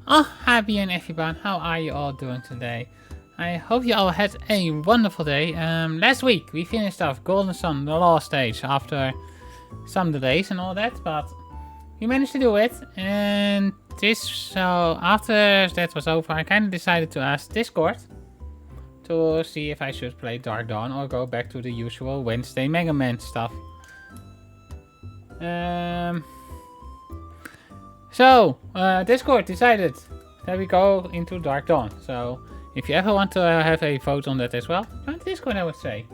Oh, happy and everyone, how are you all doing today? I hope you all had a wonderful day. Last week we finished off Golden Sun, the last stage, after some delays and all that, but we managed to do it. And so after that was over, I kind of decided to ask Discord to see if I should play Dark Dawn or go back to the usual Wednesday Mega Man stuff. So, Discord decided that we go into Dark Dawn. So, if you ever want to have a vote on that as well, join Discord, I would say.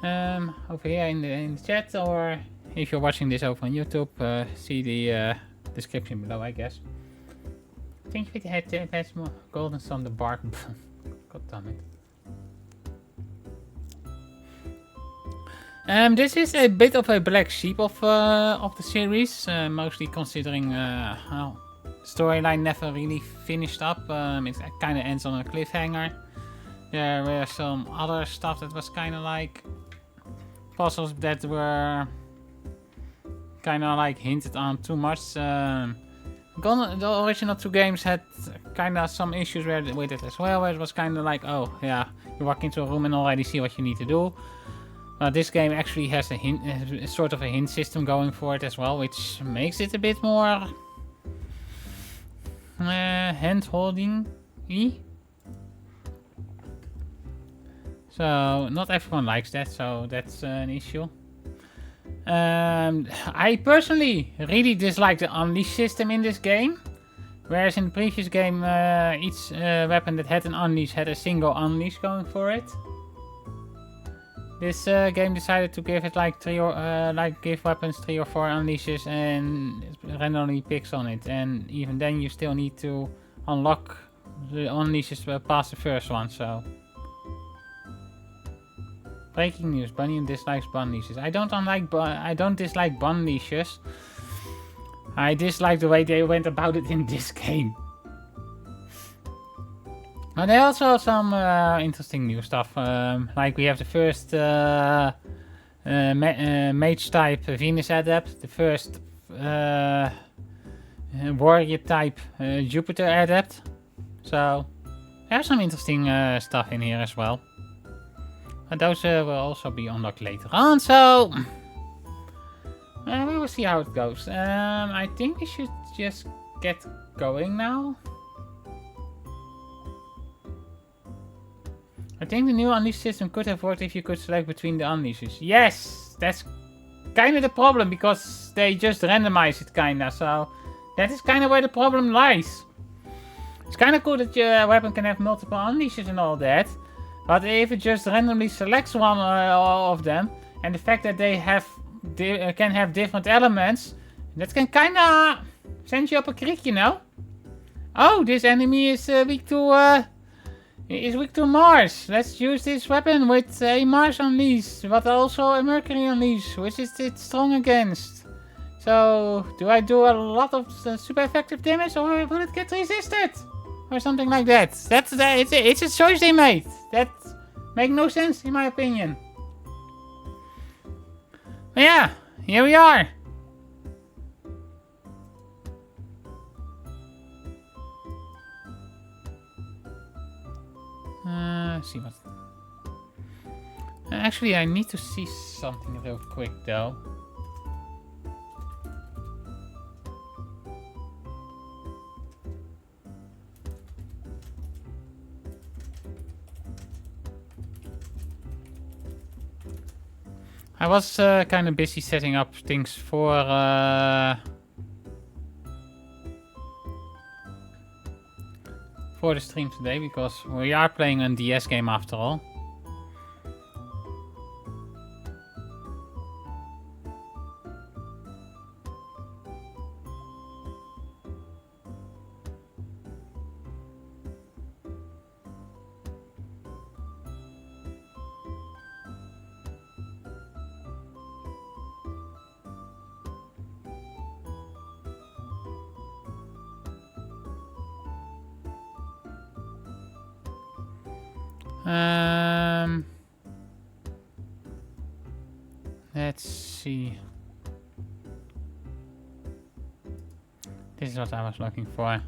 Over here in the chat, or if you're watching this over on YouTube, see the description below, I guess. I think we had more Golden Sun, the bark. God damn it. This is a bit of a black sheep of the series, mostly considering how storyline never really finished up. It kind of ends on a cliffhanger. There were some other stuff that was kind of like puzzles that were kind of like hinted on too much. The original two games had kind of some issues with it as well, where it was kind of like, oh yeah, you walk into a room and already see what you need to do. This game actually has a sort of a hint system going for it as well, which makes it a bit more hand-holding-y. So not everyone likes that, so that's an issue. I personally really dislike the unleash system in this game, whereas in the previous game each weapon that had an unleash had a single unleash going for it. This game decided to give it like give weapons 3 or 4 unleashes and it randomly picks on it, and even then you still need to unlock the unleashes past the first one. So breaking news: Bunny dislikes bunleashes. I don't dislike bunleashes. I dislike the way they went about it in this game. But there are also some interesting new stuff, like we have the first mage type Venus adept, the first warrior type Jupiter adept. So there's some interesting stuff in here as well. But those will also be unlocked later on, so we will see how it goes. I think we should just get going now. I think the new unleash system could have worked if you could select between the unleashes. Yes, that's kind of the problem, because they just randomize it kinda, so that is kind of where the problem lies. It's kind of cool that your weapon can have multiple unleashes and all that, but if it just randomly selects one of them, and the fact that they can have different elements, that can kinda send you up a creek, you know? Oh, this enemy is weak to Mars. Let's use this weapon with a Mars unleash, but also a Mercury unleash, which is it strong against. So, do I do a lot of super effective damage, or will it get resisted? Or something like that. It's a choice they made. That makes no sense in my opinion. But yeah, here we are. See what. Actually, I need to see something real quick though. I was kind of busy setting up things for the stream today, because we are playing a DS game after all. Let's see. is what I was looking for.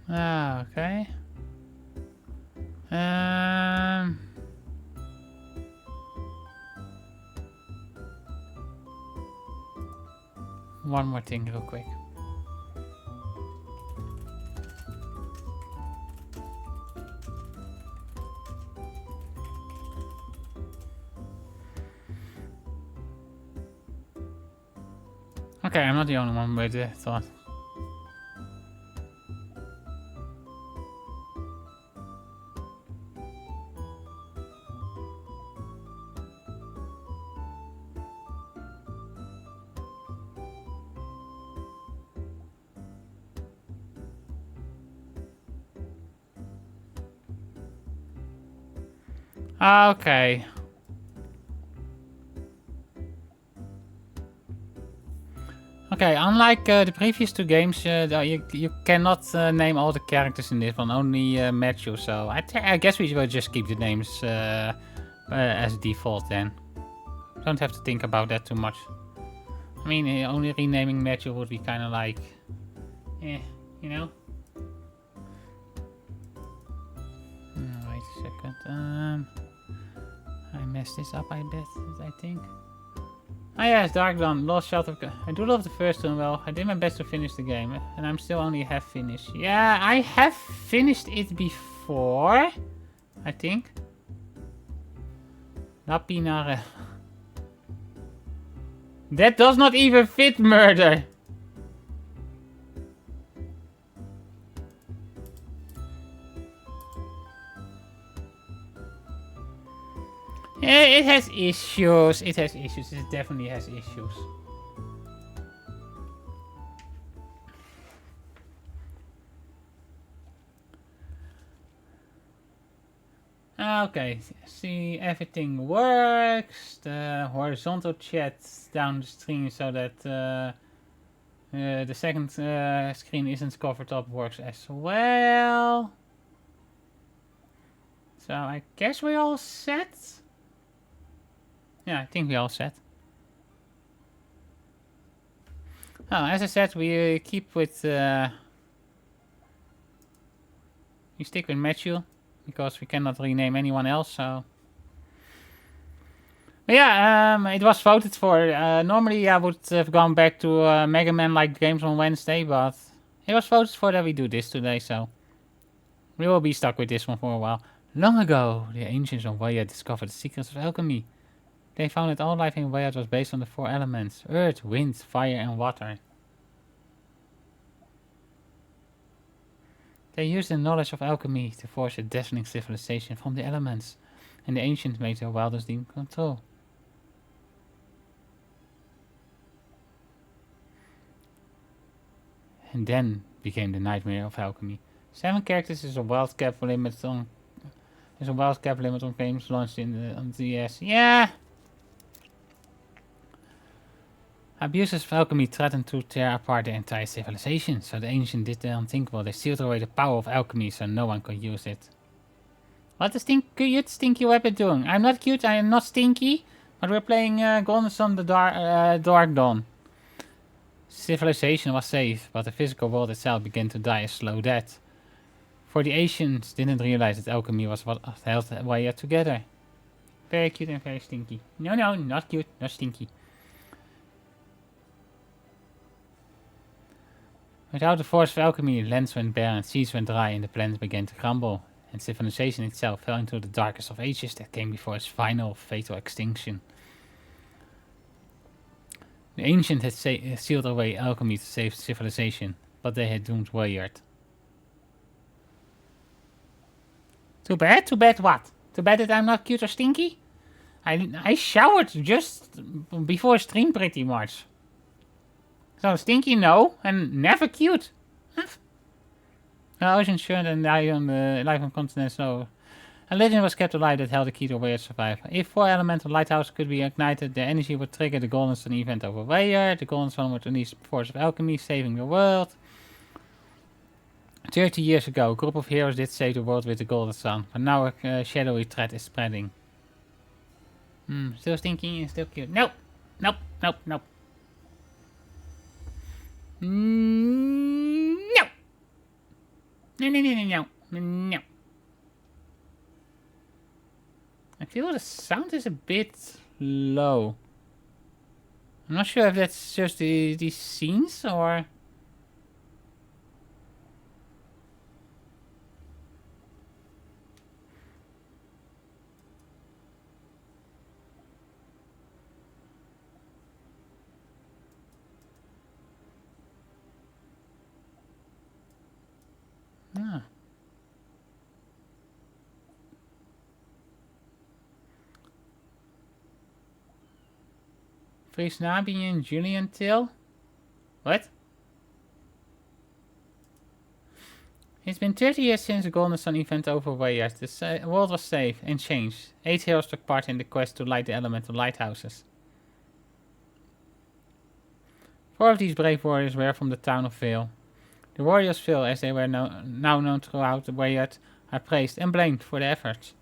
Ah, okay. One more thing real quick. Okay, I'm not the only one with the thought. Okay. Okay, unlike the previous two games, you cannot name all the characters in this one, only Matthew, so I guess we will just keep the names as default then. Don't have to think about that too much. I mean, only renaming Matthew would be kind of like, you know? Wait a second. I messed this up, I bet, I think. Ah yes, Dark Dawn, Lost Shelter. I do love the first one, well, I did my best to finish the game, and I'm still only half finished. Yeah, I have finished it before, I think. Lapinare. That does not even fit murder. Yeah, it has issues. It has issues. It definitely has issues. Okay, see, everything works. The horizontal chat down the stream so that the second screen isn't covered up works as well. So I guess we're all set. Yeah, I think we're all set. Oh, as I said, we keep with... we stick with Matthew, because we cannot rename anyone else, so... But yeah, it was voted for. Normally I would have gone back to Mega Man-like games on Wednesday, but... It was voted for that we do this today, so... We will be stuck with this one for a while. Long ago, the ancients of Waya discovered the secrets of alchemy. They found that all life in Waya was based on the four elements: earth, wind, fire and water. They used the knowledge of alchemy to forge a dazzling civilization from the elements, and the ancients made their wildest dream come true. And then became the nightmare of alchemy. 7 characters is a wild cap limit on games launched on DS. Yeah. Abuses of alchemy threatened to tear apart the entire civilization, so the ancients did the unthinkable. They sealed away the power of alchemy so no one could use it. What is cute stinky weapon doing? I'm not cute, I am not stinky, but we're playing Golden Sun the Dark Dawn. Civilization was safe, but the physical world itself began to die a slow death. For the ancients didn't realize that alchemy was what held Waya together. Very cute and very stinky. No, not cute, not stinky. Without the force of alchemy, lands went bare and seas went dry and the planets began to crumble, and civilization itself fell into the darkest of ages that came before its final fatal extinction. The ancient had sealed away alchemy to save civilization, but they had doomed Wayard. Too bad? Too bad what? Too bad that I'm not cute or stinky? I showered just before stream pretty much. So stinky no, and never cute. Huh? Ocean Shirt and life on continent snow. A legend was kept alive that held the key to Wayard's survival. If 4 elemental lighthouses could be ignited, the energy would trigger the Golden Sun event over Wayard. The Golden Sun would unleash the force of alchemy, saving the world. 30 years ago, a group of heroes did save the world with the Golden Sun, but now a shadowy threat is spreading. Still stinky and still cute. Nope! Nope, nope, nope. No! No, no, no, no, no. No. I feel the sound is a bit low. I'm not sure if that's just these scenes or... Ah. Inabien Julian Till? What? It's been 30 years since the Golden Sun event over Wayard. The world was safe and changed. 8 heroes took part in the quest to light the elemental lighthouses. 4 of these brave warriors were from the town of Vel. The warriors Vel, as they were now known throughout the Wayard, are praised and blamed for their efforts.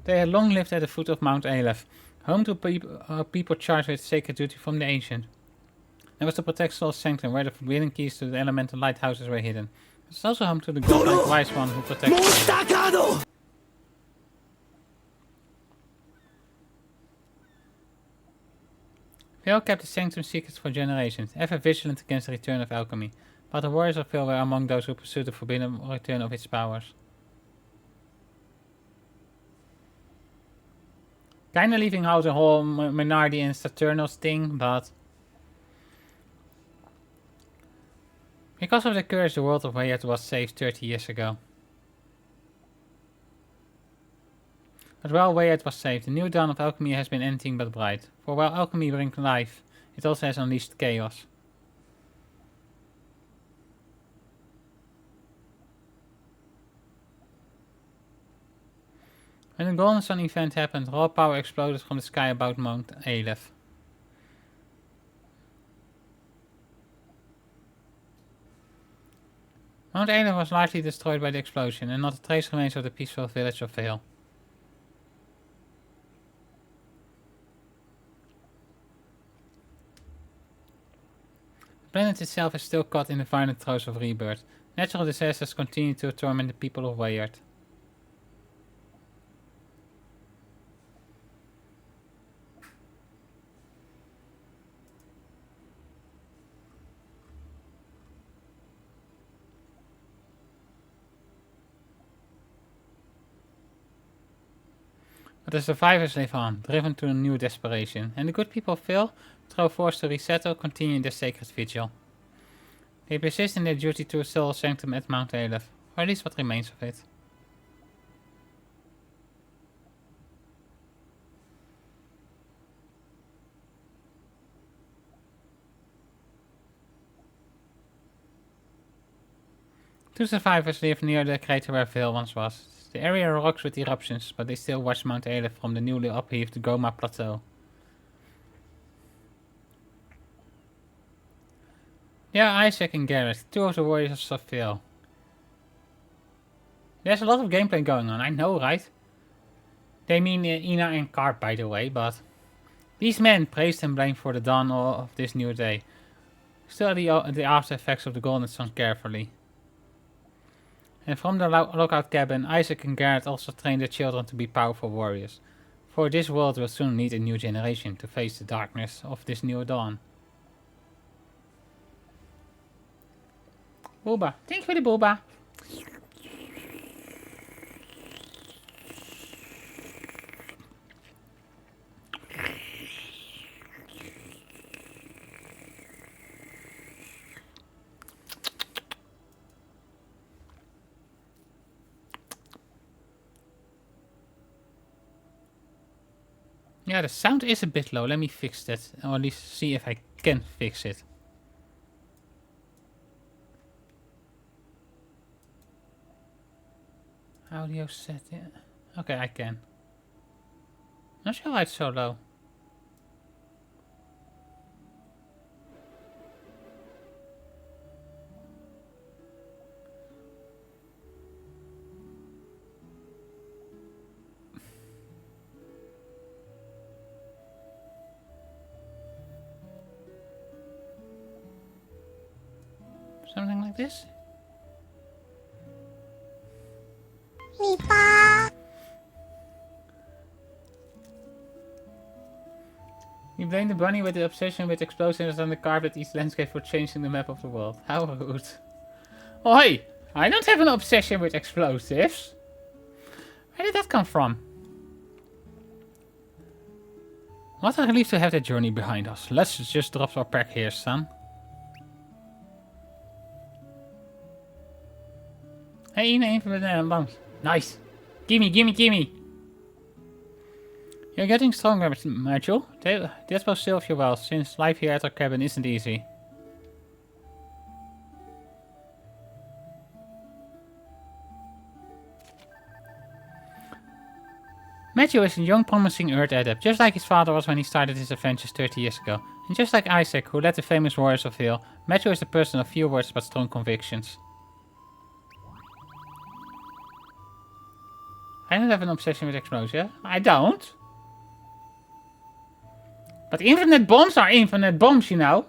They had long lived at the foot of Mount Aleph, home to people charged with sacred duty from the ancient. There was to protect Sol's sanctum, where the forbidden keys to the elemental lighthouses were hidden. It was also home to the godlike wise one who protected Vel kept the sanctum secrets for generations, ever vigilant against the return of alchemy, but the warriors of Vel were among those who pursued the forbidden return of its powers. Kinda leaving out the whole Menardi and Saturnals thing, but... because of the curse, the world of Wayard was saved 30 years ago. But while Wayard was saved, the new dawn of alchemy has been anything but bright. For while alchemy brings life, it also has unleashed chaos. When the Golden Sun event happened, raw power exploded from the sky about Mount Aleph. Mount Aleph was largely destroyed by the explosion, and not a trace remains of the peaceful village of Vel. The planet itself is still caught in the violent throes of rebirth. Natural disasters continue to torment the people of Wayard. But the survivors live on, driven to a new desperation, and the good people of Vel, though forced to resettle, continue their sacred vigil. They persist in their duty to restore sanctum at Mount Aleph, or at least what remains of it. Two survivors live near the crater where Vel once was. The area rocks with eruptions, but they still watch Mount Aleph from the newly upheaved Goma Plateau. They are Isaac and Garrett, 2 of the warriors of Vel. There's a lot of gameplay going on, I know, right? They mean Ina and Karp, by the way, but... these men praised and blamed for the dawn of this new day. Study the after effects of the Golden Sun carefully. And from the lookout cabin, Isaac and Garrett also train their children to be powerful warriors. For this world will soon need a new generation to face the darkness of this new dawn. Booba. Thank you for the booba. Yeah, the sound is a bit low. Let me fix that. Or at least see if I can fix it. Audio setting. Okay, I can. Not sure why it's so low. Something like this? You blame the bunny with the obsession with explosives on the carpet east landscape for changing the map of the world. How rude. Oi! I don't have an obsession with explosives. Where did that come from? What a relief to have that journey behind us. Let's just drop our pack here, son. Hey, infinite bombs. Nice. Gimme, gimme, gimme. You're getting stronger, Mitchell. That will serve you well, since life here at our cabin isn't easy. Matthew is a young, promising Earth adept, just like his father was when he started his adventures 30 years ago. And just like Isaac, who led the famous warriors of Vale, Matthew is a person of few words but strong convictions. I don't have an obsession with explosions. I don't. But infinite bombs are infinite bombs, you know.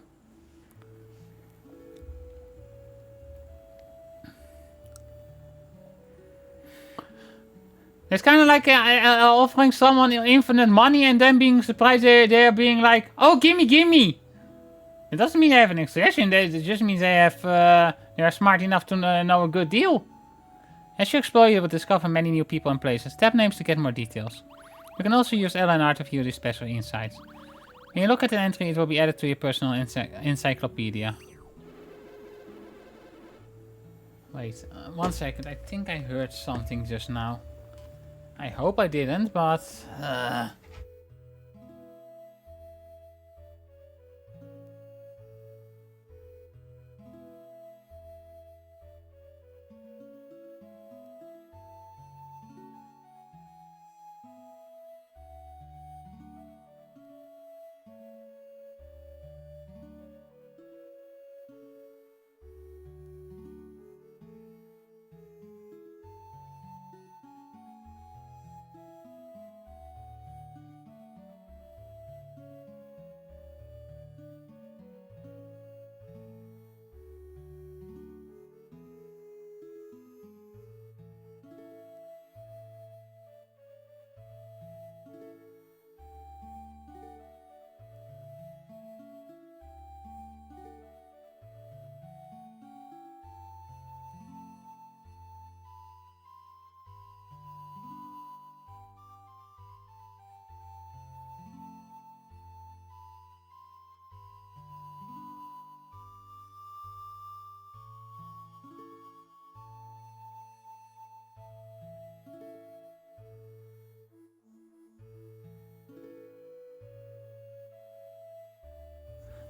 It's kind of like offering someone infinite money and then being surprised they're being like, oh, gimme, gimme. It doesn't mean they have an obsession. It just means they are smart enough to know a good deal. As you explore, you will discover many new people and places. Tap names to get more details. You can also use LNR to view these special insights. When you look at an entry, it will be added to your personal encyclopedia. Wait, 1 second. I think I heard something just now. I hope I didn't, but...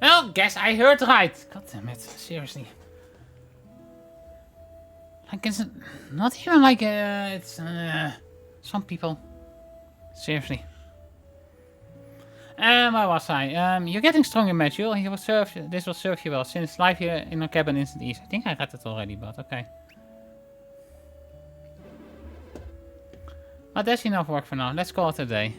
Well, guess I heard right. God damn it, seriously. Like, it's not even like, it's, some people. Seriously. Where was I? You're getting stronger, Matthew. This will serve you well, since life here in our cabin isn't easy. I think I read it already, but okay. But that's enough work for now. Let's call it a day.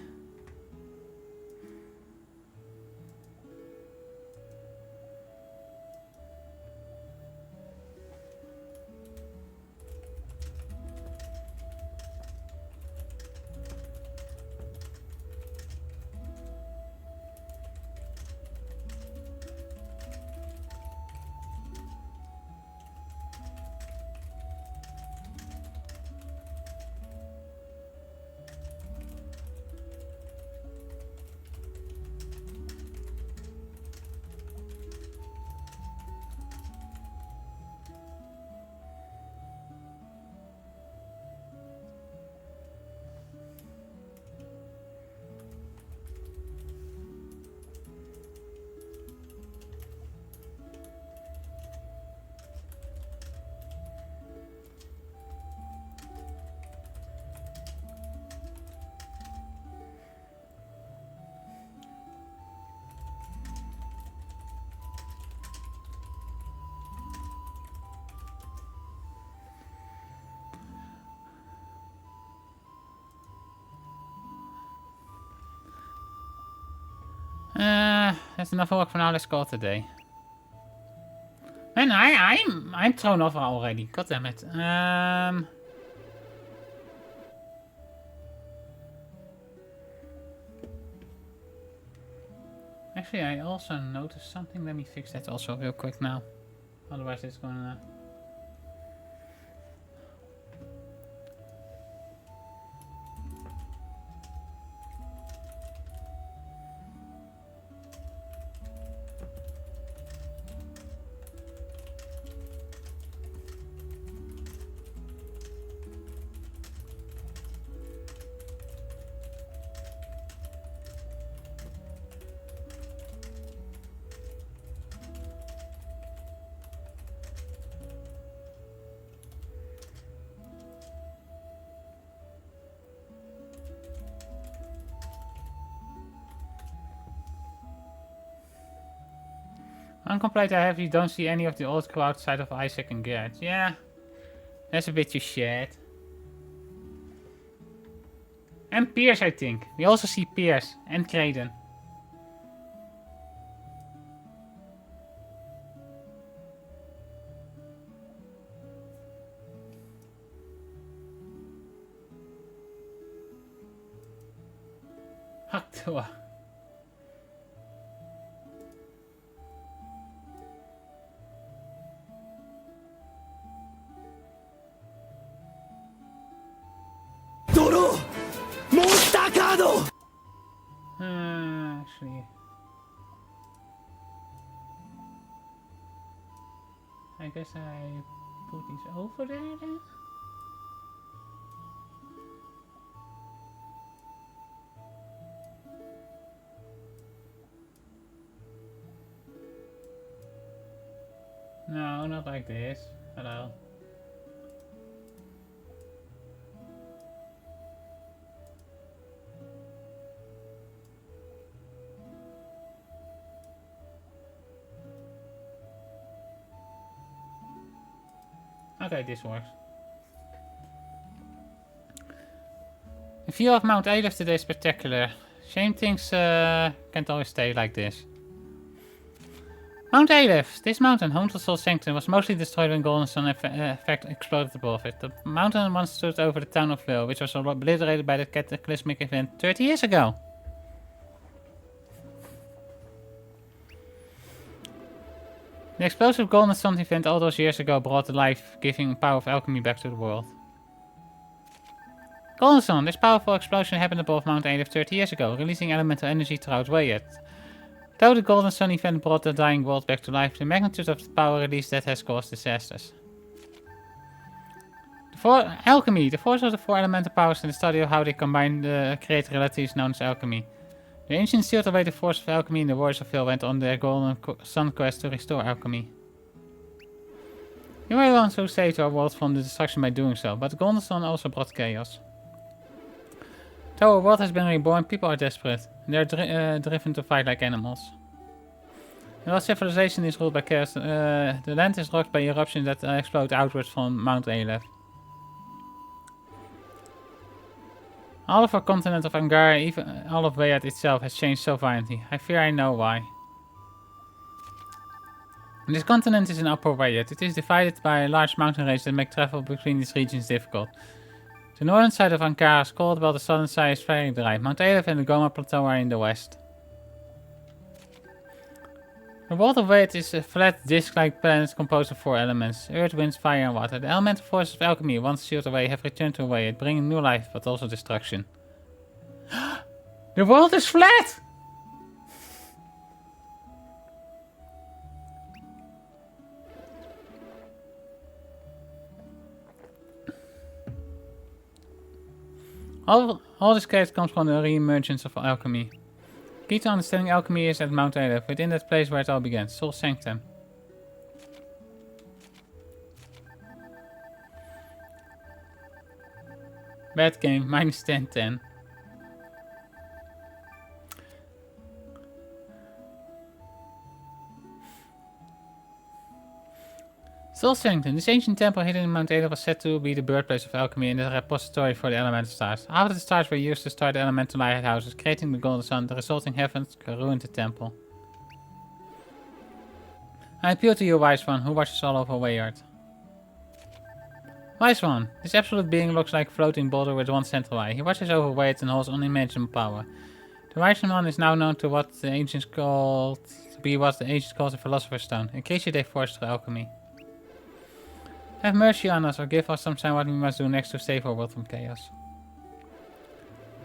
That's enough work for now. Let's call it a day. Man, I'm thrown over already. God damn it. Actually, I also noticed something. Let me fix that also real quick now. Otherwise, it's gonna. Uncomplete I have, you don't see any of the old crew outside of Isaac and Garrett. Yeah, that's a bit too shared. And Pierce, I think. We also see Pierce and Kraden. Haktua. Actually, I guess I put these over there then. No, not like this. Hello. Okay, this works. The view of Mount Aleph today is spectacular. Shame things can't always stay like this. Mount Aleph. This mountain, home to Soul Sanctum, was mostly destroyed when Golden Sun effect exploded above it. The mountain once stood over the town of Vel, which was obliterated by the cataclysmic event 30 years ago. The explosive Golden Sun event all those years ago brought the life-giving power of alchemy back to the world. Golden Sun. This powerful explosion happened above Mount Aleph 30 years ago, releasing elemental energy throughout Wayet. Though the Golden Sun event brought the dying world back to life, the magnitude of the power released that has caused disasters. Alchemy. The force of the four elemental powers and the study of how they combine the create realities known as alchemy. The ancients sealed away the force of alchemy and the warriors of Vel went on their Golden Sun quest to restore alchemy. You were the ones who saved our world from the destruction by doing so, but the Golden Sun also brought chaos. Though our world has been reborn, people are desperate. They are driven to fight like animals. And while civilization is ruled by chaos, the land is rocked by eruptions that explode outwards from Mount Aleph. All of our continent of Angara, even all of Wayat itself, has changed so violently. I fear I know why. This continent is in Upper Wayat. It is divided by a large mountain range that make travel between these regions difficult. The northern side of Ankara is cold, while the southern side is very dry. Mount Aleph and the Goma Plateau are in the west. The world of Wayat is a flat, disc-like planet composed of four elements: earth, wind, fire and water. The elemental forces of alchemy, once sealed away, have returned to Wayat, bringing new life, but also destruction. The world is flat! All this chaos comes from the re-emergence of alchemy. Key to understanding alchemy is at Mount Aleph, within that place where it all began, Soul Sanctum. Bad game, minus 10. Soul Sanctum. This ancient temple hidden in Mount Ada was said to be the birthplace of alchemy and the repository for the elemental stars. After the stars were used to start the elemental lighthouses, creating the golden sun, the resulting heavens ruined the temple. I appeal to you, Wise One, who watches all over Wayard. Wise One. This absolute being looks like a floating boulder with one central eye. He watches over Wayard and holds unimaginable power. The Wise One is now known to what the ancients called the Philosopher's Stone, a creature they forged through alchemy. Have mercy on us, or give us some sign what we must do next to save our world from chaos.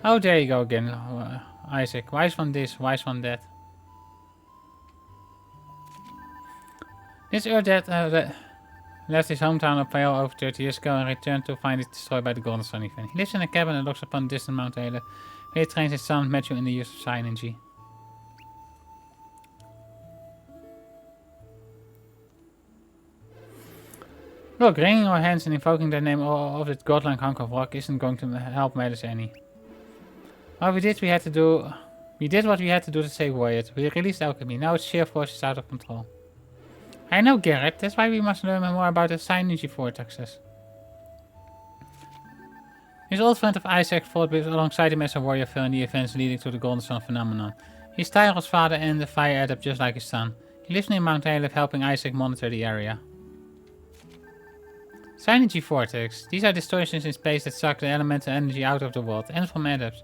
Oh, there you go again, Isaac. Wise One this, Wise One that. This Earth Dad left his hometown of Vale over 30 years ago and returned to find it destroyed by the Golden Sun event. He lives in a cabin and looks upon distant Mount Hale, where he trains his son Matthew in the use of psi energy. Look, wringing our hands and invoking the name of this godlike hunk of rock isn't going to help matters any. Well, we did what we had to do to save Wyatt. We released alchemy. Now its sheer force is out of control. I know, Garrett. That's why we must learn more about the synergy vortexes. His old friend of Isaac fought alongside him as a warrior fell in the events leading to the Golden Sun phenomenon. He's Tyro's father and the fire adept just like his son. He lives near Mount Hale, helping Isaac monitor the area. Synergy vortex. These are distortions in space that suck the elemental energy out of the world and from adepts.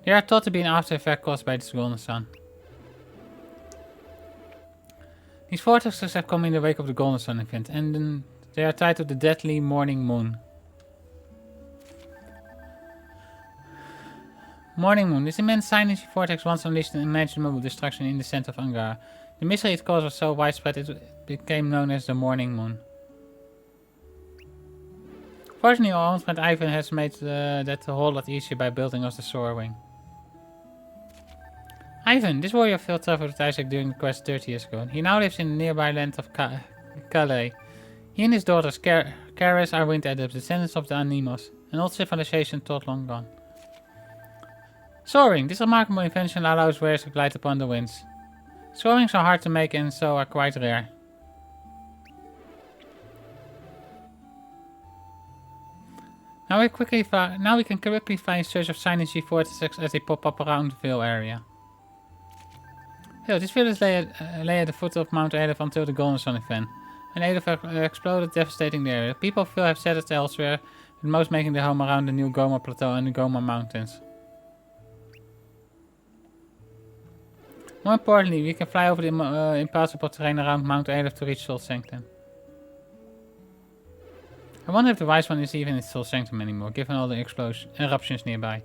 They are thought to be an after effect caused by the Golden Sun. These vortexes have come in the wake of the Golden Sun event, and they are tied to the deadly morning moon. Morning moon. This immense synergy vortex once unleashed an unimaginable destruction in the center of Angara. The mystery it caused was so widespread it became known as the morning moon. Fortunately, our own friend Ivan has made that a whole lot easier by building us the Soar Wing. Ivan, this warrior failed traveled with Isaac during the quest 30 years ago. He now lives in the nearby land of Calais. He and his daughters, Karis, are wind adepts, descendants of the Animos, an old civilization thought long gone. Soaring. This remarkable invention allows warriors to glide upon the winds. Soarings are hard to make and so are quite rare. Now we can quickly fly in search of synergy vortexes as they pop up around the Vale area. This village lay at the foot of Mount Elif until the Golden Sun event. An Elif exploded, devastating the area. People of Vale have settled elsewhere, with most making their home around the new Goma Plateau and the Goma Mountains. More importantly, we can fly over the impassable terrain around Mount Elif to reach Soul Sanctum. I wonder if the Wise One is even in Soul Sanctum anymore, given all the eruptions nearby.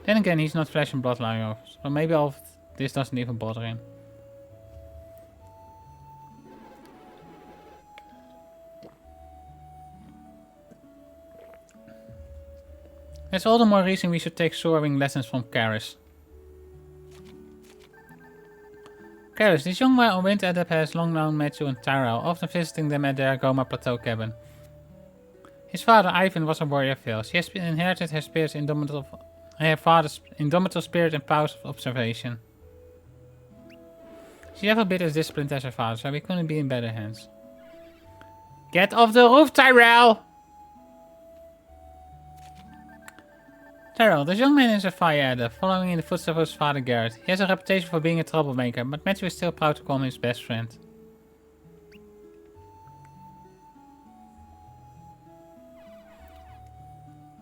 Then again, he's not flesh and blood like us, so maybe all of this doesn't even bother him. That's all the more reason we should take soaring lessons from Karis. Karis, this young wind adept has long known Matthew and Tyrell, often visiting them at their Goma Plateau cabin. His father, Ivan, was a warrior of Vales. He has inherited her father's indomitable spirit and powers of observation. She's every bit as disciplined as her father, so we couldn't be in better hands. Get off the roof, Tyrell! Tyrell, this young man is a fire adept, following in the footsteps of his father Garrett. He has a reputation for being a troublemaker, but Matthew is still proud to call him his best friend.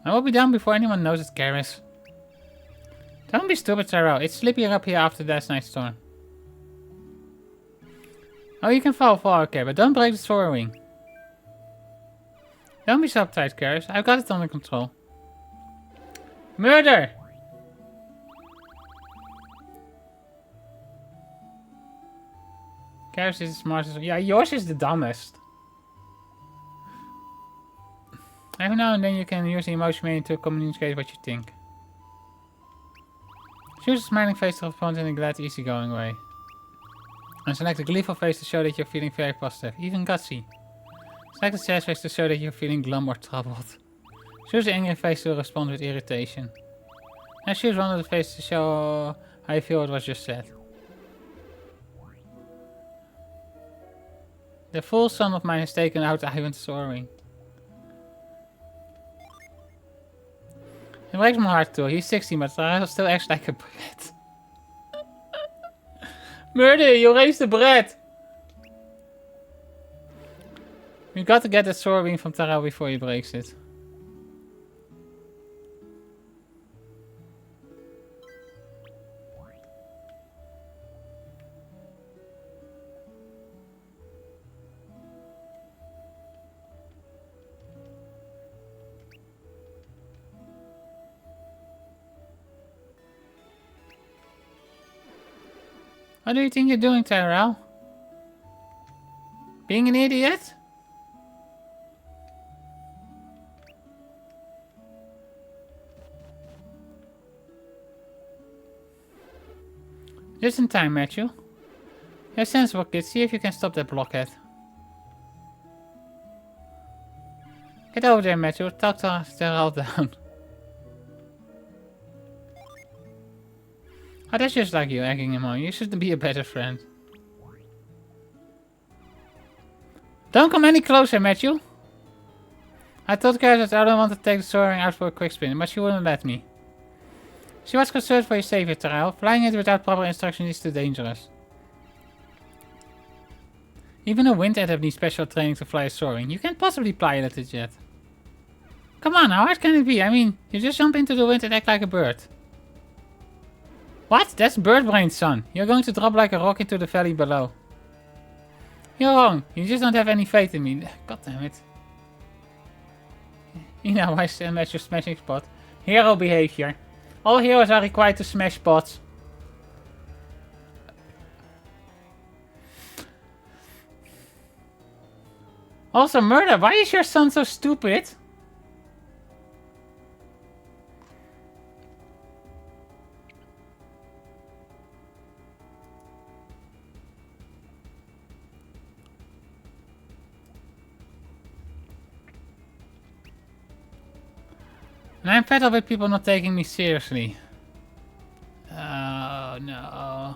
I will be down before anyone knows it's Karis. Don't be stupid, Tyrell. It's slippier up here after last night's storm. Oh, you can fall far, okay, but don't break the Soar Wing. Don't be so uptight, Karis. I've got it under control. Murder! Karis is the smartest. Yeah, yours is the dumbest. Every now and then you can use the emotion meaning to communicate what you think. Choose a smiling face to respond in a glad, easygoing way. And select a gleeful face to show that you're feeling very positive, even gutsy. Select a sad face to show that you're feeling glum or troubled. Choose the angry face to respond with irritation. And choose one of the faces to show how you feel what was just said. The full son of mine has taken out Ivan soaring. It breaks my heart too. He's 16, but I still acts like a brat. Murder, you raised the brat! We got to get the soaring from Tyrell before he breaks it. What do you think you're doing, Tyrell? Being an idiot? Just in time, Matthew. You're sensible, kid. See if you can stop that blockhead. Get over there, Matthew. Talk to Tyrell down. Oh, that's just like you, egging him on. You should be a better friend. Don't come any closer, Matthew. I told Kara that I don't want to take the soaring out for a quick spin, but she wouldn't let me. She was concerned for your safety, Tyrell. Flying it without proper instruction is too dangerous. Even a wind adept needs special training to fly a soaring. You can't possibly pilot it yet. Come on, how hard can it be? I mean, you just jump into the wind and act like a bird. What? That's bird brain, son. You're going to drop like a rock into the valley below. You're wrong. You just don't have any faith in me. God damn it. You know, I smash your smashing spot. Hero behavior. All heroes are required to smash spots. Also, Murder, why is your son so stupid? And I'm fed up with people not taking me seriously. Oh no.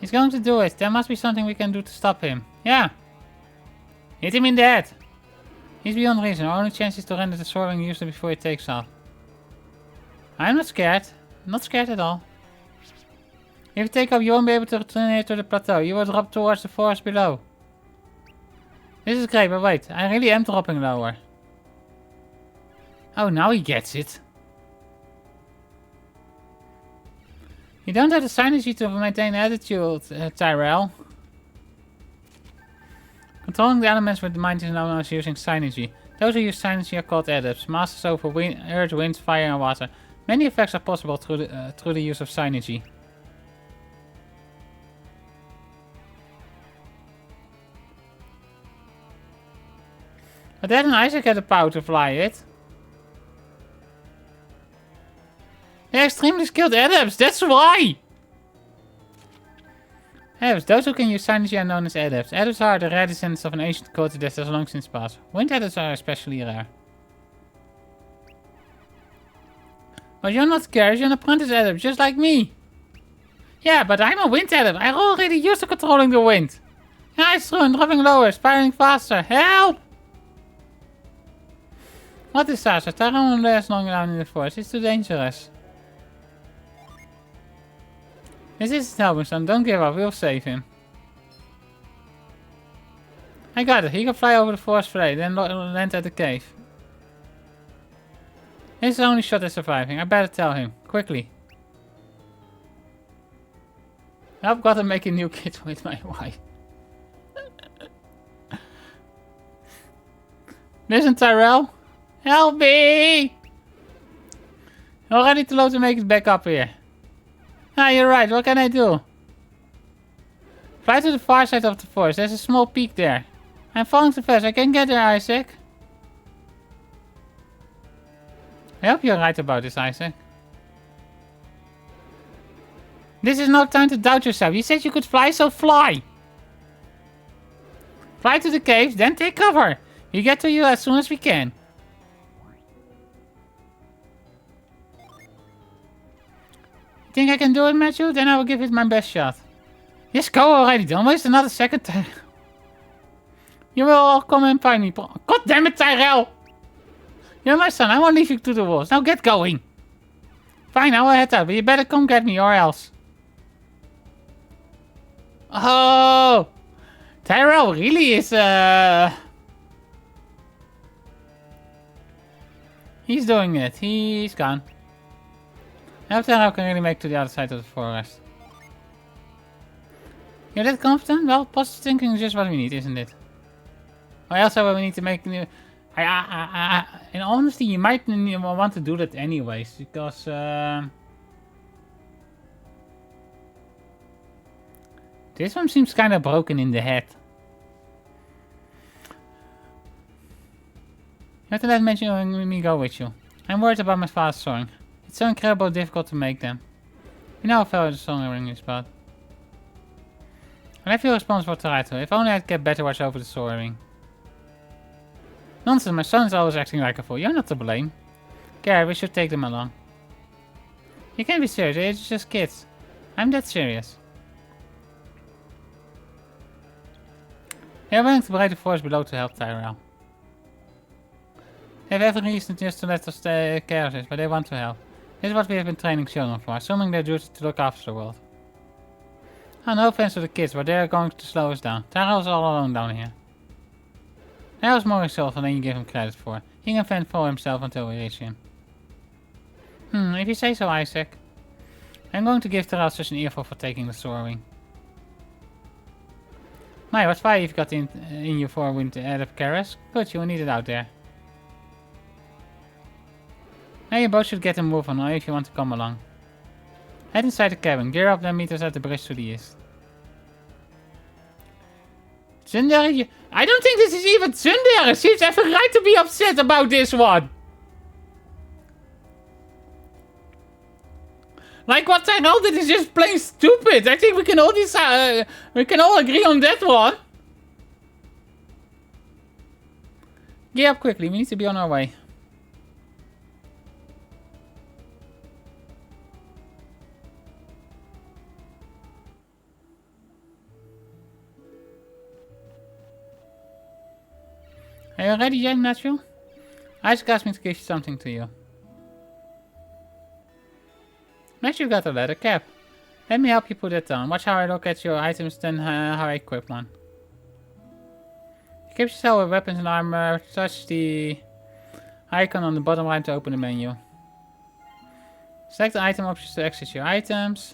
He's going to do it. There must be something we can do to stop him. Yeah. Hit him in the head. He's beyond reason. Our only chance is to render the soaring user before he takes off. I'm not scared. Not scared at all. If you take off, you won't be able to return here to the plateau. You will drop towards the forest below. This is great, but wait. I really am dropping lower. Oh, now he gets it. You don't have the synergy to maintain attitude, Tyrell. Controlling the elements with the mind is known as using synergy. Those who use synergy are called adepts, masters over earth, wind, fire and water. Many effects are possible through the use of synergy. But Dad and Isaac had the power to fly it. They're extremely skilled adepts, that's why! Adepts, those who can use synergy are known as adepts. Adepts are the rare descendants of an ancient culture that has long since passed. Wind adepts are especially rare. But you're not scared, you're an apprentice adept, just like me. Yeah, but I'm a wind adept. I already used to controlling the wind. Yeah, it's true, I'm dropping lower, spiraling faster. Help! What is Sasha? Tyrell won't last long down in the forest. It's too dangerous. This isn't helping, son. Don't give up. We'll save him. I got it. He can fly over the forest flay, then land at the cave. This is the only shot at surviving. I better tell him. Quickly. I've got to make a new kit with my wife. Listen, Tyrell. Help me! Already too low to make it back up here. Ah, you're right. What can I do? Fly to the far side of the forest. There's a small peak there. I'm falling too fast. I can't get there, Isaac. I hope you're right about this, Isaac. This is no time to doubt yourself. You said you could fly, so fly! Fly to the caves, then take cover. We get to you as soon as we can. Think I can do it, Matthew? Then I will give it my best shot. Just go already, don't waste another second. You will all come and find me. God damn it, Tyrell! You're my son, I won't leave you to the wolves. Now get going. Fine, I will head out, but you better come get me or else. Oh! Tyrell really is, He's doing it. He's gone. Now Tyrell can really make to the other side of the forest. You're that confident? Well, positive thinking is just what we need, isn't it? Or else we need to make new... in honesty, you might want to do that anyways, because... this one seems kind of broken in the head. You have to let me go with you. I'm worried about my father's song. It's so incredibly difficult to make them. You know how far the song ring is about. I feel responsible to write to. If only I'd get better watch over the soaring. Nonsense, my son is always acting like a fool. You're not to blame. Gary, we should take them along. You can't be serious, they're just kids. I'm that serious. They're willing to break the force below to help Tyrell. They have every reason just to let us care of this, but they want to help. This is what we have been training children for, assuming their duty to look after the world. Oh, no offense to the kids, but they are going to slow us down. Tyrell's all alone down here. Tyrell's more resourceful than you give him credit for. He can fend for himself until we reach him. If you say so, Isaac. I'm going to give Tyrell such an earful for taking the soaring. My, what fire you've got in you for wind to add up Karas? Good, you will need it out there. Now you both should get a move on if you want to come along. Head inside the cabin, gear up, then meet us at the bridge to the east. Tsundere, I don't think this is even Tsundere. She's every right to be upset about this one. Like what Tyrell did is just plain stupid. I think we can all decide, we can all agree on that one. Gear up quickly, we need to be on our way. Are you ready yet, Matthew? Isaac asked me to give something to you. Matthew got a leather cap. Let me help you put it on. Watch how I look at your items, then how I equip one. Equip yourself with weapons and armor. Touch the icon on the bottom right to open the menu. Select the item options to access your items.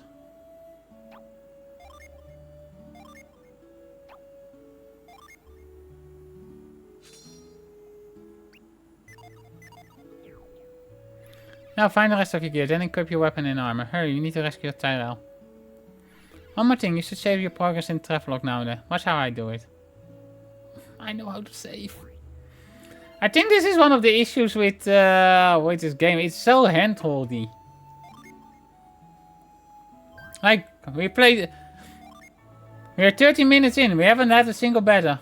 Now find the rest of your gear, then equip your weapon and armor. Hurry, you need to rescue Tyrell. One more thing, you should save your progress in travelogue now and then. Watch how I do it. I know how to save. I think this is one of the issues with this game. It's so handholdy. Like, we played... We're 30 minutes in, we haven't had a single battle.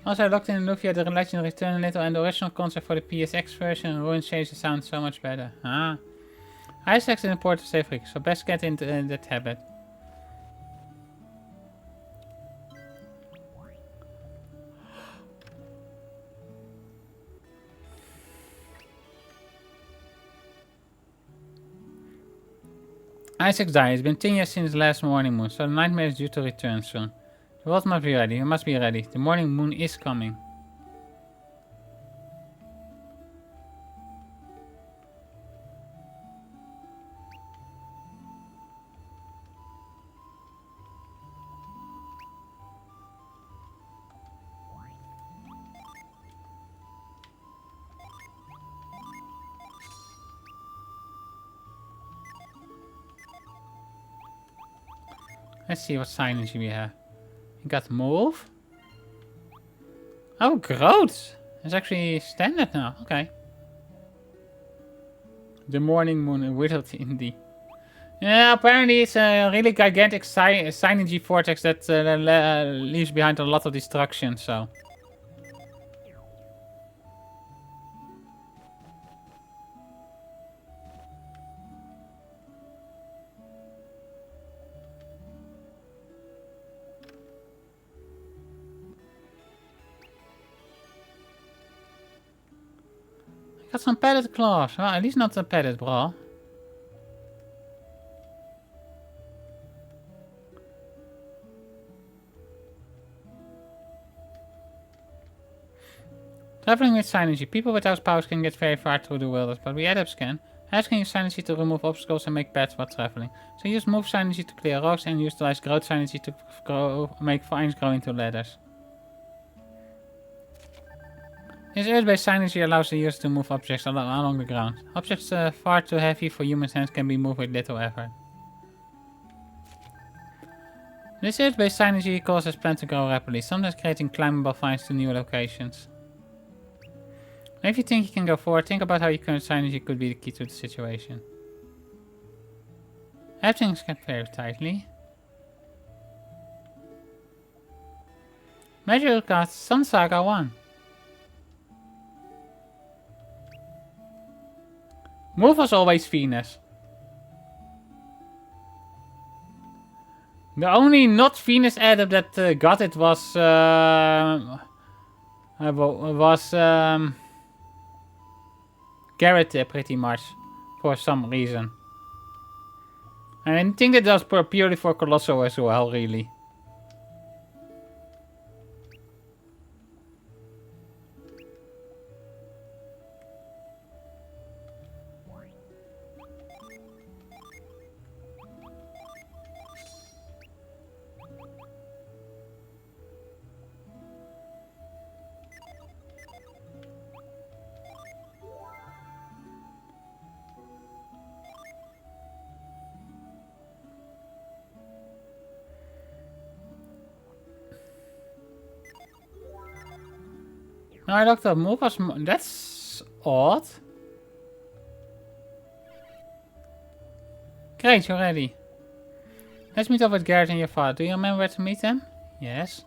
Also, I looked in the Lufia, the Legend Return a little, and the original concept for the PSX version ruins changed the sound so much better. Ah. Isaac's an important save freak, so best get into that habit. Isaac's died. It's been 10 years since the last morning moon, so the nightmare is due to return soon. The world must be ready. You must be ready. The morning moon is coming. Let's see what signage we have. You got move. Oh, gross. It's actually standard now. Okay. The morning moon whittled in the... Yeah, apparently it's a really gigantic signage vortex that leaves behind a lot of destruction, so... Got some padded claws. Well, at least not a padded bra. Traveling with synergy. People without powers can get very far through the wilderness, but we adepts can. Asking use synergy to remove obstacles and make paths while traveling. So use move synergy to clear rocks and utilize growth synergy to make vines grow into ladders. This earth-based synergy allows the user to move objects along the ground. Objects far too heavy for human hands can be moved with little effort. This earth-based synergy causes plants to grow rapidly, sometimes creating climbable vines to new locations. If you think you can go forward, think about how your current synergy could be the key to the situation. Everything's kept very tightly. Magical cards, Sun Saga 1. Move was always Venus. The only not Venus adept that got it was Garrett, pretty much, for some reason. And I think that was purely for Colossal as well, really. No, I looked up. Move was... That's odd. Great, you're ready. Let's meet up with Garrett and your father. Do you remember where to meet them? Yes.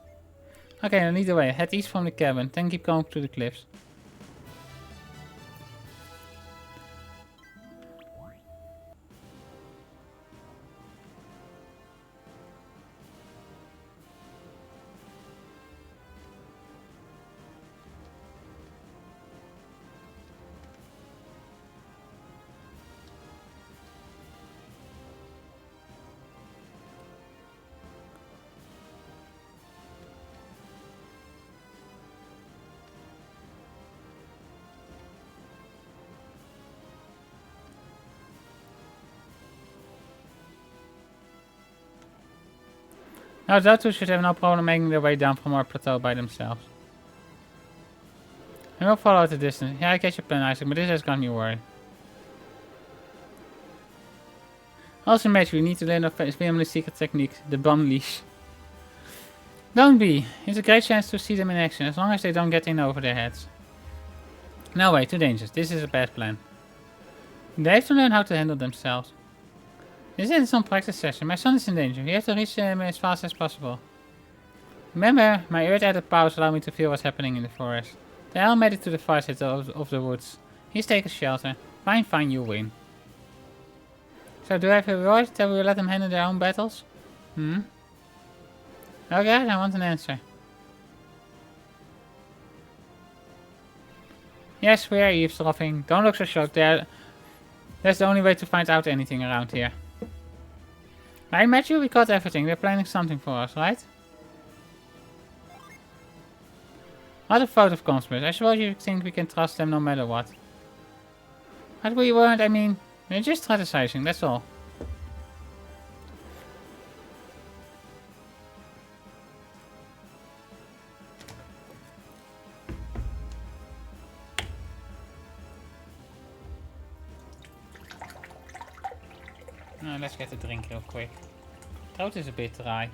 Okay, then lead the way. Head east from the cabin. Then keep going to the cliffs. Now those two should have no problem making their way down from our plateau by themselves. And we'll follow at a distance. Yeah, I get your plan, Isaac, but this has got me worried. Also, Match, we need to learn our family secret technique, the bum leash. Don't be. It's a great chance to see them in action, as long as they don't get in over their heads. No way, too dangerous. This is a bad plan. They have to learn how to handle themselves. This is some practice session. My son is in danger. You have to reach him as fast as possible. Remember, my earth-added powers allow me to feel what's happening in the forest. The owl made it to the far side of the woods. He's taken shelter. Fine, fine, you win. So, do I have a reward that we will let them handle their own battles? Okay, I want an answer. Yes, we are eavesdropping. Don't look so shocked. That's the only way to find out anything around here. Right, Matthew? We caught everything. They're planning something for us, right? What a vote of confidence. I suppose you think we can trust them no matter what. But we weren't, I mean, we're just strategizing, that's all. Now let's get a drink real quick. Throat is a bit dry.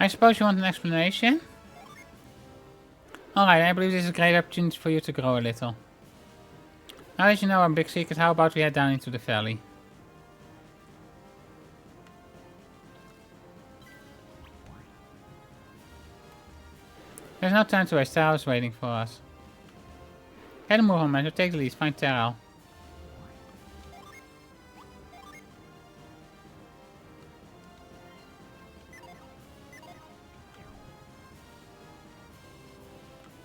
I suppose you want an explanation? Alright, I believe this is a great opportunity for you to grow a little. Now that you know our big secret, how about we head down into the valley? There's no time to waste. Terrell is waiting for us. Get a move on, man. Take the lead. Find Terrell.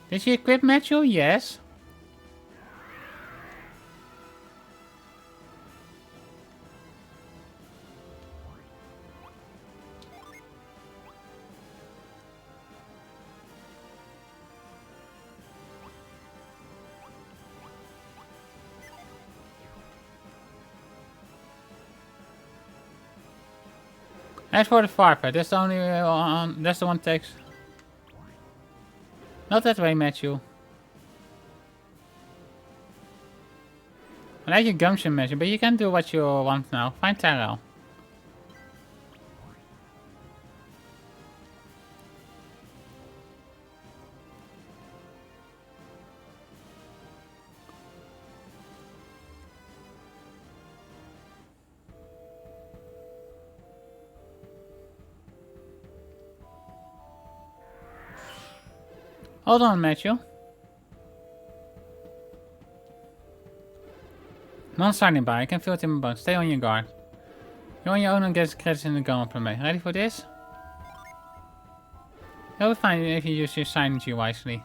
Did she equip Matthew? Yes. As for the Farper, that's the only that's the one takes. Not that way, Matthew. I like your gumption, Matthew, but you can do what you want now. Find Terrell. Hold on, Matthew. Monster nearby. I can feel it in my bones. Stay on your guard. You're on your own and get credits in the gun up me. Ready for this? You'll be fine if you use your synergy wisely.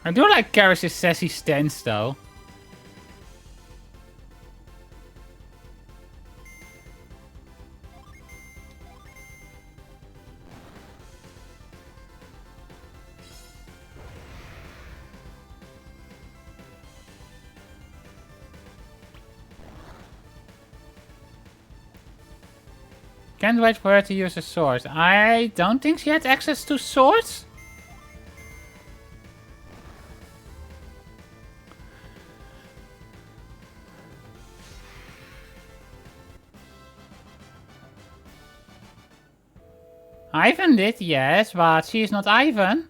I do like Karis' sassy stance though. Can't wait for her to use a sword. I don't think she had access to swords. Ivan did, yes, but she is not Ivan.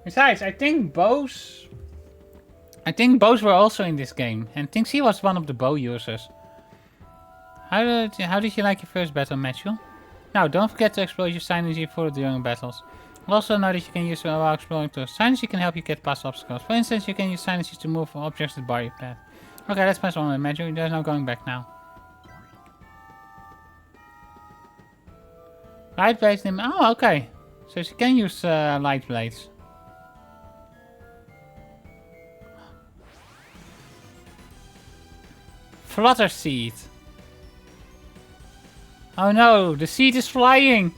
Besides, I think bows were also in this game, and I think she was one of the bow users. How did you like your first battle, Matthew? Now, don't forget to explore your synergy further during battles. Also know that you can use while exploring tools. Synergy can help you get past obstacles. For instance, you can use synergy to move objects that bar your path. Okay, let's press on with Matthew. There's no going back now. Light blades. Oh, okay. So she can use light blades. Flutter seed. Oh no, the seed is flying.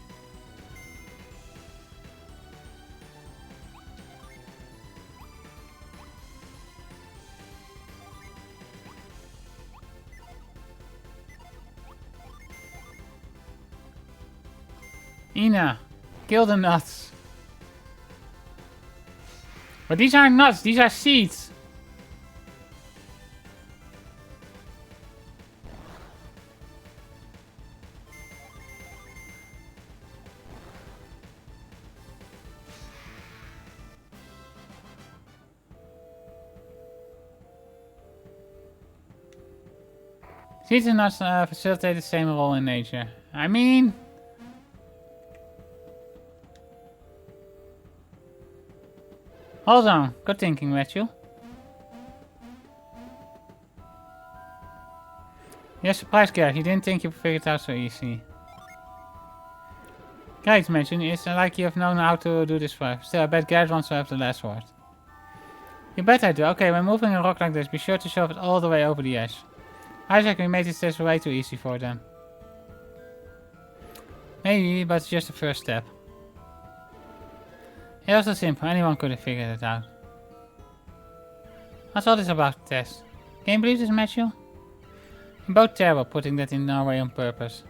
Ina, kill the nuts. But these aren't nuts, these are seeds. Seeds and nuts facilitate the same role in nature. I mean... Hold on, good thinking, Matthew. You're surprised, Garrett. You didn't think you figured it out so easy. Great, Matthew. It's like you have known how to do this forever. Still, I bet Garrett wants to have the last word. You bet I do. Okay, when moving a rock like this, be sure to shove it all the way over the edge. Isaac, we made this test way too easy for them. Maybe, but it's just the first step. It was so simple, anyone could have figured it out. What's all this about the test? Can you believe this, Matthew? About terrible putting that in our way on purpose.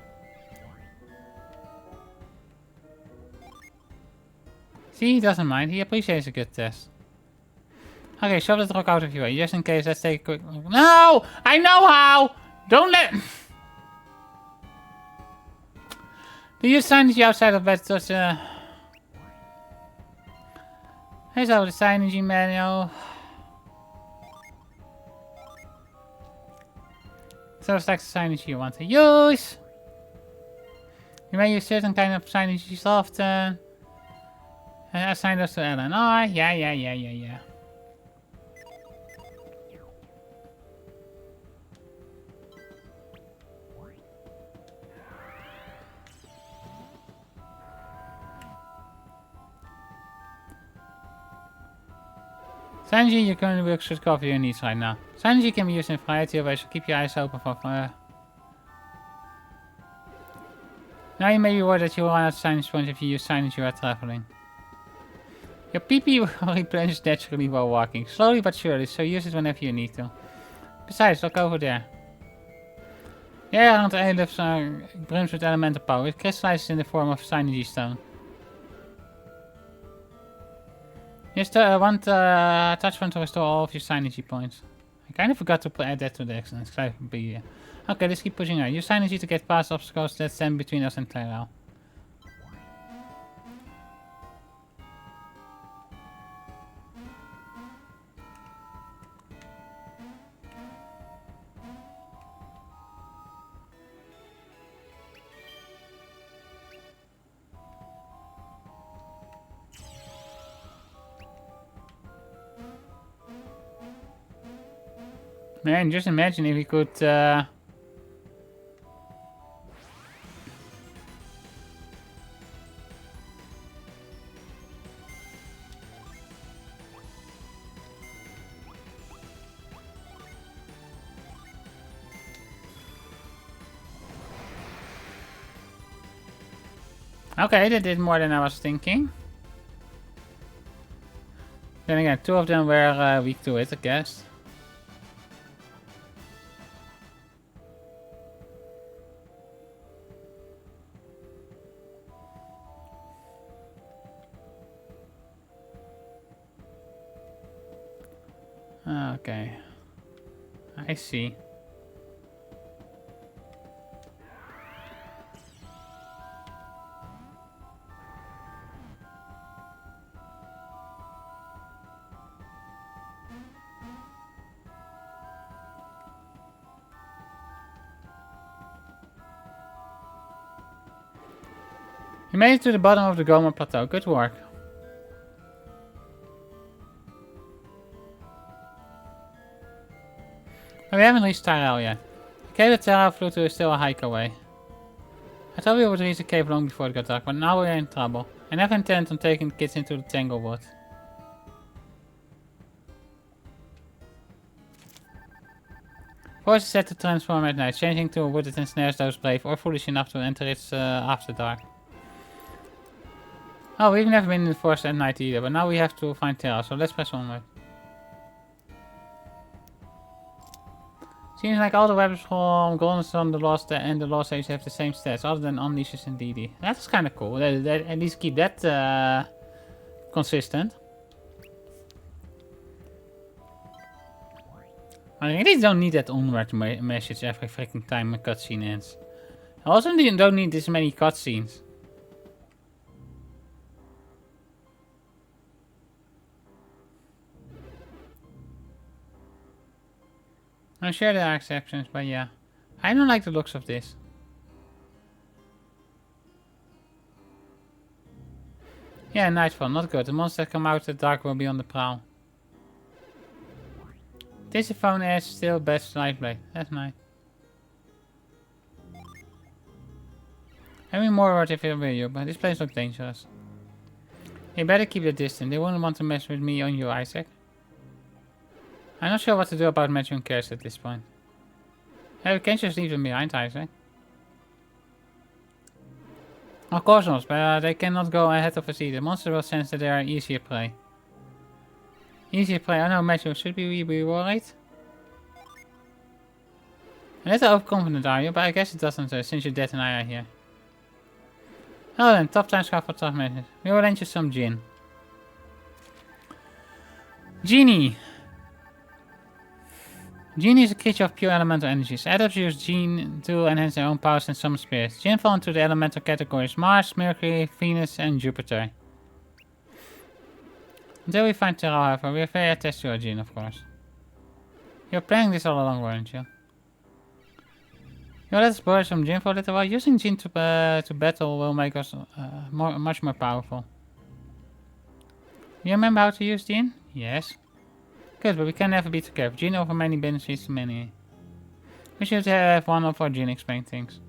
See, he doesn't mind. He appreciates a good test. Okay, shove that rock out of your way. Just in case, let's take a quick... No! I know how! Don't let... Do you signage outside of bed? Here's our signage manual. So it's like the signage you want to use. You may use certain kind of signage often. And assign those to LNR. Yeah. Sanji, your current work should cover your needs right now. Sanji can be used in a variety of ways, so keep your eyes open for... Now you may be worried that you will run out of signage points if you use signage you are traveling. Your PP will replenish naturally while walking, slowly but surely, so use it whenever you need to. Besides, look over there. The air around the airlifts brims with elemental power. It crystallizes in the form of signage stone. Just want touch one to restore all of your synergy points. I kind of forgot to add that to the excellence. Okay, let's keep pushing on. Use synergy to get past obstacles that stand between us and Tyrell. Man, just imagine if we could... Okay, that did more than I was thinking. Then again, two of them were weak to it, I guess. Okay, I see. You made it to the bottom of the Goma Plateau. Good work. But we haven't reached Tyrell yet. The cave that Tyrell flew to is still a hike away. I thought we would reach the cave long before it got dark, but now we're in trouble. I never intend on taking the kids into the Tanglewood. Force is set to transform at night, changing to a wood that ensnares those brave or foolish enough to enter its after dark. Oh, we've never been in the forest at night either, but now we have to find Terra, so let's press onward. Seems like all the weapons from Golden Sun, the Lost and the Lost Age have the same stats, other than Unleashes and DD. That's kind of cool. At least keep that consistent. I really don't need that onward message every freaking time a cutscene ends. I also don't need this many cutscenes. I'm sure there are exceptions, but yeah. I don't like the looks of this. Yeah, nightfall, not good. The monsters that come out of the dark will be on the prowl. This phone is still best Nightblade. That's nice. Having more words if it were you, but this place looks dangerous. You better keep the distance. They wouldn't want to mess with me on you, Isaac. I'm not sure what to do about matching cares at this point. Yeah, we can't just leave them behind, Isaac. Of course not, but they cannot go ahead of us either. The monster will sense that they are easier prey. Easier prey? Oh no, Matthew, should we be worried? A little overconfident are you, but I guess it doesn't since you're dead and I are here. Oh then, top time scout for tough message. We will lend you some gin. Genie! Genie is a creature of pure elemental energies. Adults use Gene to enhance their own powers and summon spirits. Gene fall into the elemental categories Mars, Mercury, Venus and Jupiter. Until we find Terra, however, we are very attached to our Gene, of course. You're playing this all along, weren't you? Yeah, let's borrow some Gene for a little while. Using Gene to battle will make us much more powerful. You remember how to use Gene? Yes. Good, but we can never be too careful. Gene over many benefits to many. We should have one of our Gene explain things.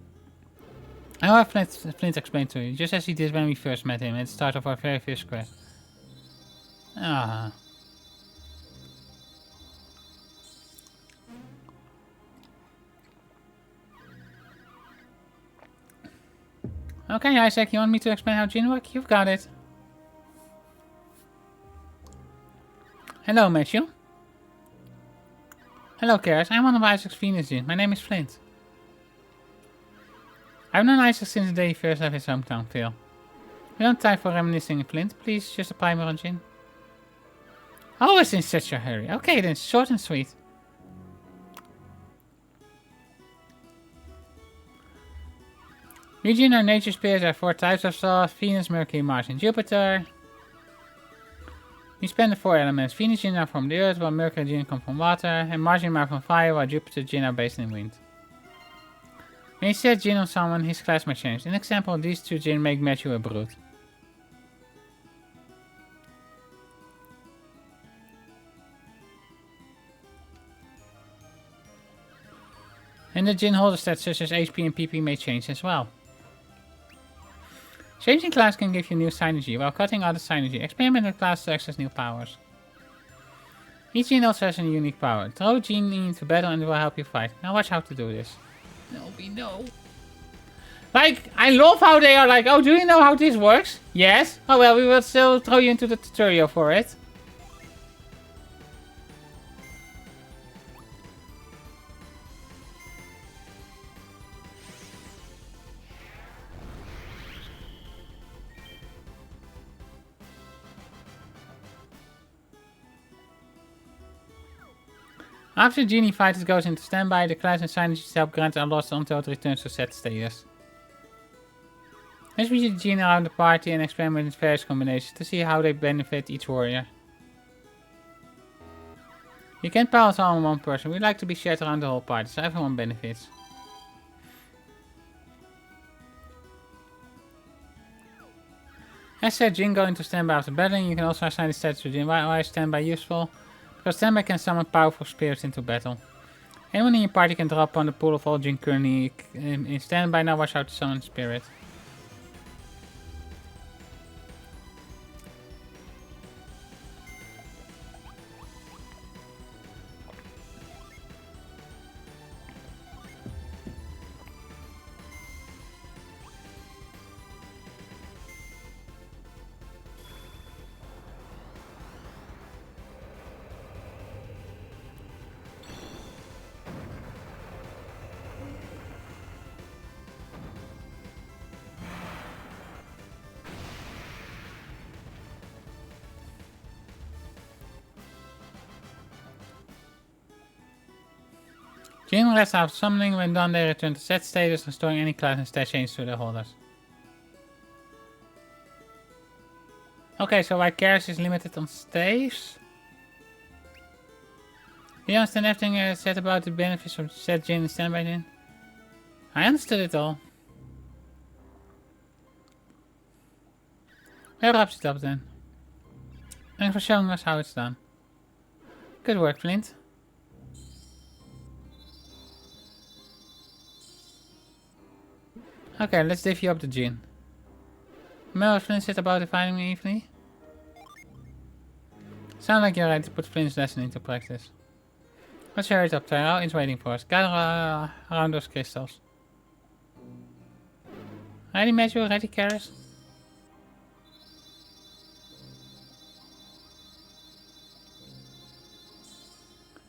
I will have Flint explain to you, just as he did when we first met him at the start of our very first quest. Ah. Okay, Isaac, you want me to explain how Gene works? You've got it. Hello, Matthew. Hello, Karis. I'm one of Isaac's Venus Gene. My name is Flint. I've known Isaac since the day he first left his hometown, Phil. We don't have time for reminiscing, Flint. Please, just apply more on Gene. Always in such a hurry. Okay then, short and sweet. Region or nature spirits are 4 types of stars: Venus, Mercury, Mars, and Jupiter. We spend the 4 elements. Venus Gene are from the earth, while Mercury Gene come from water, and Mars Gene are from fire, while Jupiter Gene are based in wind. When you set Gene on someone, his class may change. In example, these 2 Gene make Matthew a brute. And the Gene holder stats such as HP and PP may change as well. Changing class can give you new synergy, while cutting other synergy. Experiment with class to access new powers. Each Gene also has a unique power. Throw Gene into battle and it will help you fight. Now watch how to do this. No. Like, I love how they are like, oh, do you know how this works? Yes. Oh well, we will still throw you into the tutorial for it. After Genie Fighters goes into standby, the class and synergy help grant are lost until it returns to set status. Let's read the Genie around the party and experiment with various combinations to see how they benefit each warrior. You can't power us all on one person, we like to be shared around the whole party, so everyone benefits. As said, Gene go into standby after battling. You can also assign the stats to Gene. Why is standby useful? Because standby can summon powerful spirits into battle. Anyone in your party can drop on the pool of all Gene currently in standby. Now watch out to summon spirit. Gene rests after summoning. When done, they return to set status, restoring any class and stat change to their holders. Okay, so why Karis is limited on staves? You understand everything I said about the benefits of set Gene and standby Gene? I understood it all. Well, wraps it up then. Thanks for showing us how it's done. Good work, Flint. Okay, let's divvy up the Gene. Remember Flint said about defining me evenly? Sound like you're ready to put Flint's lesson into practice. Let's hurry it up, Tyrell. It's waiting for us. Gather around those crystals. Ready, Matthew? Ready, Karis?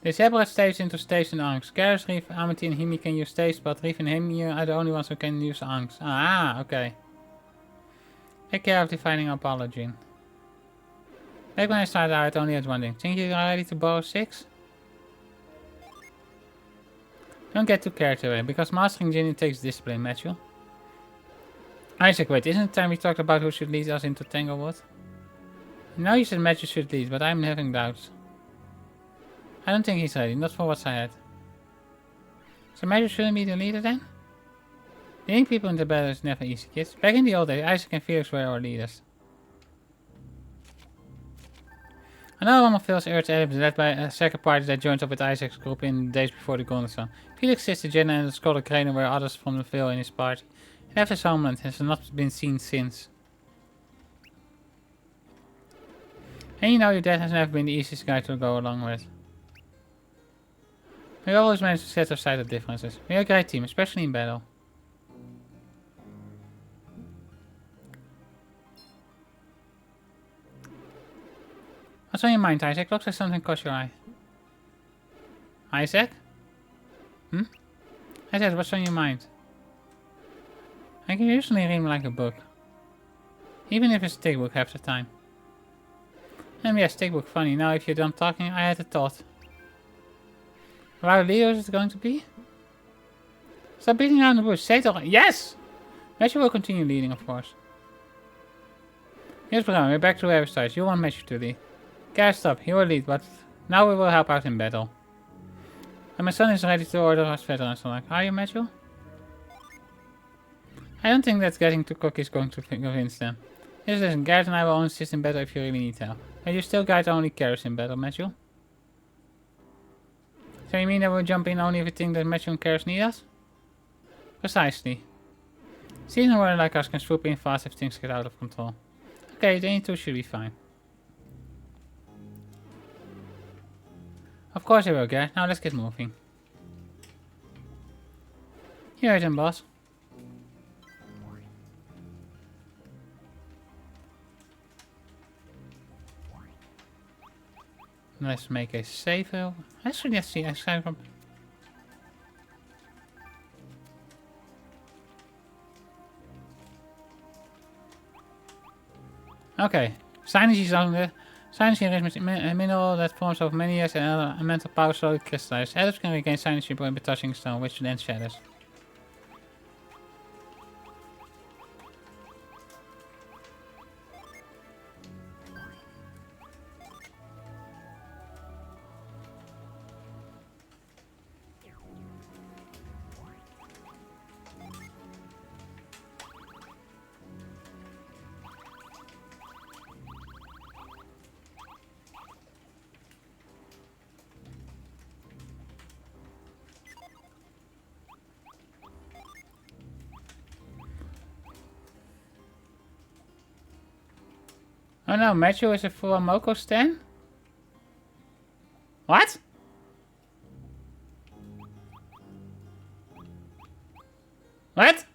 They separate staves into staves and ankhs. Garrus, Reef, Amity and Himi can use staves, but Reef and Himi are the only ones who can use ankhs. Ah, okay. Take care of defining apology. Back when I started out, I only had one thing. Think you are ready to borrow 6? Don't get too carried away, because mastering Jin takes discipline, Matthew. Isaac, wait, isn't it time we talked about who should lead us into Tanglewood? Now you said Matthew should lead, but I'm having doubts. I don't think he's ready, not for what's ahead. So Matthew shouldn't be the leader then? Leading people into battle is never easy, kids. Back in the old days, Isaac and Felix were our leaders. Another one of Phil's Earth's Adams led by a second party that joined up with Isaac's group in the days before the Golden Sun. Felix's sister Jenna and the scholar Crane were others from the Phil in his party. He left his homeland and has not been seen since. And you know your dad has never been the easiest guy to go along with. We always manage to set aside the differences. We are a great team, especially in battle. What's on your mind, Isaac? Looks like something caught your eye. Isaac? Hmm? I said, what's on your mind? I can usually read like a book. Even if it's a thick book half the time. Yes, thick book funny. Now if you're done talking, I had a thought. About Leo is it going to be? Stop beating around the bush. Say it already. Yes! Matthew will continue leading, of course. Here's Brown. We're back to where we started. You want Matthew to lead. Garrus, stop. He will lead, but now we will help out in battle. And my son is ready to order us veterans. Are you, Matthew? I don't think that getting too cocky is going to convince them. Just listen, Garrus and I will only assist in battle if you really need help. But you still guide only Garrus in battle, Matthew? So you mean that we'll jump in only if we think that Matthew and Garrus need us? Precisely. Seasoned warrior like us can swoop in fast if things get out of control. Okay, then you two should be fine. Of course I will, Garrus. Now let's get moving. You heard him, boss. Let's make a save. Actually, let's see. I save from. Okay. Signage is on the. Signage enrichment a mineral that forms over many years and elemental power slowly crystallizes. Adepts can regain signage by touching stone, which then shatters. Oh no, Matthew is a full Moko stan? What? What?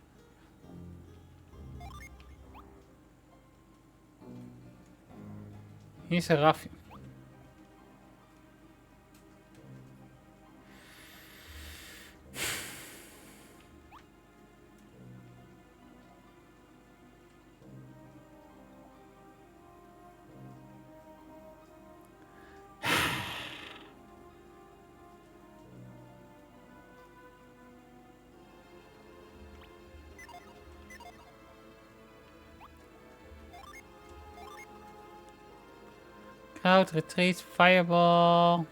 He's a rough. Crowd, retreat, fireball.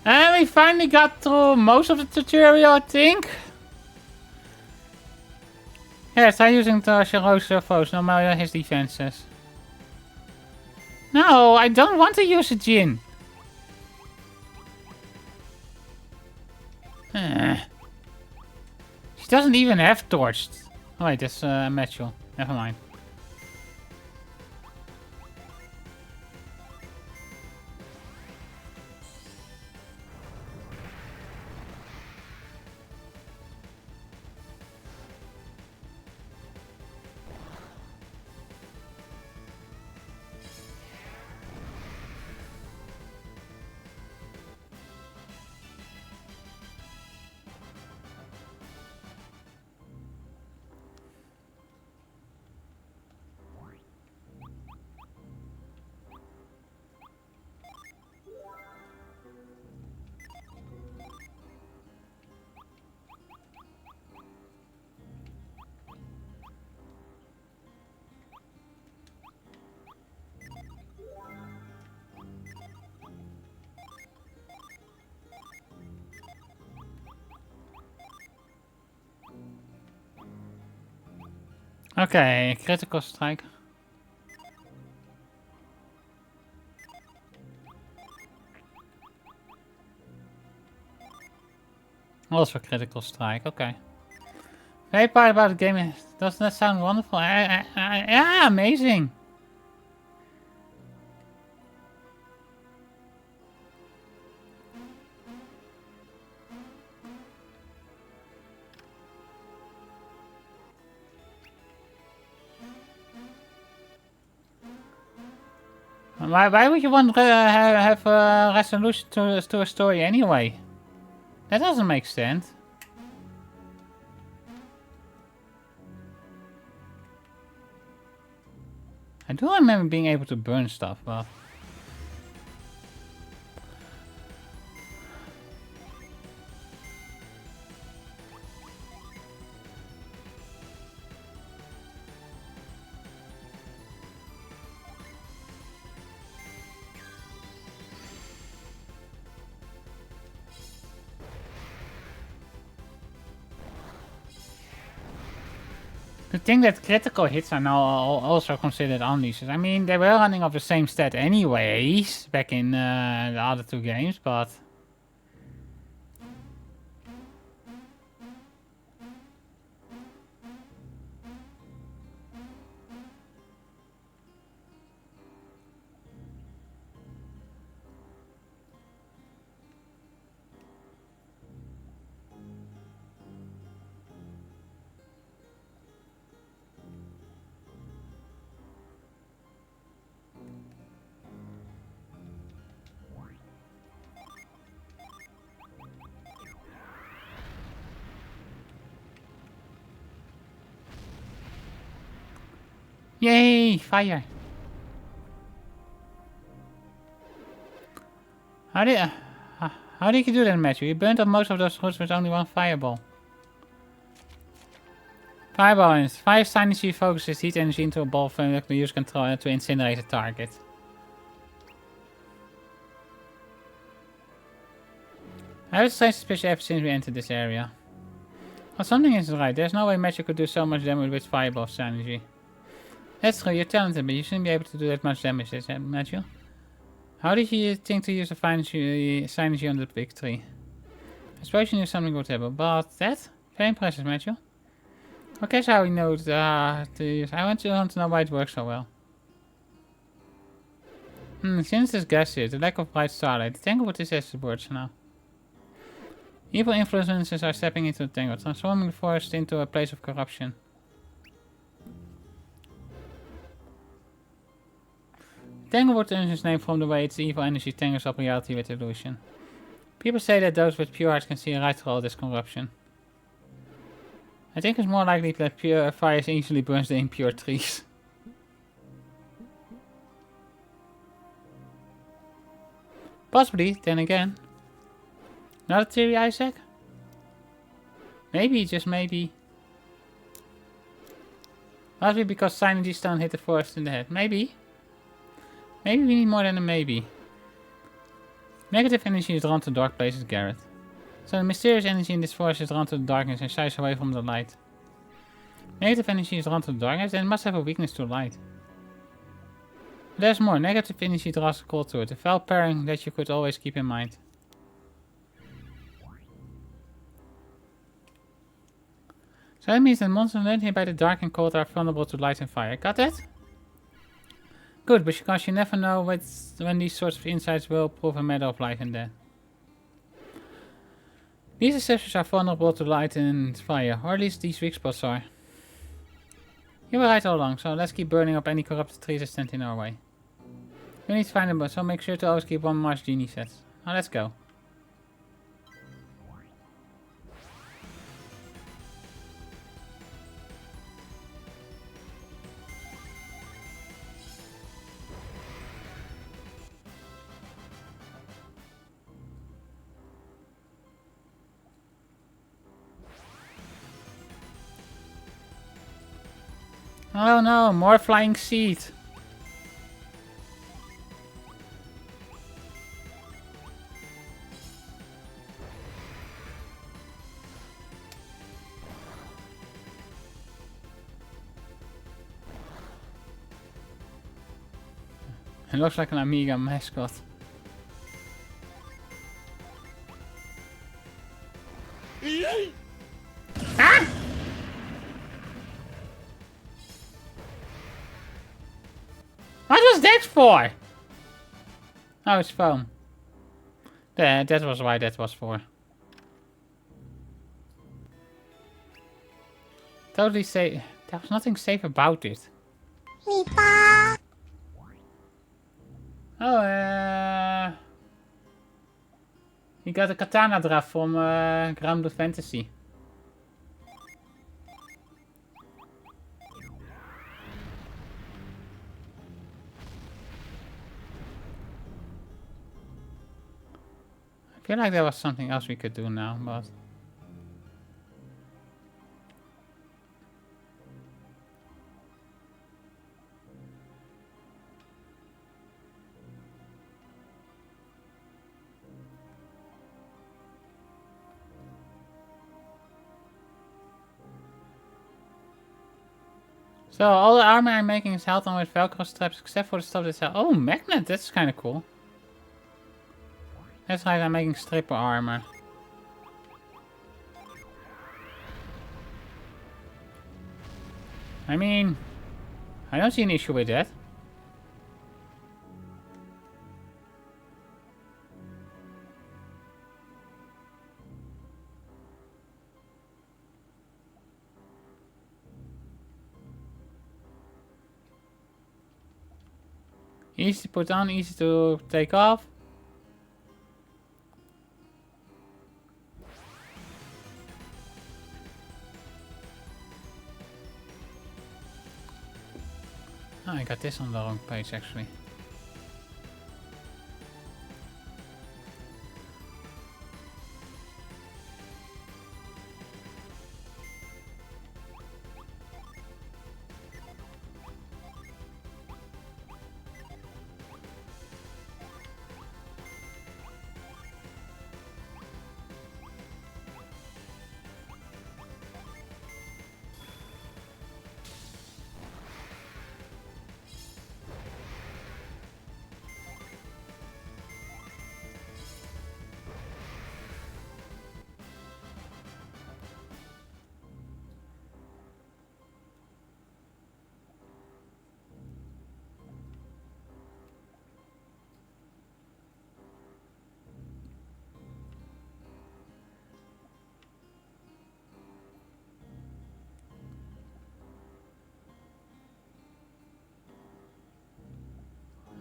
And we finally got through most of the tutorial, I think. Yes, I'm using Shiro's foes, no matter his defenses. No, I don't want to use a Jin. She doesn't even have torched. Oh wait, that's Mitchell. Never mind. Okay, critical strike. Also critical strike, okay. Great part about the game is, doesn't that sound wonderful? Yeah, amazing. Why would you want to have a resolution to a story anyway? That doesn't make sense. I do remember being able to burn stuff, but... To think that critical hits are now also considered unleashes. I mean, they were running off the same stat anyways, back in the other two games, but... Yay! Fire! How did you do that, Matthew? You burned up most of those hoods with only one fireball. Fireball is 5 synergy focuses heat energy into a ball flame that can be used to incinerate a target. I have a strange suspicion ever since we entered this area. Well, something isn't right. There's no way Matthew could do so much damage with fireball synergy. That's true, you're talented, but you shouldn't be able to do that much damage, Matthew. How did you think to use a synergy on the big tree? I suppose you knew something would happen, but that? Very impressive, Matthew. Okay, so how we know to use. I want to know why it works so well. Since this gas here, the lack of bright starlight, the Tanglewood is as the words now. Evil influences are stepping into the Tangle, transforming the forest into a place of corruption. Tanglewood earns its name from the way its evil energy tangles up reality with illusion. People say that those with pure hearts can see right through all this corruption. I think it's more likely that pure fire easily burns the impure trees. Possibly, then again. Not a theory, Isaac? Maybe, just maybe. Must be because Synergy Stone hit the forest in the head. Maybe. Maybe we need more than a maybe. Negative energy is drawn to dark places, Garrett. So the mysterious energy in this forest is drawn to the darkness and shies away from the light. Negative energy is drawn to the darkness and it must have a weakness to light. But there's more. Negative energy draws a cold to it. A foul pairing that you could always keep in mind. So that means that monsters learned here by the dark and cold are vulnerable to light and fire. Got that? Good, because you never know when these sorts of insights will prove a matter of life and death. These accessories are vulnerable to light and fire, or at least these weak spots are. You were right all along, so let's keep burning up any corrupted trees that stand in our way. We need to find them, so make sure to always keep one Mars Genie set. Now let's go. Oh no, more flying seed. It looks like an Amiga mascot. Ah! What was that for? Oh, it's foam. Yeah, that was why that was for. Totally safe. There was nothing safe about it. Oh, you got a katana draft from Grand Blue Fantasy. I feel like there was something else we could do now, but... So all the armor I'm making is held on with Velcro straps except for the stuff that's... Oh, magnet! That's kind of cool. That's right, I'm making stripper armor. I mean... I don't see an issue with that. Easy to put on, easy to take off. Oh, I got this on the wrong page actually.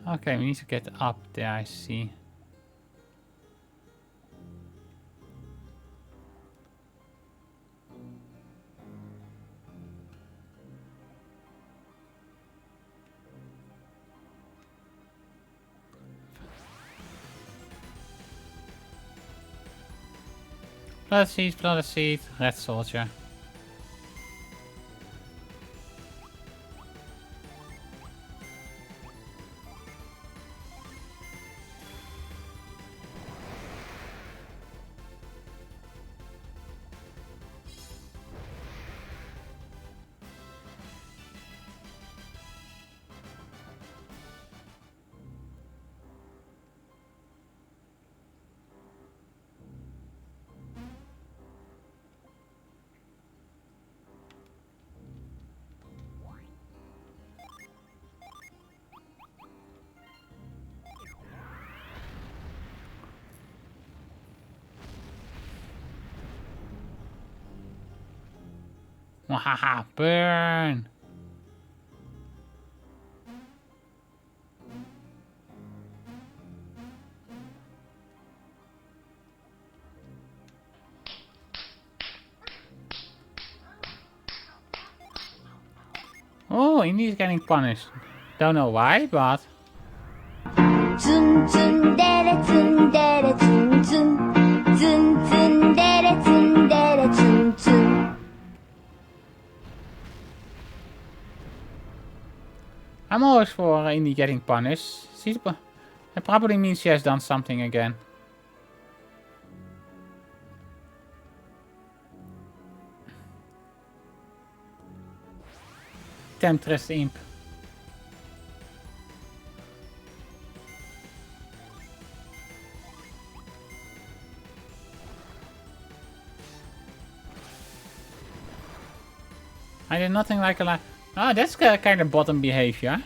Okay, we need to get up there, I see. Blood seed, red soldier. Wahaha, burn. Oh, Indy's getting punished. Don't know why, but... I'm always for Indy getting punished. It probably means she has done something again. Temptress imp. I did nothing like a Oh, that's kind of bottom behavior.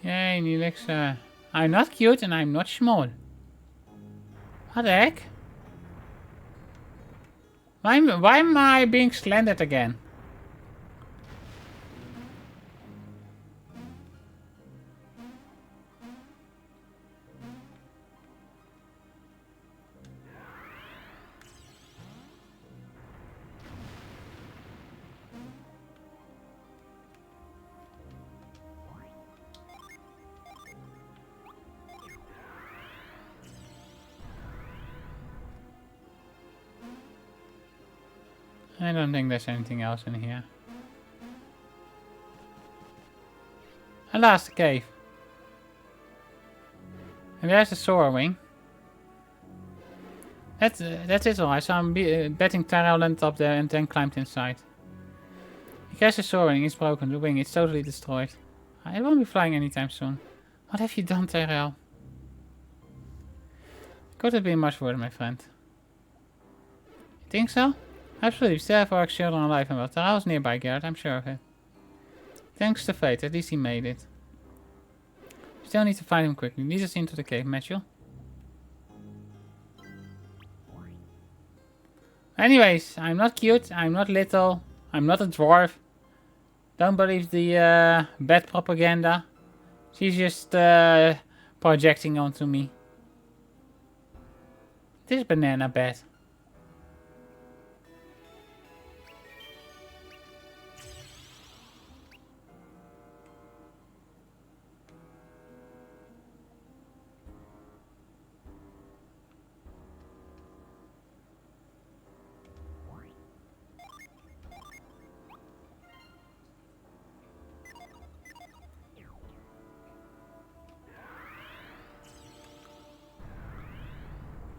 Yay, Neelix. I'm not cute and I'm not small. What the heck? Why am I being slandered again? I don't think there's anything else in here. Alas, the cave. And there's the Sora wing. That's it all. I saw him betting Tyrell landed up there and then climbed inside. He guess the Sora wing is broken. The wing is totally destroyed. I won't be flying anytime soon. What have you done, Tyrell? Could have been much worse, my friend. You think so? Absolutely. We still have our children alive and well. Tyrell's nearby, Garrett. I'm sure of it. Thanks to fate. At least he made it. Still need to find him quickly. Lead us into the cave, Matthew. Anyways, I'm not cute. I'm not little. I'm not a dwarf. Don't believe the bad propaganda. She's just projecting onto me. This banana bed.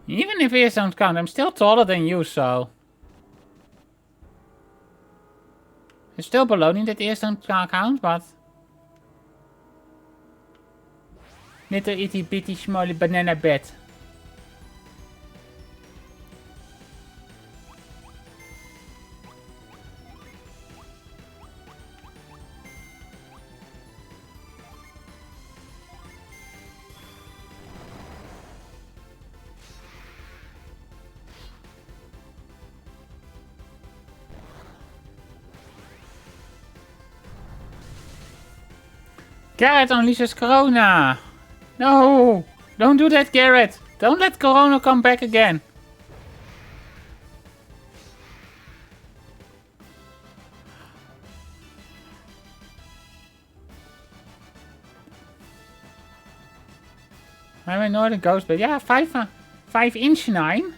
Even if ears don't count, I'm still taller than you, so... It's still baloney that ears don't count, but... Little itty bitty small banana bed. Garrett unleashes Corona! No! Don't do that, Garrett! Don't let Corona come back again! I know the ghost, but yeah, 5" 9.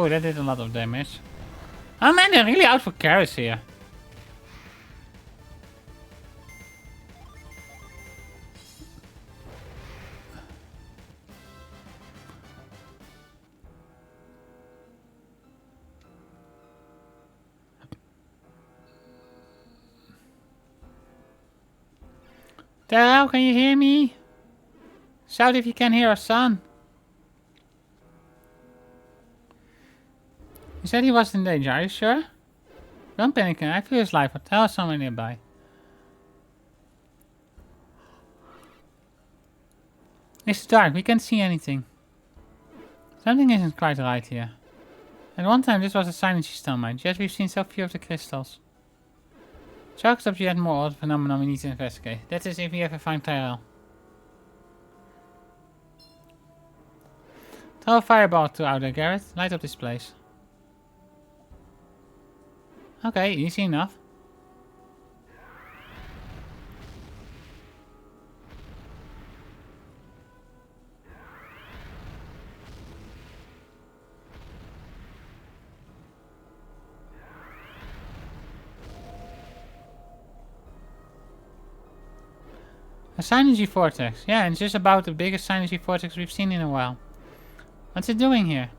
Oh, that did a lot of damage. Oh man, they're really out for carrots here. Daryl, can you hear me? Shout if you can hear us, son. He said he was in danger, are you sure? Don't panic, I feel his life, but tell us somewhere nearby. It's dark, we can't see anything. Something isn't quite right here. At one time this was a signage stone mine, yet we've seen so few of the crystals. Chalks up yet more odd phenomena we need to investigate. That is if we ever find Tyrell. Throw a fireball to out there, Garrett. Light up this place. Okay, easy enough. A synergy vortex. Yeah, and it's just about the biggest synergy vortex we've seen in a while. What's it doing here?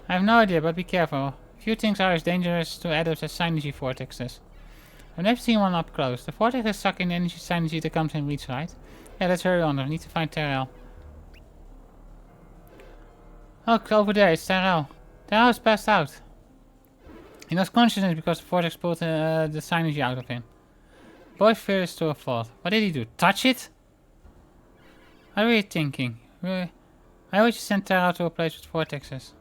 I have no idea, but be careful. Few things are as dangerous to adepts as synergy vortexes. I've never seen one up close. The vortex is sucking the energy synergy that comes in reach, right? Yeah, let's hurry on. We need to find Tyrell. Look, over there, it's Tyrell. Tyrell is passed out. He lost consciousness because the vortex pulled the synergy out of him. Boy fears to a fault. What did he do? Touch it? What were you thinking? Why would you send Tyrell to a place with vortexes?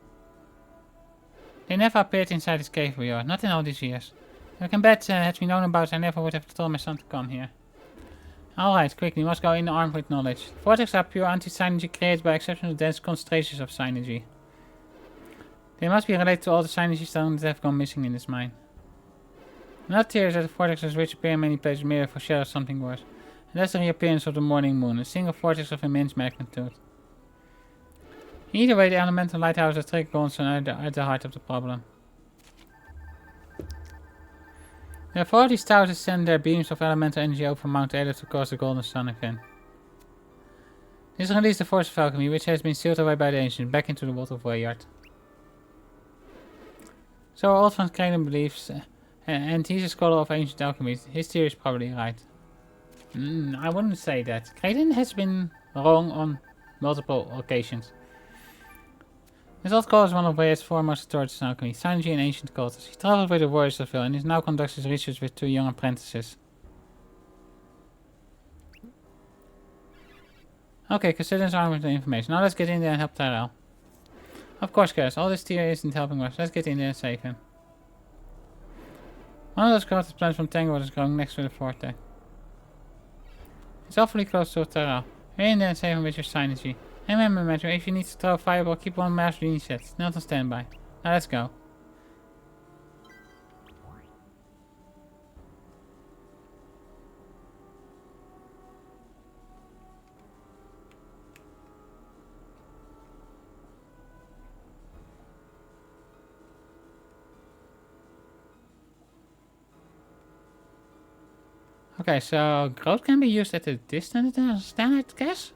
They never appeared inside this cave we are, not in all these years. I can bet had we known about it, I never would have told my son to come here. Alright, quickly, must go in armed with knowledge. Vortex are pure anti-synergy created by exceptional dense concentrations of synergy. They must be related to all the synergy stones that have gone missing in this mine. Another theory is that the vortexes which appear in many places merely foreshadow something worse. And that's the reappearance of the morning moon, a single vortex of immense magnitude. Either way, the elemental lighthouse and trick goals are at the heart of the problem. Therefore, these towers send their beams of elemental energy over Mount Ada to cause the golden sun again. This released the force of alchemy, which has been sealed away by the ancients, back into the Vault of Wayard. So old van Kraden believes, and he's a scholar of ancient alchemy. His theory is probably right. I wouldn't say that. Kraden has been wrong on multiple occasions. This old scholar is one of Wayard's foremost authorities in alchemy, synergy and ancient cultures. He traveled with the warriors of Vel and is now conducts his research with 2 young apprentices. Okay, consider armed with the information. Now let's get in there and help Tyrell. Of course, guys, all this theory isn't helping us. Let's get in there and save him. One of those crafted plants from Tanglewood is growing next to the vortex. It's awfully close to Tyrell. Hurry in there and save him with your synergy. And remember, Matthew, if you need to throw a fireball, keep one master unit set. Not on standby. Now let's go. Okay, so growth can be used at a distance, I guess?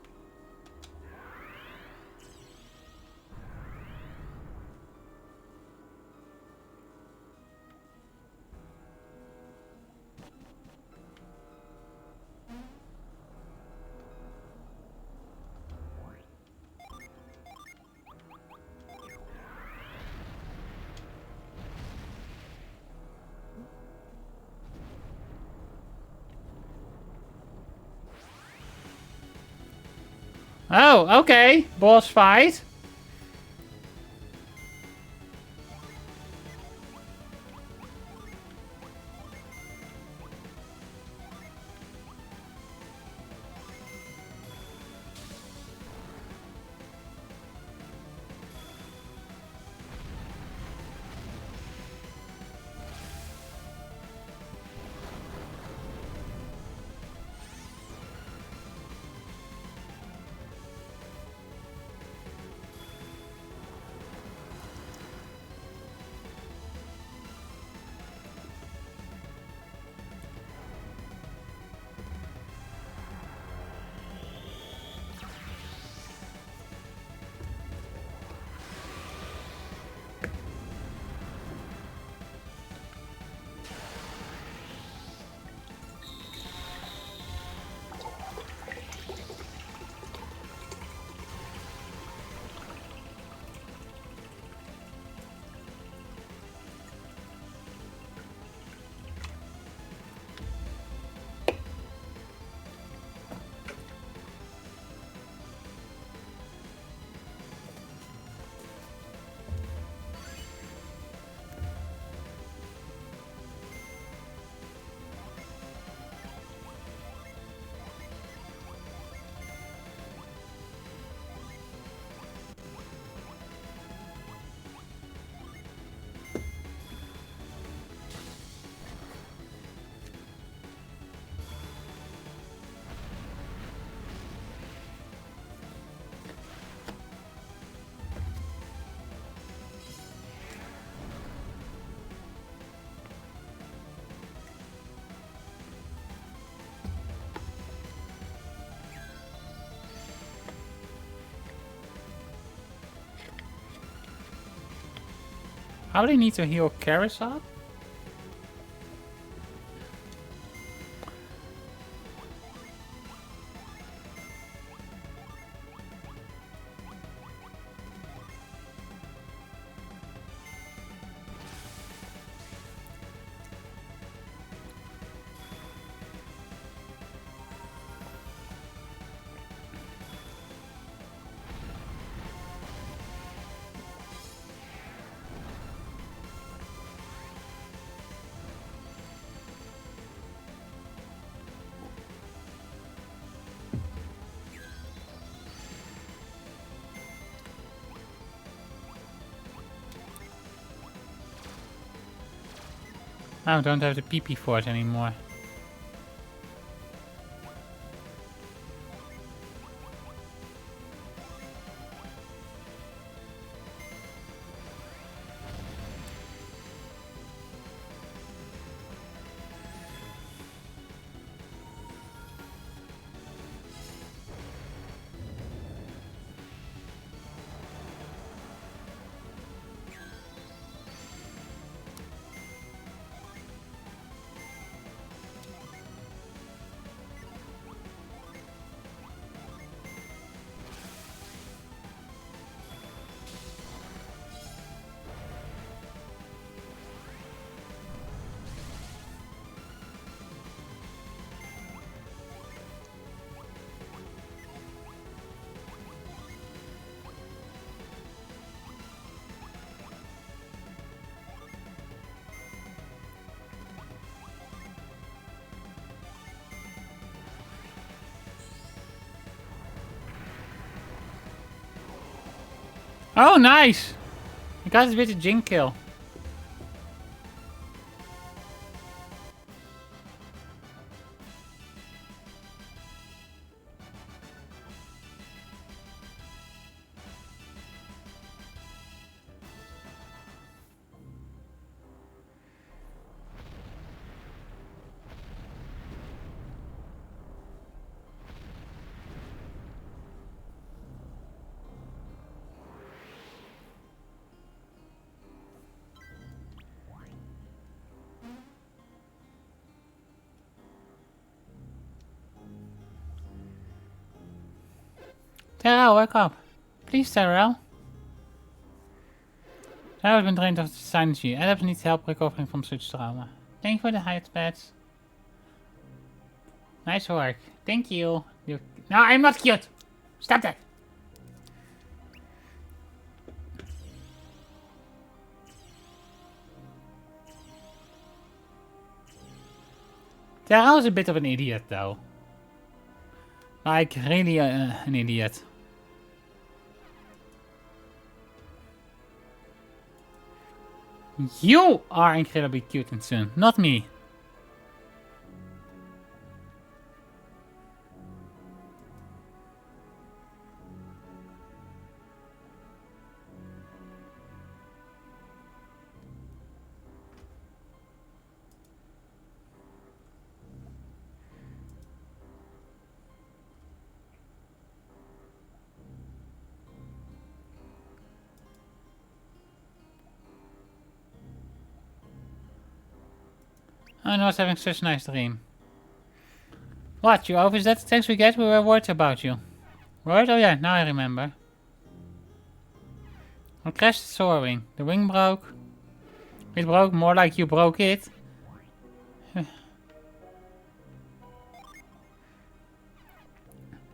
Oh, okay. Boss fight. Probably need to heal Karis up. I don't have the PP fort anymore. Oh, nice! I got a bit of Jink kill. Terrell, wake up. Please, Terrell. Terrell has been drained of his energy. Adapts needs help recovering from such trauma. Thank you for the height pads. Nice work. Thank you. No, I'm not cute. Stop that. Terrell is a bit of an idiot, though. Like, really an idiot. You are incredibly cute and soon, not me. I was having such a nice dream. What, you over that? Thanks we get, we were worried about you. Worried? Oh yeah, now I remember. I crashed the soar wing. The wing broke. It broke more like you broke it.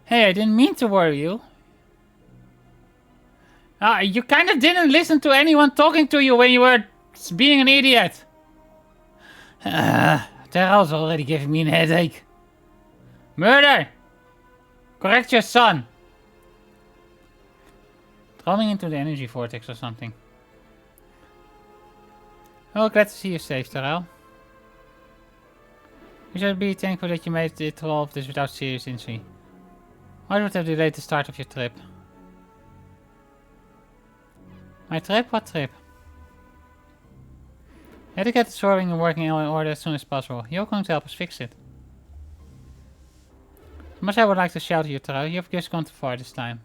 Hey, I didn't mean to worry you. You kind of didn't listen to anyone talking to you when you were being an idiot. Terrell's already giving me a headache. Murder! Correct your son. Rolling into the energy vortex or something. Oh, glad to see you safe, Terrell. You should be thankful that you made it through all of this without serious injury. Why would have delayed the start of your trip? My trip? What trip? You had to get the soaring and working in order as soon as possible. You're going to help us fix it. Much I would like to shout at you, Terrell. You've just gone too far this time.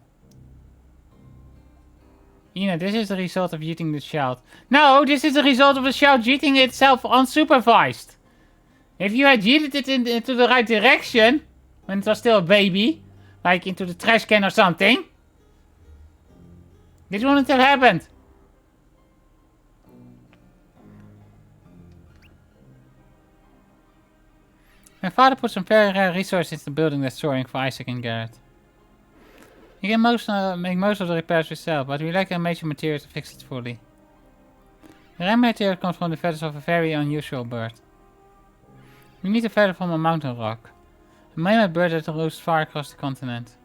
Ina, this is the result of eating the child. No, this is the result of the child eating itself unsupervised. If you had yeeted it into the right direction, when it was still a baby, like into the trash can or something, this wouldn't have happened. My father put some very rare resources into the building that's soaring for Isaac and Garrett. You can make most of the repairs yourself, but we lack a major material to fix it fully. The rare material comes from the feathers of a very unusual bird. We need a feather from a mountain rock. A mammoth bird that roosts far across the continent.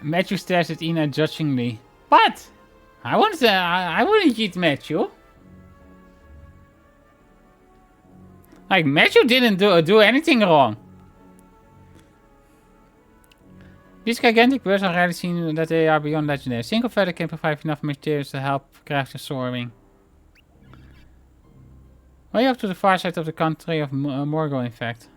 Matthew stares at Ina judgingly. What? I wouldn't eat Matthew. Like, Matthew didn't do anything wrong. These gigantic birds are rarely seen that they are beyond legendary. A single feather can provide enough materials to help craft a soaring. Way up to the far side of the country of Morgo, in fact.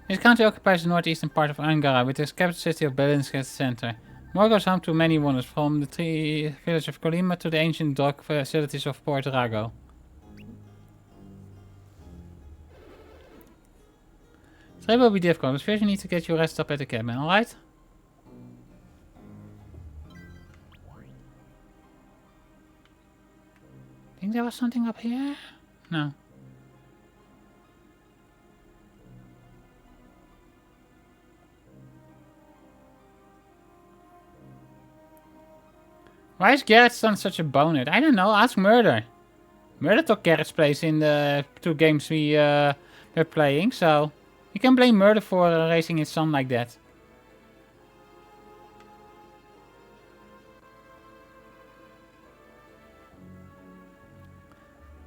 This country occupies the northeastern part of Angara, with its capital city of Bluesky at the center. Morgo is home to many wonders, from the tree village of Colima to the ancient dock facilities of Port Drago. Today will be difficult, but first we need to get you rest up at the cabin, alright? Think there was something up here? No. Why is Garrett's son such a bonehead? I don't know, ask Murder. Murder took Garrett's place in the 2 games we were playing, so... You can blame Murder for raising his son like that.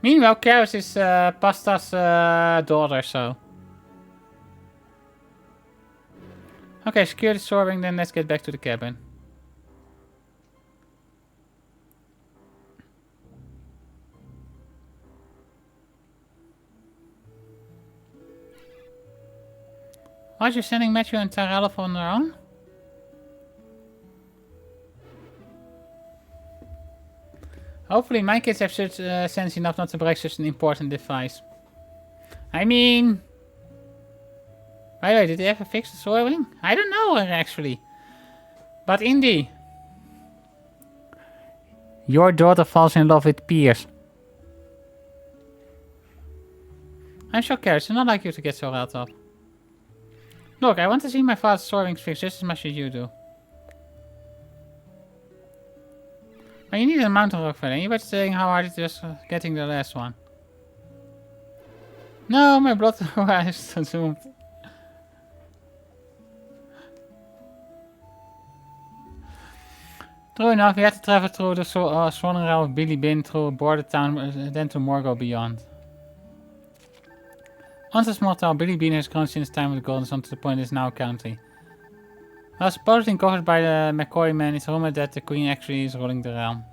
Meanwhile, Karis is Pasta's daughter, so... Okay, secure the soaring, then let's get back to the cabin. What, you're sending Matthew and Tyrell off on their own? Hopefully my kids have such sense enough not to break such an important device. I mean... By the way, did they ever fix the soiling? I don't know, actually. But Indy... Your daughter falls in love with Piers. I'm sure, Karis, it's not like you to get so riled up. Look, I want to see my father's soaring fixed just as much as you do. But you need a mountain rock feather. You better saying how hard it is getting the last one. No, my blood is consumed. True enough, we had to travel through the swollen realm of Billy Bin, through a border town, then to Morgo beyond. Once a small town, Billy Bean has grown since the time of the Golden Sun to the point it is now a county. While supposedly governed by the McCoy man, it's rumored that the Queen actually is ruling the realm.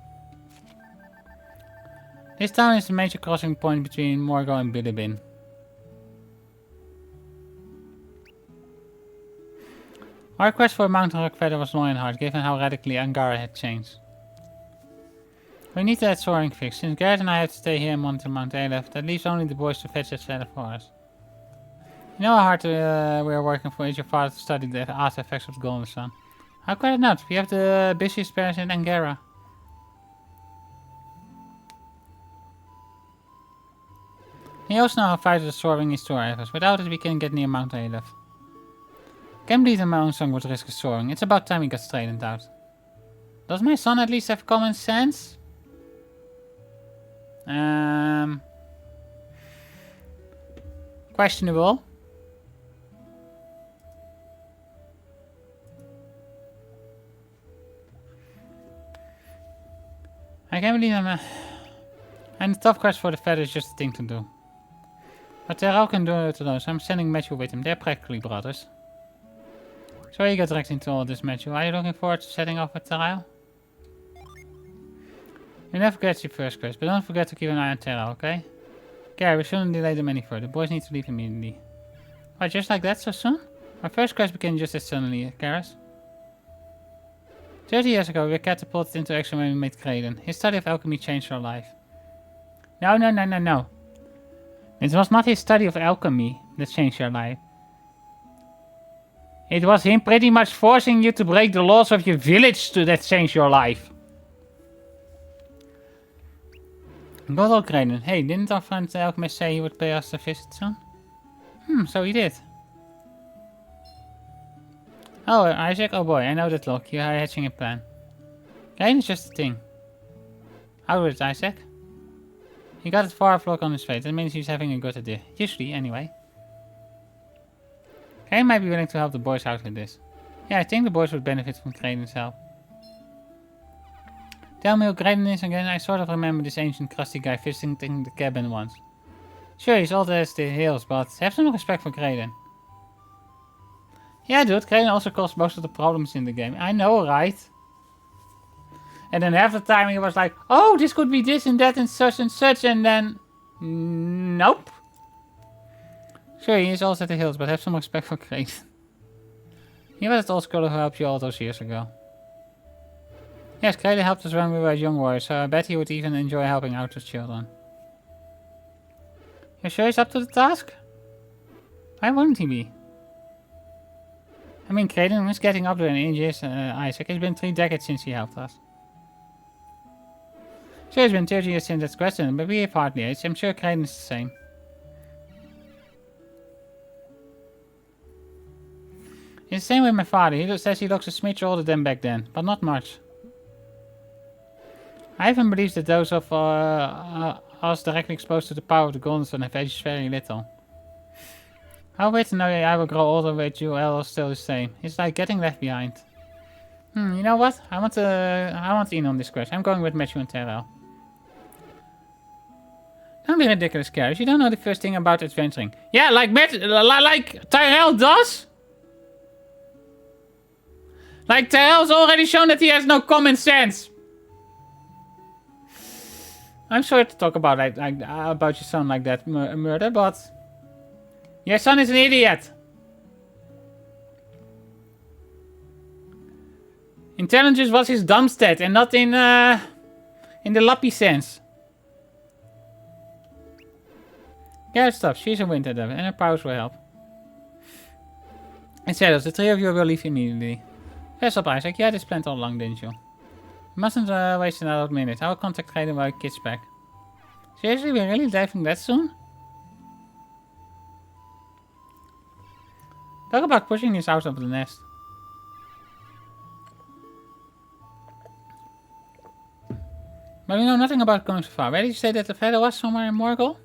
This town is the major crossing point between Morgo and Billy Bean. Our quest for a mountain rock feather was long and hard, given how radically Angara had changed. We need that soaring fixed. Since Garrett and I have to stay here and monitor Mount Aleph, that leaves only the boys to fetch that feather for us. You know how hard we are working for your father to study the artifacts of the Golden Sun. How could it not? We have the busiest parents in Angara. We also know how vital the soaring is to our efforts. Without it, we can't get near Mount Aleph. Can't believe that my own son would risk his soaring. It's about time he got straightened out. Does my son at least have common sense? Questionable. I can't believe I'm and the tough quest for the feather is just a thing to do. But they're all can do it alone, so I'm sending Matthew with him. They're practically brothers. So you got dragged into all this, Matthew. Are you looking forward to setting off with Terrell? You never forget your first quest, but don't forget to keep an eye on Terrell, okay? Gary, we shouldn't delay them any further. The boys need to leave immediately. What, just like that so soon? My first quest began just as suddenly, Karas. 30 years ago, we were catapulted into action when we met Kraden. His study of alchemy changed our life. No. It was not his study of alchemy that changed your life. It was him pretty much forcing you to break the laws of your village that changed your life. Good old Kraden. Hey, didn't our friend the alchemist say he would pay us a visit soon? So he did. Oh, Isaac? Oh boy, I know that look. You are hatching a plan. Kraden is just a thing. How with it, Isaac? He got a far off look on his face. That means he's having a good idea. Usually, anyway. Kraden might be willing to help the boys out with this. Yeah, I think the boys would benefit from Kraden's help. Tell me who Kraden is again. I sort of remember this ancient crusty guy visiting the cabin once. Sure, he's old as the hills, but have some respect for Kraden. Yeah, dude, Kraden also caused most of the problems in the game. I know, right? And then half the time he was like, oh, this could be this and that and such, and then... Nope. Sure, he is also at the hills, but have some respect for Kraden. He was that old scholar who helped you all those years ago. Yes, Kraden helped us when we were young warriors, so I bet he would even enjoy helping out with children. You sure he's up to the task? Why wouldn't he be? I mean, Kraden is getting up there in ages, Isaac. It's been 3 decades since he helped us. Sure, it's been 30 years since that question, but we have hardly aged. I'm sure Kraden is the same. It's the same with my father. He says he looks a smidge older than back then, but not much. I even believe that those of us directly exposed to the power of the Golden Sun have aged very little. I'll wait to know I will grow older with you, else still the same. It's like getting left behind. You know what? I want in on this quest. I'm going with Matthew and Tyrell. Don't be ridiculous, Karis. You don't know the first thing about adventuring. Yeah, like Tyrell does? Like Tyrell's already shown that he has no common sense. I'm sorry to talk about about your son like that, Murder, but your son is an idiot. Intelligence was his dumb stat, and not in the lappy sense. Yeah, stop. She's a winter devil, and her powers will help. It says the 3 of you will leave immediately. Yes, up, Isaac. Yeah, this planned all along, didn't you? You mustn't waste another minute. I will contact Kraden while your kid's back. Seriously, we're really diving that soon? Talk about pushing this out of the nest. But we know nothing about going so far. Where did you say that the feather was? Somewhere in Morgul?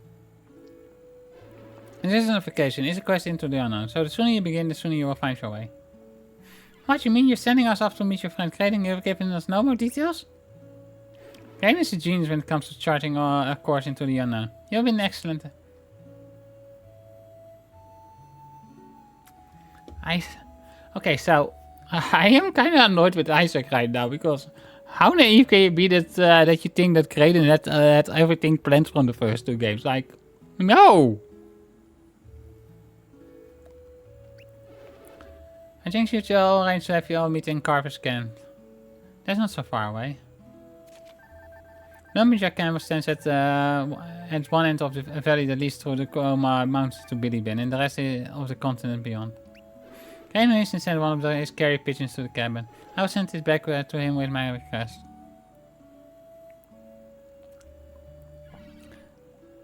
This isn't a vacation. It's a quest into the unknown. So the sooner you begin, the sooner you will find your way. What, you mean you're sending us off to meet your friend Kraden? You've given us no more details? Kraden is a genius when it comes to charting a course into the unknown. You've been excellent. Okay, so I am kind of annoyed with Isaac right now, because how naive can you be that you think that Kraden had everything planned from the first 2 games? Like, no! I think you should all arrange to have you all meet in Carver's camp. That's not so far away. Lumberjack camp stands at one end of the valley that leads through the Coma Mountains to Bilibin, and the rest of the continent beyond. Kraden instantly sent one of his carrier pigeons to the cabin. I will send it back to him with my request.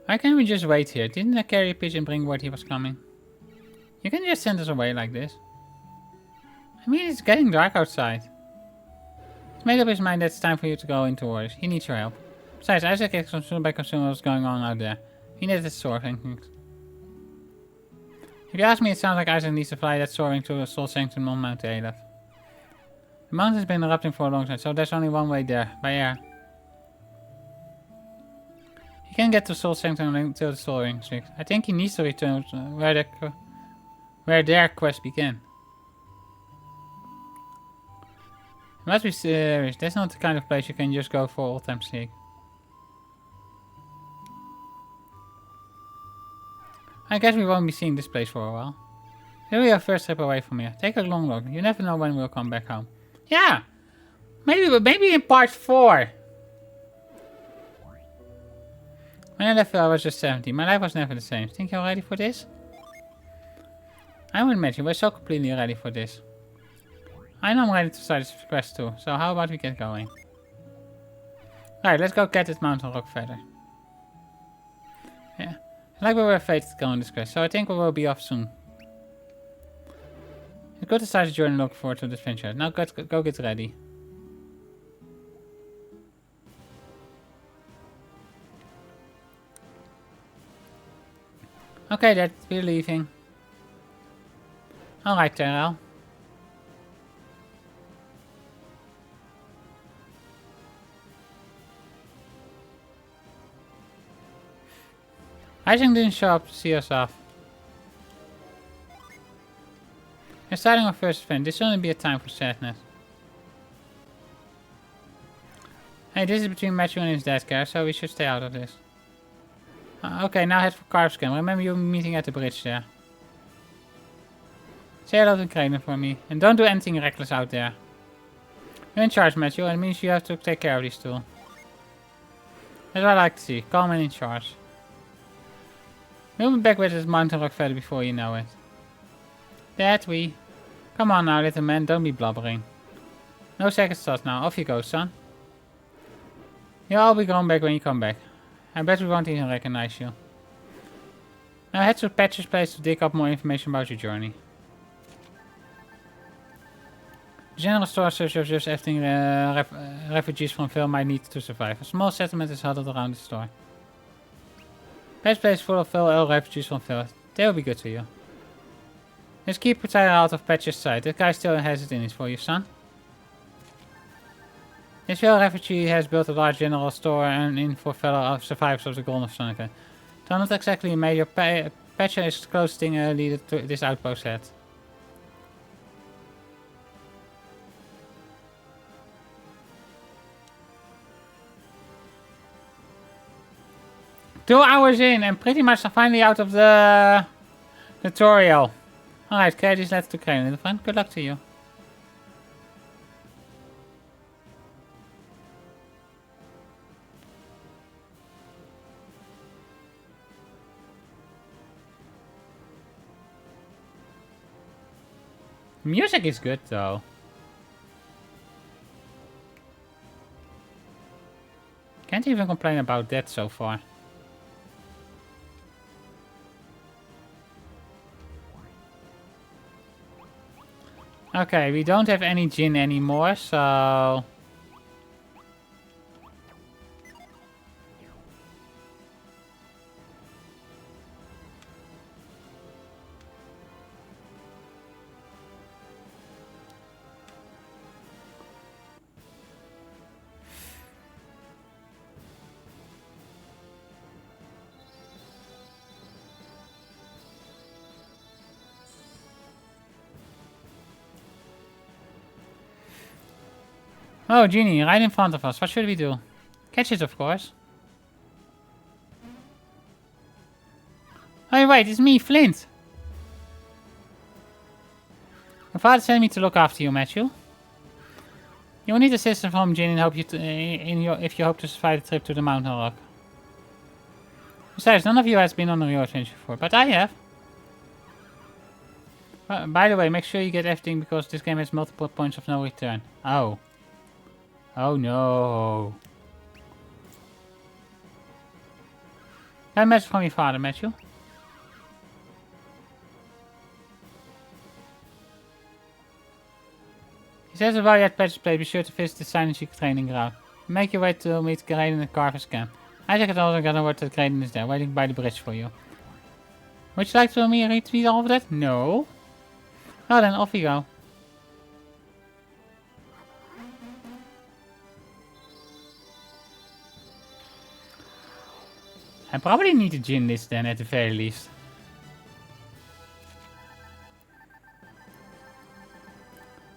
Why can't we just wait here? Didn't the carrier pigeon bring word he was coming? You can just send us away like this. I mean, it's getting dark outside. He's made up his mind that it's time for you to go into orders. He needs your help. Besides, Isaac is consumed by consuming what's going on out there. He needs his sword and if you ask me, it sounds like Isaac needs to fly that soaring to the Soul Sanctum on Mount Aleph. The mountain has been erupting for a long time, so there's only one way there, by air. He can't get to Soul Sanctum until the Soul Ring speaks. I think he needs to return to where their quest began. You must be serious. That's not the kind of place you can just go for old time's sake. I guess we won't be seeing this place for a while. Here we are, first trip away from here. Take a long look. You never know when we'll come back home. Yeah! Maybe in part 4. When I left, I was just 17. My life was never the same. Think you're ready for this? I would imagine we're so completely ready for this. I know I'm ready to start this quest too. So how about we get going? Right, let's go get this mountain rock feather. Yeah. Like we were fated to go on this quest, so I think we will be off soon. It's good to start the journey and look forward to the adventure. Now go get ready. Okay, Dad, we're leaving. Alright, Terrell. Isaac didn't show up to see us off. We're starting our first event. This will only be a time for sadness. Hey, this is between Matthew and his dad, Care, so we should stay out of this. Okay, now head for Carv's camp. Remember you meeting at the bridge there. Say hello to Kraden for me. And don't do anything reckless out there. You're in charge, Matthew, and it means you have to take care of these two. That's what I like to see. Calm and in charge. We'll be back with this mountain rock feather before you know it. Dad, we... Come on now, little man, don't be blubbering. No second thoughts now, off you go, son. You'll all be grown back when you come back. I bet we won't even recognize you. Now head to Patch's place to dig up more information about your journey. The general store serves just everything refugees from Vel might need to survive. A small settlement is huddled around the store. Patch's place is full of Vel refugees from Vel. They will be good to you. Just keep your tire out of Patch's sight. That guy still has it in it for you, son. This Vel refugee has built a large general store and in for fellow survivors of the Golden Sonica. Though not exactly a major, Patch is the closest thing leader to this outpost had. Two hours in and pretty much finally out of the tutorial. Alright, carry these letters to Kraden, little friend. Good luck to you. Music is good though. Can't even complain about that so far. Okay, we don't have any gin anymore, so... Oh, Genie, right in front of us. What should we do? Catch it, of course. Oh, wait, it's me, Flint. Your father sent me to look after you, Matthew. You will need assistance from Genie and hope you if you hope to survive the trip to the mountain rock. Besides, none of you has been on a real adventure before, but I have. By the way, make sure you get everything because this game has multiple points of no return. Oh. Oh no. Got a message from your father, Matthew. He says while you're at Patch's place, be sure to visit the sign and secret training ground. Make your way to meet Kraden in the Carver's camp. Isaac has also got a word that Kraden is there, waiting by the bridge for you. Would you like to me retweet all of that? No. Well then, off you go. I probably need a gin list then, at the very least.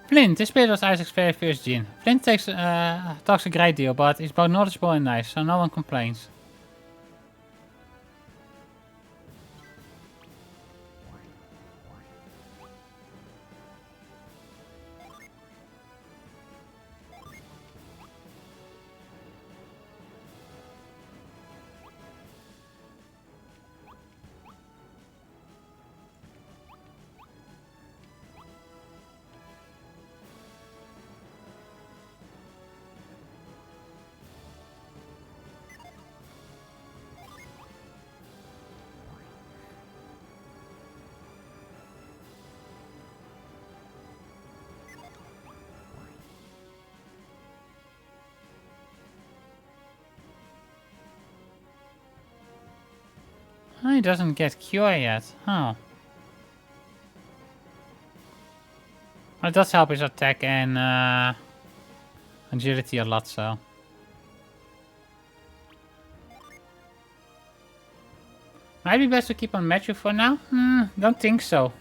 Flint, this bit was Isaac's very first gin. Flint talks a great deal, but is both knowledgeable and nice, so no one complains. Oh, he doesn't get cure yet. Oh. It does help his attack and agility a lot, so. Might be best to keep on Matthew for now? Don't think so.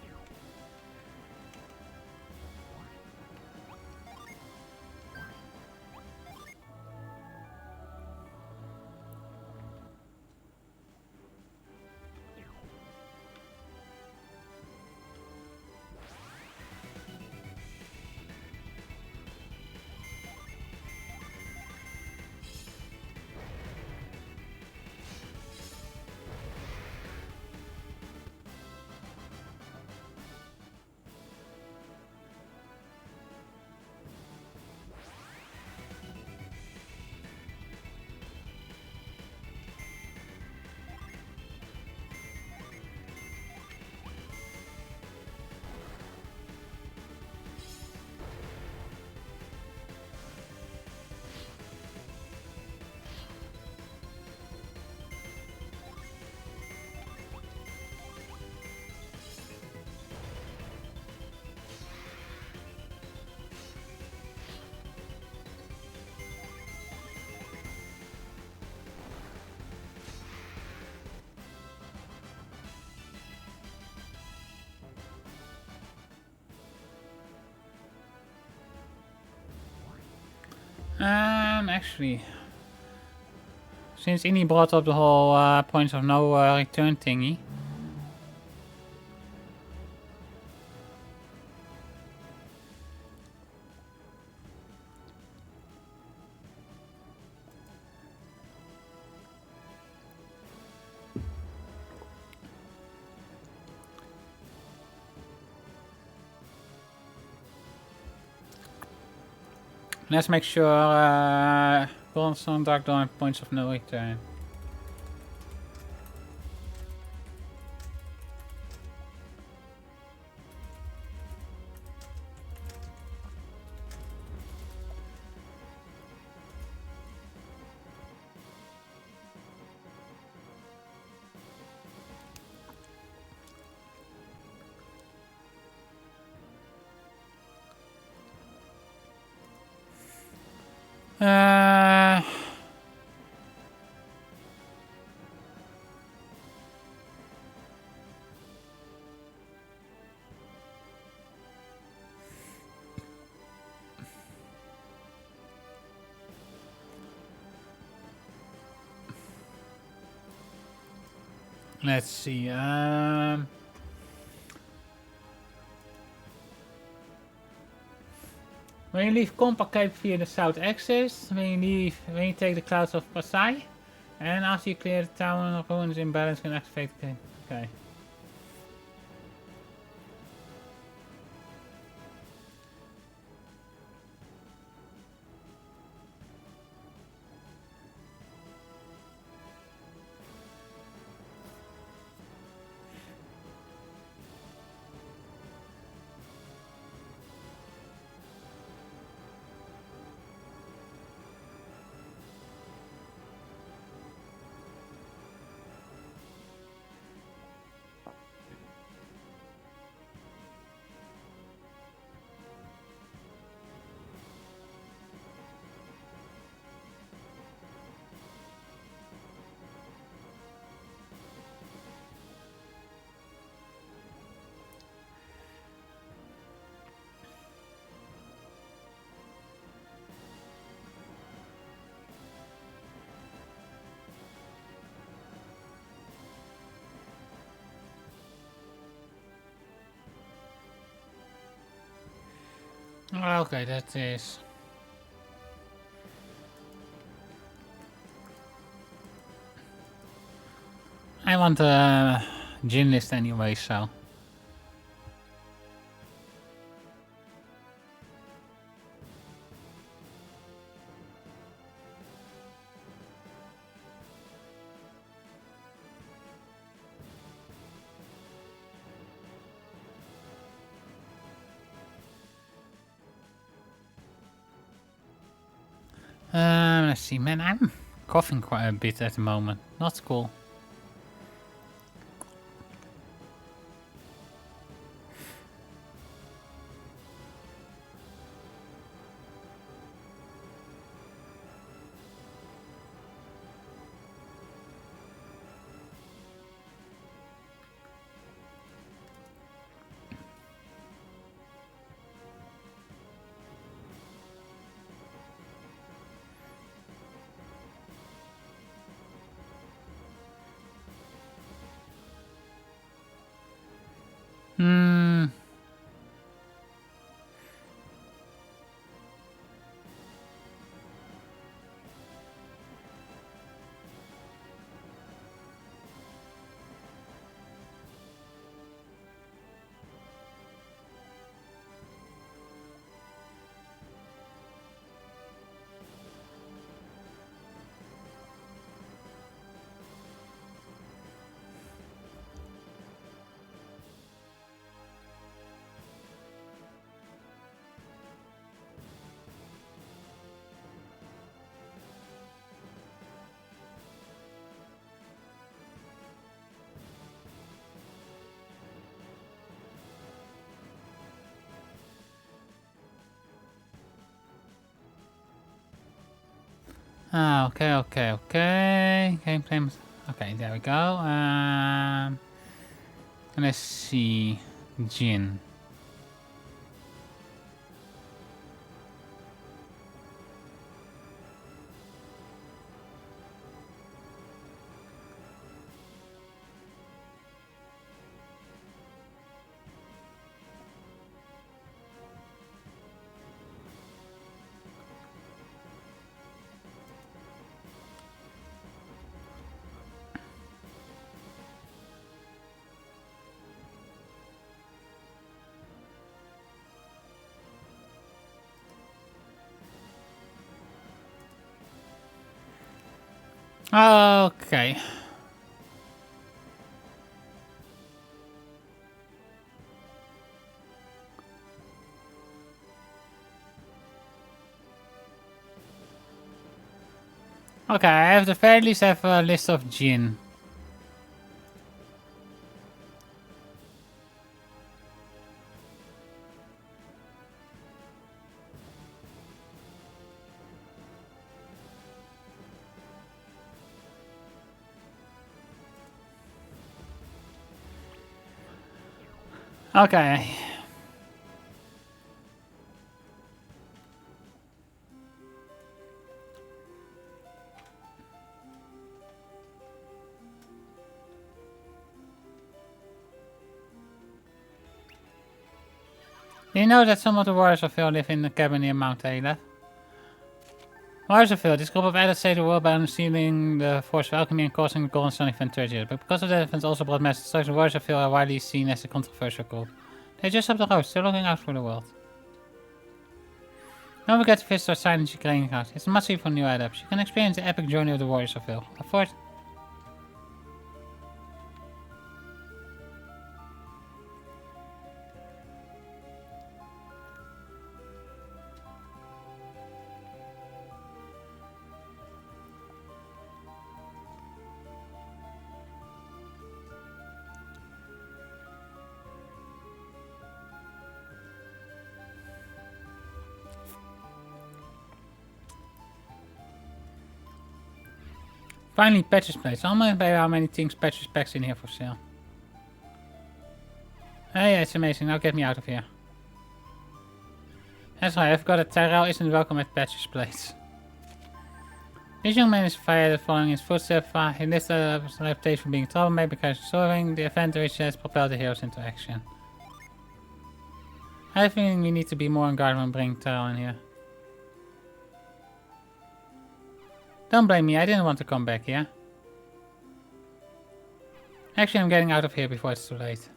Actually, since Innie brought up the whole points of no return thingy. Let's make sure Golden Sun, Dark Dawn, points of no return. Let's see. When you leave Compact Cape via the south exit, when you take the Clouds of Pasai, and after you clear the town of ruins imbalance, can activate the game. Okay. Okay, that is. I want a gin list anyway, so. Let's see, man, I'm coughing quite a bit at the moment. Not cool. Hmm. Ah, okay. Gameplay. Okay, there we go. Let's see. Jin. Okay. Okay, I have the very least have a list of Jin. Okay. Do you know that some of the warriors of Vel live in the cabin near Mount Aleph? Warriors of Vel, this group of adults saved the world by unsealing the force of alchemy and causing the Golden Sun event tragedy. But because of that event also brought massive destruction, Warriors of Vel are widely seen as a controversial group. They're just up the road, still looking out for the world. Don't forget to visit our Silent training house. It's a must-see for new adepts. You can experience the epic journey of the Warriors of Vel. Afford. Finally, patches place. How many things patches packs in here for sale? Oh yeah, it's amazing. Now get me out of here. That's right, I forgot that Tyrell isn't welcome at patches place. This young man is fired following his footsteps. He listed a reputation for being a troublemaker because of solving the event which has propelled the heroes into action. I have a feeling we need to be more on guard when bringing Tyrell in here. Don't blame me, I didn't want to come back here. Actually, I'm getting out of here before it's too late.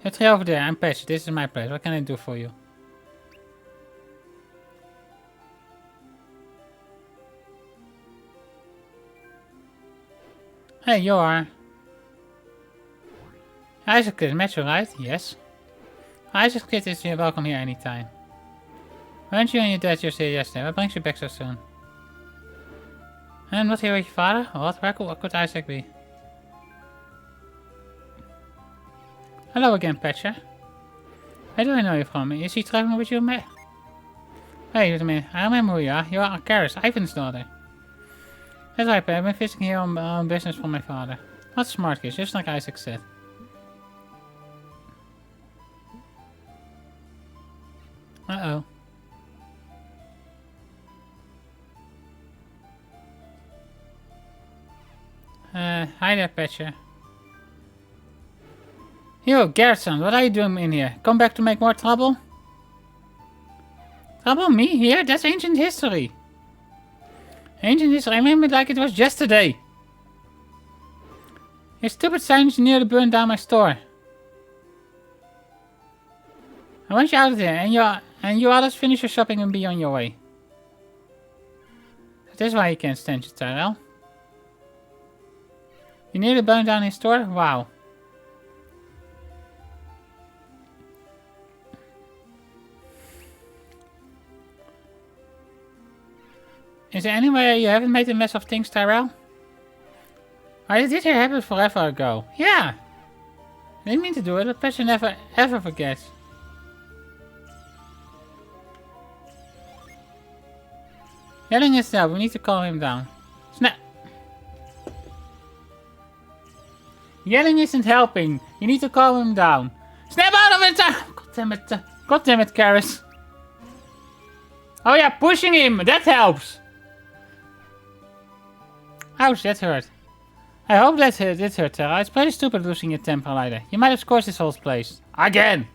You're three over there, I'm Patch, this is my place, what can I do for you? Hey, you are. Isaac Kid, Metro, right? Yes. Isaac Kid is welcome here anytime. Weren't you and your dad just here yesterday? What brings you back so soon? And what here with your father? What? Where could Isaac be? Hello again, Patcher. Where do I know you from? Is he traveling with you, Hey, wait a minute. I remember who you are. You are Karis, Ivan's daughter. That's right, Pat. I've been visiting here on business for my father. What a smart kid, just like Isaac said. Uh-oh. Hi there, Patcher. Yo, Gerson, what are you doing in here? Come back to make more trouble? Trouble? Me? Here? That's ancient history. Ancient history? I remember it like it was yesterday. Your stupid signs nearly burned down my store. I want you out of here, and you others finish your shopping and be on your way. That's why you can't stand you, Tyrell. You nearly burned down his store? Wow. Is there any way you haven't made a mess of things, Tyrell? I did hear happen forever ago. Yeah. I didn't mean to do it, but Patcher never ever forgets. Yelling is down, we need to calm him down. Snap! Yelling isn't helping. You need to calm him down. Snap out of it! God damn it. God damn it, Karis. Oh yeah, pushing him! That helps! Ouch, that hurt. I hope that did hurt, Tara. It's pretty stupid losing your temper like that. You might have scored this whole place. Again!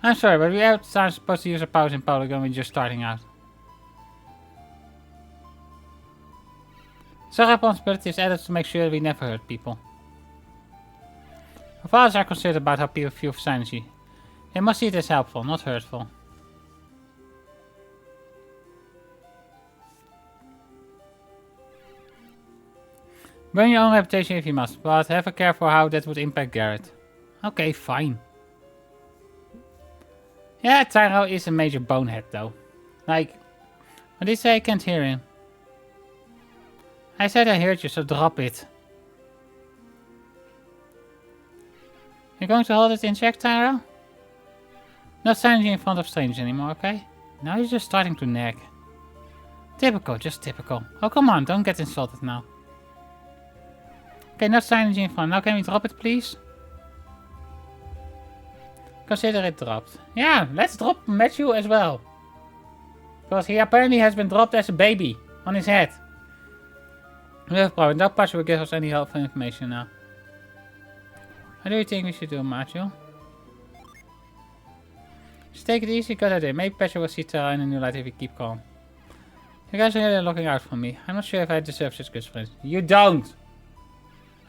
I'm sorry, but we are supposed to use our powers in Polygon when we're just starting out. Some responsibility is added to make sure that we never hurt people. Our fathers are concerned about how people feel synergy. They must see it as helpful, not hurtful. Burn your own reputation if you must, but have a care for how that would impact Garrett. Okay, fine. Yeah, Tyro is a major bonehead though. Like, what did he say? I can't hear him. I said I heard you, so drop it. You're going to hold it in check, Tyro? Not standing in front of strangers anymore, okay? Now you're just starting to nag. Typical, just typical. Oh, come on, don't get insulted now. Okay, not signage in front. Now can we drop it, please? Consider it dropped. Yeah, let's drop Matthew as well. Because he apparently has been dropped as a baby on his head. We have a problem. No patch will give us any helpful information now. What do you think we should do, Matthew? Just take it easy, good idea. Maybe Patch will see Tara in a new light if we keep calm. You guys are really looking out for me. I'm not sure if I deserve such good friends. You don't!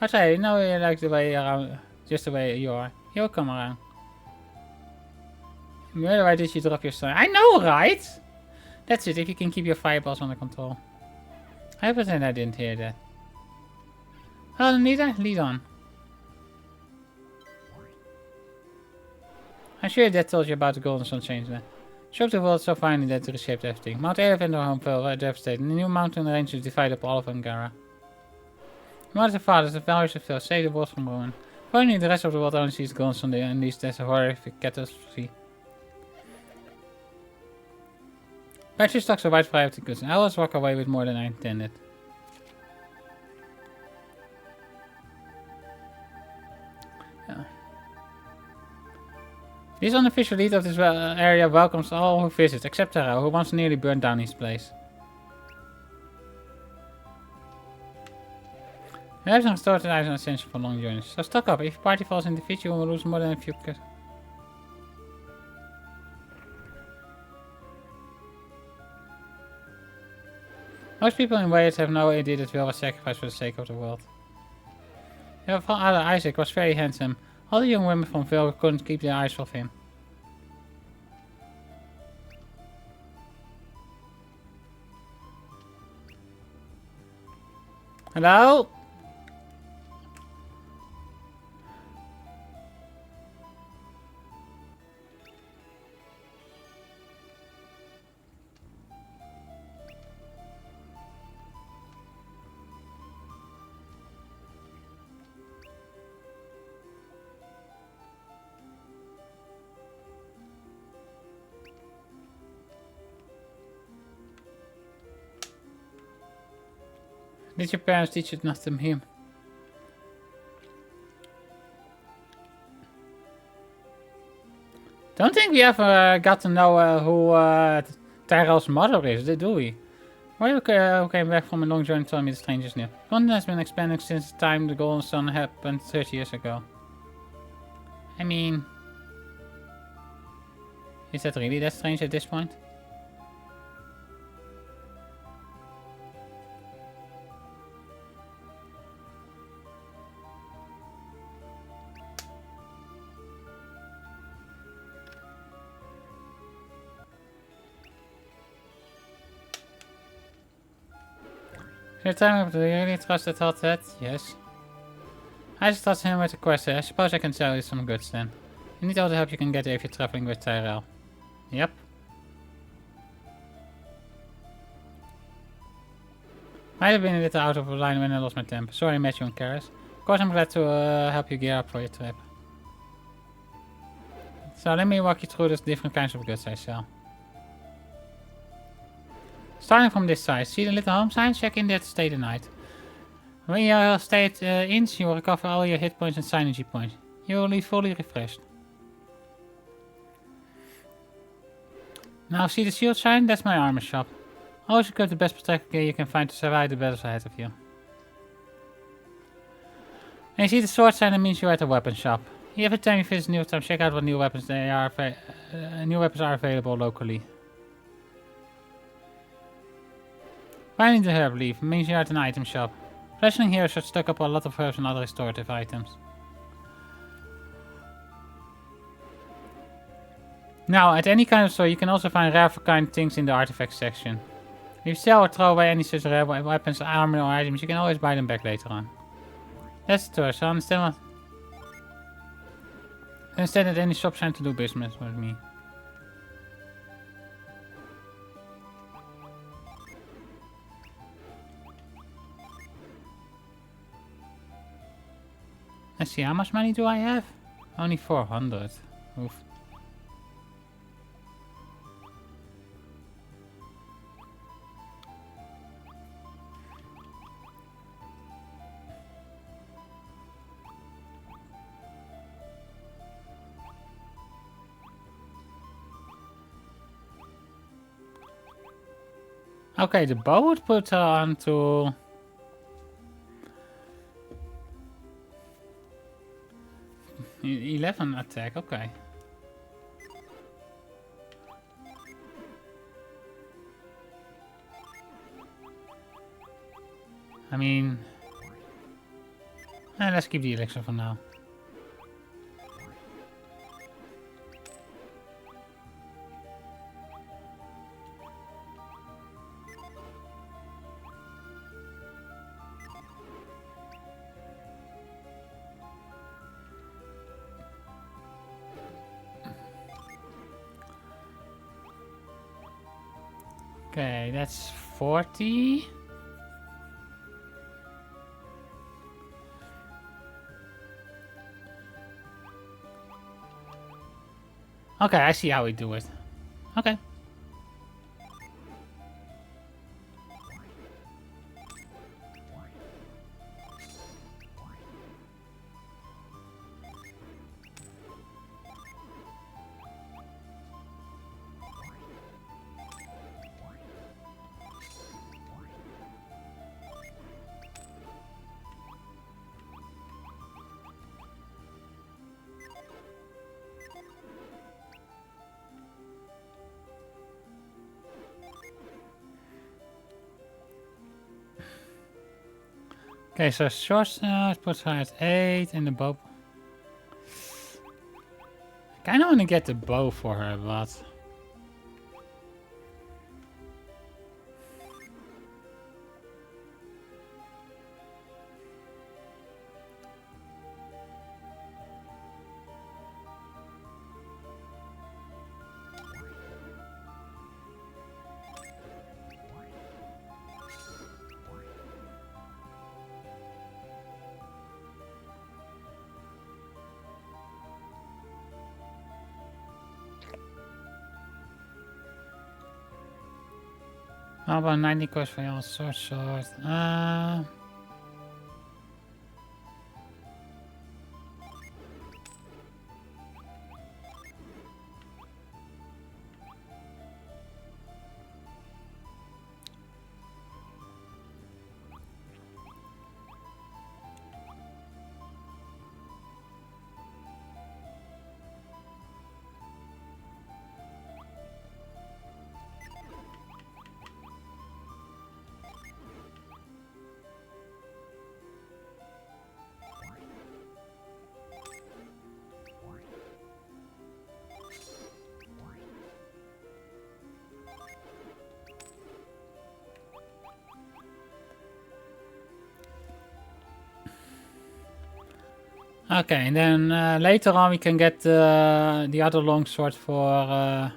I say, you know you like the way around, just the way you are. You'll come around. Why did you drop your son? I know, right? That's it, if you can keep your fireballs under control. I pretend I didn't hear that. Well, Anita, lead on. I'm sure Dad told you about the Golden Sun change then. Shocked the world so finely that it reshaped everything. Mount Elef and our home fell devastated, and the new mountain ranges divided up all of Angara. Mother and fathers, the values of Phil, save the world from ruin. Finally, the rest of the world only sees Golden Sun and leads this horrific catastrophe. Patchy stuck so wide for everything good, and I always walk away with more than I intended. Yeah. This unofficial leader of this area welcomes all who visit, except Tara, who once nearly burned down his place. Lives and restored lives are essential for long journeys. So stock up, if your party falls in defeat, you will lose more than a few. Most people in Wales have no idea that Will was sacrificed for the sake of the world. Your father Isaac was very handsome. All the young women from Vil couldn't keep their eyes off him. Hello? Did your parents teach you not to him? Don't think we ever got to know who Tyrell's mother is, do we? Why you came back from a long journey telling me the strangers knew? Content has been expanding since the time the Golden Sun happened 30 years ago. I mean... Is that really that strange at this point? Your time do you really trust that hot head? Yes. I just trust him with the quest. I suppose I can tell you some goods then. You need all the help you can get if you're traveling with Tyrell. Yep. Might have been a little out of line when I lost my temper. Sorry I met you on Karis. Of course I'm glad to help you gear up for your trip. So let me walk you through the different kinds of goods I sell. Starting from this side, see the little home sign? Check in there to stay the night. When you stay at inns, you will recover all your hit points and synergy points. You will leave fully refreshed. Now see the shield sign? That's my armor shop. Always equip the best protective gear you can find to survive the battles ahead of you. And you see the sword sign? That means you're at a weapon shop. Every time you visit new time, check out what new weapons are available locally. Finding the herb leaf means you're at an item shop. Fletchling here should stock up a lot of herbs and other restorative items. Now, at any kind of store, you can also find rare kind things in the artifacts section. If you sell or throw away any such rare weapons, armor, or items, you can always buy them back later on. That's the tour, so understand that any shop trying to do business with me. Let's see, how much money do I have? Only 400. Oof. Okay, the bow would put her on to... 11 attack, okay. I mean... let's keep the elixir for now. Okay, that's 40. Okay, I see how we do it. Okay. Okay, so short puts her at 8 and the bow. I kinda wanna get the bow for her, but... How about 90 coins for your sword? Okay, and then later on we can get the other longsword for...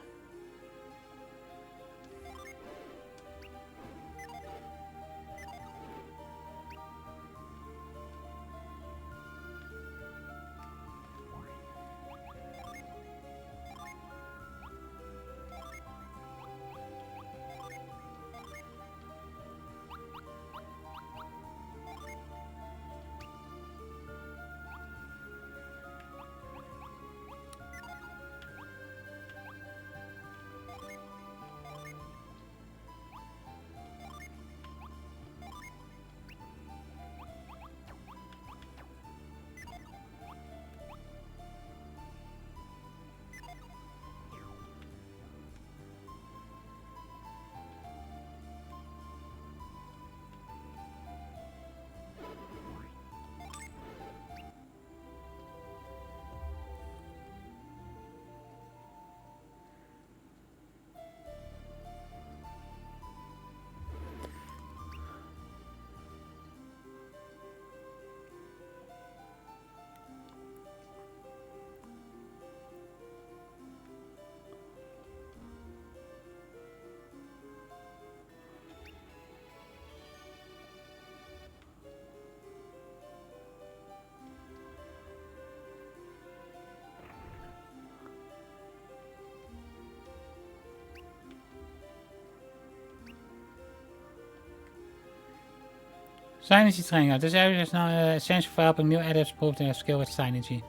Synergy training. This area is now essential for helping new adepts prove their skill with synergy.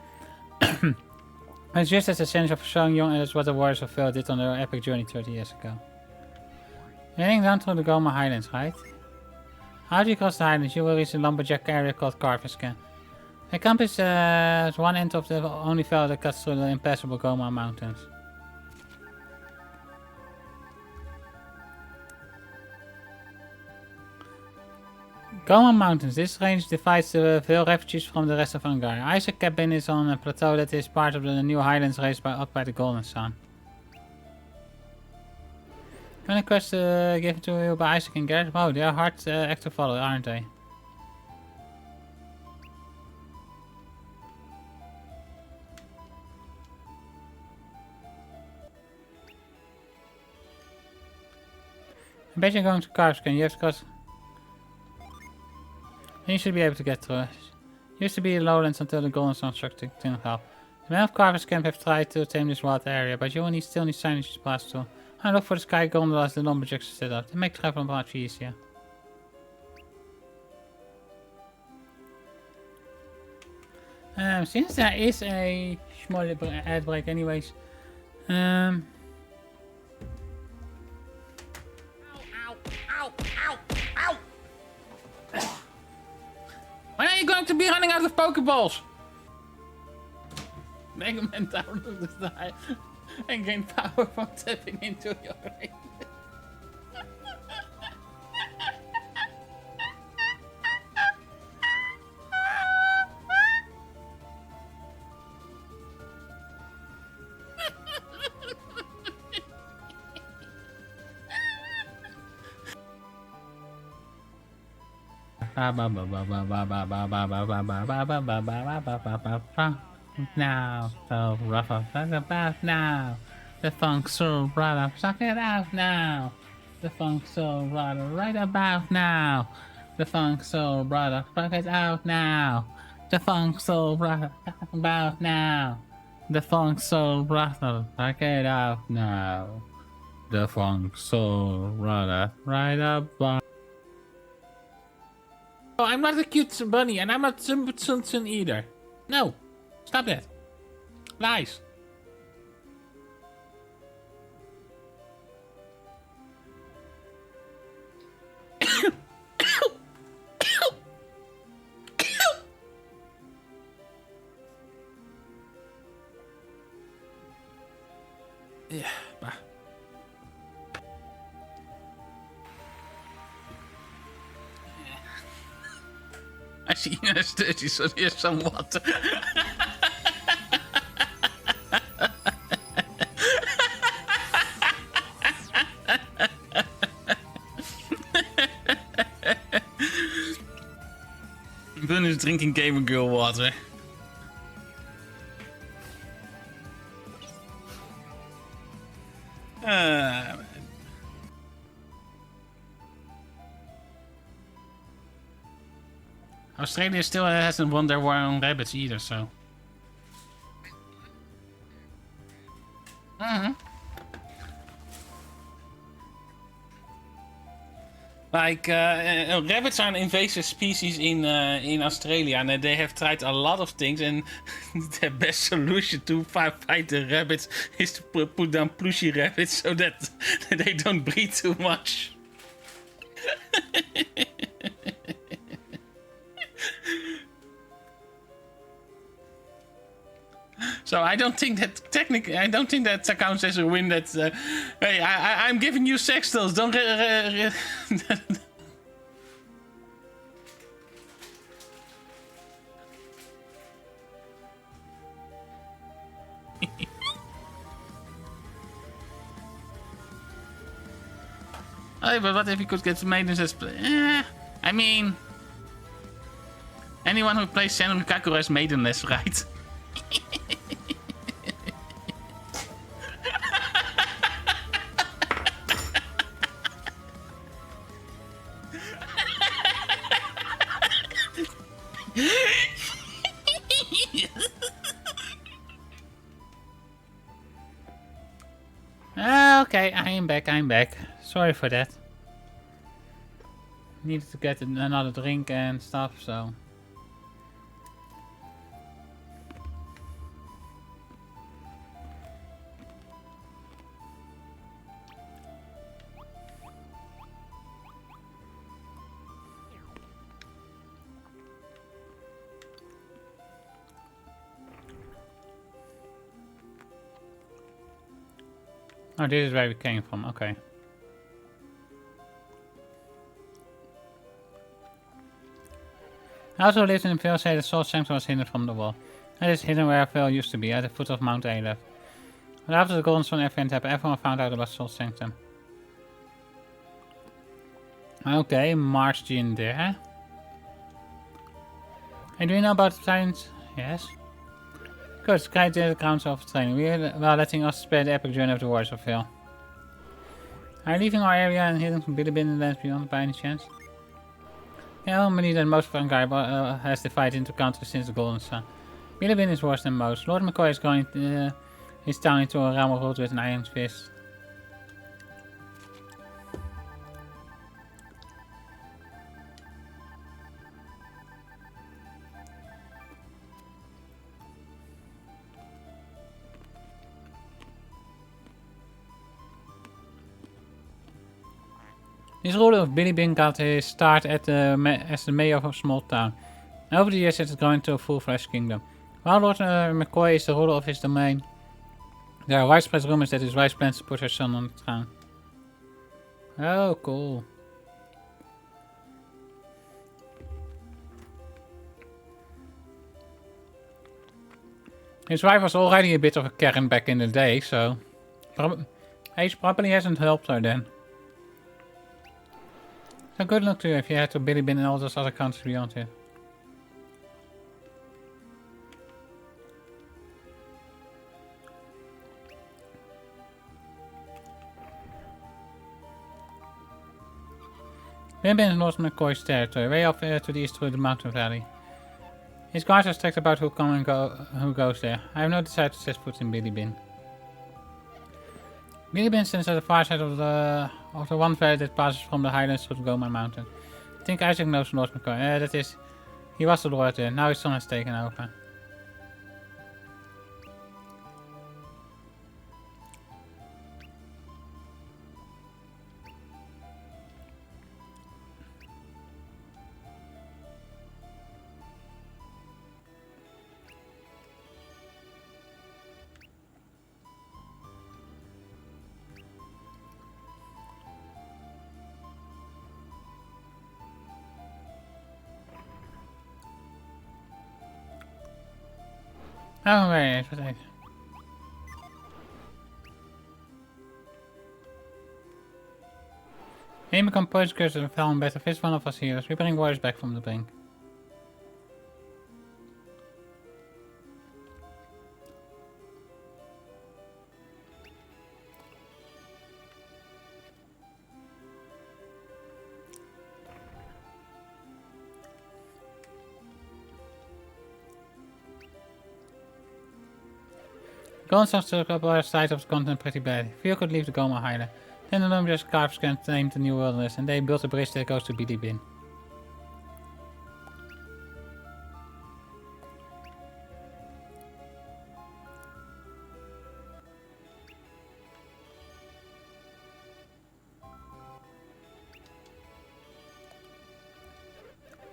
It's just as essential for showing young adepts what the warriors of Vel did on their epic journey 30 years ago. You're heading down through the Goma Highlands, right? After you cross the Highlands, you will reach a lumberjack area called Carvisca. The camp is one end of the only Vel that cuts through the impassable Goma Mountains. Goma Mountains. This range divides the Vel refugees from the rest of Angar. Isaac Cabin is on a plateau that is part of the new Highlands raised up by the Golden Sun. Can quest given to you by Isaac and Garrett? Wow, they are hard act to follow, aren't they? I bet you're going to Carskin. You have to cross. You should be able to get through it. Used to be the lowlands until the Golden Sun struck the tin half. The men of Carver's camp have tried to tame this wild area, but you will still need signage to pass through. I look for the sky gondolas the lumberjacks set up. They make travel much easier. Since there is a small ad break anyways. Ow, ow, ow, ow! When are you going to be running out of Pokeballs? Mega Man download the sky and gain power from tapping into your brain. Now, so rough up about now. The funk soul brother, suck it out now. The funk soul brother, right about now. The funk soul brother, suck it out now. The funk soul brother, about now. The funk soul brother, suck it out now. The funk soul brother, right about. Oh, I'm not a cute bunny, and I'm not Sun either. No, stop that. Lies. Yeah, bah. I see you as dirty, so here's some water. Bun is drinking Gamer Girl water. Australia still hasn't won their war on rabbits either, so. Like, rabbits are an invasive species in Australia, and they have tried a lot of things, and the best solution to fight the rabbits is to put down plushy rabbits so that they don't breed too much. So I don't think that technically, I don't think that counts as a win. That hey, I'm giving you sex dolls. Don't. Hey, but what if you could get maidens as... I mean... Anyone who plays Senran Kakuro has maidenless, right? Okay, I'm back. Sorry for that. Needed to get another drink and stuff, so... Oh, this is where we came from, okay. I also lived in Vel say the Salt Sanctum was hidden from the wall. It is hidden where Vel used to be, at the foot of Mount Aleph. But after the Golden Sun event happened, everyone found out about Salt Sanctum. Okay, marched in there. Hey, do you know about the science? Yes. Good, Sky did the council of training. We are letting us spare the epic journey of the Warriors of Vel. Are you leaving our area and heading from Bilibin and lands beyond by any chance? Yeah, I believe that most of Vanguard has divided into countries since the Golden Sun. Bilibin is worse than most. Lord McCoy is going his town into a realm of ruled with an iron fist. This ruler of Bilibin got his start as the mayor of a small town. And over the years it has grown into a full-fledged kingdom. While Lord McCoy is the ruler of his domain, there are widespread rumors that his wife plans to put her son on the throne. Oh, cool. His wife was already a bit of a Karen back in the day, so... age probably hasn't helped her then. So good luck to you if you had to Bilibin and all those other countries beyond it. Bilibin is Lord McCoy's territory, way off to the east through the mountain valley. His guards are strict about who come and who goes there. I have no desire to set foot in Bilibin. Bilibin stands at the far side of the one valley that passes from the highlands through the Goma mountain. I think Isaac knows Lord McCoy. That is, he was the lord there. Now his son has taken over. Oh, very nice. Name become poison curse and fell on battle. Fist one of us heroes. We bring warriors back from the brink. Gone sounds to the upper side of the continent pretty bad. If you could leave the Goma Highland. Then the Lumbridge carvers can claim the new wilderness, and they built a bridge that goes to Bidibin.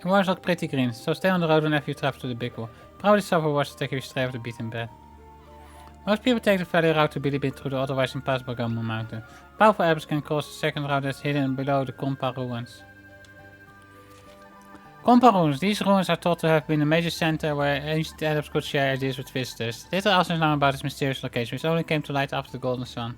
The waters look pretty green, so stay on the road whenever you travel to the big wall. Probably suffer worse attack if you stray off the beaten path. Most people take the valley route to Bilibid through the otherwise impassable Goma Mountain. Powerful apples can cause a second route that's hidden below the Kompa ruins. Kompa ruins. These ruins are thought to have been a major center where ancient adepts could share ideas with visitors. Little else is known about this mysterious location, which only came to light after the Golden Sun.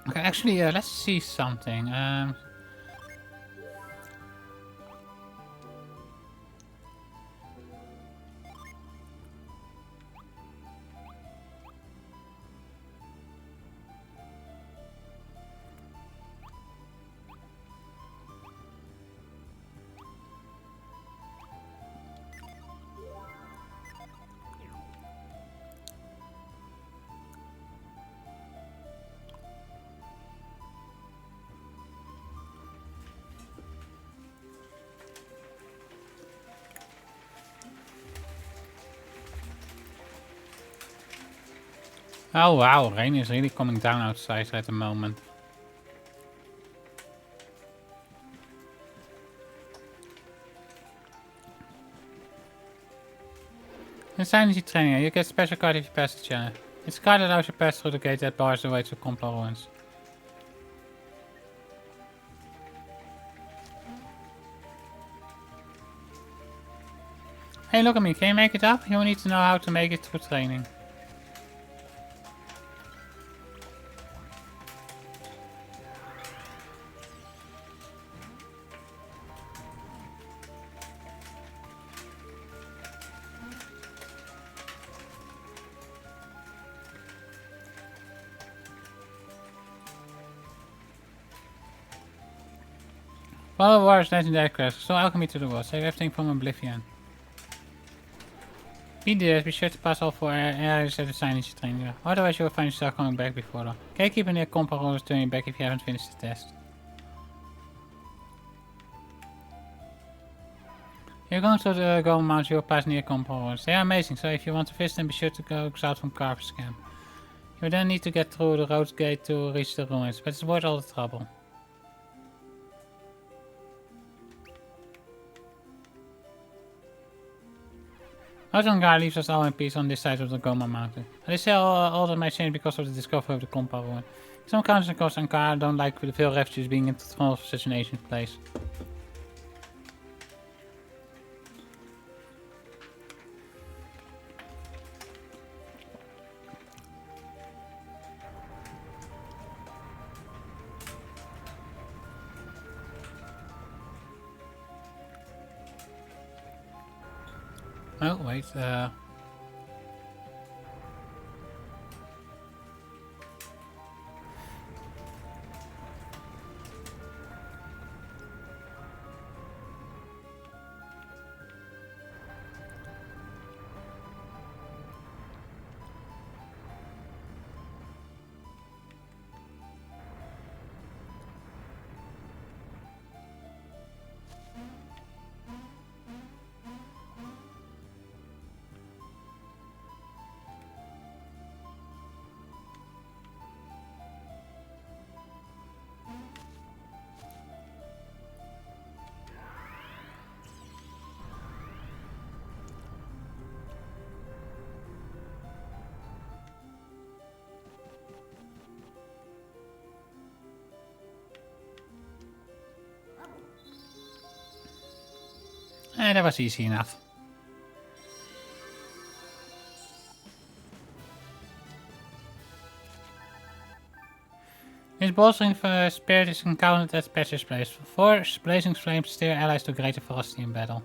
Okay, actually, let's see something. Oh wow, rain is really coming down outside at the moment. In Synergy Training, you get a special card if you pass the challenge. It's a card that allows you to pass through the gate that bars the way to Kompa ruins. Hey, look at me, can you make it up? You need to know how to make it through training. Follow War's legendary quest, restore alchemy to the world, save everything from oblivion. Be sure to pass all 4 areas at the Synergy Training. Otherwise you will find yourself coming back before long. Can you keep a near Kompa ruins turning back if you haven't finished the test? You're going to the Goma Mountains, you will pass near Kompa ruins. They are amazing, so if you want to visit them, be sure to go south from Carver's Camp. You will then need to get through the road gate to reach the ruins, but it's worth all the trouble. Rhezaanj leaves us all in peace on this side of the Goma Mountain. They say all that might change because of the discovery of the Kompa ruin. Some countries and coast Ankara don't like the Veil refugees being in control of such an ancient place. Oh, wait, That was easy enough. This bolstering spirit is encountered at Patches Place. 4 blazing flames steer allies to greater ferocity in battle.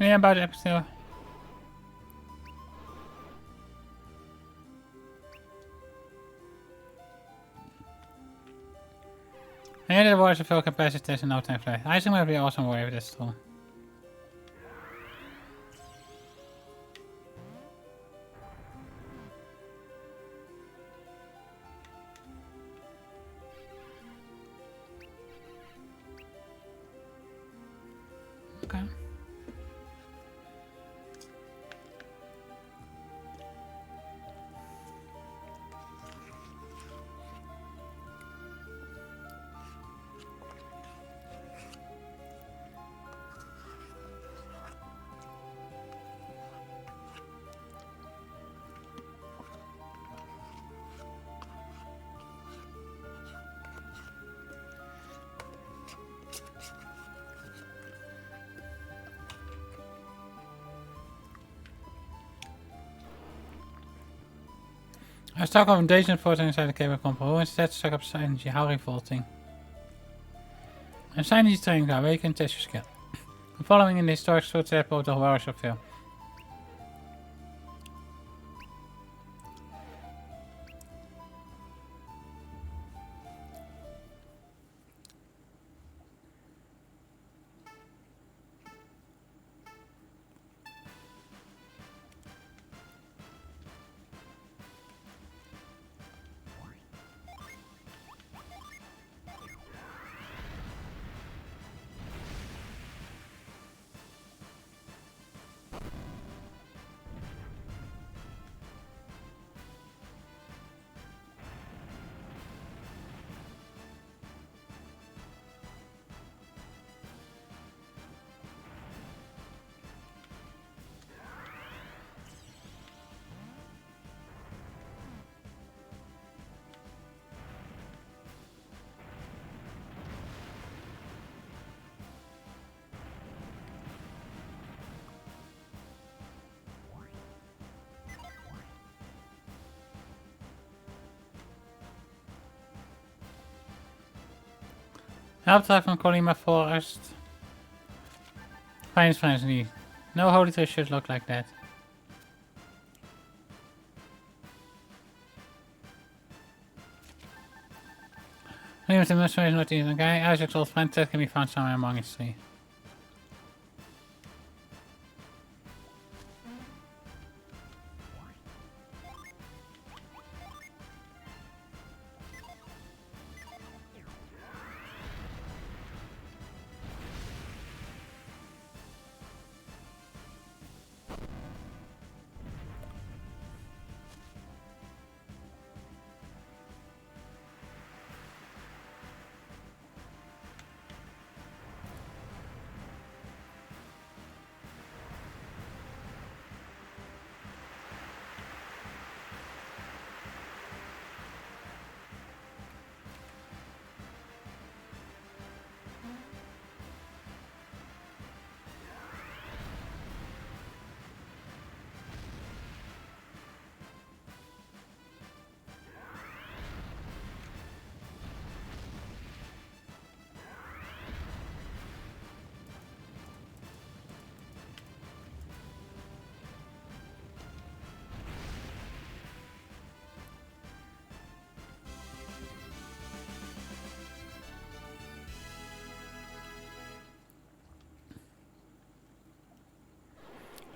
Yeah, about the episode. And the wars of full capacity in no time flat. I think might be awesome war if that's true. Okay. I stuck off engagement vaulting inside the cable compo. Who instead stuck up synergy howling vaulting. And synergy training now, where you can test your skill. I'm following in the historic footsteps of the warriors of Vel. Help drive from Colima Forest. Finds friendly. No holy tree should look like that. Anyway, the mystery is not even a guy. Isaac's old friend Ted can be found somewhere among his tree.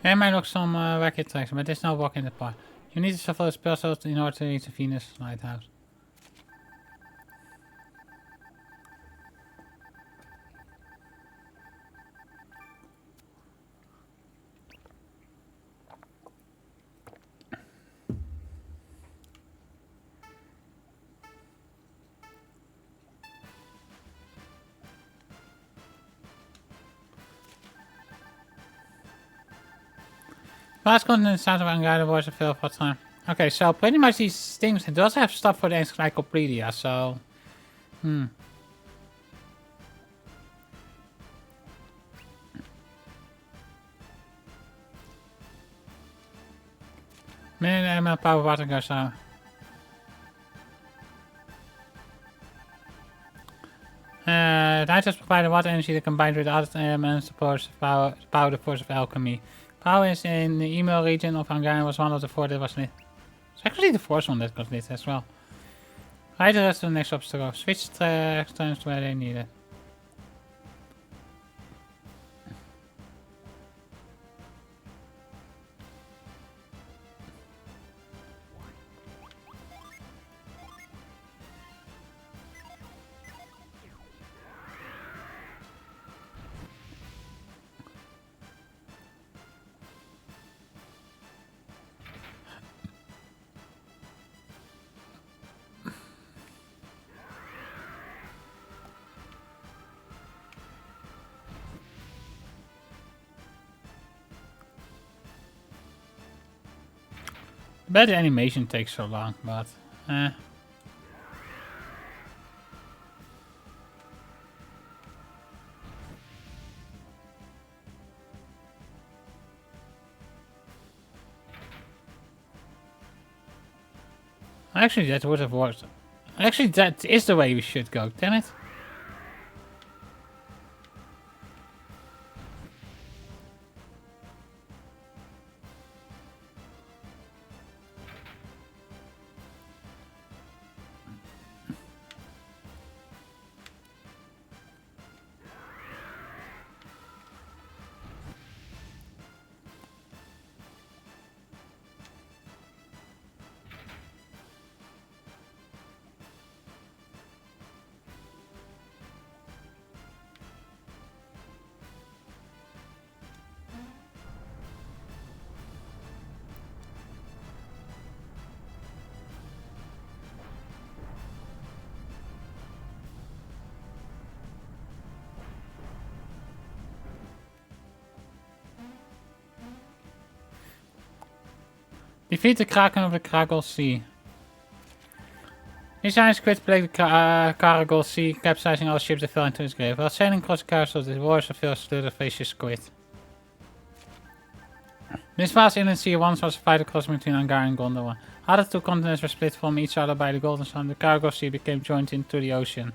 There might look some wacky tracks, but there's no walk in the park. You need to shuffle the puzzles in order to reach the Venus lighthouse. Last continent sounds of unguided voice of Vel-VOD-tale. Okay, so pretty much these things, it does have stuff for the encyclopedia, so... Minute ML power water goes out. Items provide water energy that combined with other elements supports power the force of alchemy. Power is in the email region of Hungarian was one of the four that was lit. It's actually the fourth one that got lit as well. Right, the rest of the next obstacle. Switch tracks to where they need it. I bet the animation takes so long, but actually that would have worked. Actually that is the way we should go, damn it. Defeat the Kraken of the Karagol Sea. These giants quit plague the Karagol Sea, capsizing all ships that fell into its grave. While sailing across the castle, the warriors of Vel slew the facious squid. This vast inland sea once was a vital crossing between Angar and Gondor. How the two continents were split from each other by the Golden Sun, the Karagol Sea became joined into the ocean.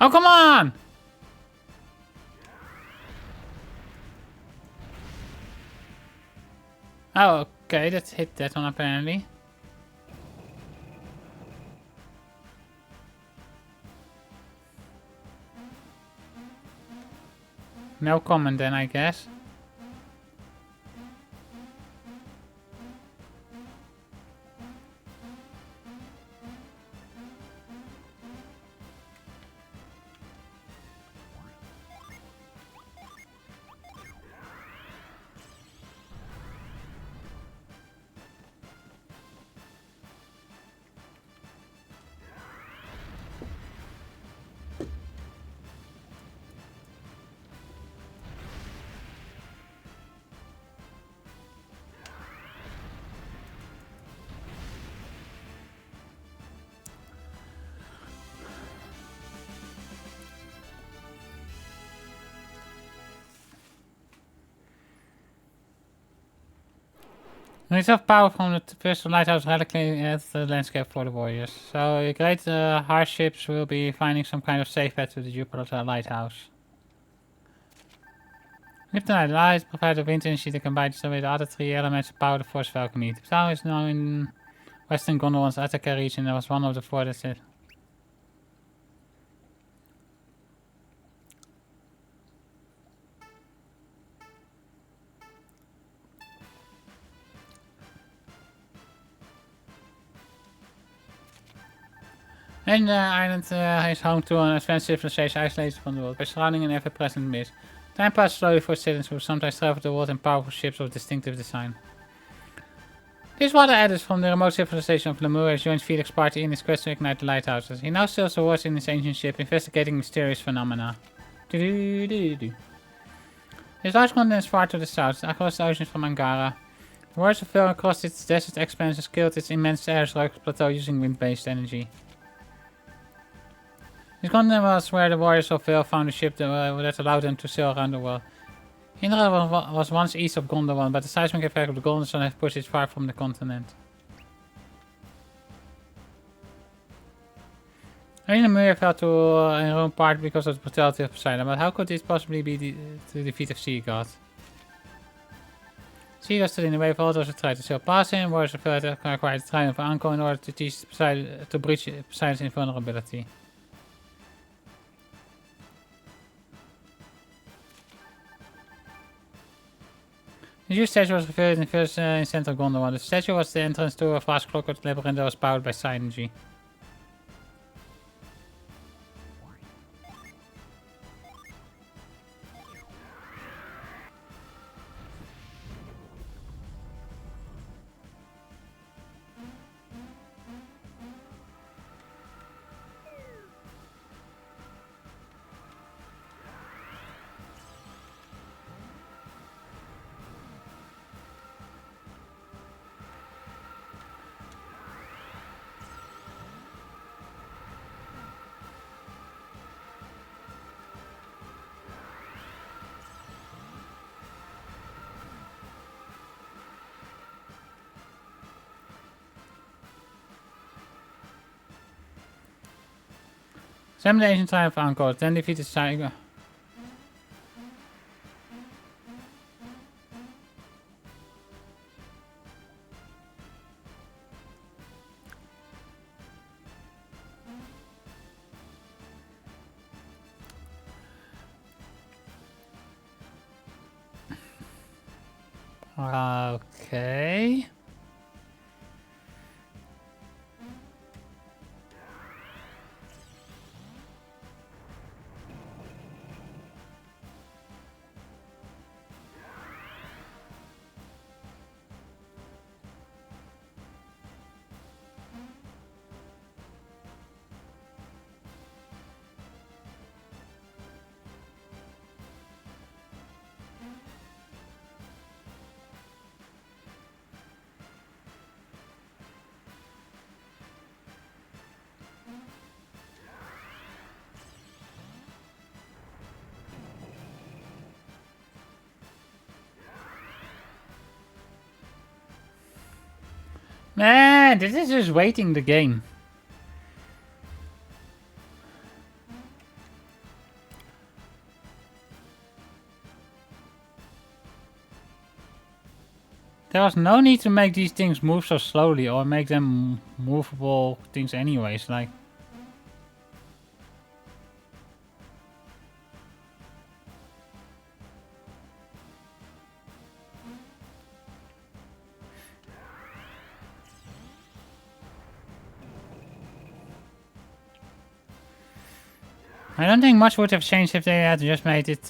Oh, come on! Oh, okay, let's hit that one apparently. No comment then, I guess. It's of power from the first lighthouse radically at the landscape for the warriors. So great hardships will be finding some kind of safe path to the Jupiter lighthouse. Kryptonite light provides a wind energy that combines with the other three elements to power the Force Falcony. The tower is now in Western Gondwan's Attica region. That was one of the four that said. And the island is home to an advanced civilization isolated from the world by surrounding an ever-present mist. Time passes slowly for citizens who sometimes travel the world in powerful ships of distinctive design. This water added from the remote civilization of Lemuria joins Felix's party in his quest to ignite the lighthouses. He now sails the waters in his ancient ship, investigating mysterious phenomena. His large continent is far to the south, across the oceans from Angara. The waters of Vel across its desert expanse and scaled its immense air-rugged plateau using wind-based energy. This continent was where the warriors of Vel found a ship that allowed them to sail around the world. Indra was once east of Gondwan, but the seismic effect of the Golden Sun has pushed it far from the continent. Lemuria fell to in Rome part because of the brutality of Poseidon, but how could this possibly be the defeat of sea god? Sea god stood in the way of all those who tried to sail past him. Warriors of Vel acquired the triumph of Anko in order to teach Poseidon to breach Poseidon's invulnerability. The new statue was revealed in central Gondwan. The statue was the entrance to a vast clockwork labyrinth that was powered by synergy. Examine the ancient triumph of Anko, then defeated Saiga. Okay. Man, this is just waiting the game. There was no need to make these things move so slowly or make them movable things anyways, like... I don't think much would have changed if they had just made it,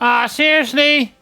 Ah, seriously?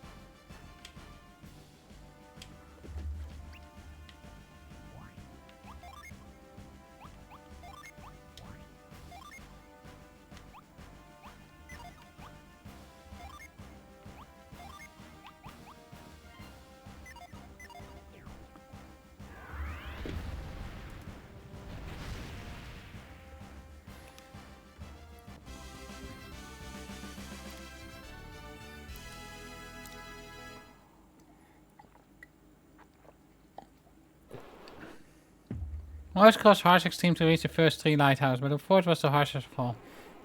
Most cross harsh extreme to reach the first 3 lighthouse, but the fourth was the harshest of all.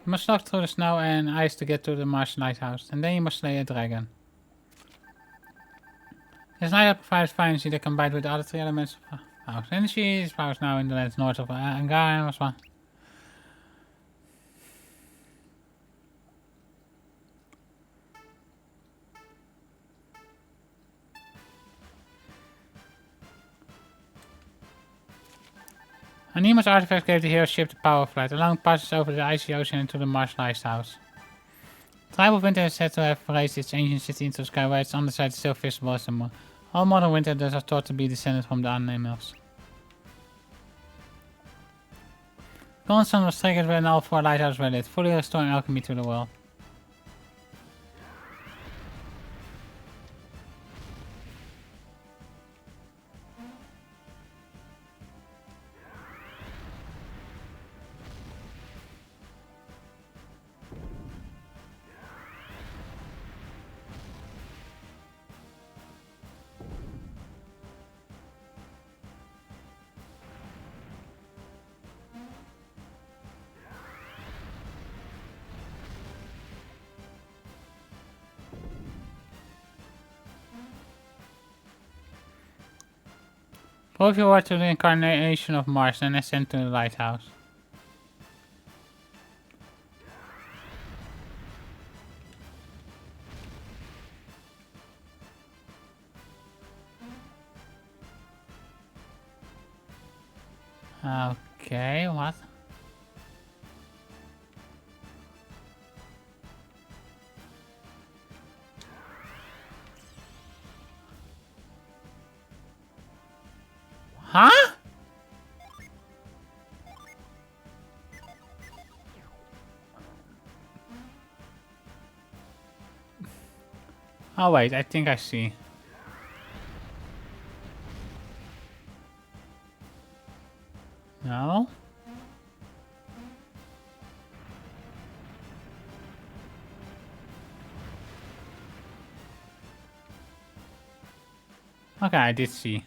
You must slog through the snow and ice to get to the Marsh lighthouse, and then you must slay a dragon. This lighthouse provides fire energy that combined with the other 3 elements of house. Energy is powers now in the lands north of Angara as well. A numerous artifact gave the hero ship the power of flight, allowing passes over the icy ocean into the Marsh lighthouse. The tribe of winter is said to have raised its ancient city into the sky, where its underside is still visible as the moon. All modern winter does are thought to be descended from the animals. Golden sun was triggered when all 4 lighthouses were lit, fully restoring alchemy to the world. Prove your word to the incarnation of Mars and ascend to the lighthouse. Okay, what? Huh? Oh wait, I think I see. No? Okay, I did see.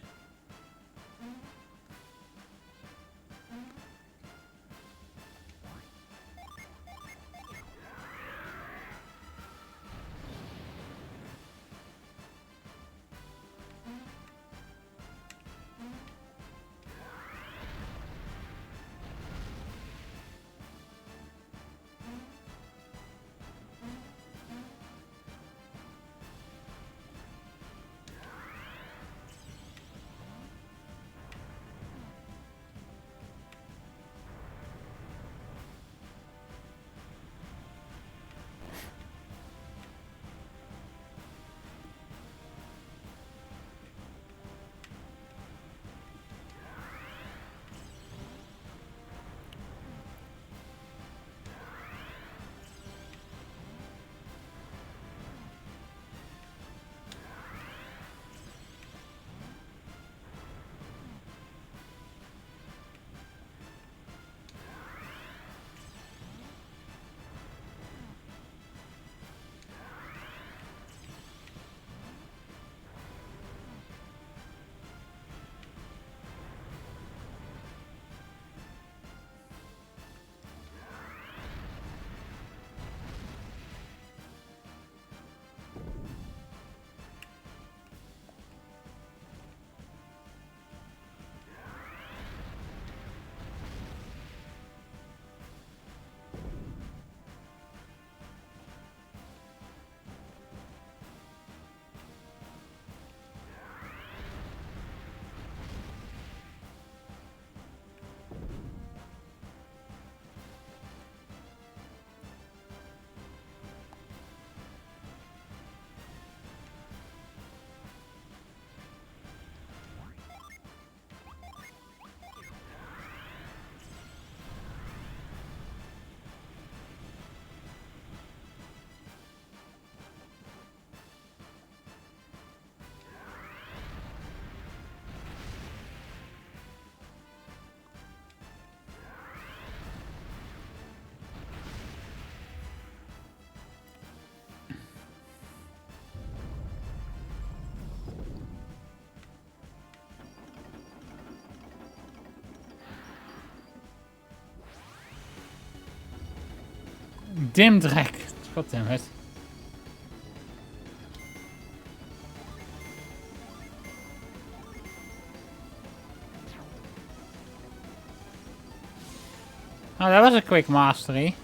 Dimdrek. Goddammit. Oh, that was a quick mastery.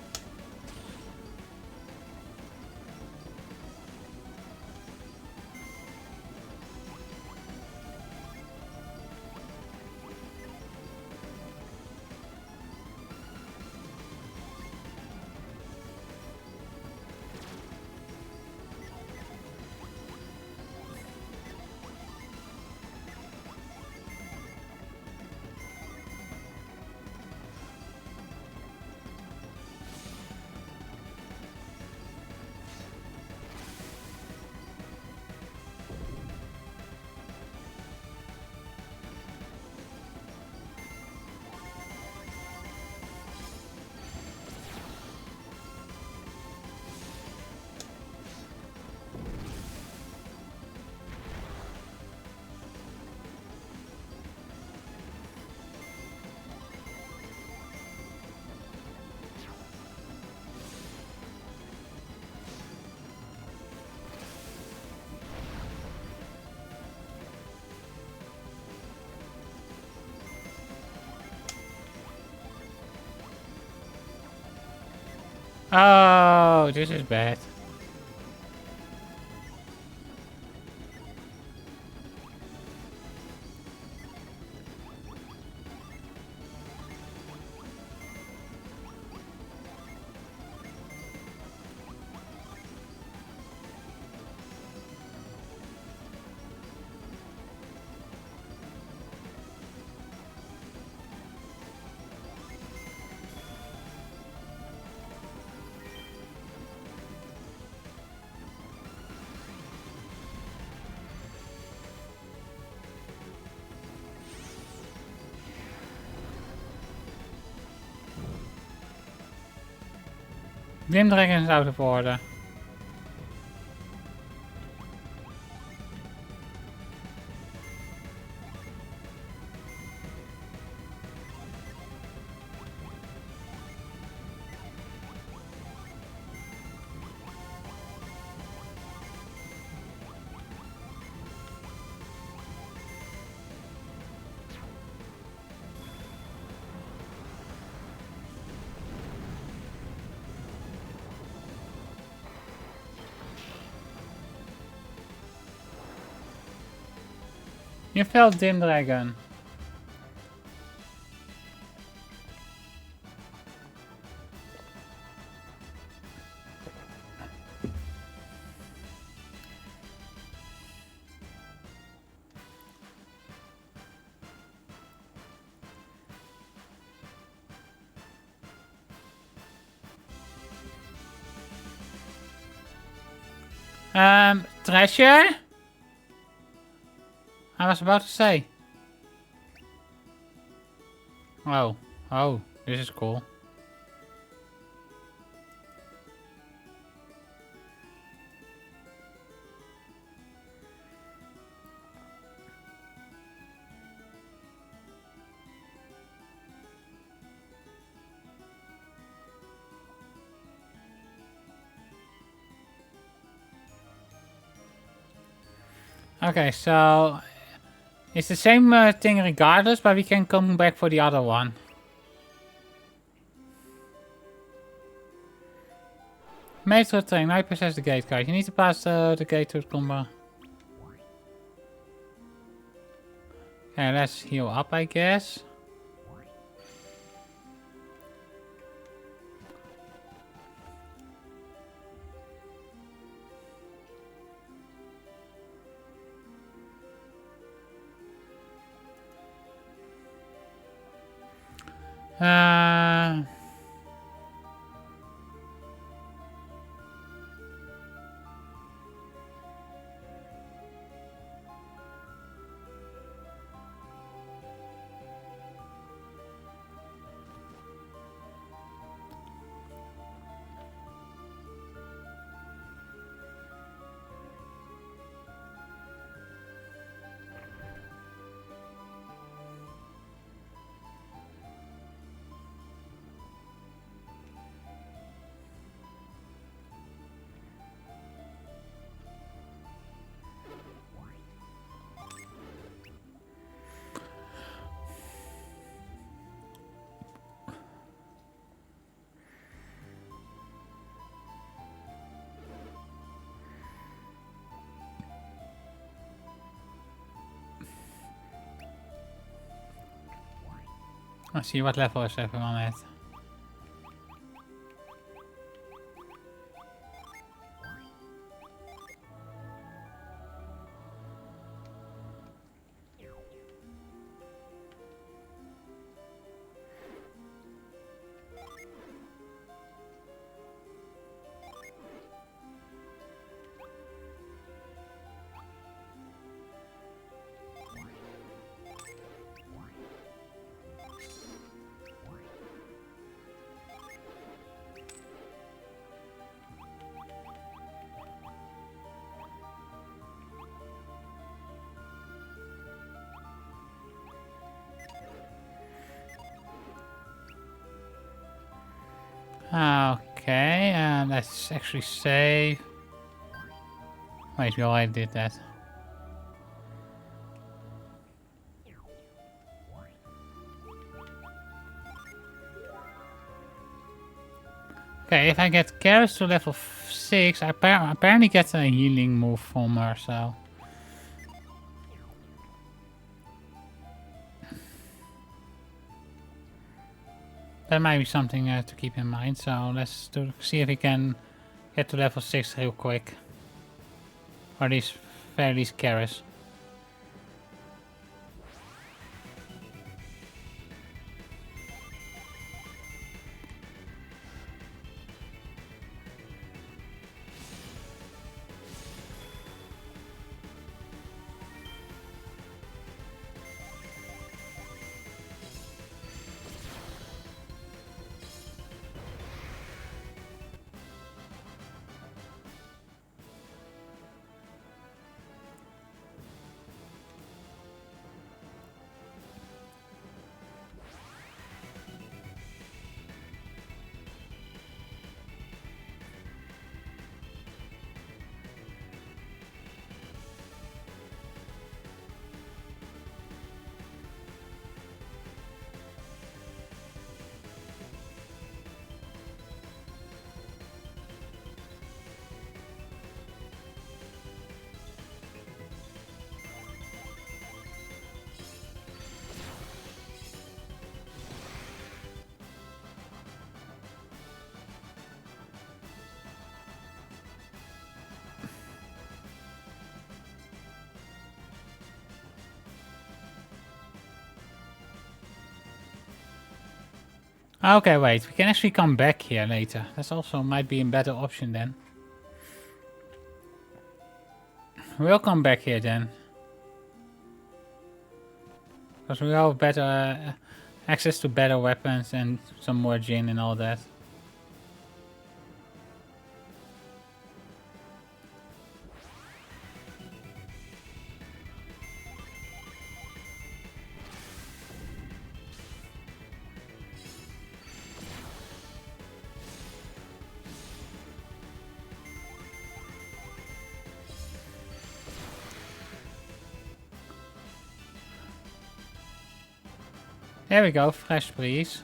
Oh, this is bad. Dimdrek is out of order. You felt Dim Dragon. Treasure? I was about to say. Oh, this is cool. Okay, so it's the same thing regardless, but we can come back for the other one. Metro train, now you possess the gate card. You need to pass the gate to the combo. Okay, let's heal up, I guess. Let's see what level is everyone at. Okay, let's actually save. Wait, we already did that. Okay, if I get Karis to level 6, I apparently get a healing move from her, so... That might be something to keep in mind, so let's see if we can get to level 6 real quick. Or at least, very least Karis. Okay, wait, we can actually come back here later. That's also might be a better option then. We'll come back here then. Because we have better access to better weapons and some more gin and all that. There we go, fresh breeze.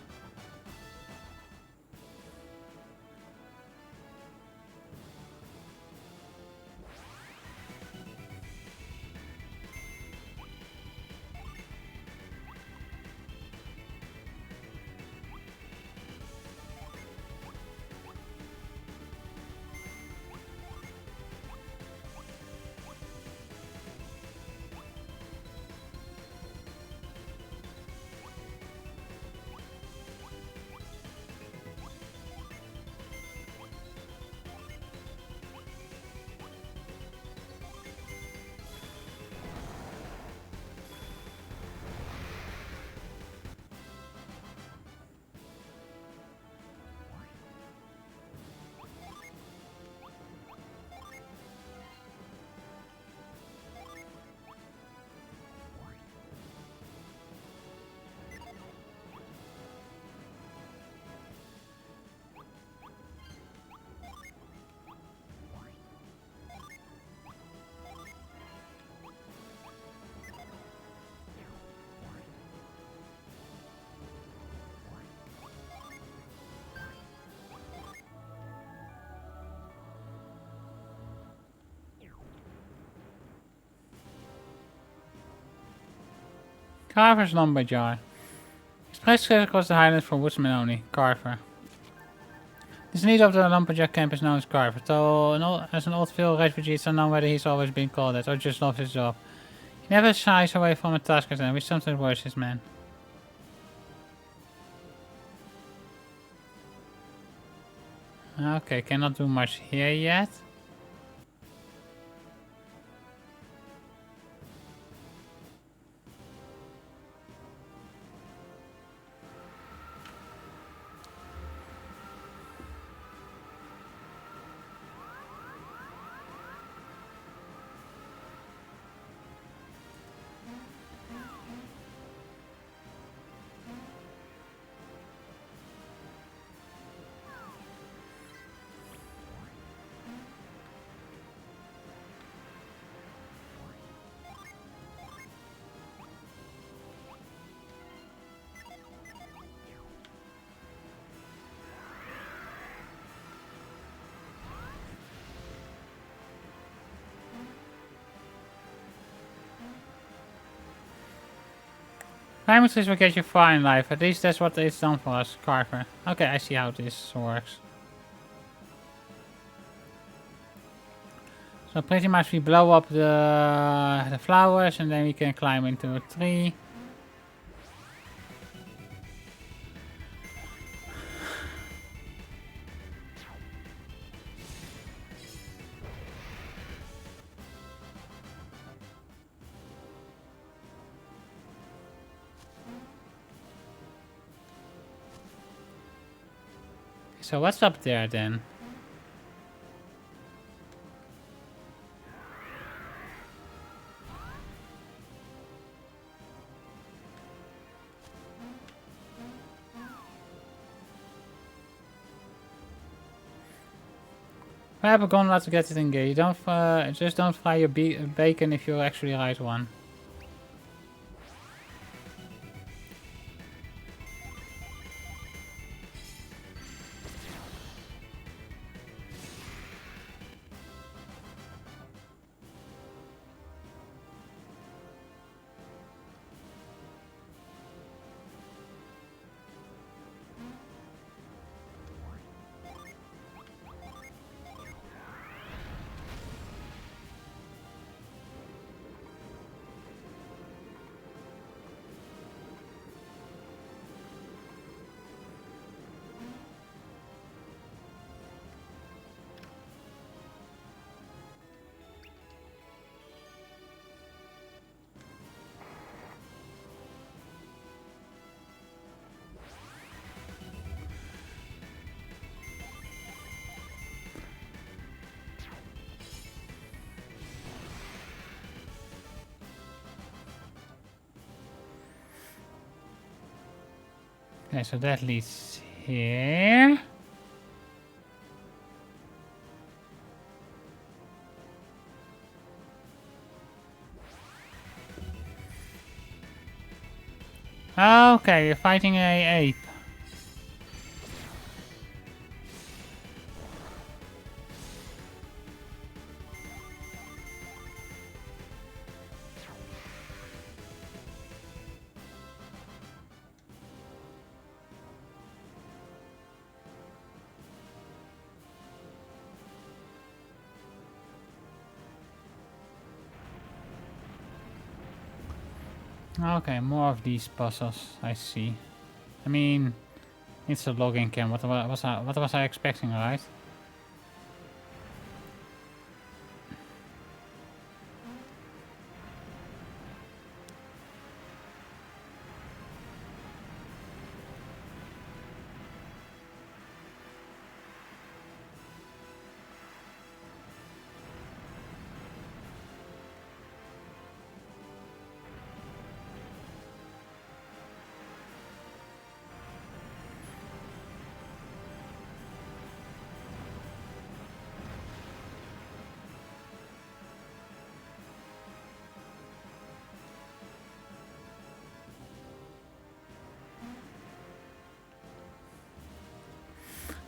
Carver's Lumberjar. Spread across the highlands for woodsmen only. Carver. This leader of the lumberjack camp is known as Carver. Though as an old field refugee, it's unknown whether he's always been called that or just loves his job. He never shies away from a task at hand, which sometimes worries his men. Okay, cannot do much here yet. Climate trees will get you far in life. At least that's what it's done for us, Carver. Okay, I see how this works. So pretty much we blow up the flowers and then we can climb into a tree. So what's up there then? I have a gun not to get it in gear. You don't just don't fry your bacon if you actually ride one. Okay, so that leads here. Okay, you're fighting a ape. Okay, more of these puzzles, I see. I mean, it's a logging camp, what was I expecting, right?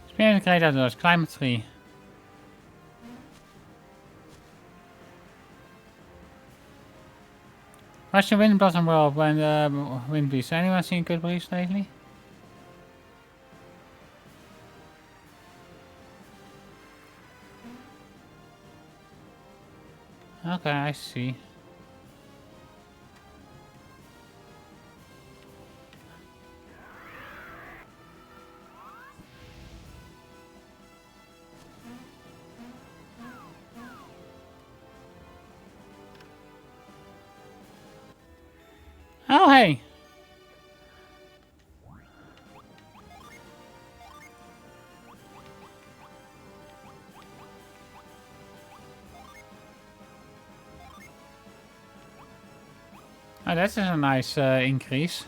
Experience great outdoors, climb a tree. Russian wind blossom world when the wind breeze. Anyone seen good breeze lately? Okay, I see. Oh, hey! Oh, that is a nice increase.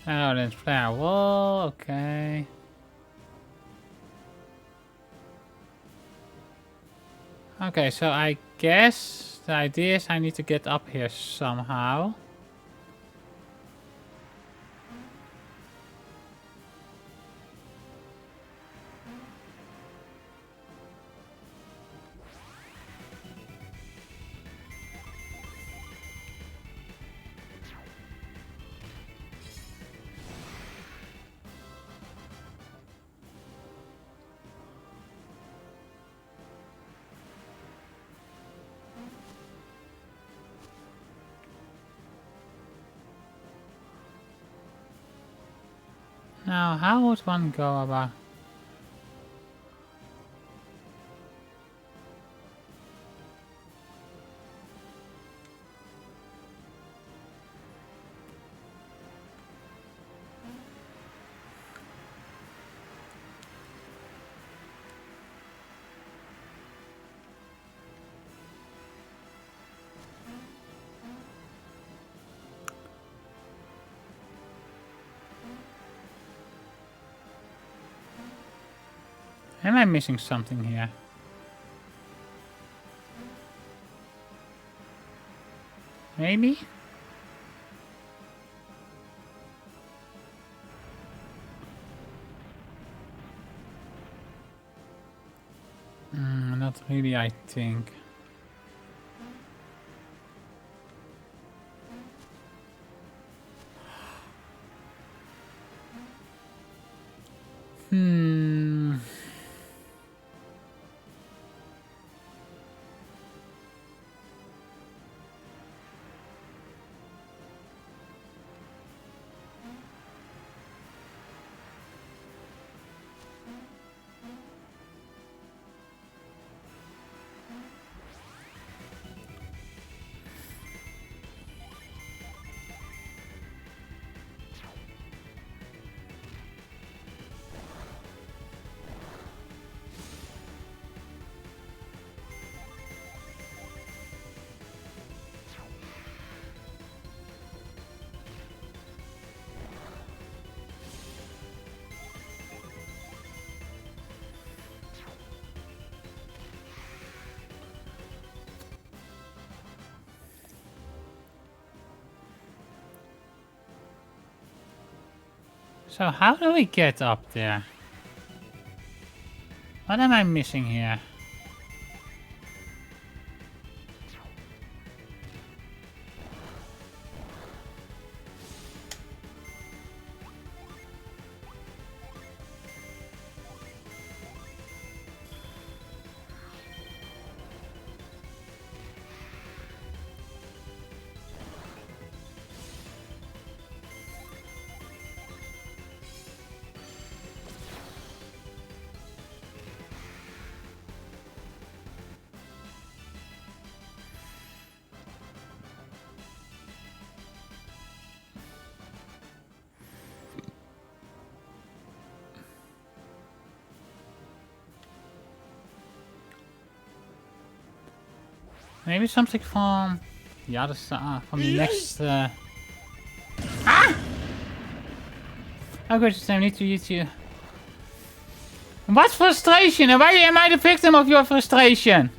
Oh, that's flower wall, okay. Okay, so I guess the idea is I need to get up here somehow. Now, how would one go about? Am I missing something here? Maybe? Not really, I think. Hmm. So how do we get up there? What am I missing here? Maybe something from the other side, from the next. Ah! Oh, good, I need to use you. What frustration? And why am I the victim of your frustration?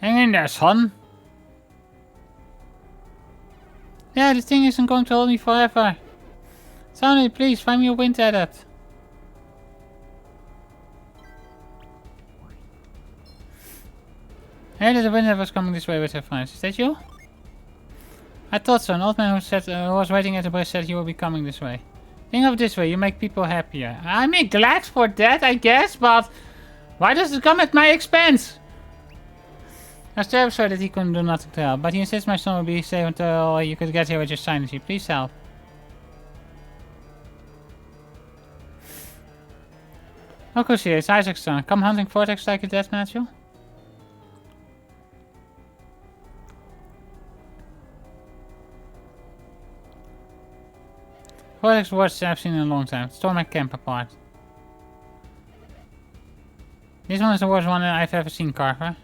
Hang in there, son. Yeah, this thing isn't going to hold me forever. Sonny, please find me a wind adept. I heard that the wind adept was coming this way with her friends. Is that you? I thought so. An old man who was waiting at the bridge said you will be coming this way. Think of it this way, you make people happier. I'm glad for that, I guess, but why does it come at my expense? I was terribly sorry that he couldn't do nothing to help, but he insists my son will be safe until you could get here with your synergy. Please help. Okay, see, it's Isaac's turn. Come hunting vortex like a death Matthew. Vortex worst I've seen in a long time. Tore my camp apart. This one is the worst one I've ever seen, Carver.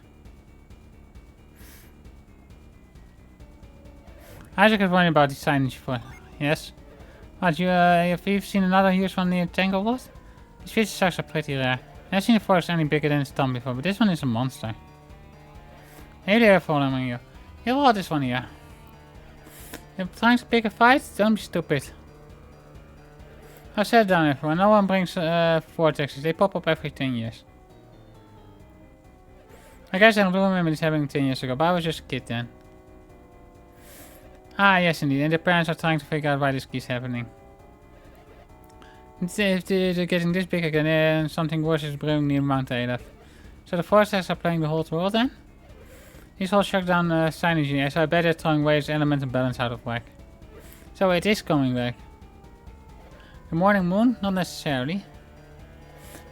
Isaac is worried about the signage for. Yes. What, have you seen another huge one near Tanglewood? These fish sharks are pretty rare. I've seen a forest any bigger than its thumb before, but this one is a monster. Hey there, following you. You hold this one here. You're trying to pick a fight? Don't be stupid. I'll set down everyone. No one brings vortexes. They pop up every 10 years. I guess I don't remember this happening 10 years ago, but I was just a kid then. Ah, yes indeed. And the parents are trying to figure out why this keeps happening. If they're getting this big again, and something worse is brewing near Mount Aleph. So the foresters are playing the whole world then? These all shut down synergy, so I bet they're throwing waves element and balance out of whack. So it is coming back. The morning moon? Not necessarily.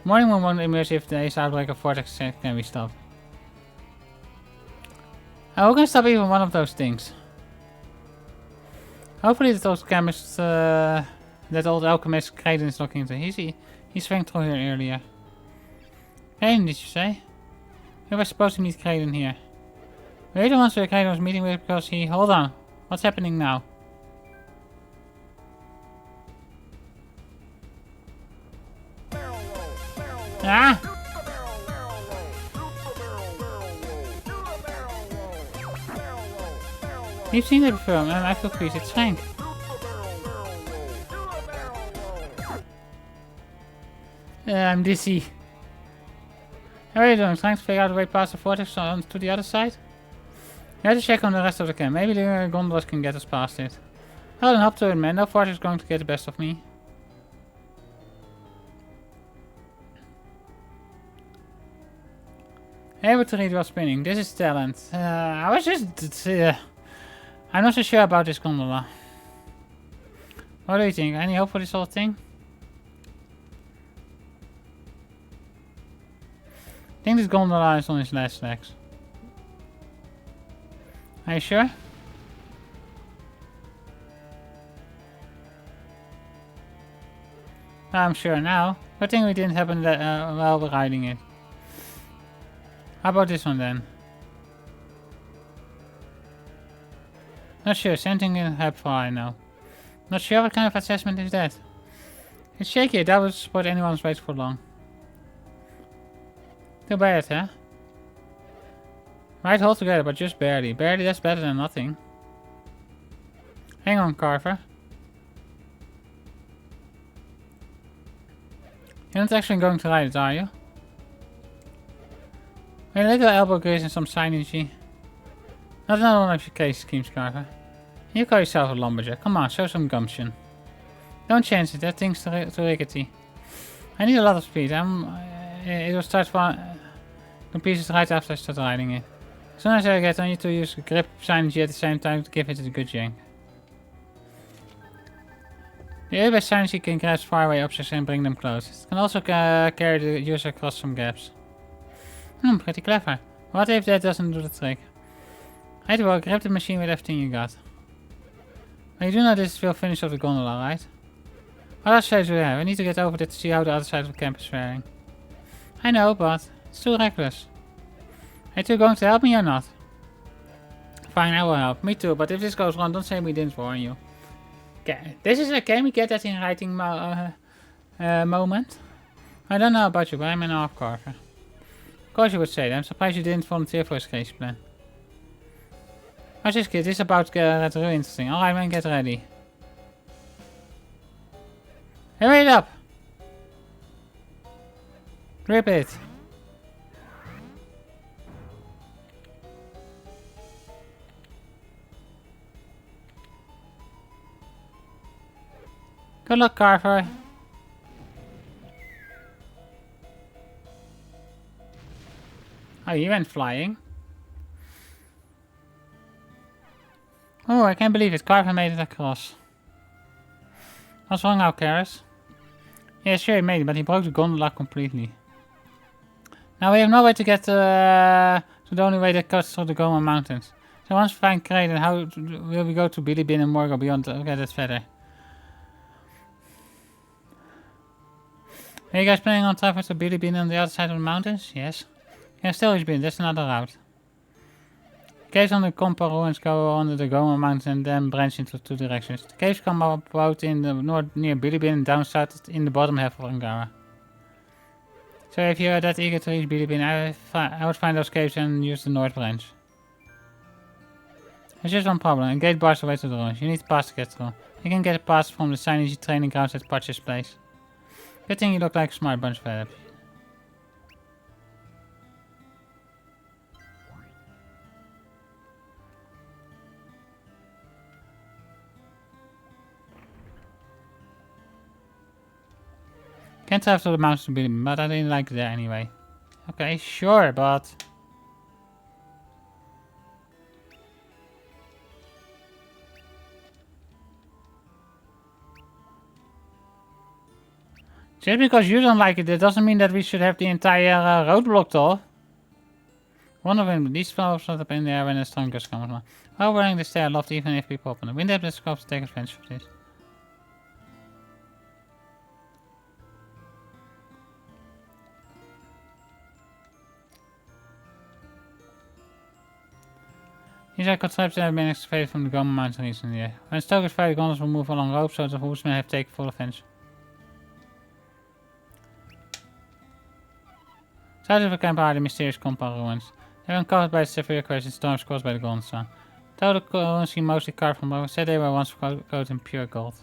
The morning moon won't emerge if the outbreak of vortex can be stopped. Who can stop even one of those things? Hopefully that old chemist, that old alchemist Kraden is looking into. He swung through here earlier. Kraden, did you say? We were supposed to meet Kraden here. We're the ones that Kraden was meeting with because he... Hold on. What's happening now? Ah! We've seen it before, and I feel pleased. It's Frank. I'm dizzy. How are you doing? Trying to figure out a way past the vortex on to the other side? You have to check on the rest of the camp. Maybe the gondolas can get us past it. Well, then hop to it, man. No vortex is going to get the best of me. Able to read while spinning. This is talent. I was just... I'm not so sure about this gondola. What do you think? Any hope for this whole thing? I think this gondola is on its last legs. Are you sure? I'm sure now. Good thing we didn't happen that, while we're riding it. How about this one then? Not sure, something can happen for I know. Not sure what kind of assessment is that. It's shaky, that would support anyone's wait for long. Too bad, huh? Right, hold together, but just barely. Barely, that's better than nothing. Hang on, Carver. You're not actually going to ride it, are you? A little elbow grease and some synergy. Not another one of your case schemes, Carver. You call yourself a lumberjack. Come on, show some gumption. Don't change it, that thing's too rickety. I need a lot of speed. It will start to pieces right after I start riding it. As soon as I get, I need to use grip synergy at the same time to give it a good yank. The airbag synergy can grasp faraway objects and bring them close. It can also carry the user across some gaps. Pretty clever. What if that doesn't do the trick? Right, well, grab the machine with everything you got. You do know this is still finish of the gondola, right? What else should we have? We need to get over there to see how the other side of the camp is faring. I know, but it's too reckless. Are you going to help me or not? Fine, I will help. Me too, but if this goes wrong, don't say we didn't warn you. Okay, this is a can we get that in writing moment? I don't know about you, but I'm an art carver. Of course you would say that. I'm surprised you didn't volunteer for his case plan. What's this kid? This is about that's really interesting. Alright man, get ready. Hurry it up! Grip it! Good luck, Carver. Oh, you went flying. Oh, I can't believe it. Carver made it across. What's wrong now, Karis? Yeah, sure he made it, but he broke the gondola completely. Now we have no way to get to the only way that cuts through the Goma Mountains. So once we find Crate, then how will we go to Billy Bin and Morgo beyond? Okay, that's better. Are you guys planning on traveling to Billy Bin on the other side of the mountains? Yes. Yeah, still is Bin, that's another route. Caves on the Compa ruins go under the Goma Mountains and then branch into two directions. The caves come up out in the north near Billy Bin and down south in the bottom half of Angara. So if you are that eager to reach Billy Bin, I would find those caves and use the north branch. There's just one problem, a gate bars the way to the ruins. You need a pass to get through. You can get a pass from the signage training grounds at Patch's place. Good thing you look like a smart bunch of adepts. Can't travel to the mountains to Billy Bin, but I didn't like it there anyway. Okay, sure, but... Just because you don't like it, that doesn't mean that we should have the entire road blocked off. One of them, these flowers float up in the air when a strong gust comes along. While wearing the stair aloft even if people open the wind up the scope to take advantage of this. These are concepts that have been excavated from the Goma Mountain recently. When stokers fire, the gondolas will move along ropes so the horsemen have taken full advantage. South of the camp are the mysterious Compa ruins. They were uncovered by the severe crashes and storms caused by the Golden Sun. Though the ruins seem mostly carved from rock, said they were once coated in pure gold.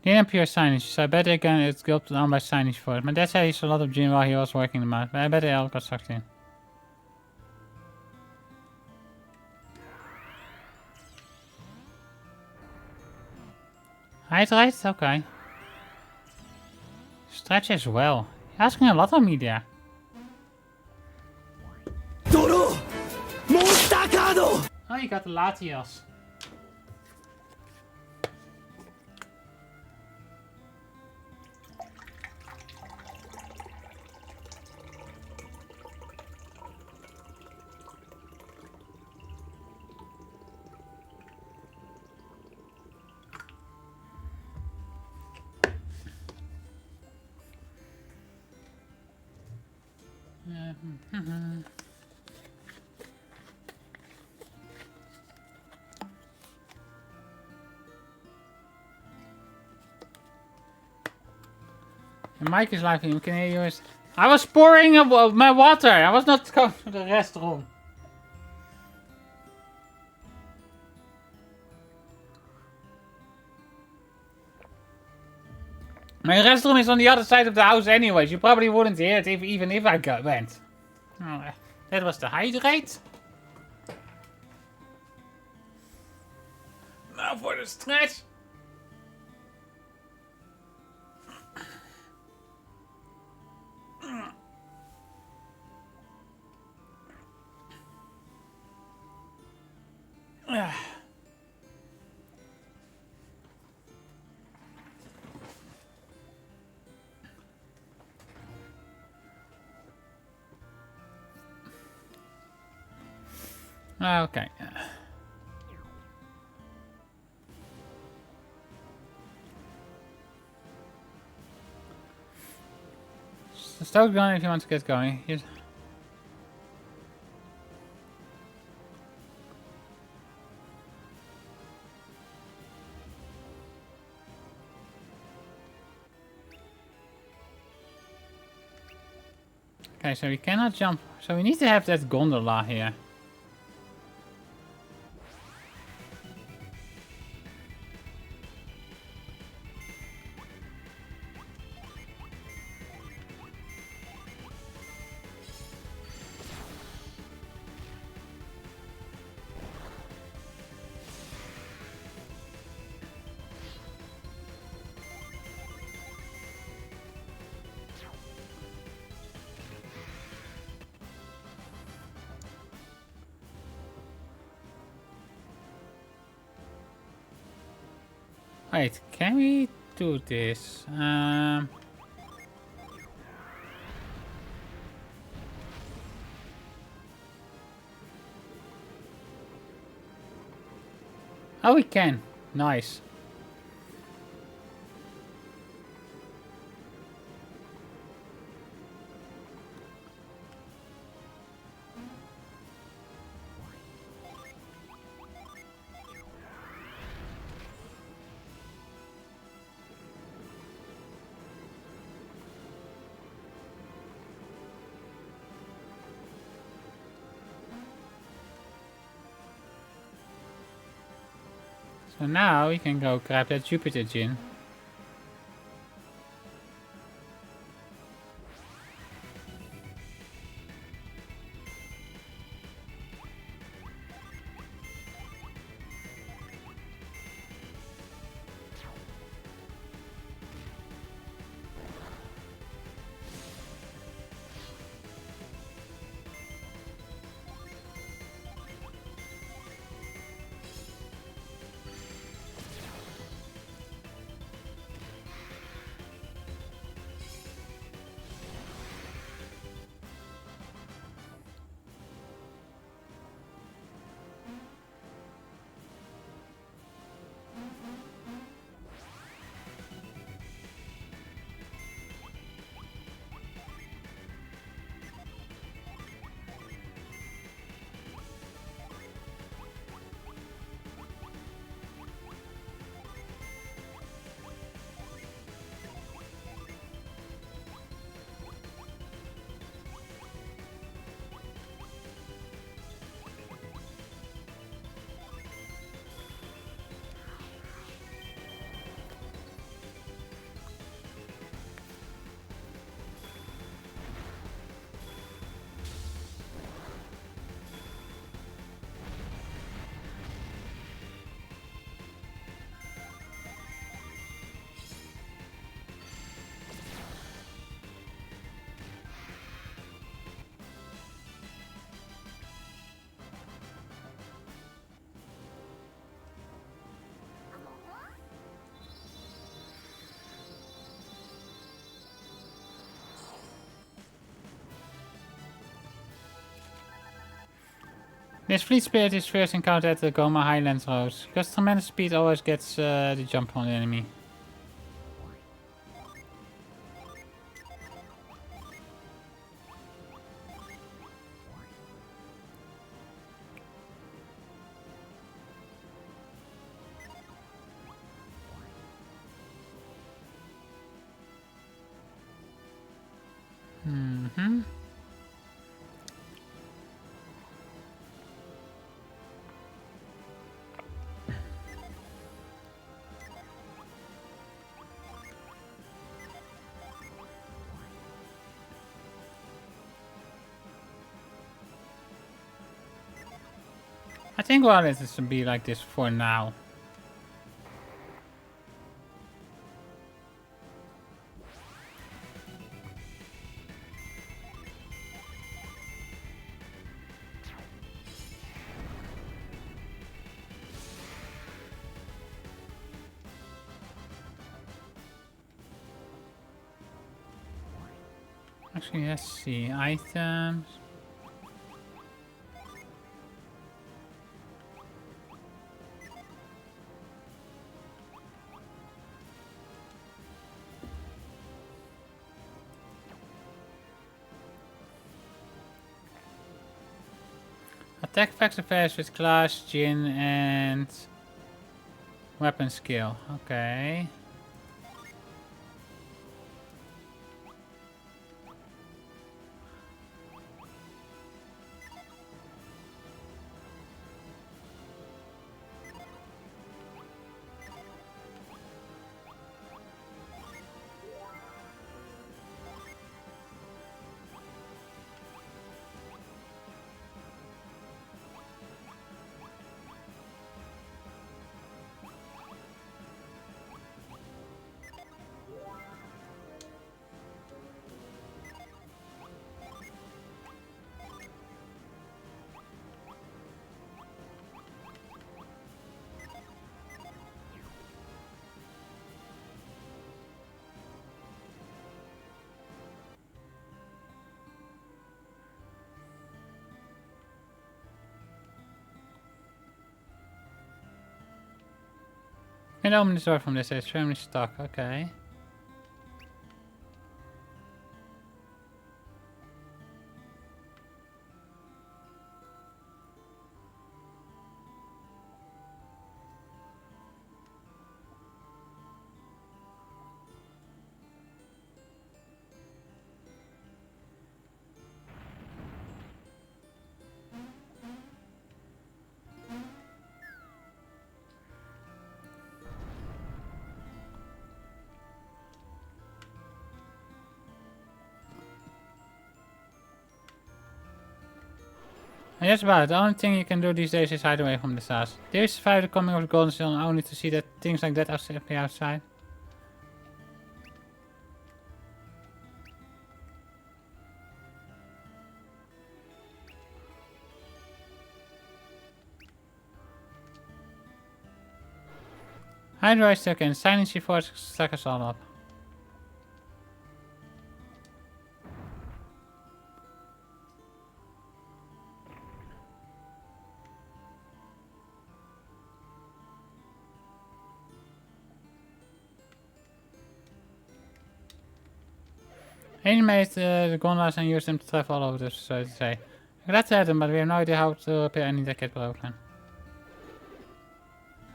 The impure signage, so I bet they're gonna get guilty on by signage for it. My dad said he saw a lot of gin while he was working them out, but I bet they all got sucked in. Height right? Okay. Stretch as well. You're asking a lot of me there. Oh, you got the Latios. The mic is live, you can hear yours. I was pouring my water. I was not going to the restroom. My restroom is on the other side of the house anyways. You probably wouldn't hear it even if I went. Oh, that was the hydrate. Now for the stretch. Okay. Stoke going if you want to get going. Here's okay, so we cannot jump. So we need to have that gondola here. Wait, can we do this? Oh, we can. Nice. So now we can go grab that Jupiter gin. This Fleet Spirit is first encountered at the Goma Highlands Roads. Because tremendous speed always gets the jump on the enemy. I think we'll let this be like this for now. Actually, let's see. Items. Attack factor varies with class, gin, and weapon skill. Okay. Can open the door from this. It's firmly stuck. Okay. And that's about it. The only thing you can do these days is hide away from this house. Do you survive the coming of the Golden Stone only to see that things like that appear outside? Hide away stuck in. Silence before it stuck us all up. He made the gondolas and used them to travel all over the so to say. Glad to have them, but we have no idea how to repair any that get broken.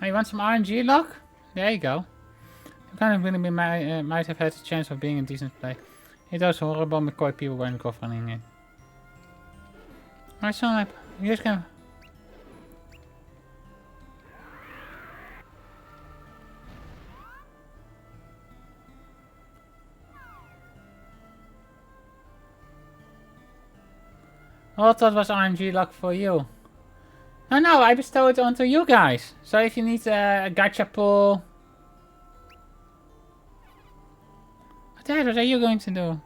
Oh, you want some RNG luck? There you go. You kind of really might have had a chance of being a decent play. Hey, those horrible McCoy people weren't governing it. Alright, so you just can. Well, that was RNG luck for you. No, I bestowed it onto you guys. So if you need a gacha pull... What are you going to do? I'll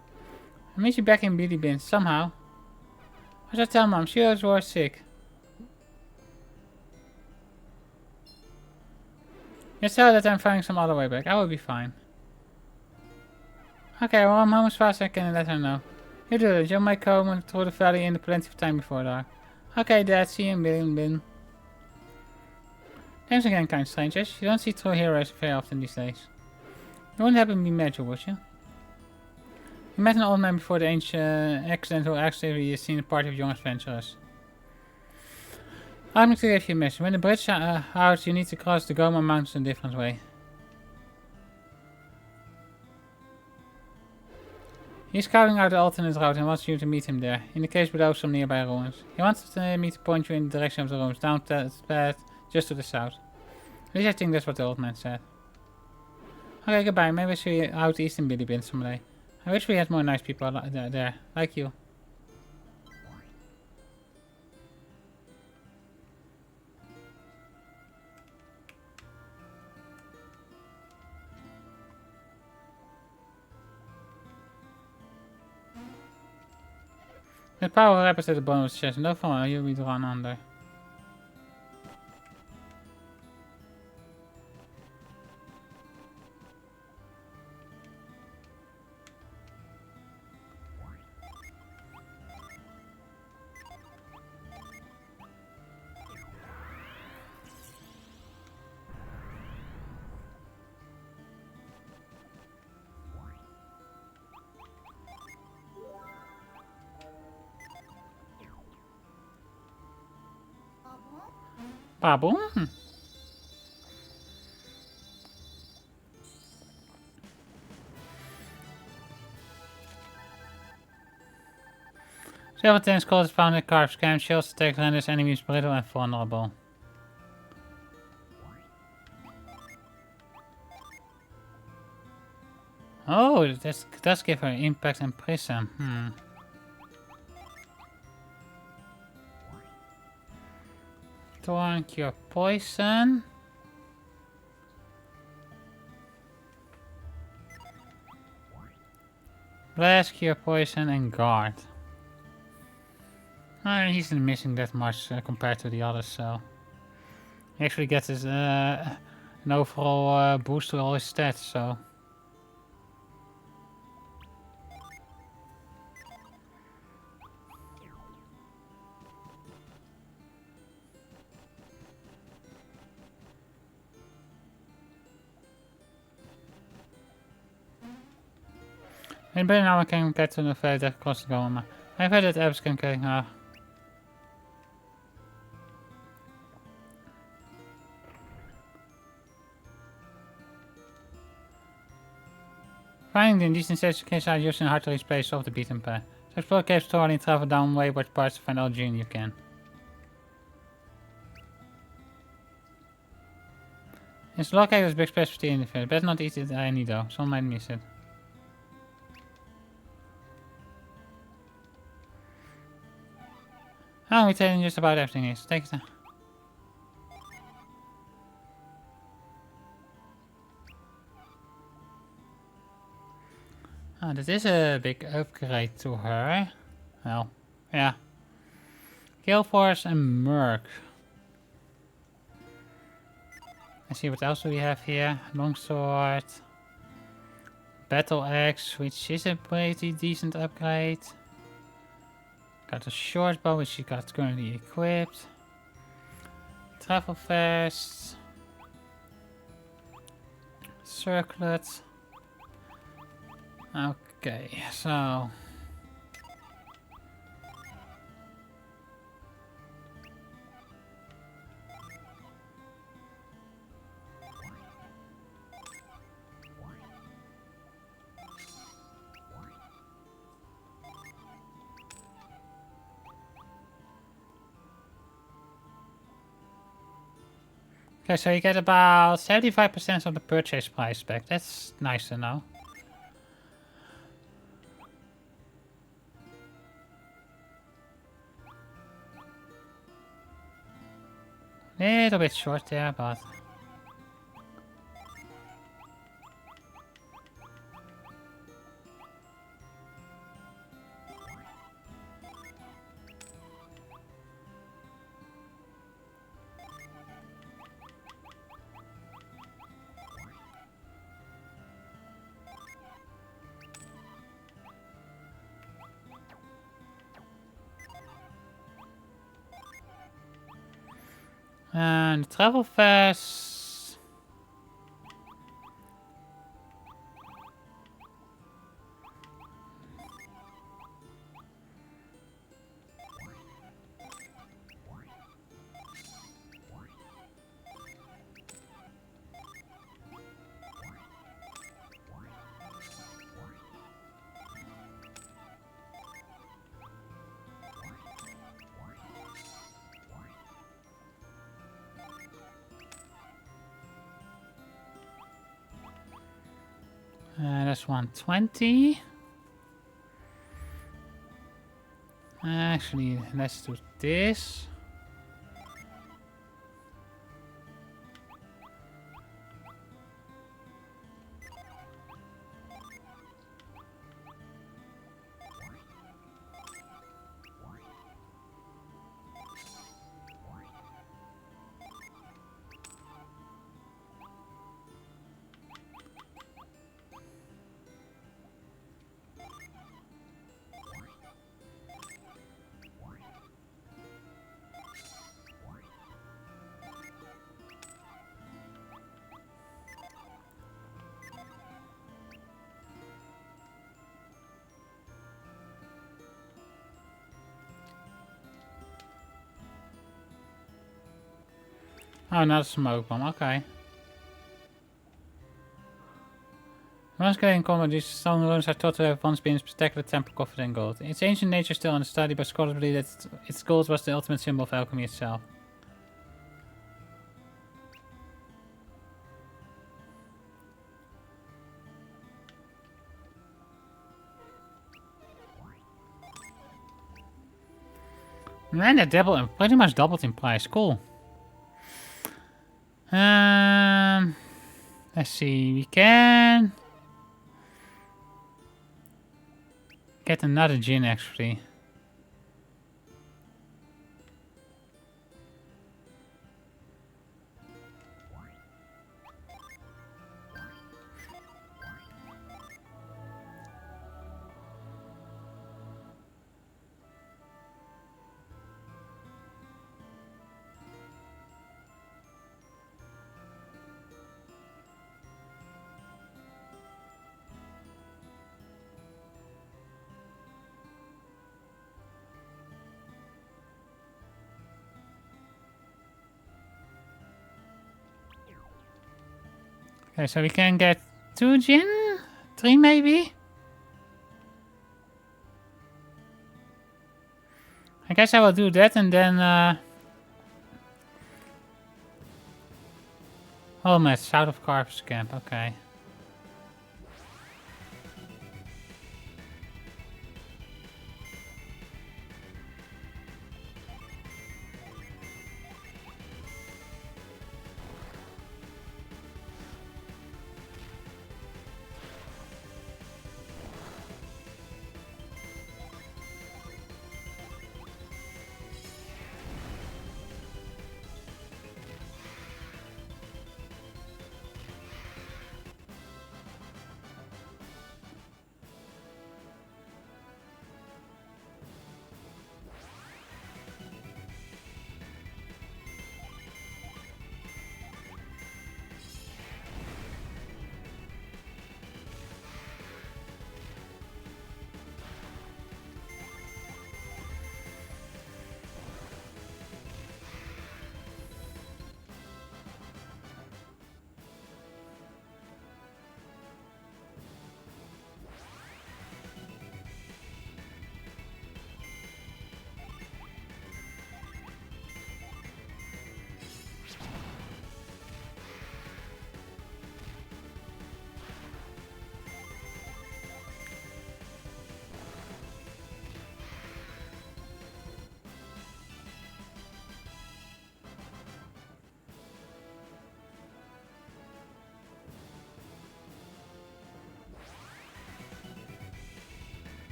meet you back in Billy Bin, somehow. I should tell Mom, she was sick. Just tell her that I'm finding some other way back. I will be fine. Okay, well, I'm home as fast as I can and let her know. You do it. You'll make home through the valley in plenty of time before dark. Okay, Dad. See you in Bin. Thanks again, kind strangers. You don't see true heroes very often these days. You wouldn't happen to be Major, would you? You met an old man before the ancient accident who accidentally seen a party of young adventurers. I'm going to give you a mission. When the bridge out, you need to cross the Goma Mountains in a different way. He's scouting out the alternate route and wants you to meet him there. In the case below some nearby ruins. He wants me to point you in the direction of the ruins, down that path just to the south. At least I think that's what the old man said. Okay, goodbye. Maybe I'll see you out east in Billy Bin someday. I wish we had more nice people there, like you. The power rappers at the bottom of the chest. No fun, you'll be drawn under. Baboom. Several tennis calls found in carp scam shields attack renders enemies brittle and vulnerable. Oh, that does give her impact and prism. Thorn, cure poison. Blast, cure poison, and guard. He's not missing that much compared to the others, so he actually gets his an overall boost to all his stats. So en ben nou kan ik to the fact that cost going. I've had that apps can kijken. Finding in decent sets case out using hard to reach place off the beaten path. So explore caves thoroughly and travel down wayward parts to find all gene you can. It's located as big specialty in the field. Better not eat it any though. Some might miss it. Oh, we're telling just about everything is. Take it. Oh, this is a big upgrade to her. Well, yeah. Kill Force and Merc. Let's see what else we have here. Longsword. Battle Axe, which is a pretty decent upgrade. Got a short bow, which she got currently equipped. Travel Vest. Circlet. Okay, so... Okay, so you get about 75% of the purchase price back. That's nice to know. Little bit short there, but... And travel fast. That's 120. Actually, let's do this. Oh, not a smoke bomb. Okay. Once getting combat, these stone ruins are thought to have once been a spectacular temple covered in gold. Its ancient nature is still under study, but scholars believe that its gold was the ultimate symbol of alchemy itself. Man, that pretty much doubled in price. Cool. Let's see. We can get another gin actually. Okay, so we can get 2 gin? 3 maybe? I guess I will do that and then oh man, south of Carver's camp, okay.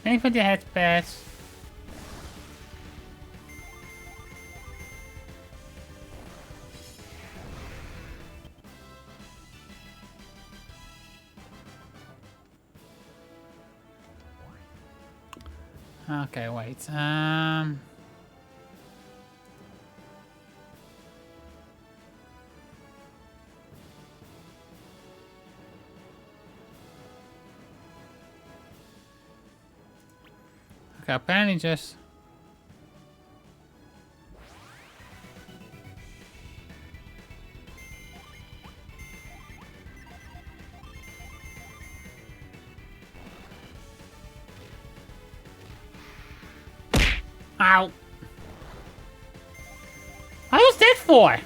Thank you for the head pass. Okay, wait. Okay, apparently just... Ow! What was that for?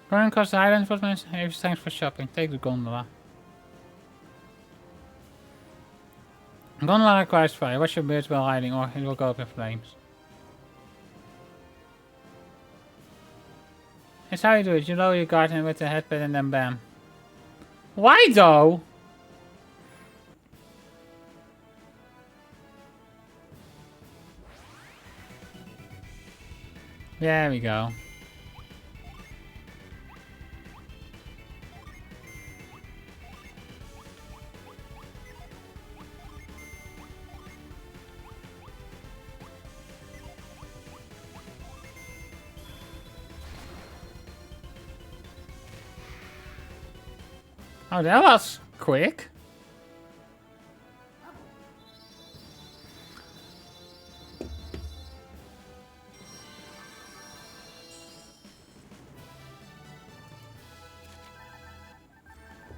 Going across the island, what means? Hey, thanks for shopping. Take the gondola. Gondola requires fire. Watch your beard while hiding or it will go up in flames. That's how you do it. You lower your guard with the headband and then bam. Why though? There we go. Oh, that was quick.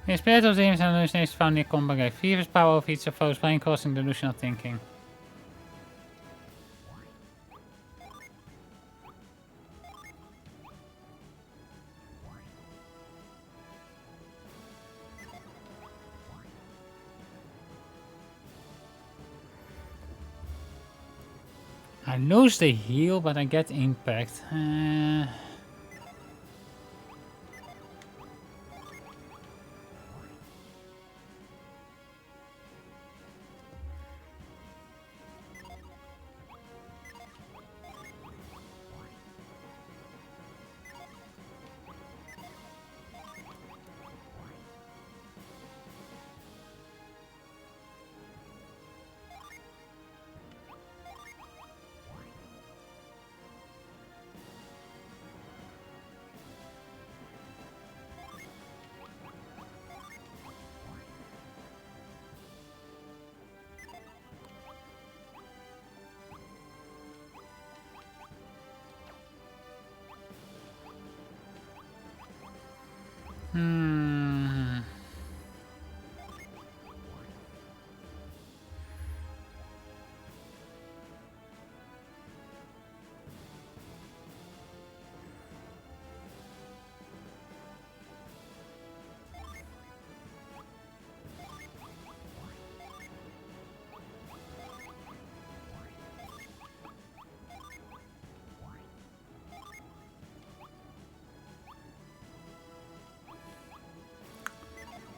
The spirit of demons and hallucinations found near combat gave feverish power over each of foes, brain causing delusional thinking. I lose the heal, but I get impact.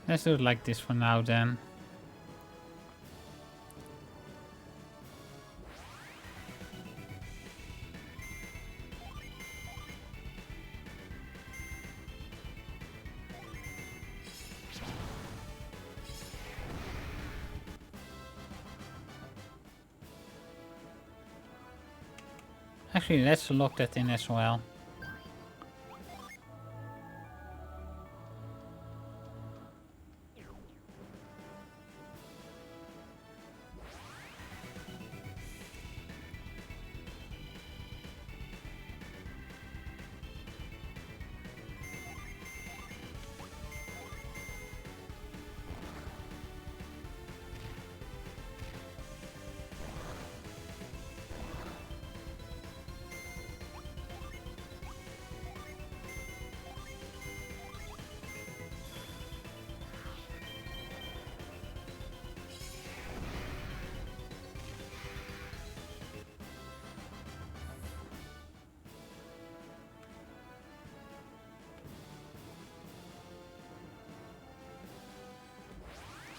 Let's do it like this for now then. Actually, let's lock that in as well.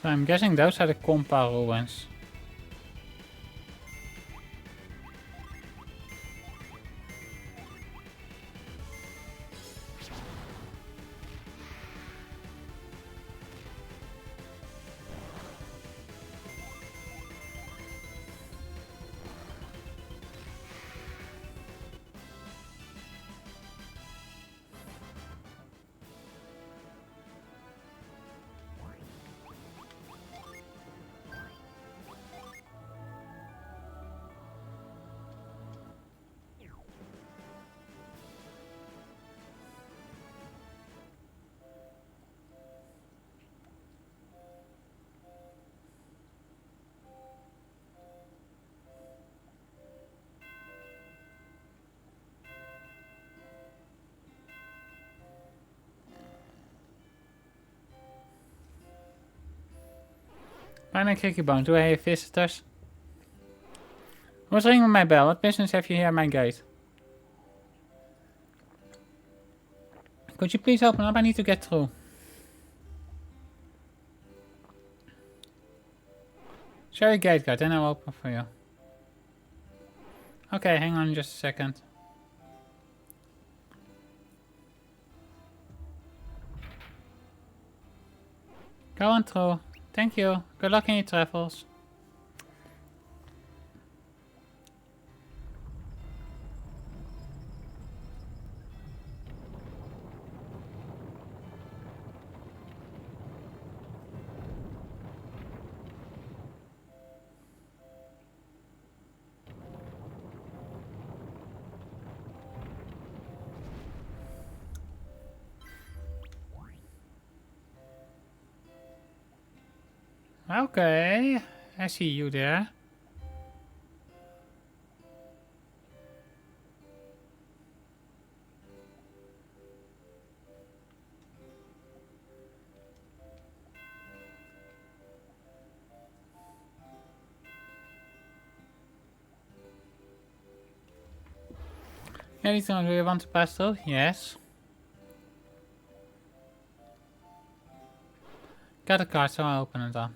So I'm guessing those are the Compa ruins. Fine, Kicky Bone, do I have visitors? Who's ringing my bell? What business have you here at my gate? Could you please open up? I need to get through. Show your gate guard, then I'll open for you. Okay, hang on just a second. Go on through. Thank you. Good luck in your travels. Okay, I see you there. Anything do you want to pass through? Yes. Got a card, so I'll open it up.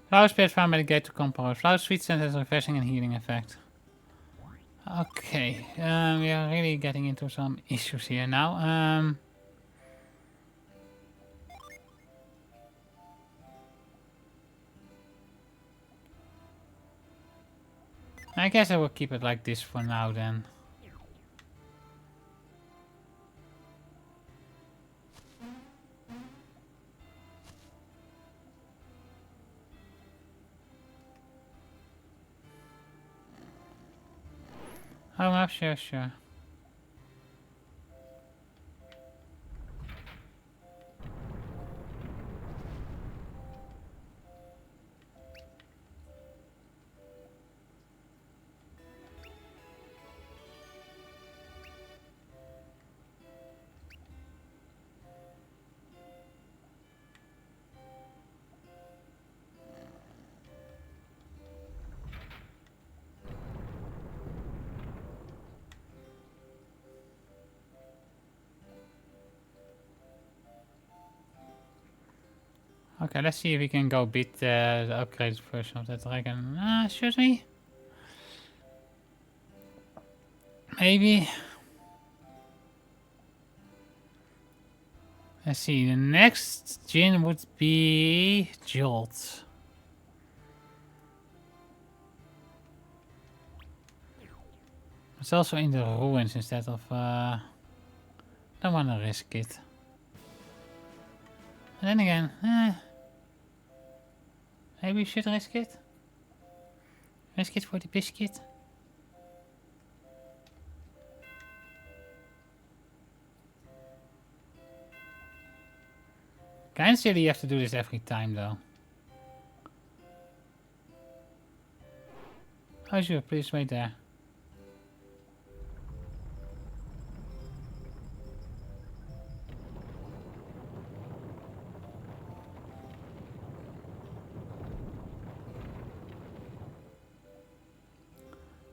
Flower spirit found by the gate to compose. Flower sweet scent has a refreshing and healing effect. Okay, we are really getting into some issues here now. I guess I will keep it like this for now then. Oh, well, sure, sure. Okay, let's see if we can go beat the upgraded version of that dragon. Should we? Maybe. Let's see, the next gin would be Jolt. It's also in the ruins instead of... don't want to risk it. And then again, maybe we should risk it. Risk it for the biscuit. Kinda silly you have to do this every time though. Oh sure, please wait there.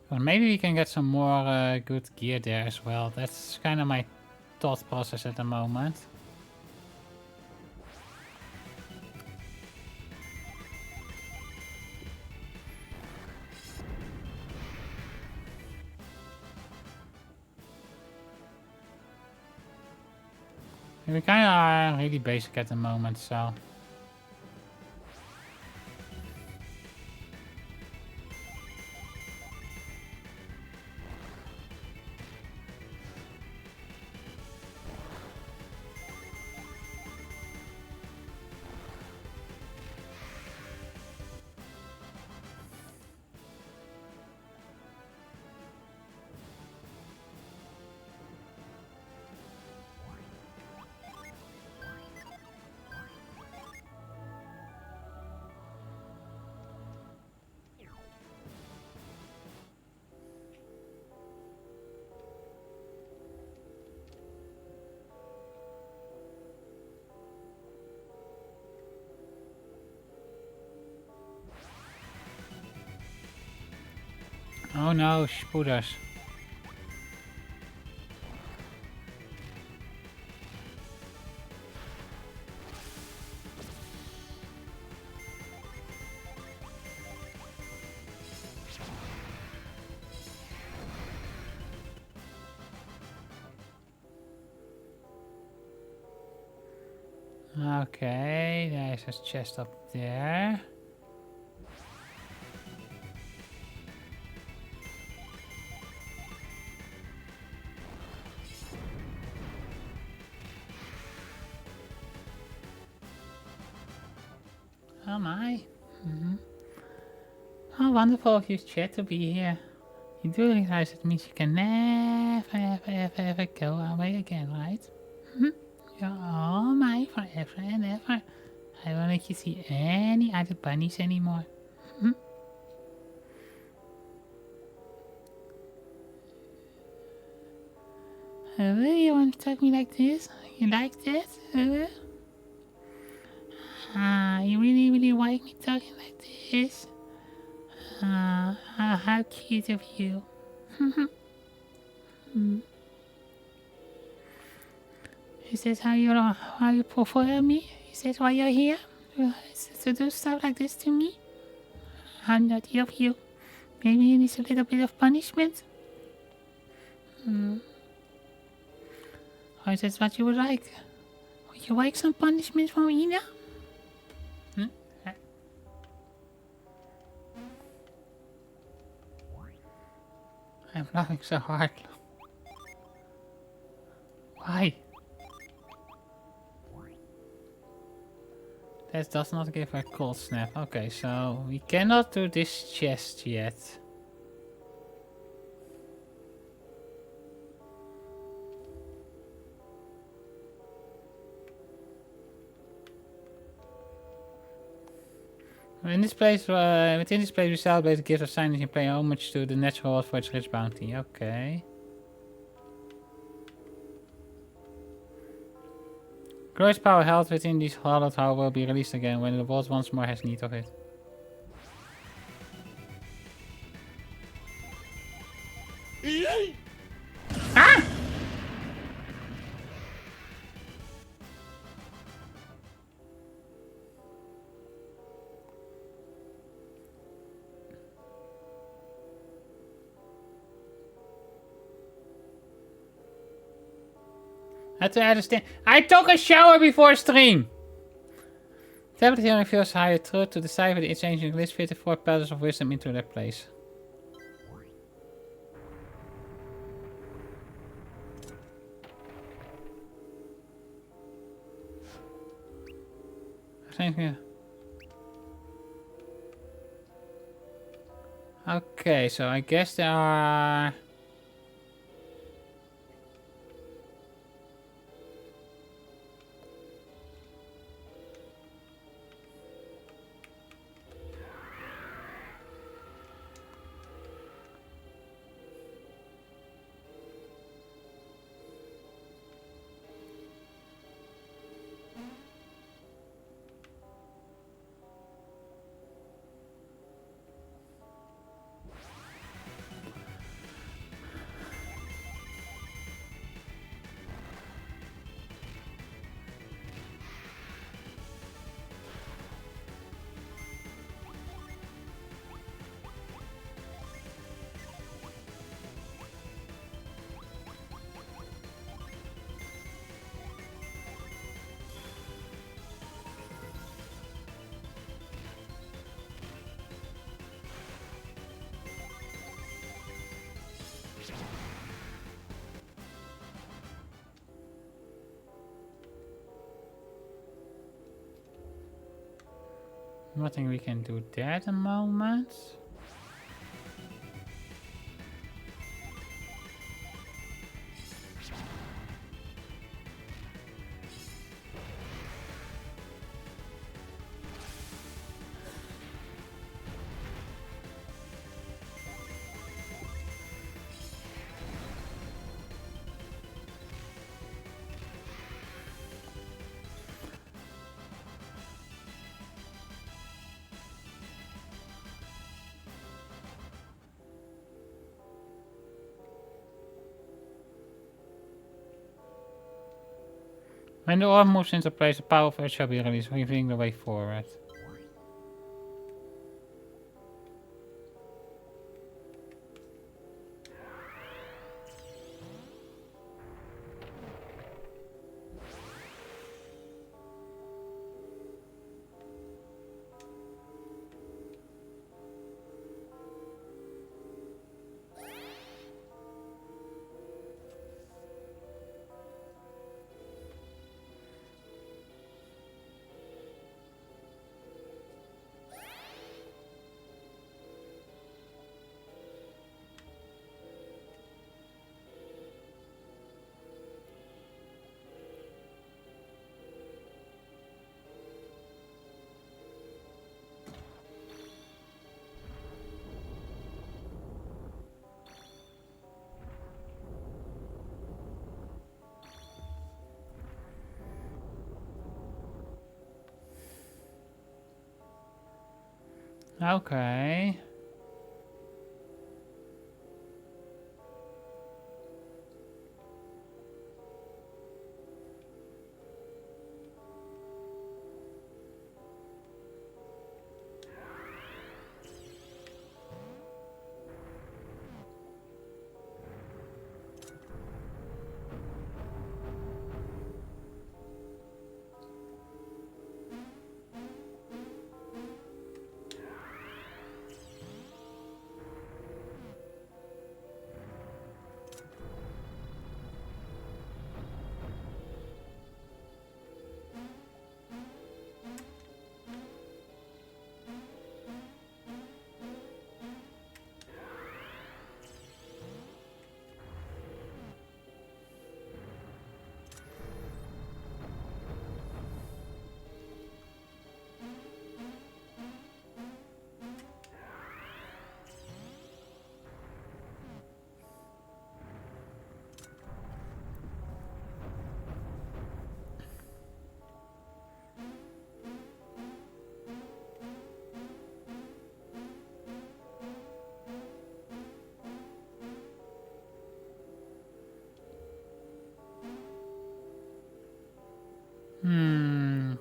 Well, maybe we can get some more good gear there as well. That's kind of my thought process at the moment. We kind of are really basic at the moment, so... Oh no, spoeders. Okay, there's a chest up there. Oh my. How wonderful of you, Chat, to be here. You do realize it means you can never, ever go away again, right? You're all mine forever and ever. I won't let you see any other bunnies anymore. You want to talk me like this? You like that? You really like me talking like this? How cute of you. Is this how you prefer me? Is that why you're here? To do stuff like this to me? How naughty of you. Maybe you need a little bit of punishment? Or is that what you would like? Would you like some punishment from Ina? I'm laughing so hard. Why? That does not give a cold snap. Okay, so we cannot do this chest yet. In this place, within this place, we celebrate the gift of science and pay homage to the natural world for its rich bounty. Okay. Glorious power held within this hallowed hall will be released again when the world once more has need of it. Ah! I have to understand. I took a shower before stream! Tablet here reveals higher truth to decipher the ancient list fit the 4 pillars of wisdom into their place. Okay, so I guess there are... Nothing we can do there at the moment. When the orb moves into place, the power of Earth shall be released, revealing the way forward. Okay.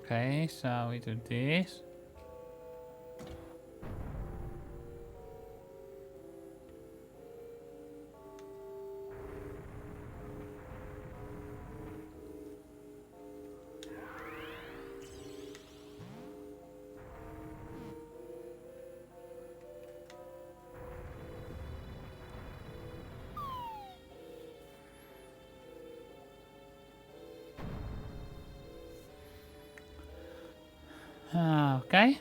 Okay, so we do this. Okay.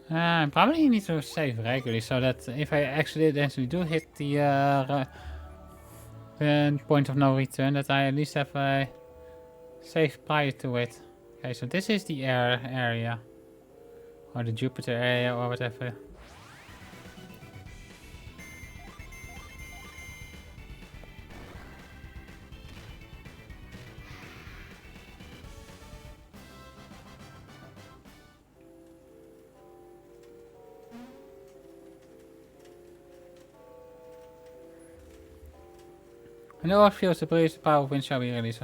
I probably need to save regularly so that if I accidentally do hit the point of no return, that I at least have a save prior to it. Okay, so this is the air area. Or the Jupiter area or whatever. And the ore feels to produce the power of wind shall be released.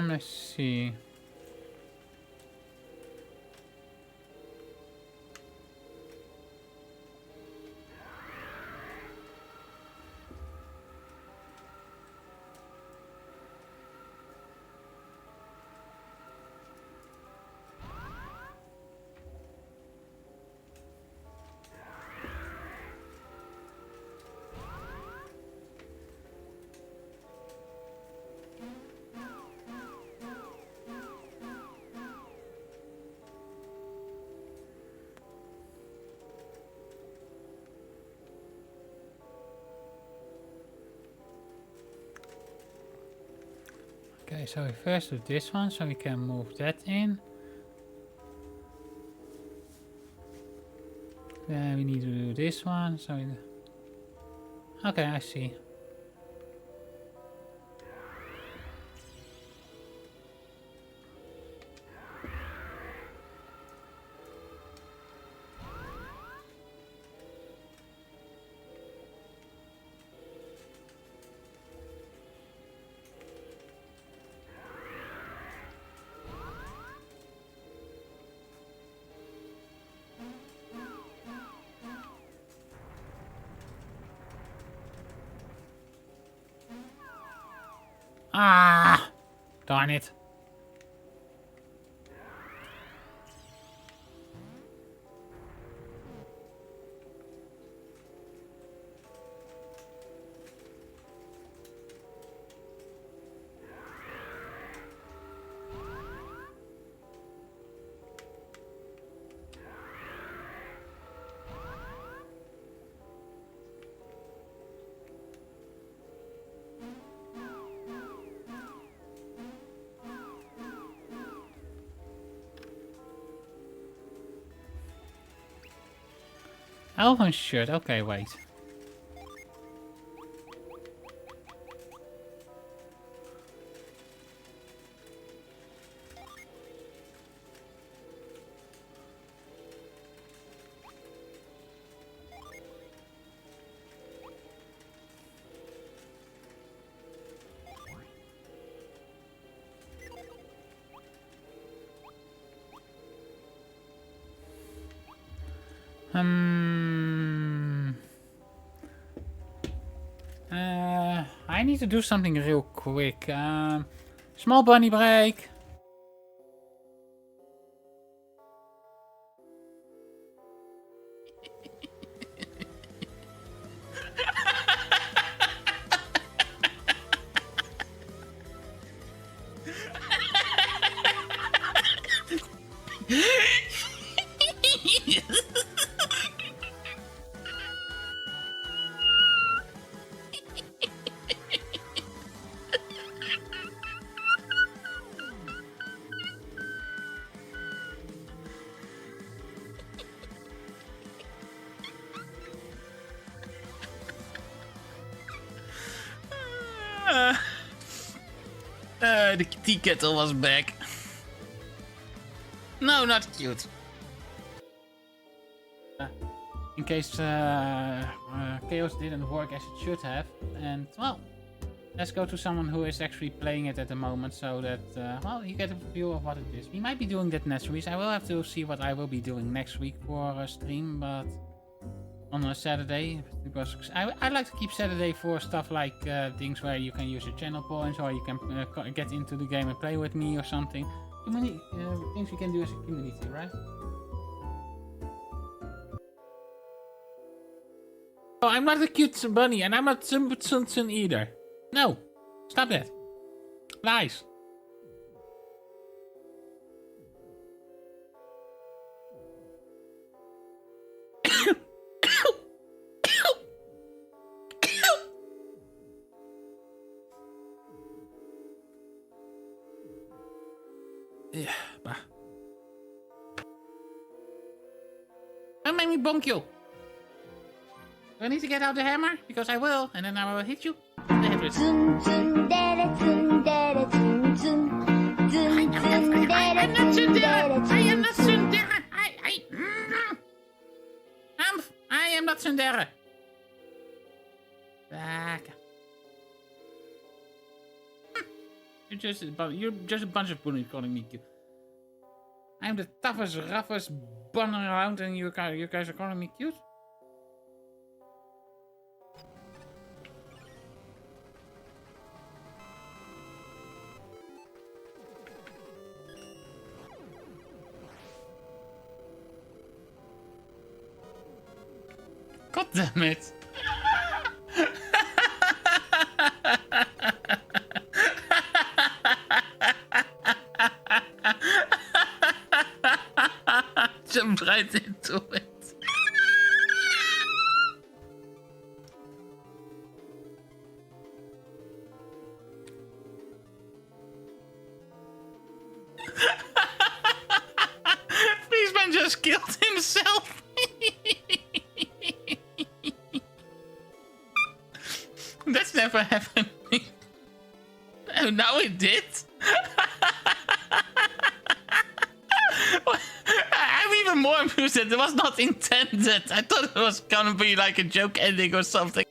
Let's see. Okay, so we first do this one so we can move that in. Then we need to do this one, so we... Okay, I see. Ah! Darn it. Elven shirt. Okay, wait. I need to do something real quick. Small bunny break. The tea kettle was back. No, not cute. In case Chaos didn't work as it should have. And, well, let's go to someone who is actually playing it at the moment so that, well, you get a view of what it is. We might be doing that next week. I will have to see what I will be doing next week for a stream, but on a Saturday, because I like to keep Saturday for stuff like things where you can use your channel points or you can get into the game and play with me or something. Things we can do as a community, right? Oh, I'm not a cute bunny and I'm not Sun either. No, stop that. Lies. Yeah, bah. Don't make me bonk you. Do I need to get out the hammer? Because I will, and then I will hit you in the head with it. I'm not tsundere. I am not tsundere. I am not tsundere. Back. You're just a bunch of bullies calling me cute. I'm the toughest, roughest bun around, and you guys are calling me cute. God damn it. Jumped right into it. Policeman just killed himself. That's never happened. Oh, now it did. I'm even more amused that it was not intended. I thought it was gonna be like a joke ending or something.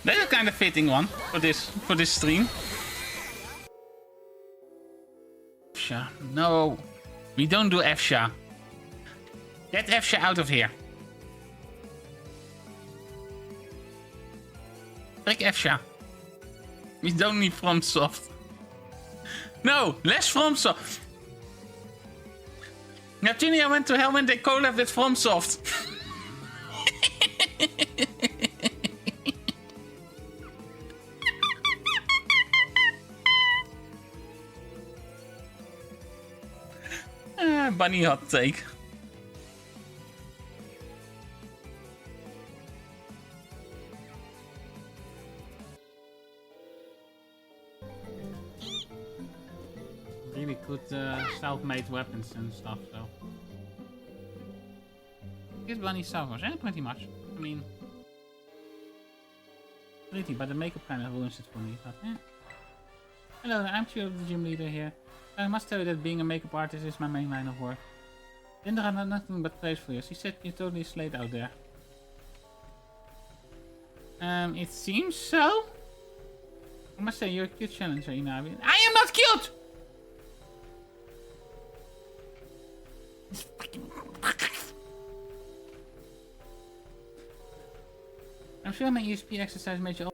That's a kind of fitting one for this stream. Efsha. No. We don't do Efsha. Get Efsha out of here. Take Efsha. We don't need FromSoft. No, less FromSoft. Neptunia went to hell when they collabed with FromSoft. Bunny hot take. Really good self-made weapons and stuff, so. This bunny suffers, pretty much. I mean, pretty, but the makeup kind of ruins it for me. But, Hello, I'm Tube, the gym leader here. I must tell you that being a makeup artist is my main line of work. Indra had nothing but praise for you. She said you're totally slayed out there. It seems so. I must say, you're a cute challenger, Inabien. I am not cute! This fucking... I'm sure my ESP exercise made you...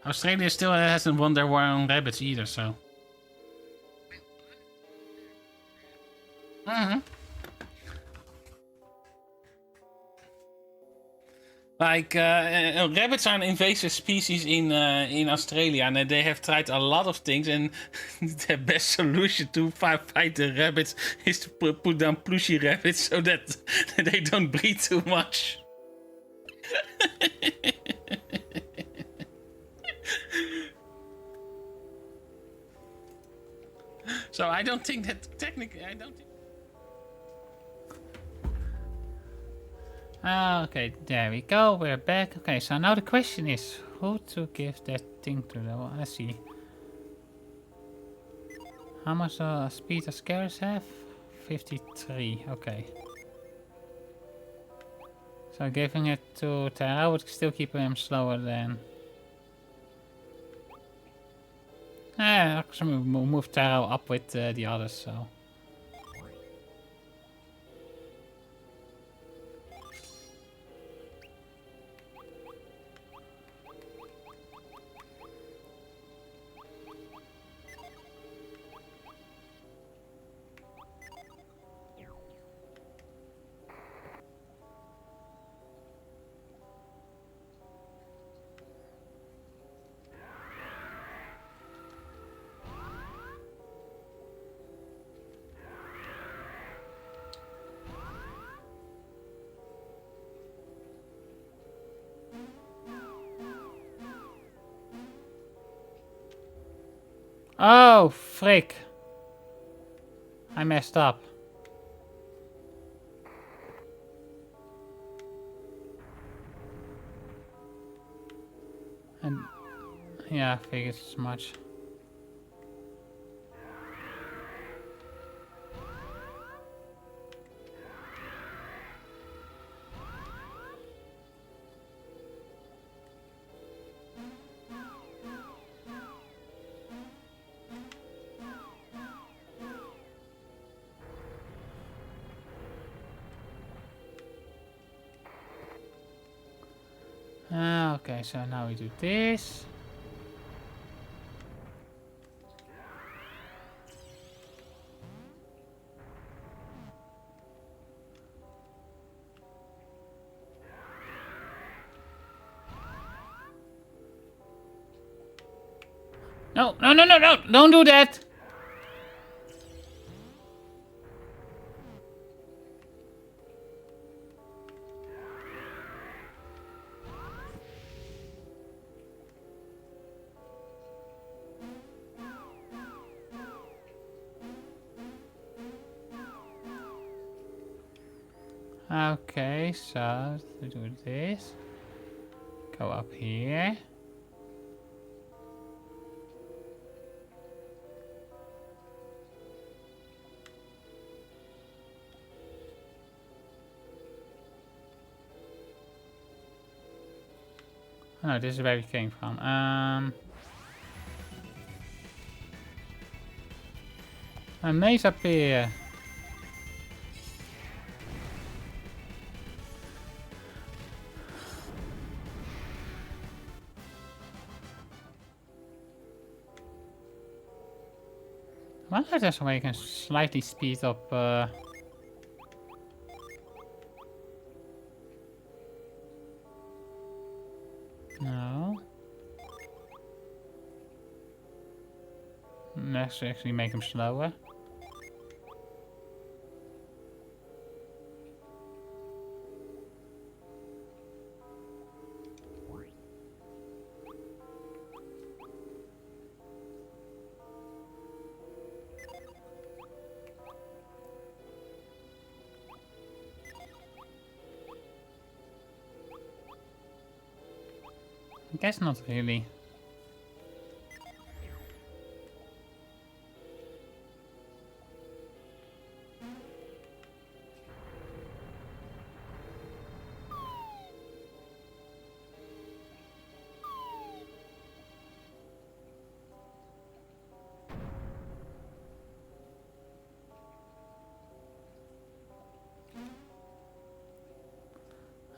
Australia still hasn't won their war on rabbits either, so. Like, rabbits are an invasive species in Australia, and they have tried a lot of things, and the best solution to fight the rabbits is to put down plushy rabbits so that they don't breed too much. So I don't think that technically, I don't think... Okay, there we go, we're back. Okay, so now the question is, who to give that thing to? Well, let's see. How much speed does Garrus have? 53, okay. So giving it to Terra would still keep him slower than... Actually move Terra up with the others, so... Oh, frick. I messed up. And yeah, I figured as much. Okay, so now we do this. No, no, no, no, no, don't do that! Okay, so we do this. Go up here. Oh, no, this is where we came from. A maze up here. I wonder if there's a way you can slightly speed up. No. Let's actually make them slower. I guess not really.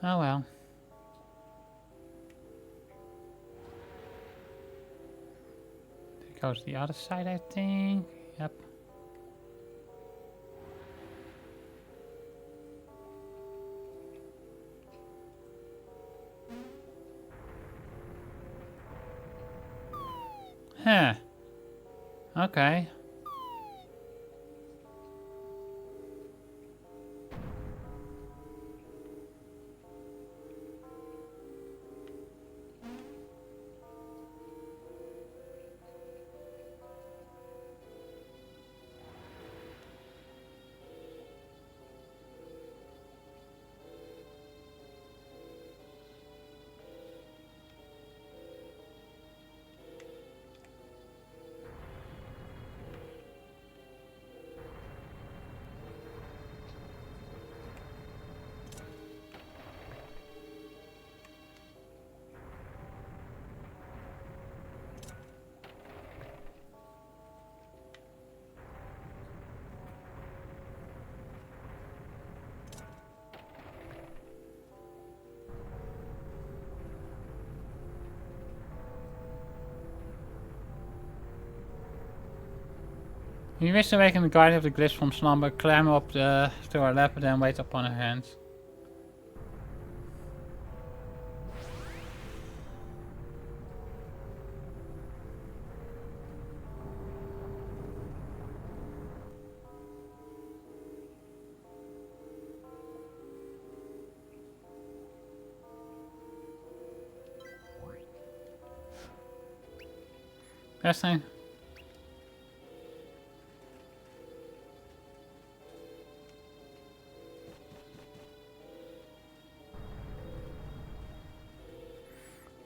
Oh well. There goes the other side, I think. Yep. Huh. Okay. You wish to awaken the guardian of the glyphs from slumber, climb up to our lap, then wait upon her hands. Best thing.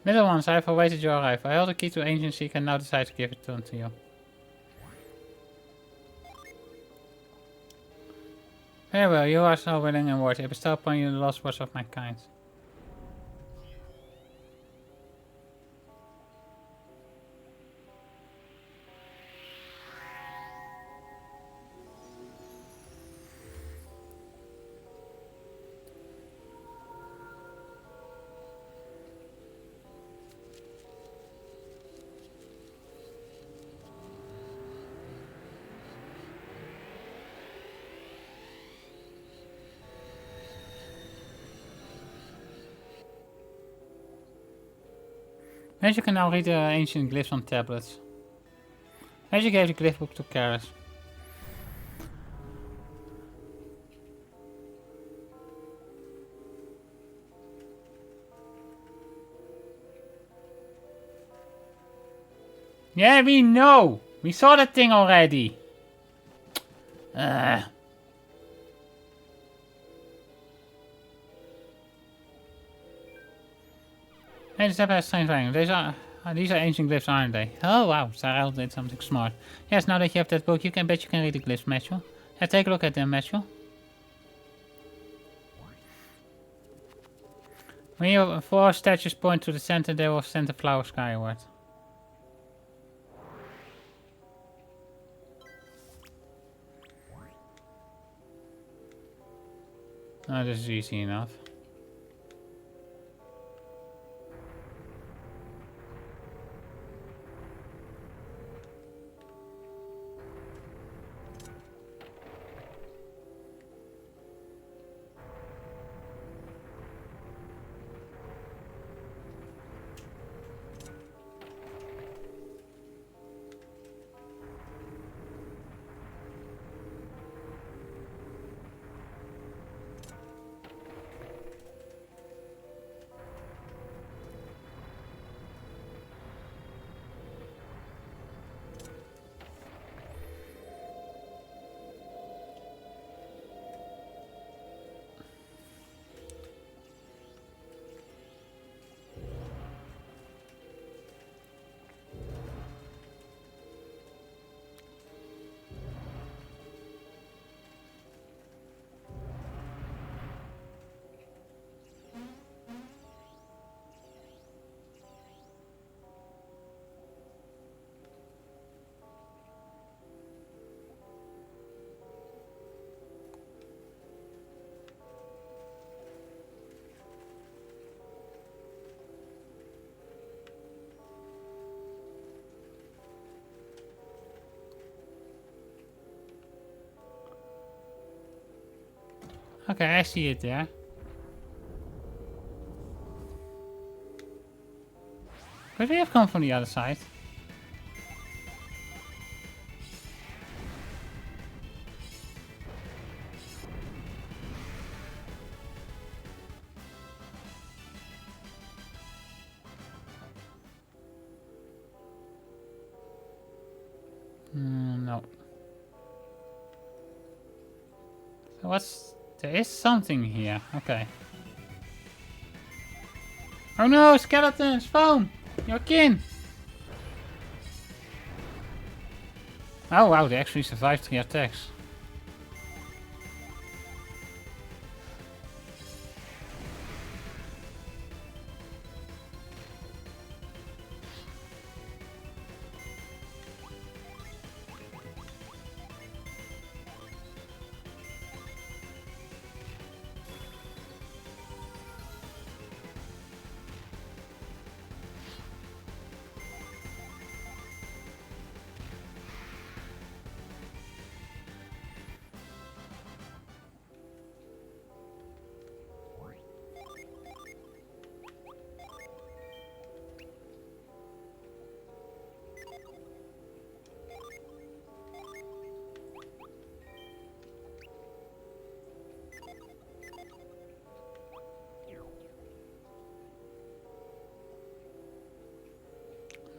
Middle ones, I have awaited your arrival. I held the key to ancient secret and now decide to give it to you. Very well, you are so willing and worthy. I bestow upon you the lost words of my kind. As you can now read the ancient glyphs on tablets. As you gave the glyph book to Karis. Yeah, we know! We saw that thing already! Hey, this app has strange writing. These are ancient glyphs, aren't they? Oh wow, Sarel did something smart. Yes, now that you have that book, you can read the glyphs, Matthew. Yeah, take a look at them, Matthew. When your 4 statues point to the center, they will send a flower skyward. Oh, this is easy enough. Okay, I see it there. Could we have come from the other side? No. So there is something here. Okay. Oh no, skeletons! Phone! Your kin! Oh wow, they actually survived 3 attacks.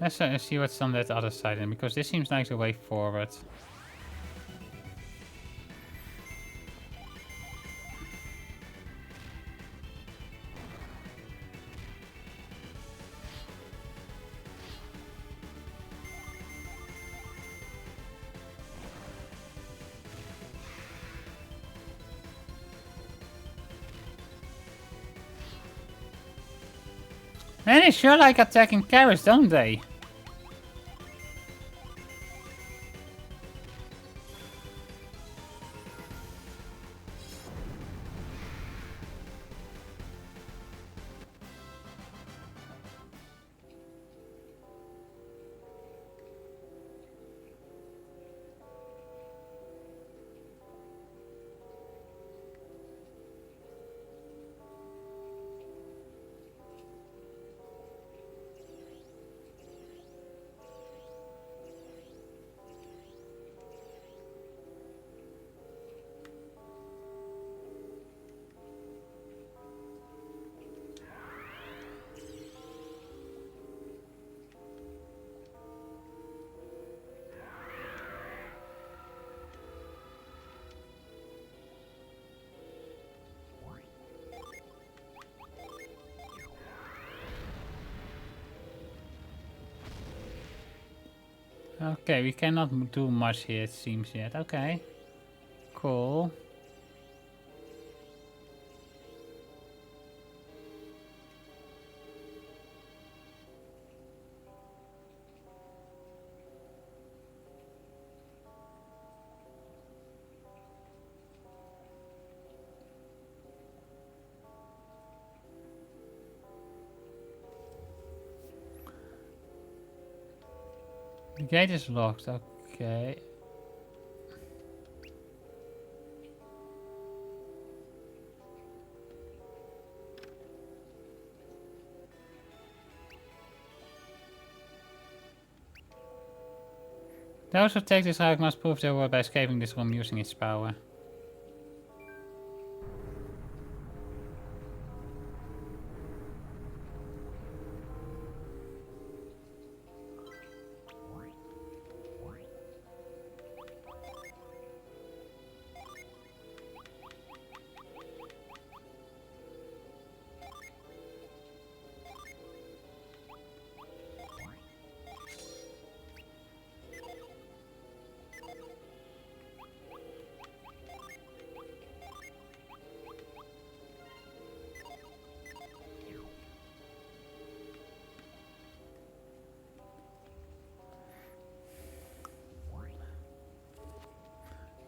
Let's see what's on that other side then, because this seems like the way forward. Man, they sure like attacking carrots, don't they? Okay, we cannot do much here, it seems yet. Okay. Cool. The gate is locked, okay. Those who take this route must prove their worth by escaping this room using its power.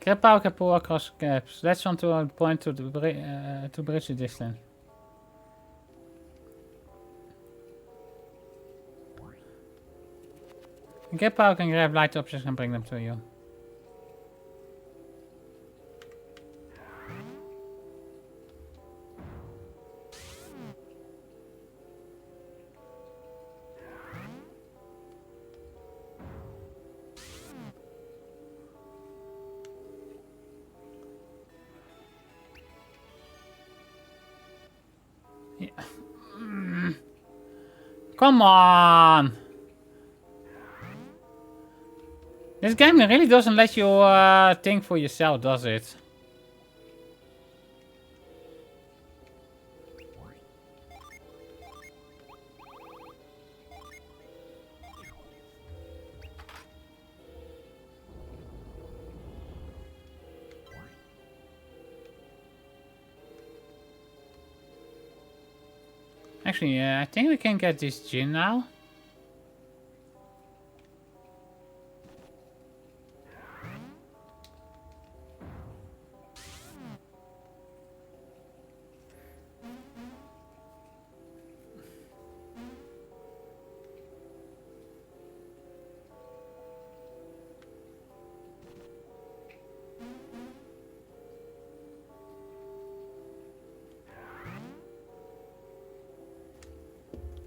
Grab power can pull across gaps. Let's on to a point to bridge the distance. Get power can grab light objects and bring them to you. Yeah. Come on! This game really doesn't let you think for yourself, does it? Actually, I think we can get this gin now.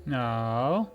No.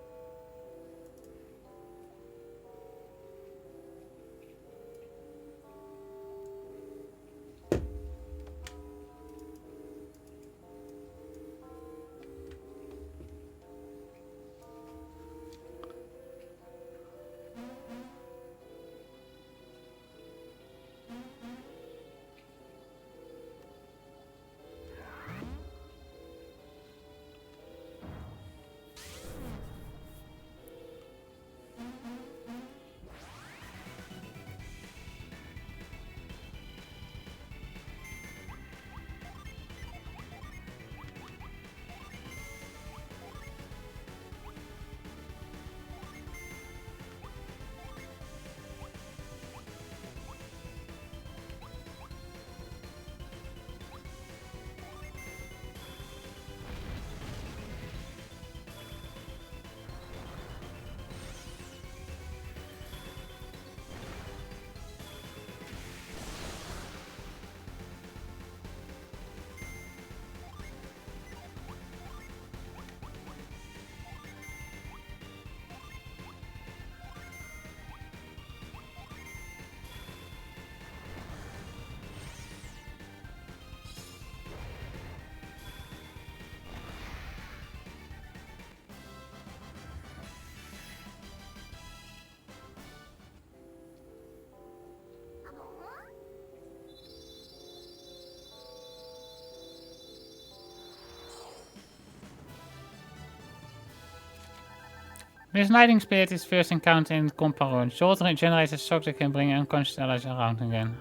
This lightning spirit is first encountered in compound room. Jolt generates a shock that can bring unconscious allies around again.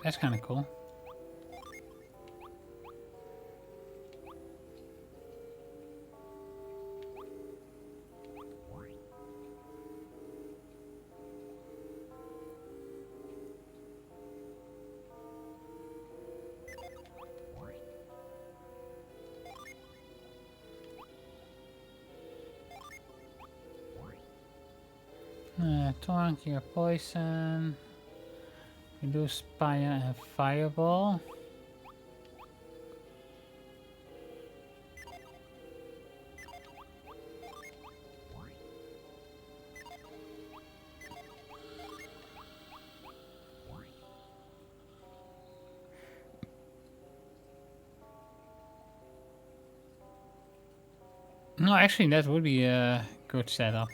That's kind of cool. Torrent, your poison. Reduce fire and fireball. No, actually, that would be a good setup.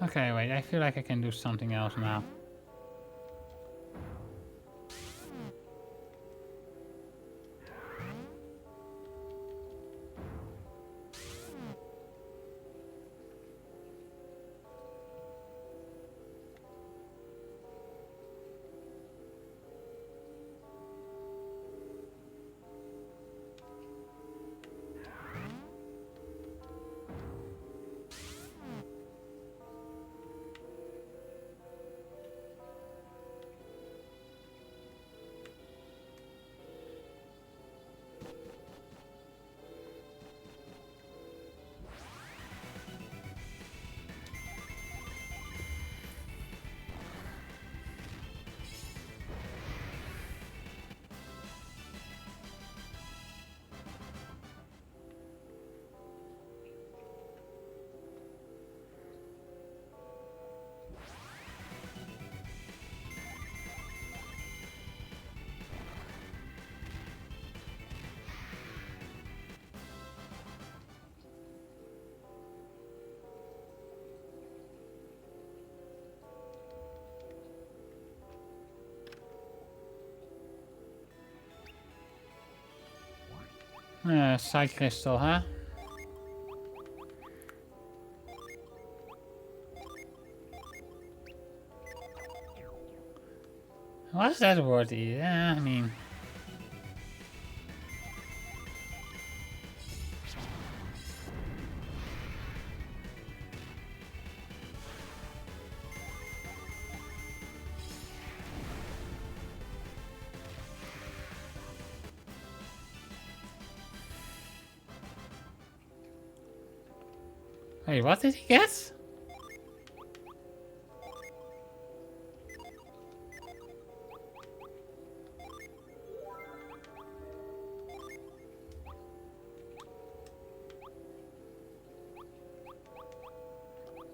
Okay, wait, I feel like I can do something else now. Side crystal, huh? What's that word? Yeah, I mean... Wait, what did he get?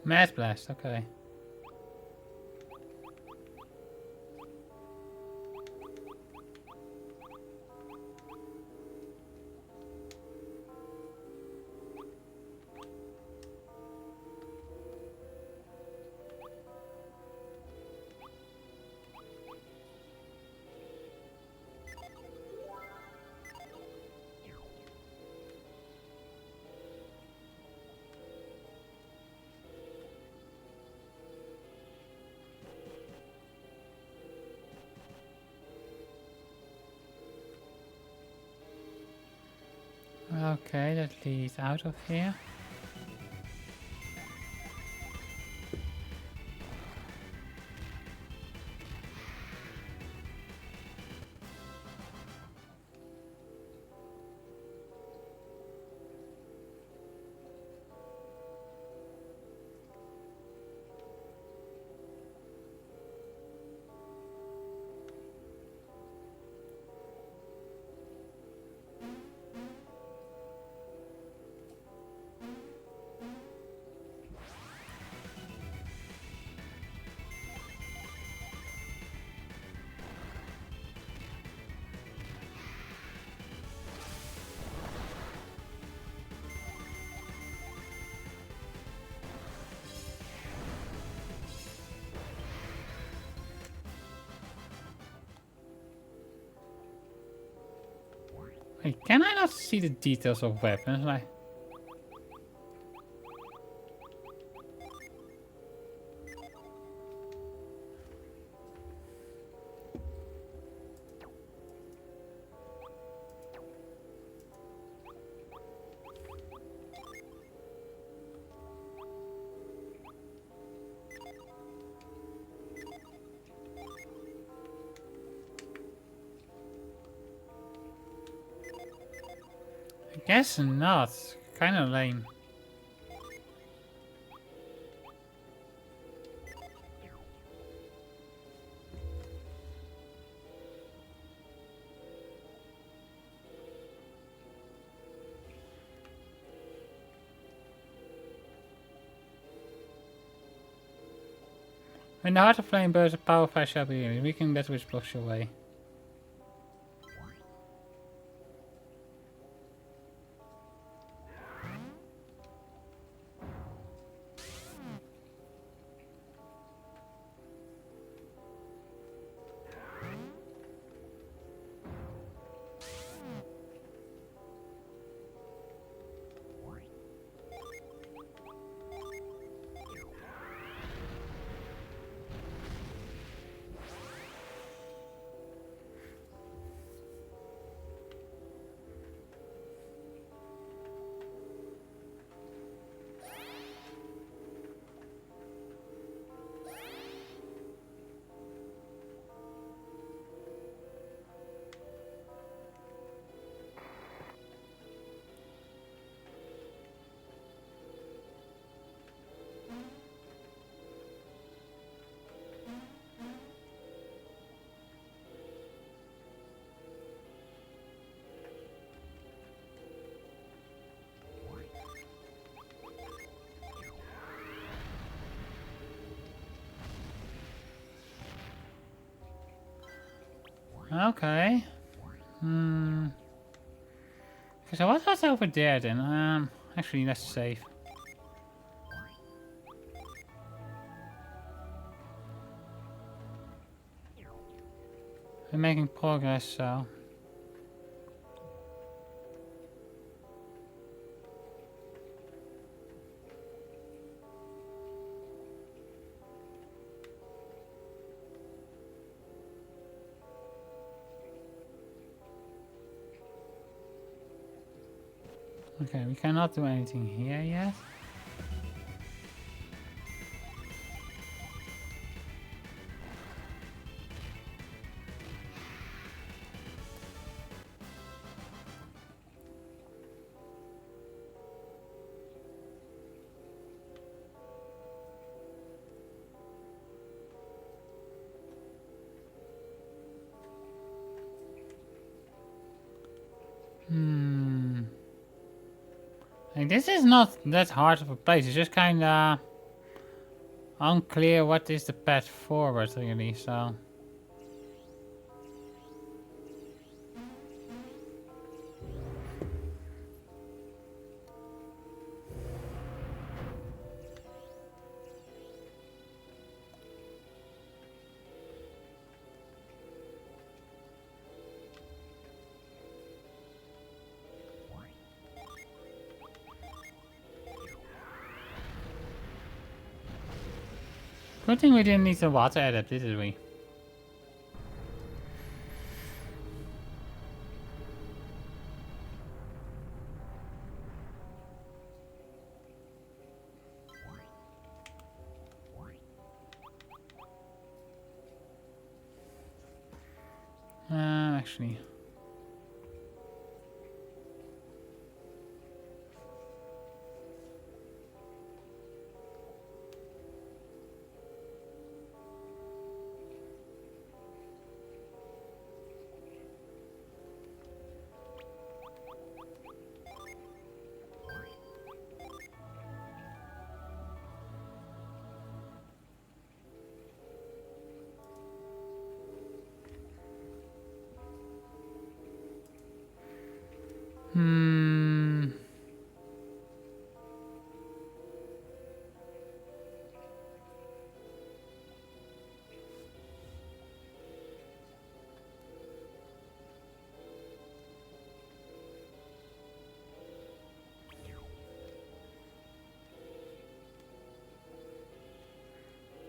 Mad Blast, okay. Okay, that leads out of here. Wait, can I not see the details of weapons? Like, I guess not. Kind of lame. When the heart of flame burns, a power fire shall be in. Weakening that which blocks your way. Okay. Hmm. So what was over there then? Actually, let's save. We're making progress, so. Okay, we cannot do anything here yet. Like, this is not that hard of a place. It's just kinda Unclear what is the path forward really, so... Good thing we didn't need the water adapt, did we? Actually...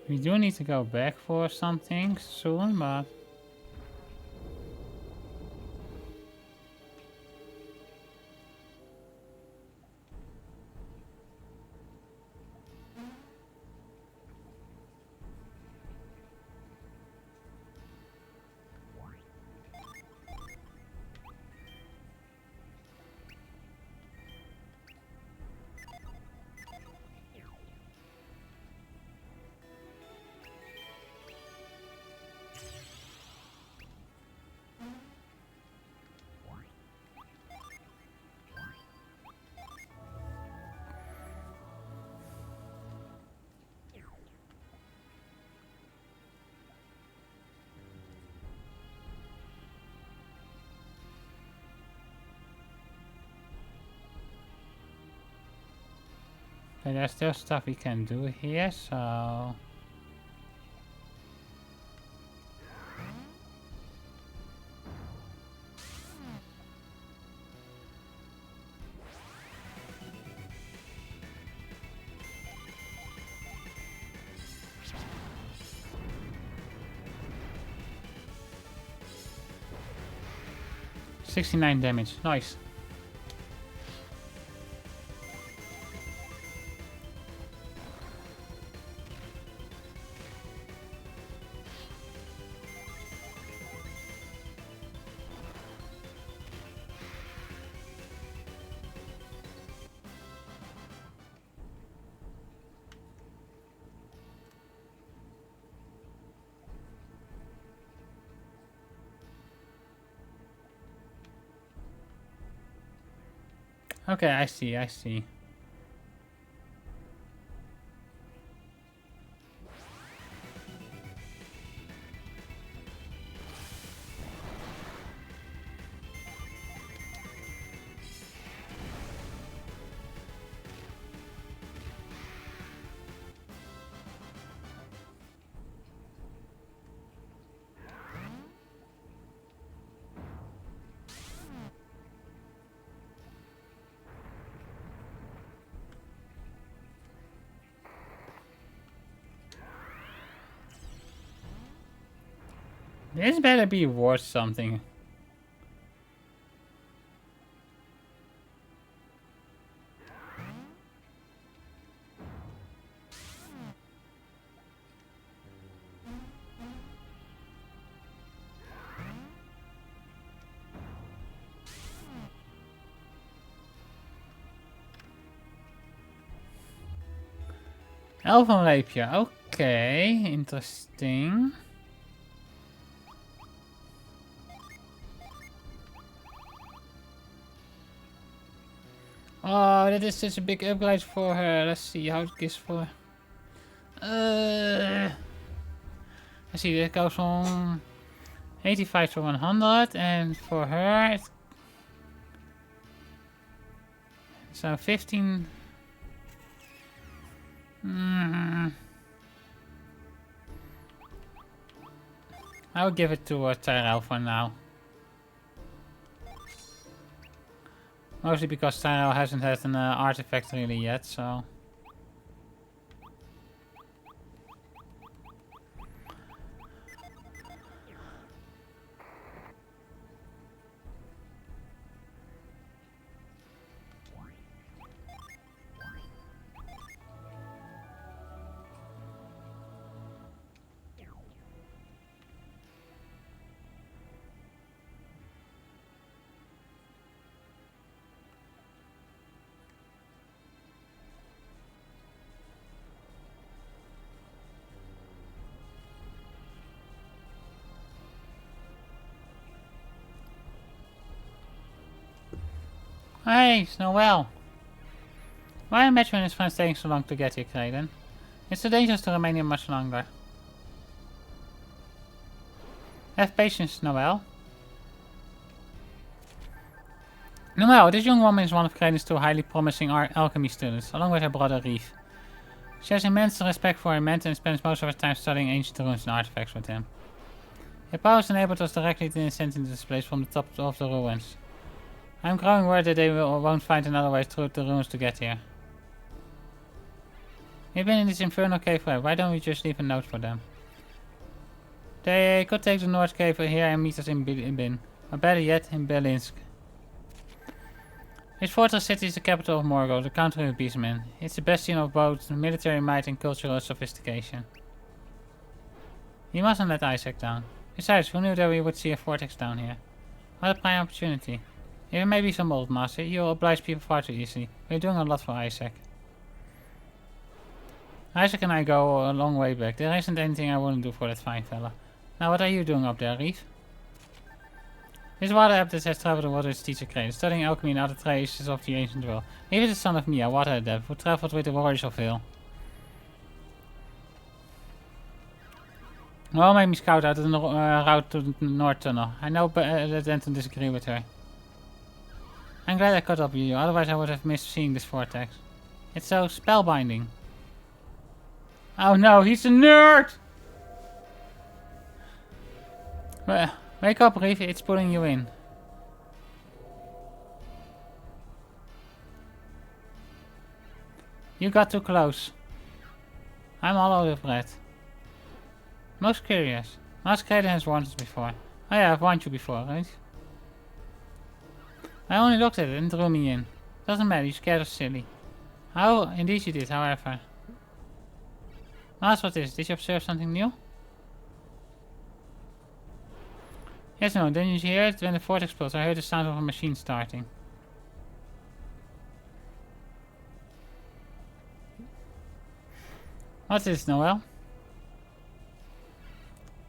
We do need to go back for something soon, but... Okay, there's still stuff we can do here, so... $69 damage, nice. Okay, I see, I see. This better be worth something. Elven Rapier, okay, interesting. Oh, that is such a big upgrade for her. Let's see how it is for... Let's see, it goes from 85 to 100, and for her, so 15. I will give it to Tyrell for now. Mostly because Tyrell hasn't had an artifact really yet, so. Hey, Snowell. Why am Matthew and his friends taking so long to get here, Kraden? It's too dangerous to remain here much longer. Have patience, Noel. Noel, this young woman is one of Kraden's two highly promising alchemy students, along with her brother Reef. She has immense respect for him and spends most of her time studying ancient ruins and artifacts with him. Her powers enabled us directly to descend into this place from the top of the ruins. I'm growing worried that they won't find another way through the ruins to get here. We've been in this infernal cave forever. Why don't we just leave a note for them? They could take the North Cave here and meet us in Bin. Or better yet, in Berlinsk. This fortress city is the capital of Morgul, the country of beastmen. It's the bastion of both military might and cultural sophistication. You mustn't let Isaac down. Besides, who knew that we would see a vortex down here? What a prime opportunity. If it may be some old master, you'll oblige people far too easily. We're doing a lot for Isaac. Isaac and I go a long way back. There isn't anything I wouldn't do for that fine fella. Now what are you doing up there, Reef? This water adept has traveled the water with his teacher Kraden, studying alchemy and other traditions of the ancient world. He is the son of Mia, water adept, who traveled with the warriors of Vel. Well, made me scout out the route to the North Tunnel. I know that Denton disagree with her. I'm glad I caught up with you, otherwise I would have missed seeing this vortex. It's so spellbinding. Oh no, he's a nerd! Wake up, Reef, it's pulling you in. You got too close. I'm all out of breath. Most curious. Master Kraden has warned us before. Oh yeah, I've warned you before, right? I only looked at it and drew me in. Doesn't matter, you scared us silly. Oh, indeed you did, however. Master, what is? Did you observe something new? Yes, no, didn't you hear it? When the vortex explodes, I heard the sound of a machine starting. What's this, Noel?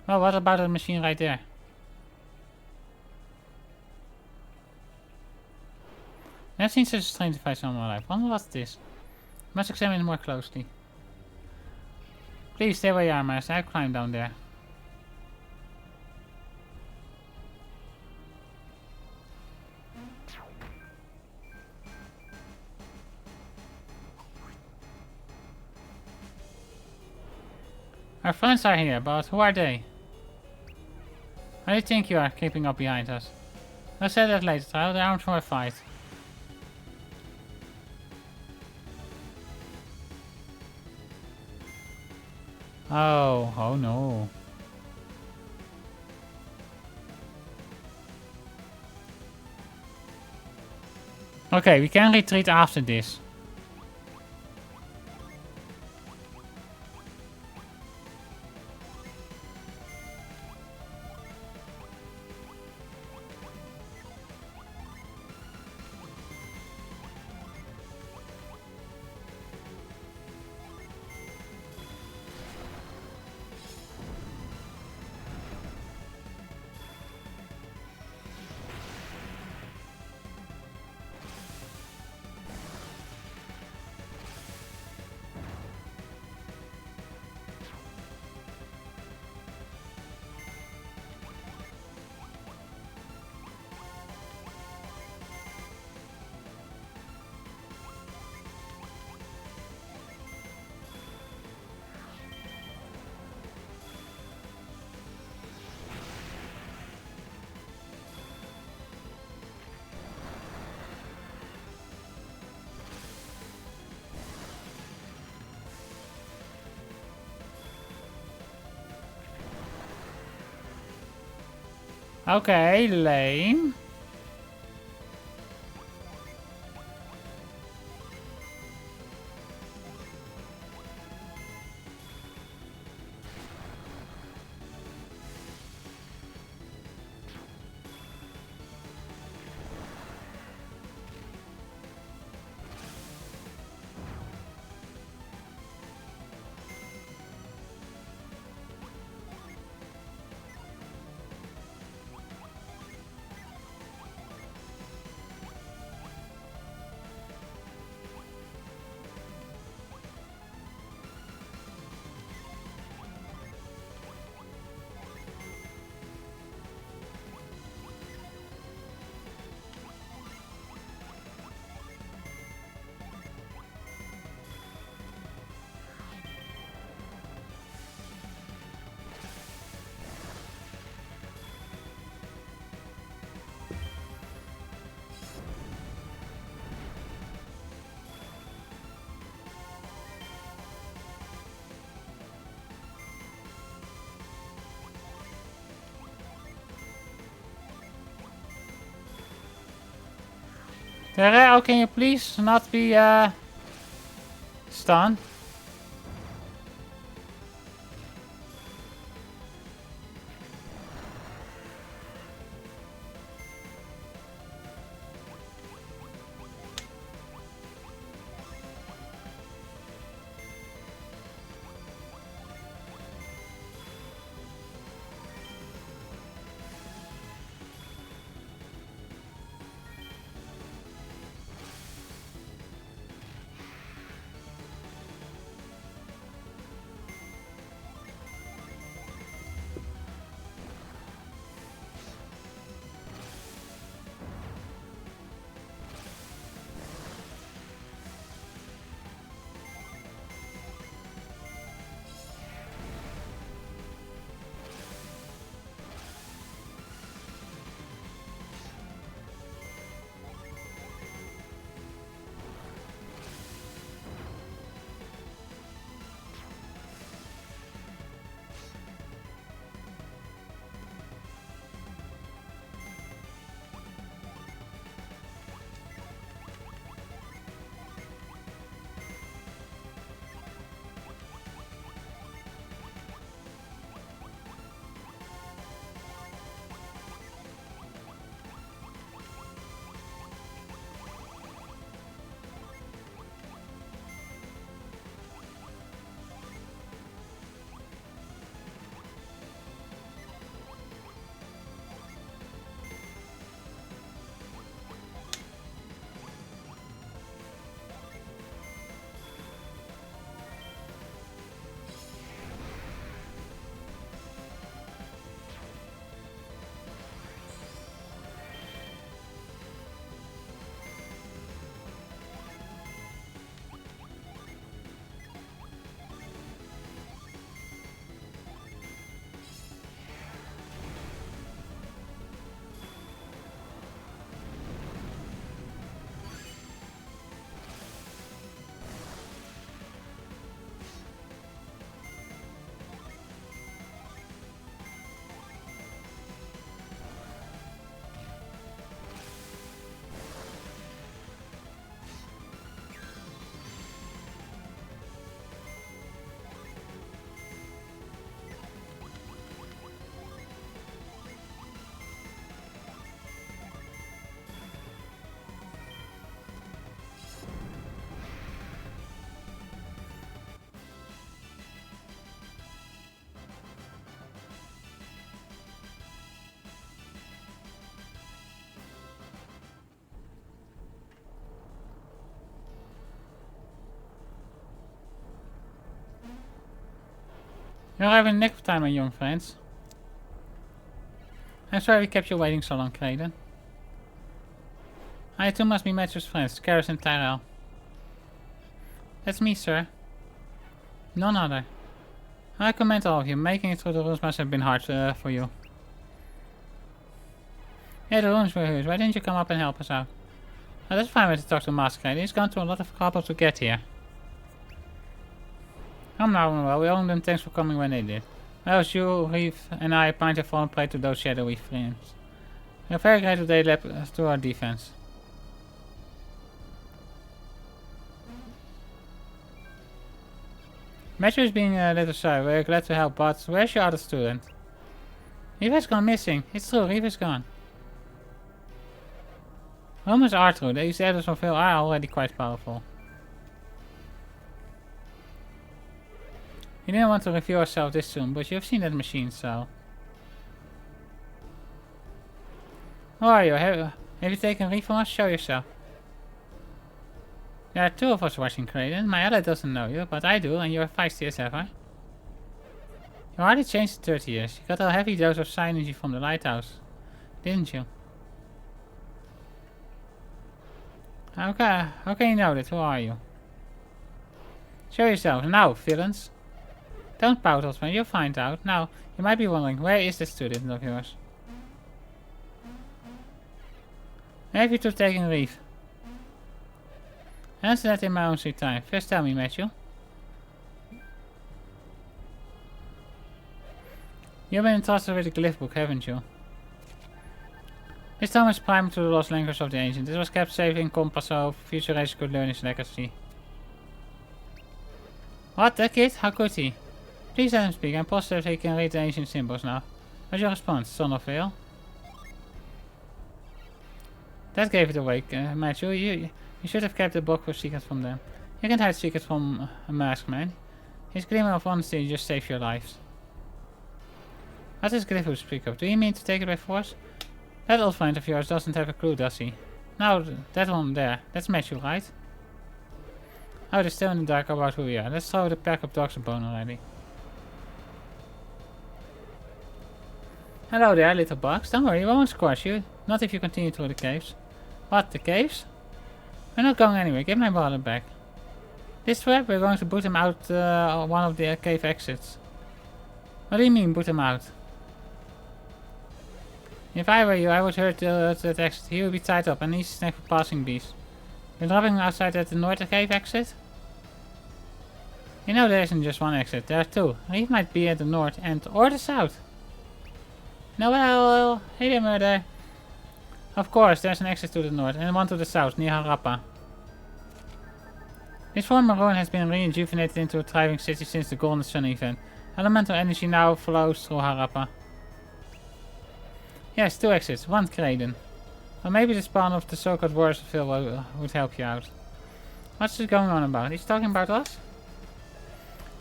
Well, what about the machine right there? I've seen such a strange device all my life. Wonder what's this? Must examine it more closely. Please stay where you are, Master. I'll climb down there. Our friends are here, but who are they? How do you think you are creeping up behind us? I'll say that later, child. They're armed for a fight. Oh no. Okay, we can retreat after this. Okay, lame. Terrell, can you please not be stunned? You're having a nick of time, my young friends. I'm sorry we kept you waiting so long, Kraden. I too must be Matthew's friends, Karis and Tyrell. That's me, sir. None other. I commend all of you. Making it through the rooms must have been hard for you. Yeah, the rooms were huge. Why didn't you come up and help us out? Oh, that's fine way to talk to Master Kraden. He's gone through a lot of trouble to get here. Come now, well, we owe them thanks for coming when they did. Well, you, Reef, and I might have fallen prey to those shadowy flames. We are very grateful they led us to our defense. Matthew is being a little shy. We're glad to help, but where's your other student? Reef has gone missing. It's true, Reef is gone. Rumors are true. These elders of Vel are already quite powerful. You didn't want to reveal yourself this soon, but you've seen that machine, so... Who are you? Have you taken Reef from us? Show yourself. There are two of us watching, Kraden. My ally doesn't know you, but I do, and you're feisty as ever. You hardly changed in 30 years. You got a heavy dose of energy from the lighthouse, didn't you? How can you know that? Who are you? Show yourself. Now, villains. Don't pout, Osman. You'll find out. Now, you might be wondering, where is this student of yours? Where have you two taken Reef? Answer that in my own sweet time. First tell me, Matthew. You've been entrusted with the glyph book, haven't you? This tome is primed to the lost language of the ancient. It was kept safe in Compass so future races could learn its legacy. What? That kid? How could he? Please let him speak. I'm positive he can read the ancient symbols now. What's your response, son of Vel? That gave it away, Matthew. You should have kept the book of secrets from them. You can't hide secrets from a masked man. His glimmer of honesty just saved your lives. What does Glyph speak of? Do you mean to take it by force? That old friend of yours doesn't have a clue, does he? No, that one there. That's Matthew, right? Oh, they're still in the dark about who we are. Let's throw the pack of dogs a bone already. Hello there, little bugs. Don't worry, we won't squash you. Not if you continue through the caves. What, the caves? We're not going anywhere. Give my brother back. This trap, we're going to boot him out one of the cave exits. What do you mean, boot him out? If I were you, I would hurt that exit. He will be tied up and easy snack for passing bees. You're dropping him outside at the north cave exit? You know there isn't just one exit, there are two. He might be at the north end or the south. No, well, hey there, murder. Of course, there's an exit to the north and one to the south, near Harappa. This former ruin has been rejuvenated into a thriving city since the Golden Sun event. Elemental energy now flows through Harappa. Yes, two exits, one Kraden. Or maybe the spawn of the so-called Warriors of Vel would help you out. What's this going on about? He's talking about us?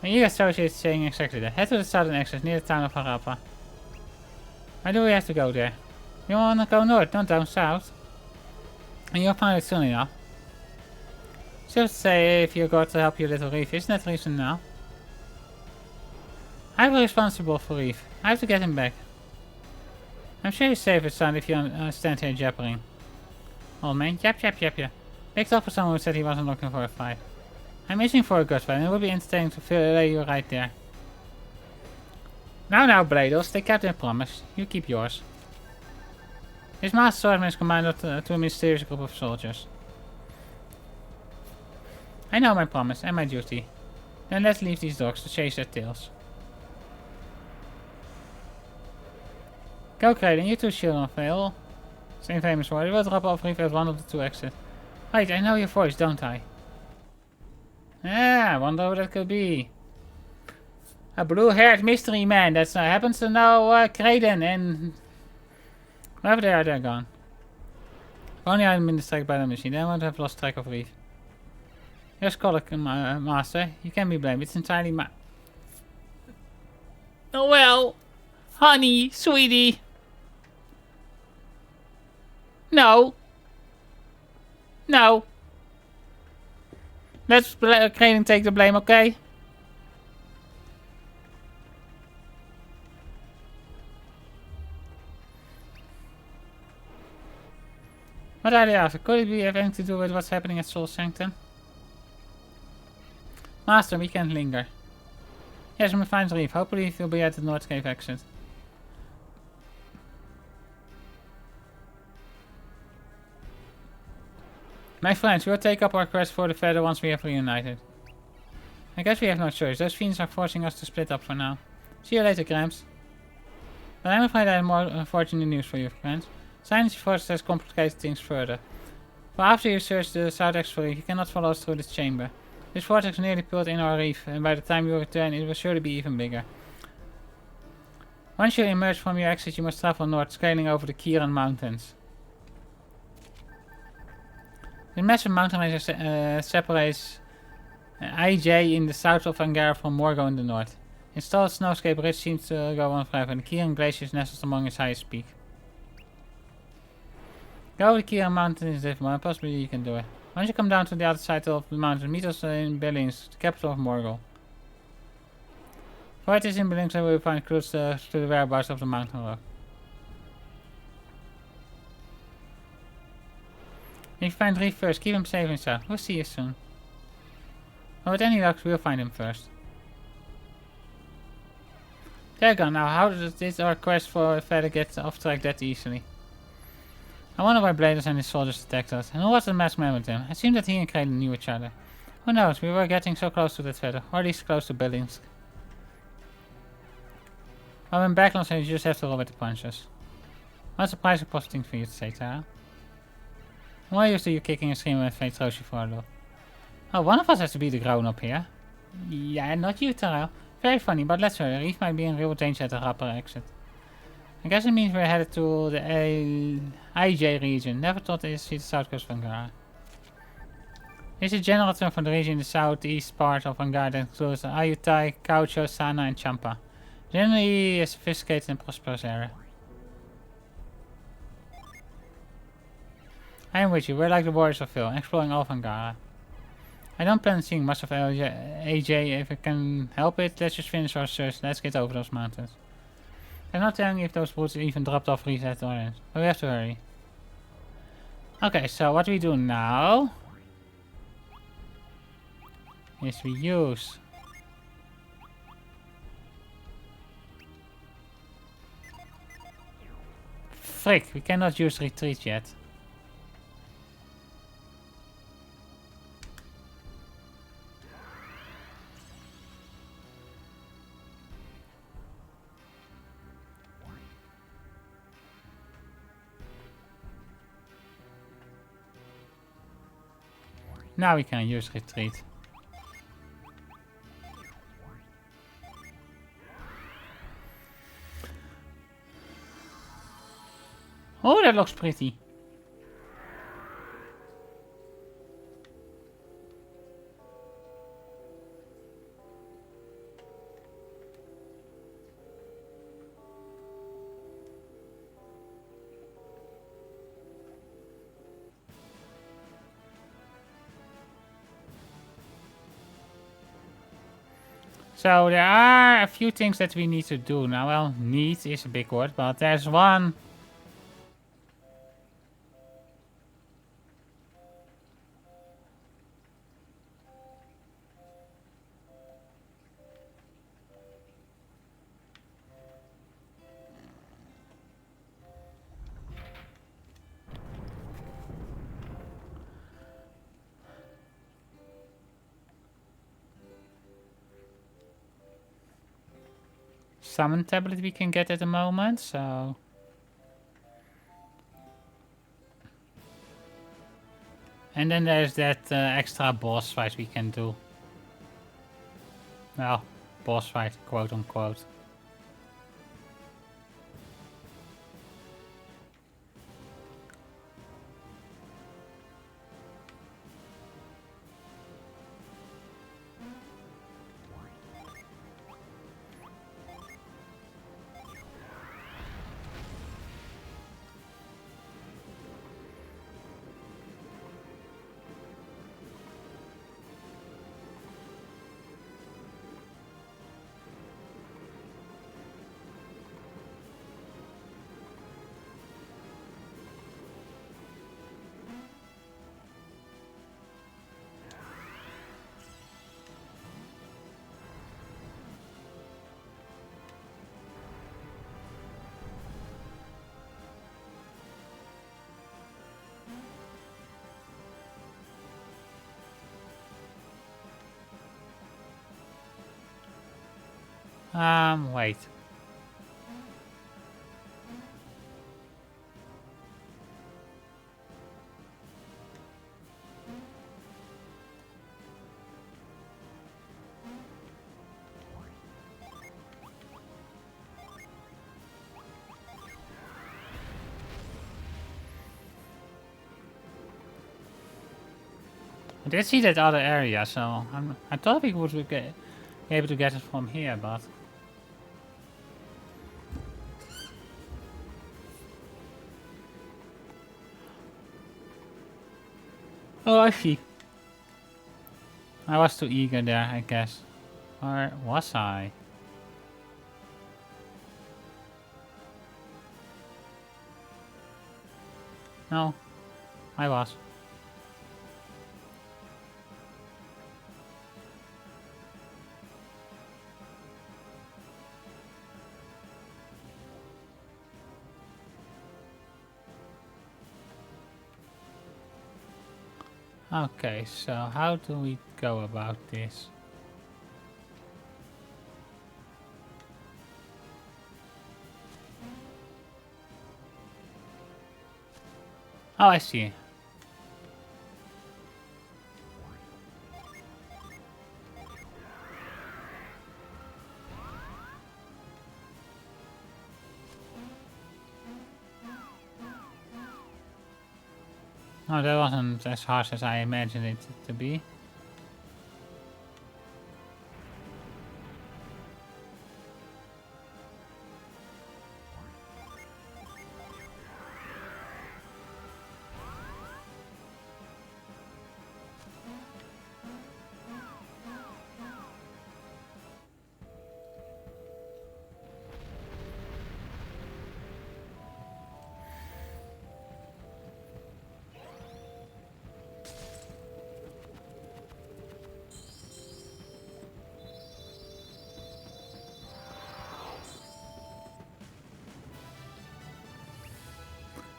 And you associate saying exactly that. Head to the southern exit near the town of Harappa. Why do we have to go there? You want to go north, not down south. And you'll find it soon enough. Just say if you got to help your little Reef, isn't that reason now? I'm responsible for Reef. I have to get him back. I'm sure he's safe with son if you stand here jabbering. Old man, yap. Picked up for someone who said he wasn't looking for a fight. I'm itching for a good fight and it would be entertaining to lay you right there. Now, Bladles, they kept their promise. You keep yours. His master swordsman is commanded to a mysterious group of soldiers. I know my promise and my duty. Then let's leave these dogs to chase their tails. Go, Kraden, you two shield on Vel. Same famous word. We'll drop off Reef at one of the two exits. Wait, I know your voice, don't I? Ah, I wonder who that could be. A blue-haired mystery man that happens to know Kraden and... wherever they are, they're gone. If only I hadn't been distracted by the machine, then I would have lost track of Reef. Your scholar, master. You can be blamed. It's entirely my... Oh well. Honey, sweetie. No. No. Let's Kraden take the blame, okay? What are they after? Could it be have anything to do with what's happening at Soul Sanctum? Master, we can't linger. Yes, I'm fine to leave. Hopefully he'll be at the North Cave exit. My friends, we'll take up our quest for the feather once we have reunited. I guess we have no choice. Those fiends are forcing us to split up for now. See you later, Gramps. But I'm afraid I have more unfortunate news for you, friends. Science force has complicated things further. For after you search the south exit, you cannot follow us through this chamber. This vortex nearly pulled in our reef, and by the time you return, it will surely be even bigger. Once you emerge from your exit, you must travel north, scaling over the Kiran Mountains. The massive mountain range separates IJ in the south of Angara from Morgo in the north. Its tall snowscape ridge seems to go on forever, and the Kiran Glacier is nestled among its highest peak. Go over the Kiran Mountain is difficult, and possibly you can do it. Once you come down to the other side of the mountain, meet us in Billings, the capital of Morgul. For it is in Billings that we will find clues to the whereabouts of the mountain rock. If you find Reef first, keep him safe and sound. We'll see you soon. But with any luck, we'll find him first. There you go. Now, how did our quest for Feather get off track that easily? I wonder why Bladers and his soldiers attacked us. And who was the masked man with him? It seemed that he and Kraden knew each other. Who knows? We were getting so close to that Feather. Or at least close to Billings. Well, when backlands, you just have to roll with the punches. What a surprising positive thing for you to say, Tara. Why used to you kicking and screaming when fate throws you for a loop? Oh, one of us has to be the grown-up here. Yeah, not you, Tara. Very funny, but let's hurry. Reef might be in real danger at the upper exit. I guess it means we're headed to the IJ region. Never thought to see the south coast of Angara. This is a general term for the region in the southeast part of Angara that includes Ayutthaya, Gaucho, Sana and Champa. Generally a sophisticated and prosperous area. I am with you, we're like the warriors of Vil, exploring all of Angara. I don't plan on seeing much of AJ if I can help it. Let's just finish our search, let's get over those mountains. I'm not telling you if those boots even dropped off reset or not, but we have to hurry. Okay, so what we do now is we use frick, we cannot use retreat yet. Now we can use retreat. Oh, that looks pretty. So there are a few things that we need to do now. Well, need is a big word, but there's one. Summon tablet we can get at the moment, so and then there's that extra boss fight we can do. Well, boss fight, quote unquote. Wait. I did see that other area, so I thought we would be able to get it from here, but... Oh, I see. I was too eager there, I guess. Or was I? No, I was. Okay, so how do we go about this? Oh, I see. Oh, that wasn't as harsh as I imagined it to be.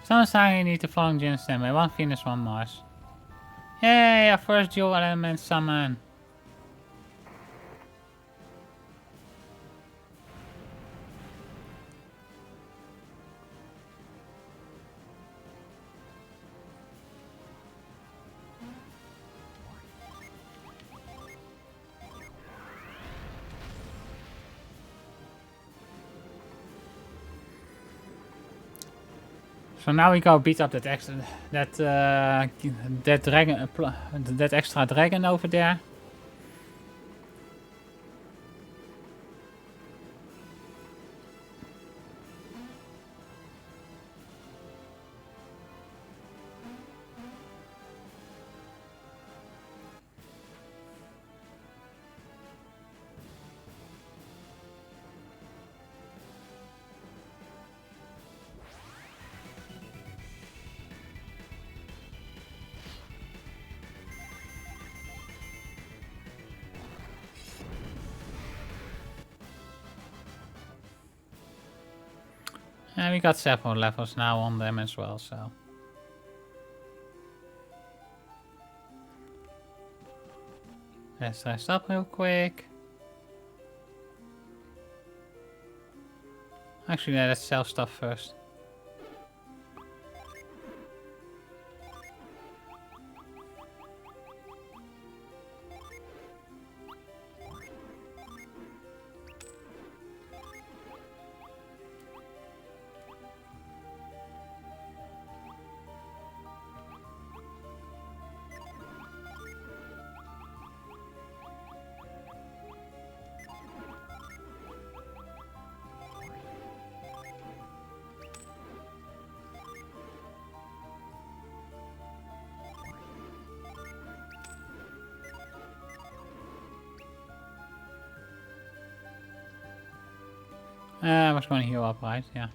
Someone's saying you need to follow Jin stem. One Venus, one Mars. Yay, our first dual element summon. So now we go beat up that extra dragon over there. And we got several levels now on them as well, so. Let's rest up real quick. Actually, let's sell stuff first. I was going to heal up, right? Yeah.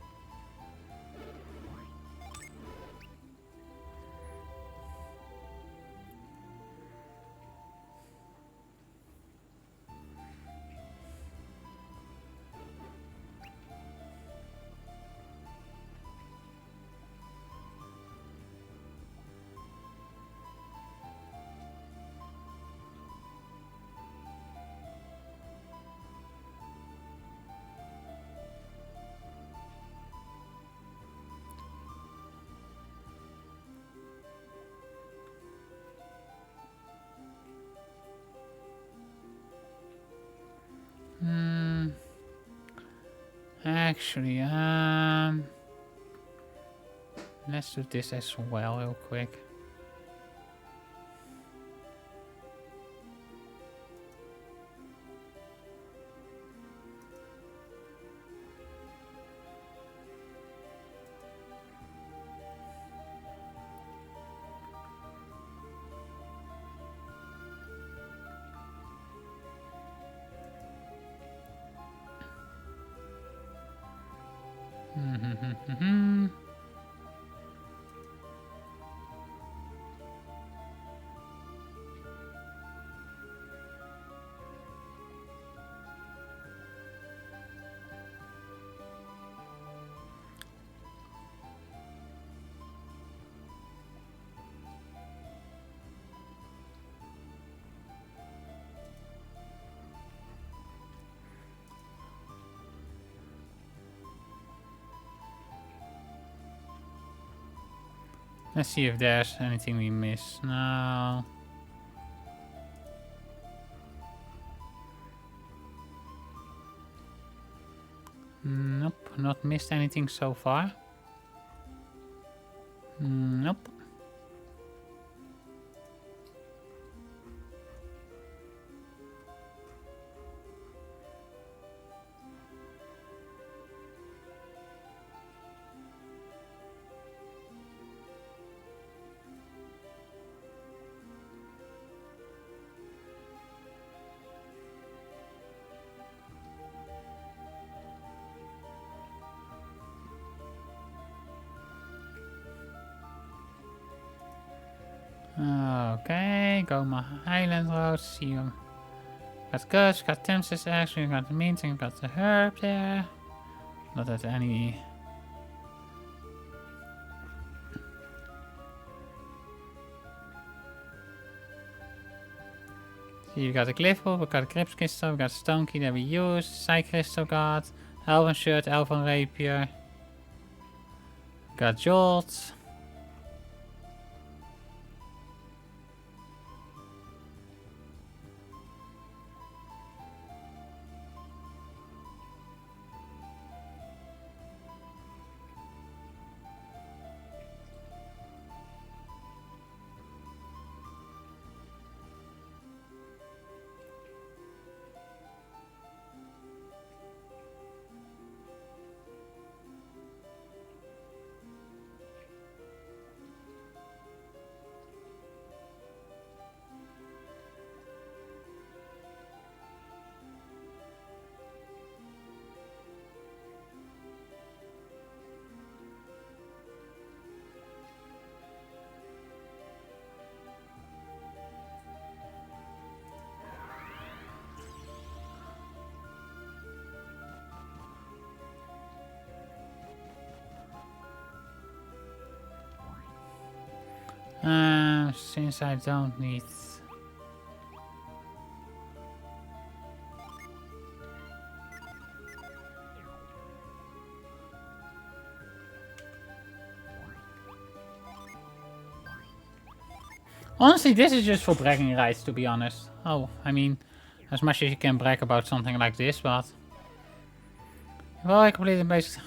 Actually, let's do this as well real quick. Let's see if there's anything we miss. No. Nope, not missed anything so far. Nope. Okay, go my Highland Road, see you. Got Guts, got Thames actually, got the mint, and got the herb there. Not that any. See, you got a Glyphal, we got a Crypt Crystal, we got a Stone Key that we use, Psy Crystal got, Elven Shirt, Elven Rapier. Got Jolt. Since I don't need. Honestly, this is just for bragging rights, to be honest. Oh, I mean, as much as you can brag about something like this, but... Well, I completed basic...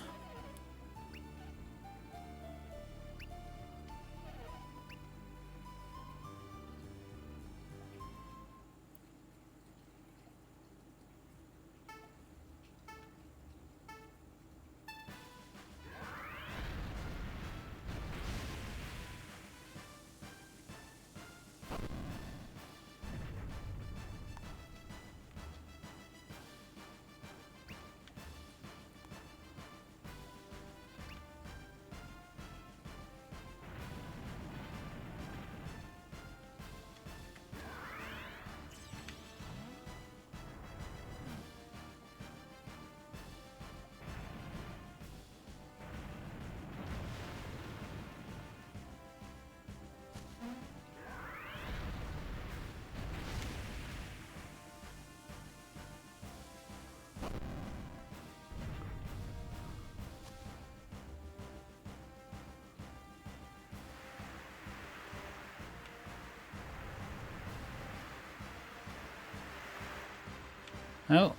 Oh.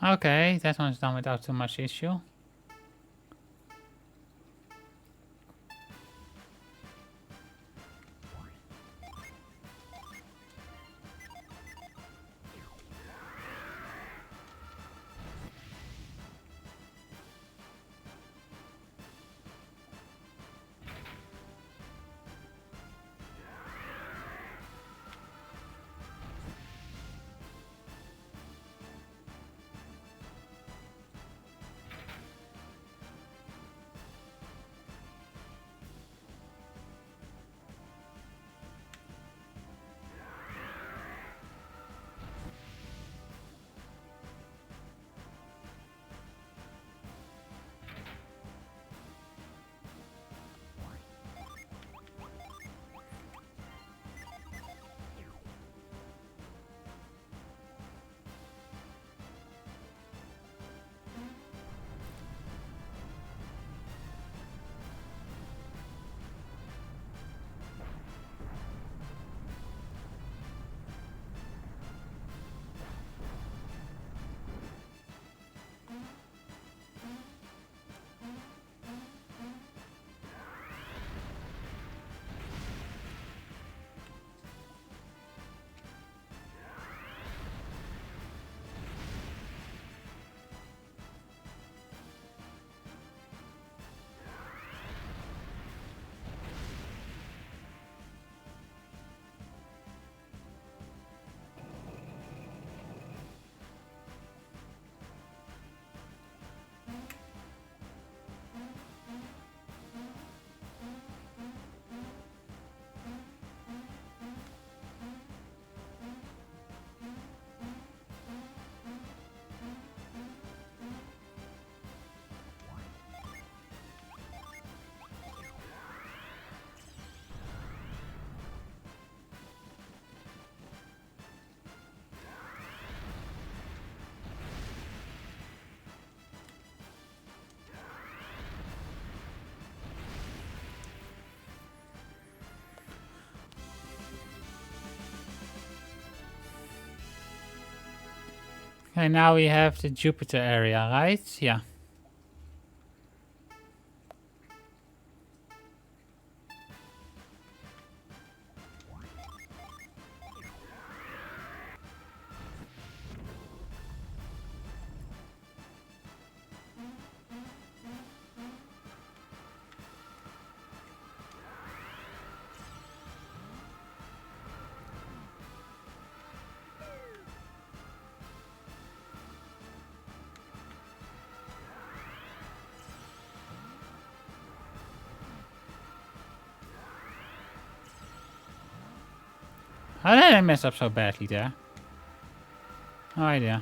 Okay, that one's done without too much issue. And now we have the Jupiter area, right? Yeah. How did I mess up so badly there? No idea.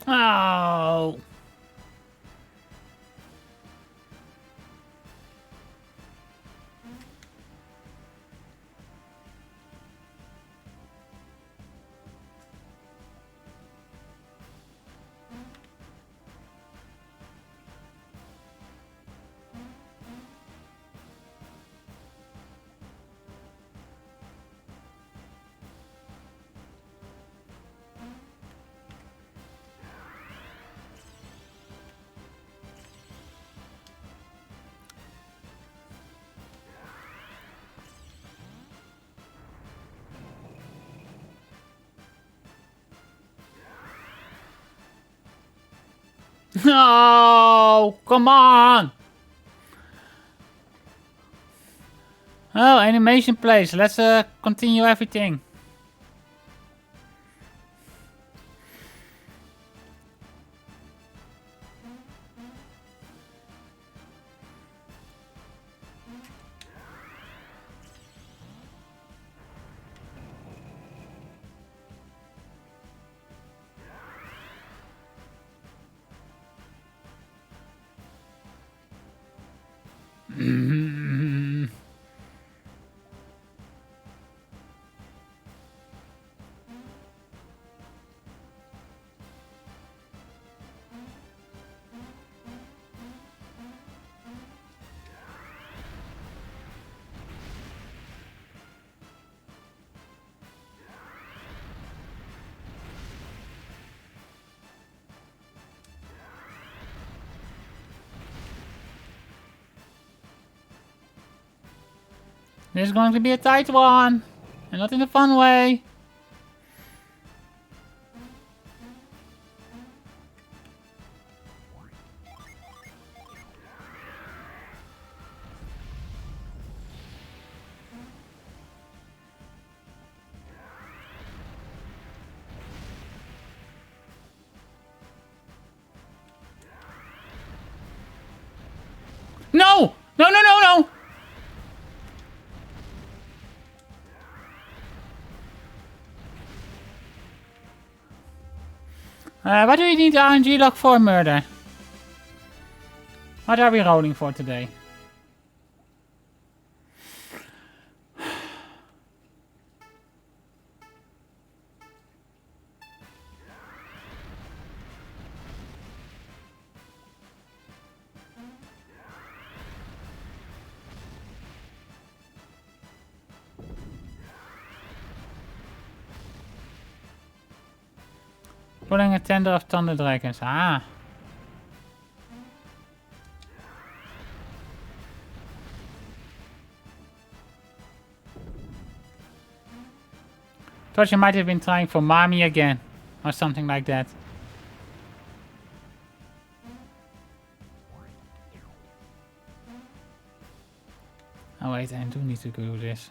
Oh! No! Come on! Oh, animation plays. Let's continue everything. This is going to be a tight one. And not in a fun way. No! No, no, no, no! What do we need the RNG log for, murder? What are we rolling for today? Pulling a tender of Thunder Dragons. Ah. Thought you might have been trying for Mami again. Or something like that. Oh wait, I do need to do this.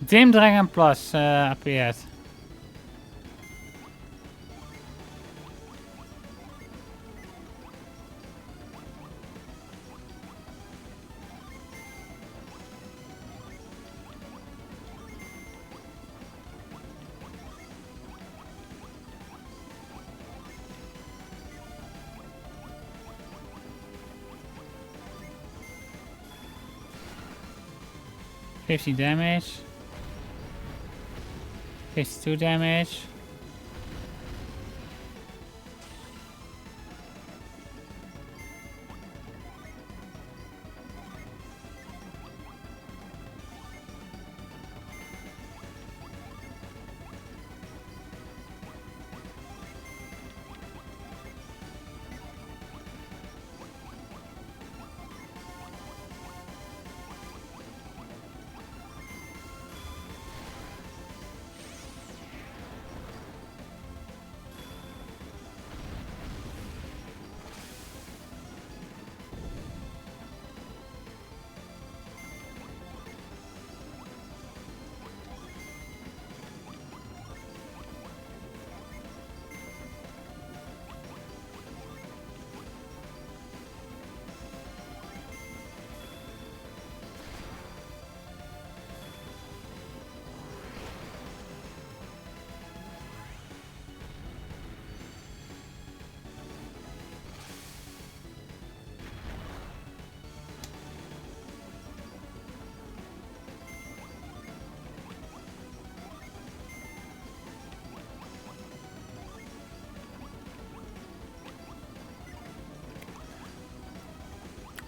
Dim Dragon Plus appeared. $50 damage. 52 damage.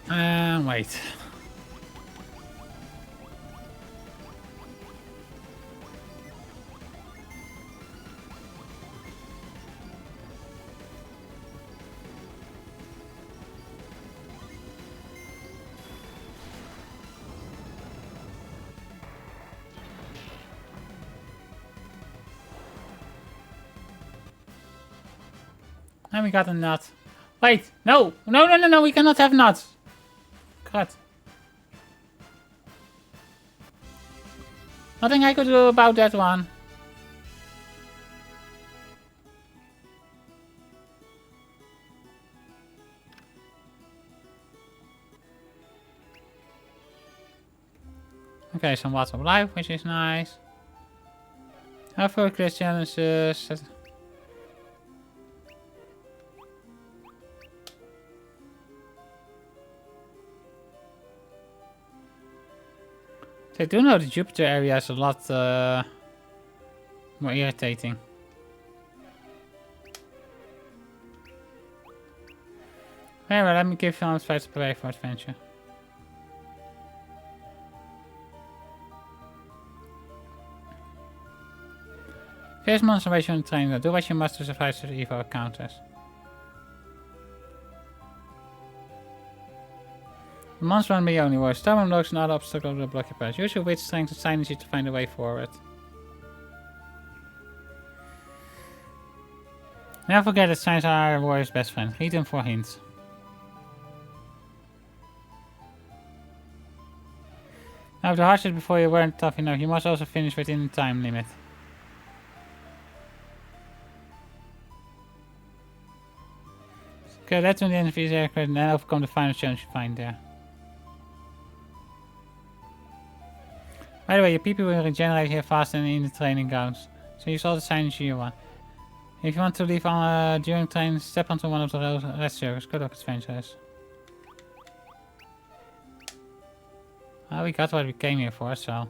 Wait. And we got a nut. Wait, no! No, no, no, no, we cannot have nuts! God. Nothing I could do about that one. Okay, some water of life, which is nice. How for Chris challenges. I do know the Jupiter area is a lot more irritating. Very well, let me give you fight to play for adventure. First monster waste on the train. Do what you must to survive the evil encounters. The monster on the only words. Stubborn blocks and other obstacles will block your path. Use your wit, strength, and synergy to find a way forward. Never forget that signs are a warrior's best friend. Read them for hints. Now, if the hardships before you weren't tough enough, you must also finish within the time limit. Okay, let's do the enemy's aircraft and then overcome the final challenge you find there. By the way, your people will regenerate here faster than in the training grounds, so use all the signage you want. If you want to leave during training, step onto one of the red circles. Good luck, adventurers. Well, we got what we came here for, so...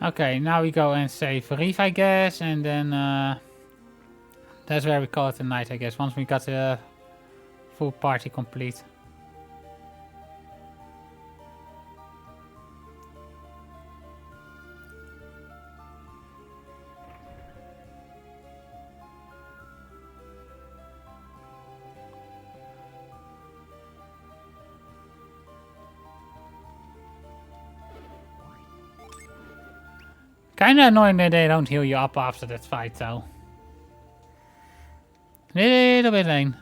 Okay, now we go and save Reef, I guess, and then that's where we call it a night, I guess, once we got the full party complete. Kinda annoying that they don't heal you up after that fight, though. Little bit lame.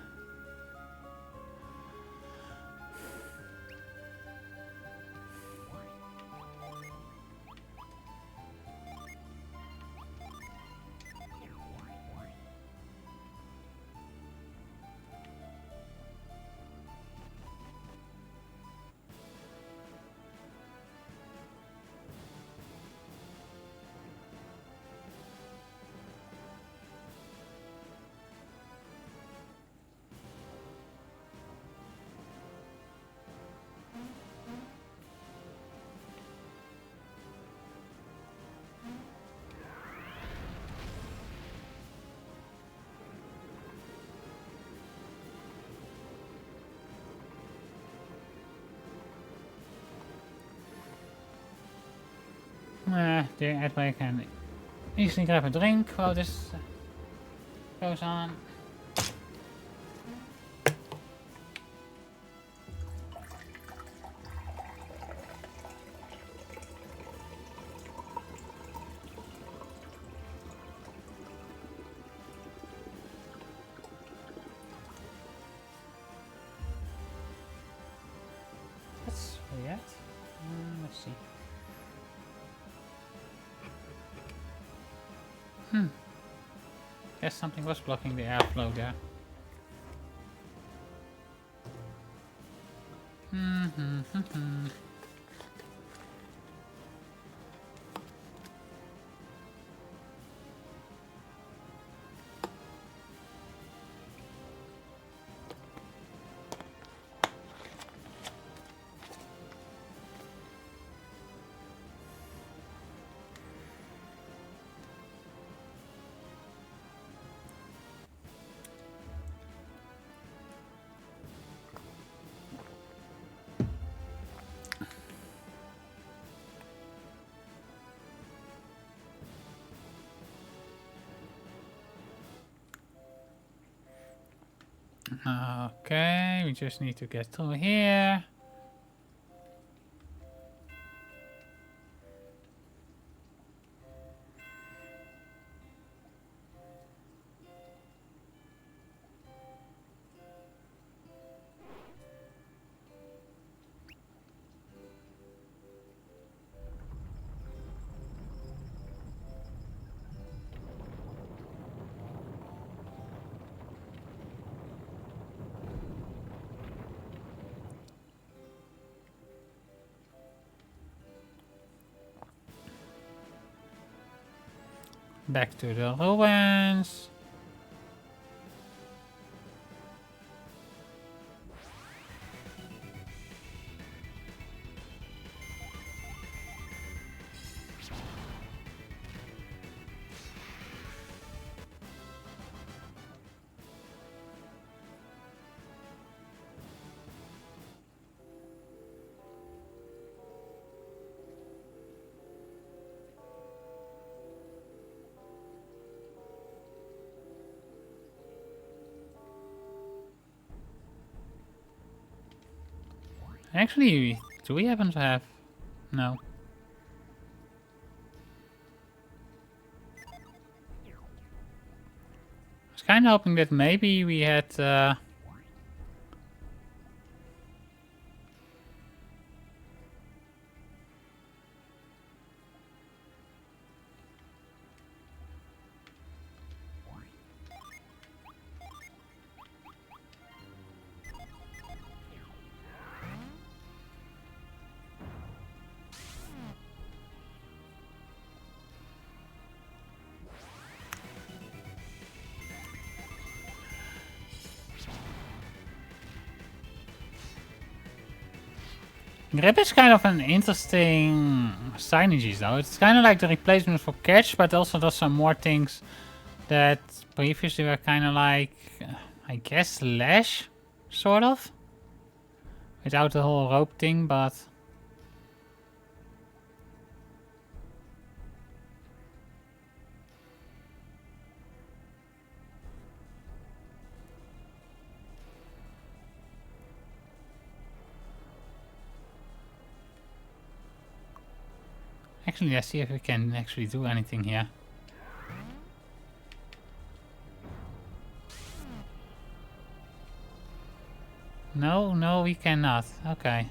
That way I can easily grab a drink while this goes on. That's weird. Let's see. Guess something was blocking the airflow there. Okay, we just need to get through here. Back to the ruins. Actually, do we happen to have? No. I was kind of hoping that maybe we had. Grip is kind of an interesting synergy though. It's kind of like the replacement for catch, but also does some more things that previously were kind of like, I guess, lash, sort of. Without the whole rope thing, but... Actually, let's see if we can actually do anything here. No, no, we cannot. Okay.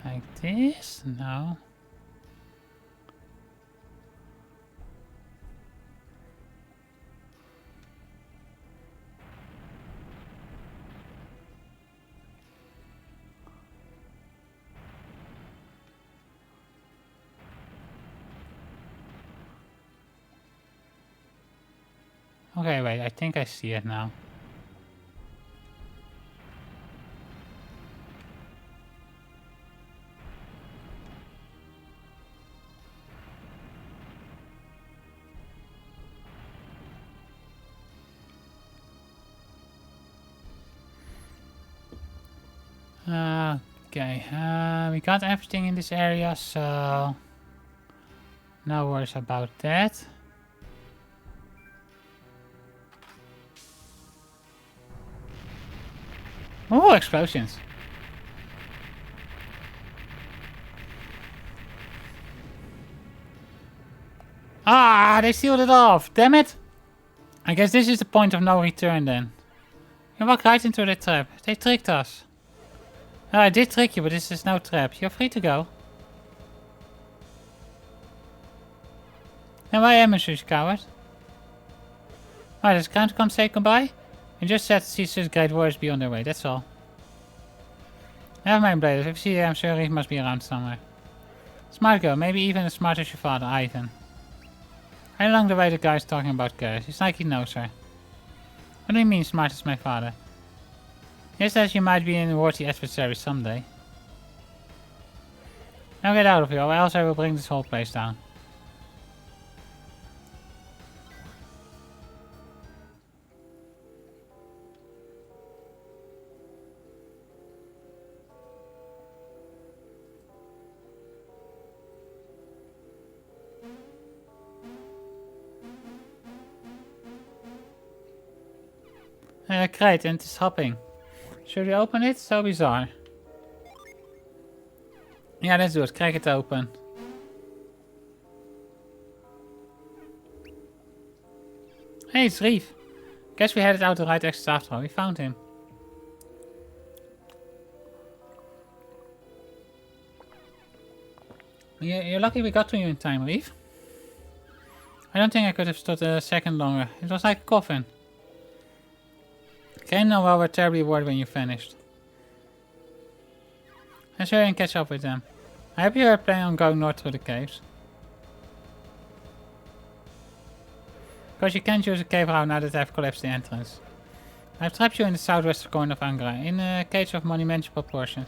Like this? No. Okay, wait, I think I see it now. Okay, we got everything in this area, so no worries about that. Oh, explosions. Ah, they sealed it off. Damn it. I guess this is the point of no return then. You walked right into the trap. They tricked us. Oh, I did trick you, but this is no trap. You're free to go. And why am I such a coward? Why, does Crown come say goodbye? You just said to see such great warriors be on their way, that's all. Never mind, Bladers. If you see him, I'm sure he must be around somewhere. Smart girl, maybe even as smart as your father, Ivan. I like the way the guy's talking about girls. It's like he knows her. What do you mean, smart as my father? He says you might be in a worthy adversary someday. Now get out of here, or else I will bring this whole place down. Great, and it's hopping. Should we open it? So bizarre. Yeah, let's do it. Crack it open. Hey, it's Reef. Guess we headed out the right exit after all. We found him. You're lucky we got to you in time, Reef. I don't think I could have stood a second longer. It was like a coffin. Kane and Well were terribly worried when you finished. Let's hurry and catch up with them. I hope you are planning on going north through the caves. Because you can't use a cave route now that I've collapsed the entrance. I've trapped you in the southwestern corner of Angara, in a cage of monumental proportions.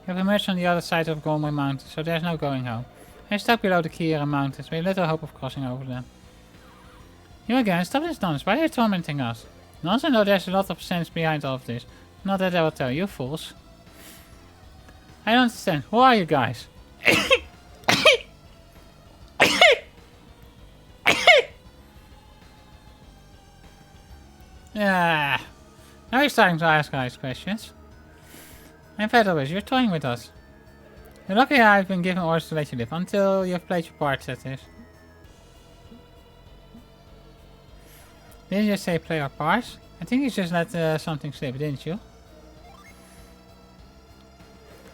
You have emerged on the other side of Gormley Mountains, so there's no going home. I'm stuck below the Kira Mountains, with little hope of crossing over them. You again, stop this nonsense. Why are you tormenting us? Nonsense? No, there's a lot of sense behind all of this. Not that I will tell you, fools. I don't understand. Who are you guys? Yeah. Now you're starting to ask guys questions. I'm VTuber, you're toying with us. You're lucky I've been given orders to let you live, until you've played your part, that is. Didn't you just say play our parts? I think you just let something slip, didn't you?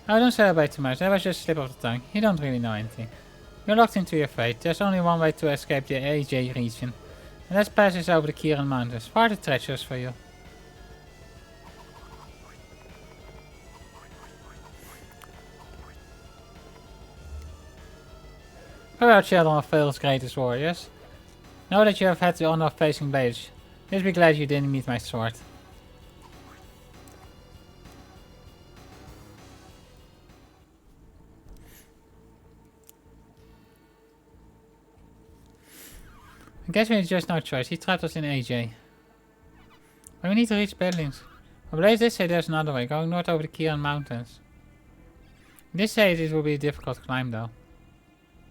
Oh, don't celebrate too much, that was just a slip of the tongue. You don't really know anything. You're locked into your fate. There's only one way to escape the AJ region. And that passes over the Kiran Mountains. Far too treacherous for you. Farewell, children of Vale's greatest warriors. Know that you have had the honor of facing Blades. Just be glad you didn't meet my sword. I guess we had just no choice. He trapped us in AJ. But we need to reach Bedlings. But Blaze did say there's another way, going north over the Kiran Mountains. He did say it will be a difficult climb though.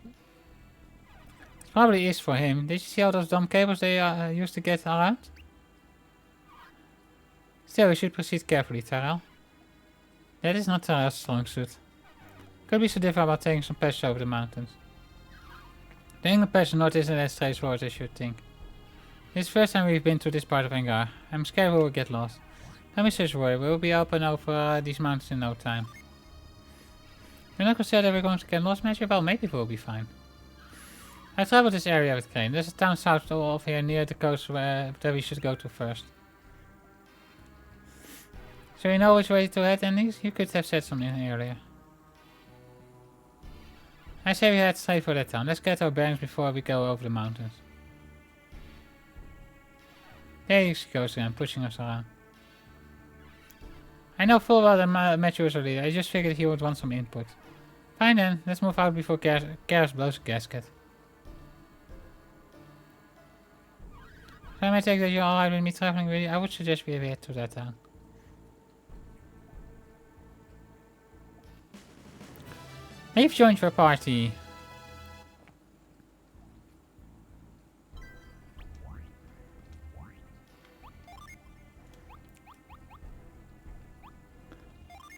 It probably is for him. Did you see all those dumb cables they used to get around? Still, we should proceed carefully, Terrell. That is not Terrell's strong suit. Could be so difficult about taking some passes over the mountains. Taking the passage north isn't as straightforward as you'd think. This is the first time we've been to this part of Angar. I'm scared we will get lost. Don't be such a worry, we will be open over these mountains in no time. You're not concerned that we're going to get lost, Matthew? Well, maybe we'll be fine. I've traveled this area with Crane. There's a town south of here near the coast that we should go to first. So you know which way to head, Andy? You could have said something earlier. I say we head straight for that town. Let's get our bearings before we go over the mountains. There she goes again, pushing us around. I know full well that Matthew is our leader. I just figured he would want some input. Fine then, let's move out before Garrus blows a gasket. So I might take that you're alright with me traveling with you. I would suggest we head to that town. You've joined your party.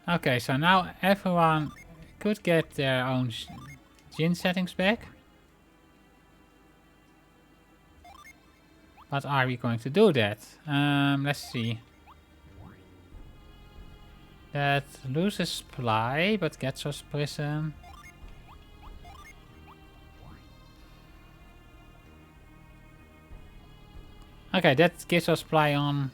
Okay, so now everyone could get their own Jin settings back. But are we going to do that? Let's see. That loses Ply, but gets us Prism. Okay, that gives us supply on.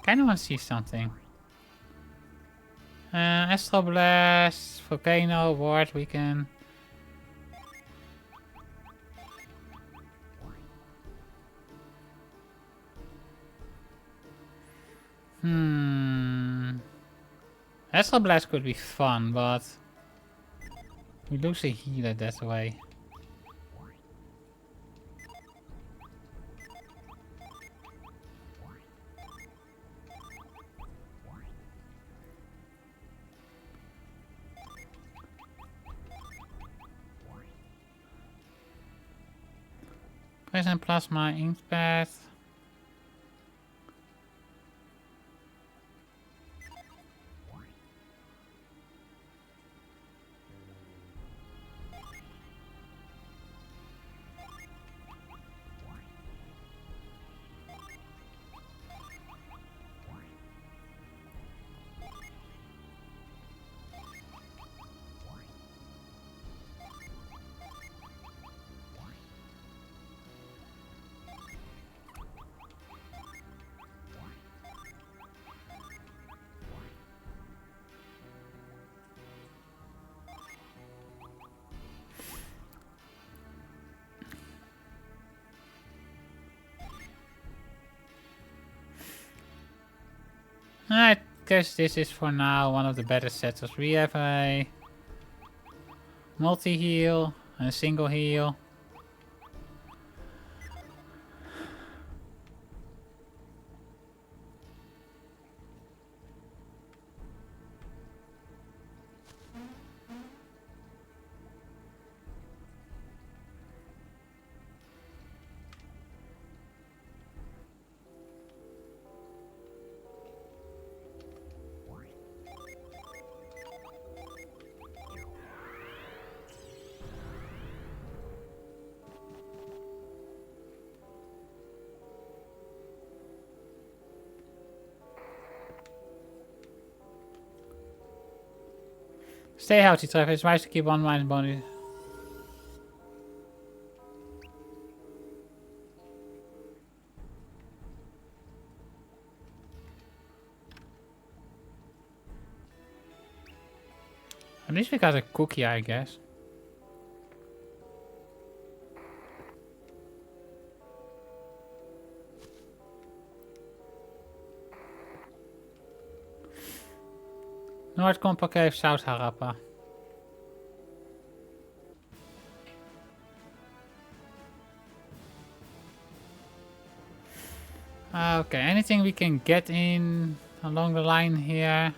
Kinda wanna see something. Astral Blast, Volcano, Ward, we can. Astral Blast could be fun, but we lose a healer that way. Poison Plasma, Inkpath. I guess this is for now one of the better setups. We have a multi-heal and a single heal. Stay healthy, Trevor. It's wise to keep one mind body. At least we got a cookie, I guess. Noord-Kompa Cave, South Harappa. Okay, anything we can get in along the line here?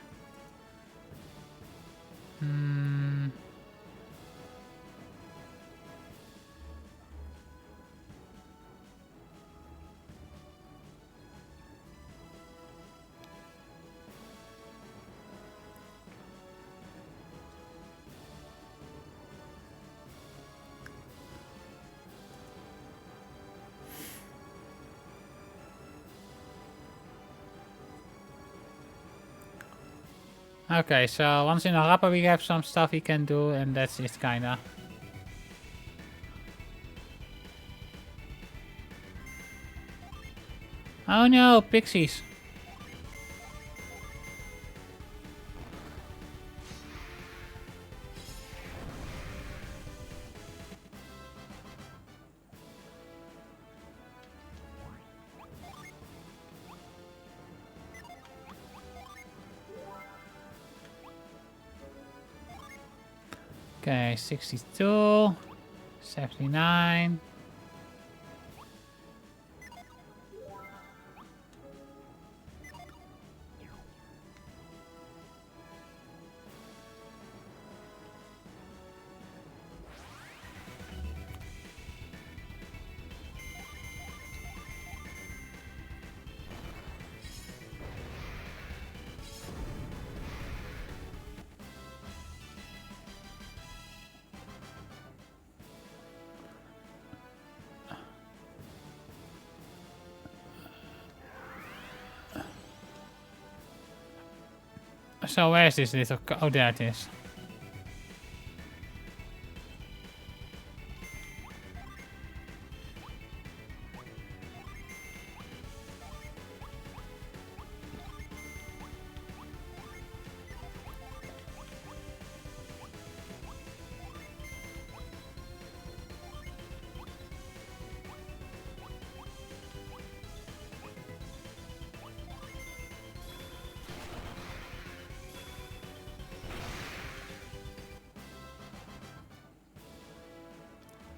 Okay, so once in Harappa we have some stuff we can do, and that's it kinda. Oh no, pixies. Okay, 62, 79. So where is this little... Oh, there it is.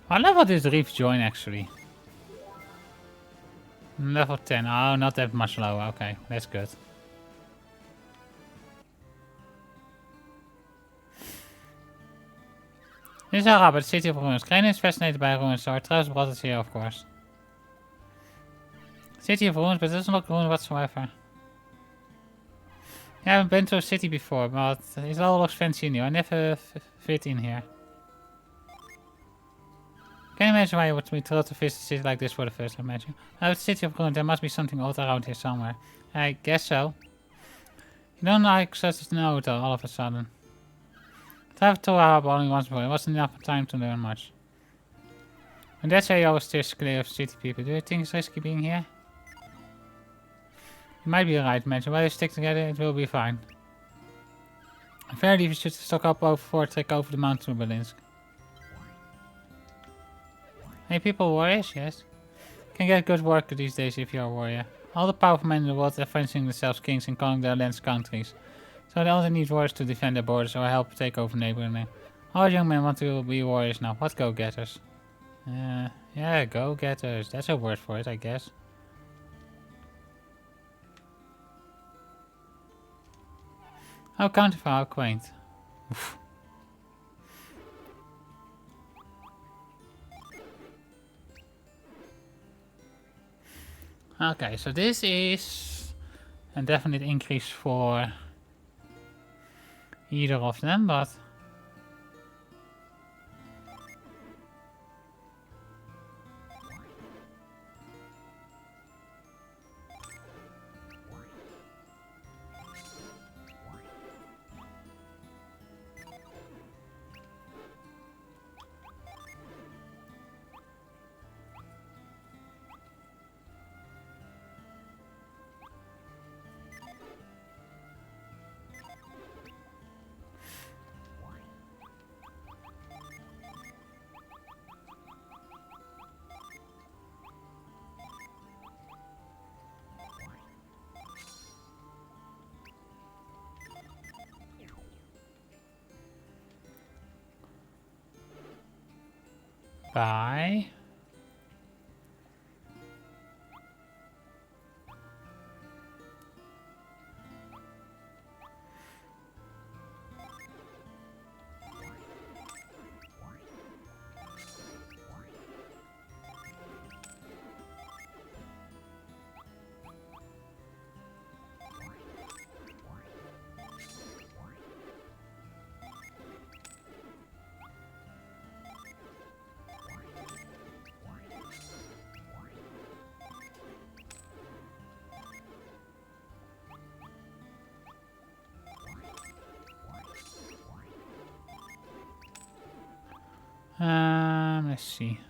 What level did Reef join actually? Level 10. Oh, not that much lower. Okay, that's good. This is about the City of Ruins. Crane is fascinated by ruins, so our trust brought us here, of course. City of Ruins, but it doesn't look ruined whatsoever. Yeah, I haven't been to a city before, but it all looks fancy new. I never fit in here. Can you imagine why you would be thrilled to visit a city like this for the first time? Imagine. Oh, it's City of Ruins. There must be something old around here somewhere. I guess so. You don't like such to know though, all of a sudden. Travel to Arab only once before. It wasn't enough time to learn much. And that's why you always steers clear of city people. Do you think it's risky being here? You might be right, Mansion. While you stick together, it will be fine. Apparently, we should stock up before trek over the mountain to Berlinsk. Hey, people warriors? Yes. Can get good work these days if you're a warrior. All the powerful men in the world are fancying themselves kings and calling their lands countries. So they only need warriors to defend their borders or help take over neighboring land. All young men want to be warriors now. What go-getters? Yeah, go-getters. That's a word for it, I guess. Oh, counterfeit, how quaint. Oof. Okay, so this is a definite increase for either of them, but... Bye. Let's see.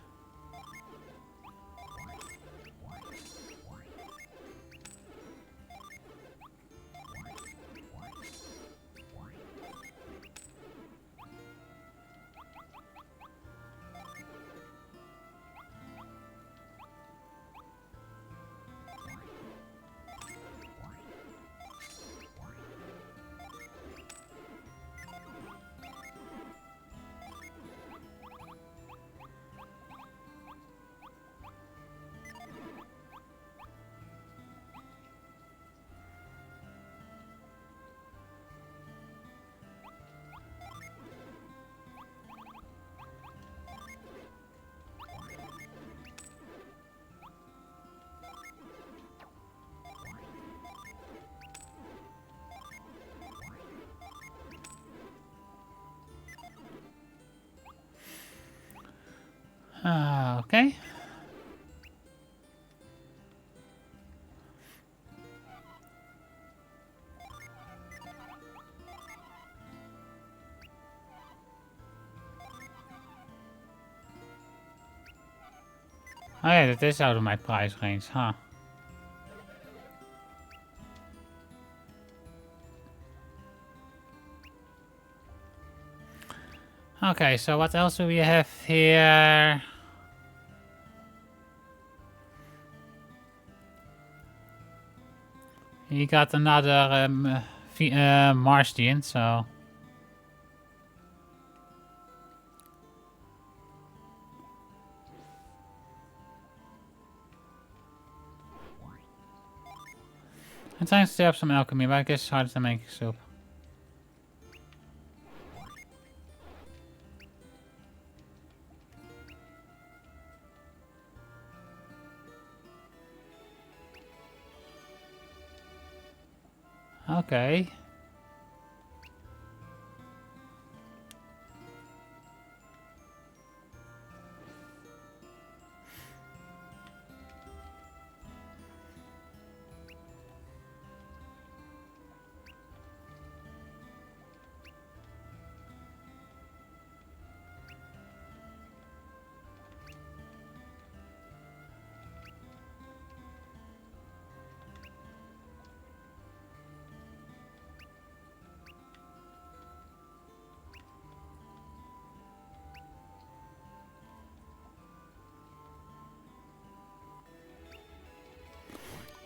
Okay. Oh yeah, that is out of my price range, huh? Okay, so what else do we have here? You got another Martian, so... I'm trying to stir up some alchemy, but I guess it's harder to make soup. Okay.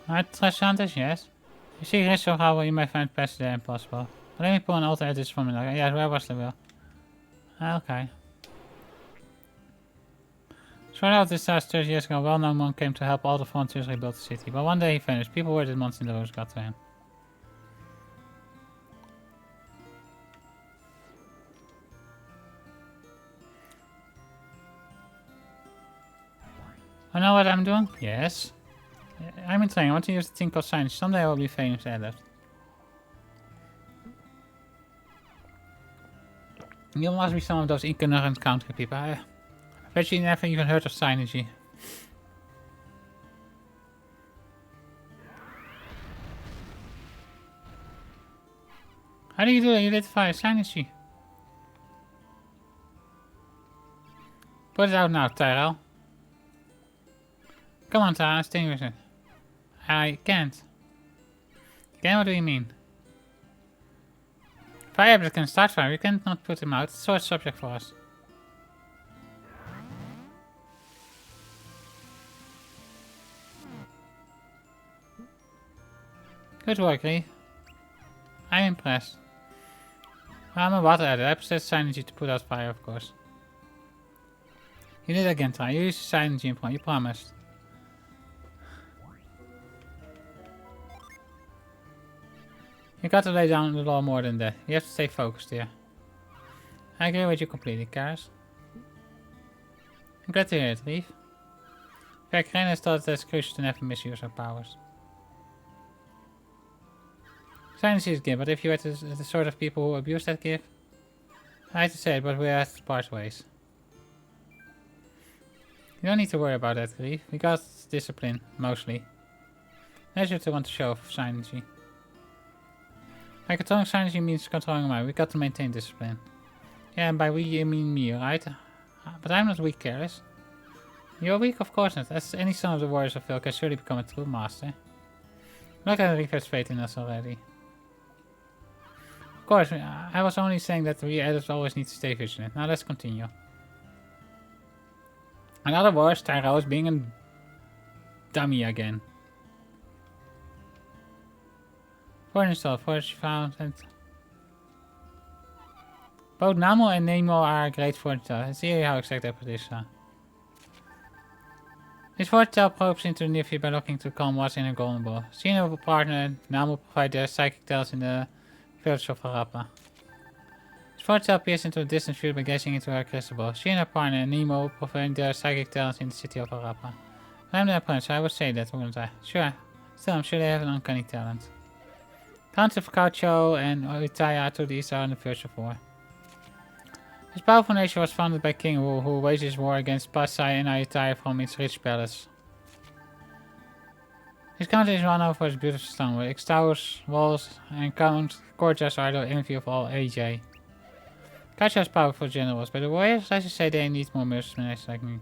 Alright, treasure hunters, yes. You see rich so how you might find passage there impossible. But let me pull an alter at this formula. Yeah, where was the wheel? Okay. Spread out this starts 30 years ago, a well-known monk came to help all the volunteers rebuild the city. But one day he vanished. People worried that months in the rose got to him. I know what I'm doing? Yes. I'm in training. I want to use the thing called signage. Someday I will be famous at it. You must be some of those ignorant country people. I bet you never even heard of signage. How do you do that? You identify signage. Put it out now, Tyrell. Come on, Tyrell, extinguish it. I can't. Again, what do you mean? Fire that can start fire, you cannot put him out. It's a sore subject for us. Good work, Reeve. I'm impressed. Well, I'm a water editor. I possess synergy to put out fire, of course. You did it again, Ty. You used synergy implant. You promised. You got to lay down the law more than that. You have to stay focused here. I agree with you completely, Karis. I'm glad to hear it, Reeve. In fact, Ren has thought that it's crucial to never misuse our powers. Silence is gift, but if you are the sort of people who abuse that gift, I hate to say it, but we have to part ways. You don't need to worry about that, Reeve. We got discipline, mostly. That's what I want to show off synergy. By controlling synergy means controlling mind. We got to maintain discipline. Yeah, and by we you mean me, right? But I'm not weak, Karis. You're weak, of course not. As any son of the warriors of Vil can surely become a true master. Look at Reeve has faith in us already. Of course, I was only saying that we editors always need to stay vigilant. Now let's continue. In other words, Tyrell is being a dummy again. For installed, forage found and both Namo and Nemo are great forage-tale. Let's see how exact that is. This forage-tale probes into the near future by looking to calm what's in a golden ball. She and her partner Namo provide their psychic tales in the village of Harappa. This forage-tale peers into a distant future by gazing into her crystal ball. She and her partner Nemo provide their psychic tales in the city of Harappa. I'm their apprentice, so I would say that, wouldn't I? Sure. Still, I'm sure they have an uncanny talent. Counts of Caucho and Oitaya to the east are on the verge of war. This powerful nation was founded by King Wu, who wages war against Pasai and Ayutthaya from its rich palace. This country is run over for its beautiful stone, with its towers, walls, and courtyards are the envy of all AJ. Caucho has powerful generals, but the warriors, I should say they need more mercenaries like me.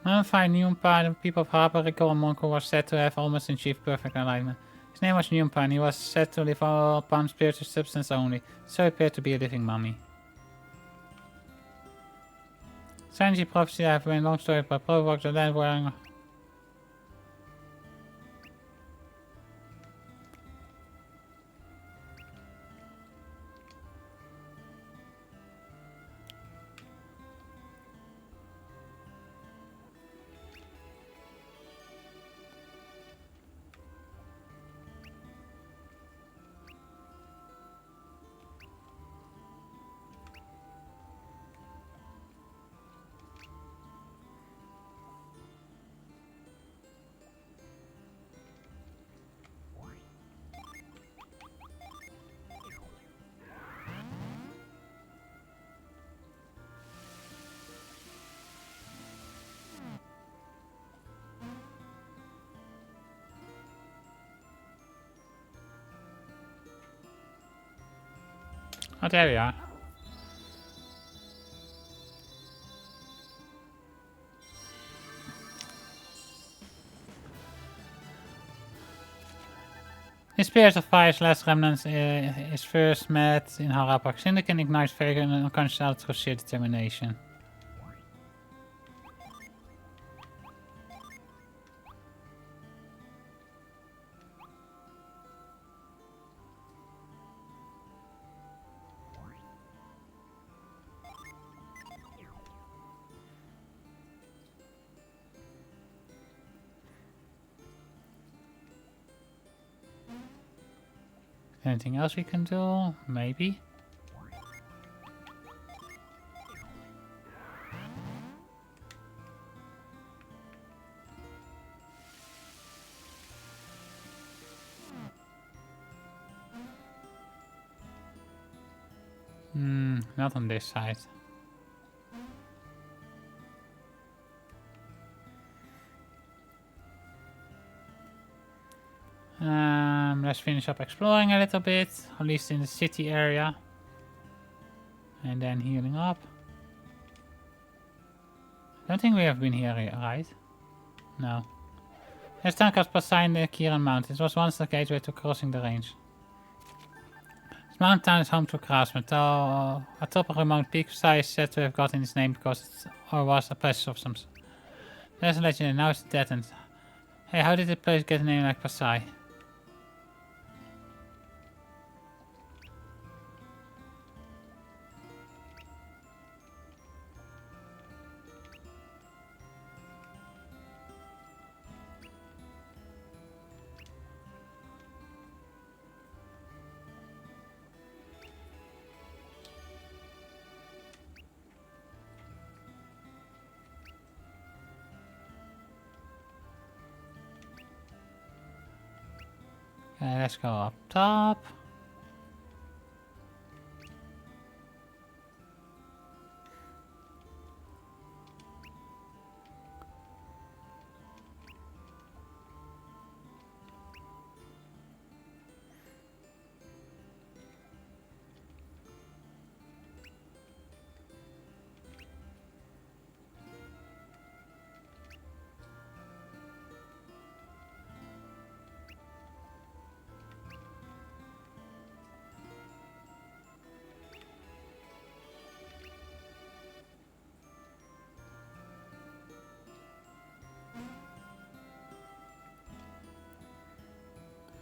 Fine, Nyumpa, the people of Harpericol and Monko was said to have almost achieved perfect alignment. His name was Nyumpa and he was said to live upon spiritual substance only, so he appeared to be a living mummy. Sanji prophecy have been long story but provoked the land wearing. Oh, there we are. In Spirits of Fire's last remnants is first met in Harapak. Cinder can ignite Vega and unconscious out through sheer determination. Anything else we can do? Maybe. Not on this side. Let's finish up exploring a little bit, at least in the city area. And then healing up. I don't think we have been here, right? No. There's Tankas Pasai in the Kiran Mountains. It was once the gateway to crossing the range. This mountain town is home to craftsmen. Atop a remote peak, Pasai is said to have gotten its name because it was a place of some... There's a legend and now it's dead end. Hey, how did the place get a name like Pasai? Let's go up top.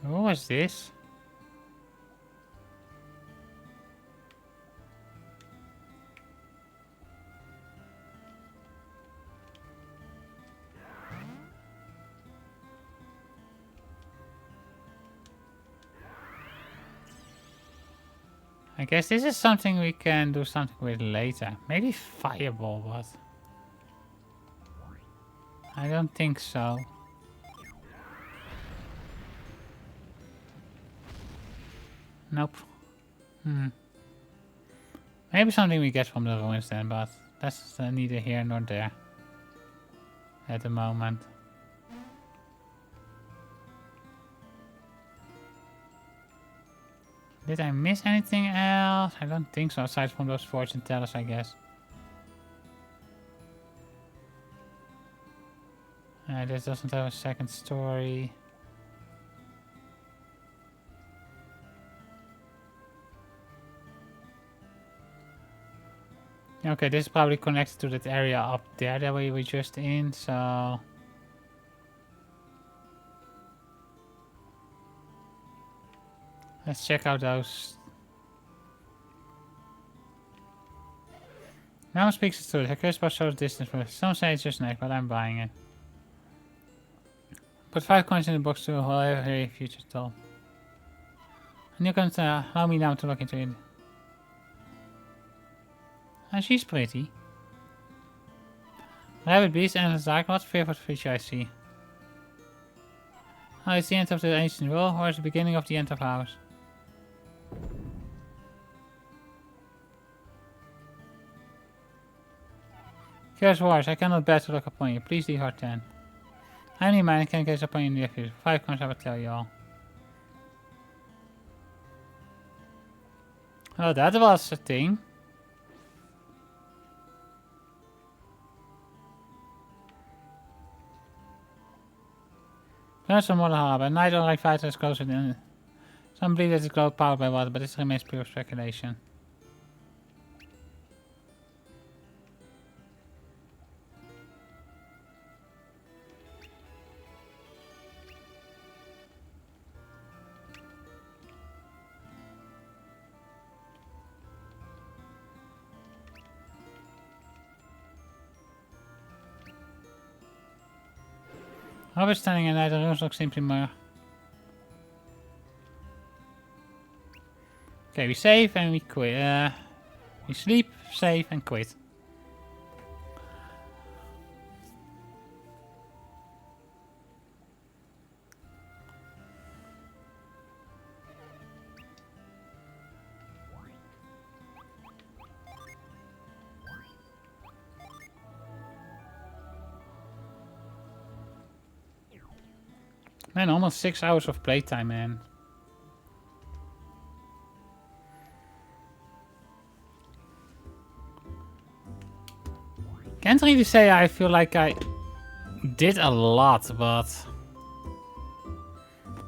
What was this? I guess this is something we can do something with later. Maybe fireball, but I don't think so. Nope. Maybe something we get from the ruins then, but that's neither here nor there at the moment. Did I miss anything else? I don't think so, aside from those fortune tellers, I guess. this doesn't have a second story. Okay, this is probably connected to that area up there that we were just in, so... Let's check out those. No one speaks the truth. I curse about social distance, but some say it's just neck, but I'm buying it. Put 5 coins in the box to whoever hear future tale. And you can allow me now to look into it. And she's pretty. Rabbit beast and dark. What fearful future I see. Oh, it's the end of the ancient world, or it's the beginning of the end of ours? Curious wars, I cannot bear to look upon you. Please leave heart 10. I only man, I can gaze upon you in the future. 5 coins I will tell you all. Oh, that was a thing. There's some water harbor. Night or like fighter is closer than... Some believe that it's glowed powered by water, but this remains pure speculation. Robert standing in the rooms look simply more. Okay, we save and we quit. We sleep, save and quit. Man, almost 6 hours of playtime, man. Can't really say I feel like I did a lot, but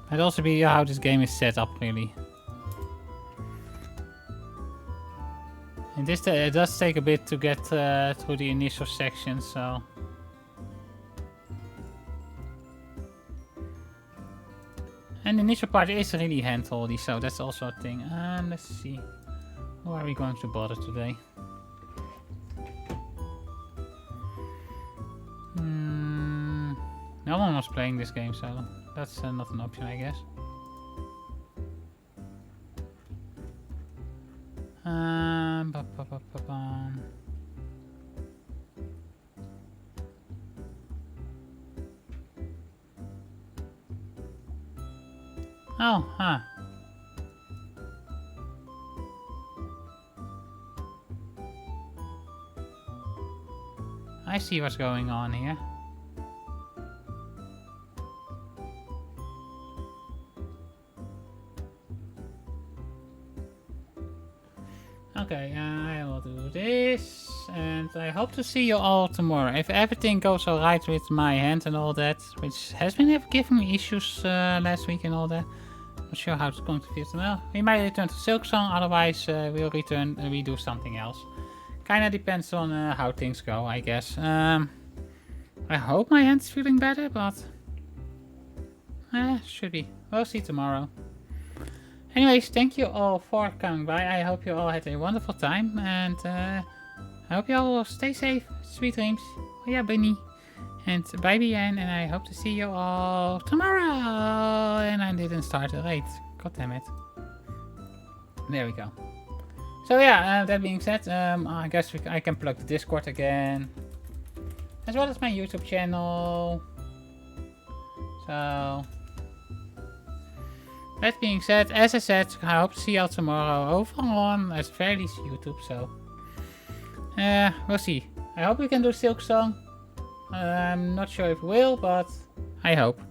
might also be how this game is set up, really. And this it does take a bit to get through the initial section, so. And the initial part is really hand-holdy, so that's also a thing. Let's see. Who are we going to bother today? No one was playing this game, so that's not an option, I guess. Oh, huh. I see what's going on here. Okay, I will do this, and I hope to see you all tomorrow. If everything goes alright with my hand and all that, which has been giving me issues last week and all that. Not sure how it's going to feel tomorrow. We might return to Silksong, otherwise we'll return and we do something else. Kinda depends on how things go, I guess. I hope my hand's feeling better, but should be. We'll see tomorrow. Anyways, thank you all for coming by. I hope you all had a wonderful time, and I hope you all will stay safe. Sweet dreams. Oh yeah, Bunny. And bye BN, and I hope to see you all tomorrow. And I didn't start the raid. God damn it. There we go. So yeah, that being said, I guess I can plug the Discord again, as well as my YouTube channel. So that being said, as I said, I hope to see you all tomorrow over on at very least YouTube. So we'll see. I hope we can do Silk Song. I'm not sure if we will, but I hope.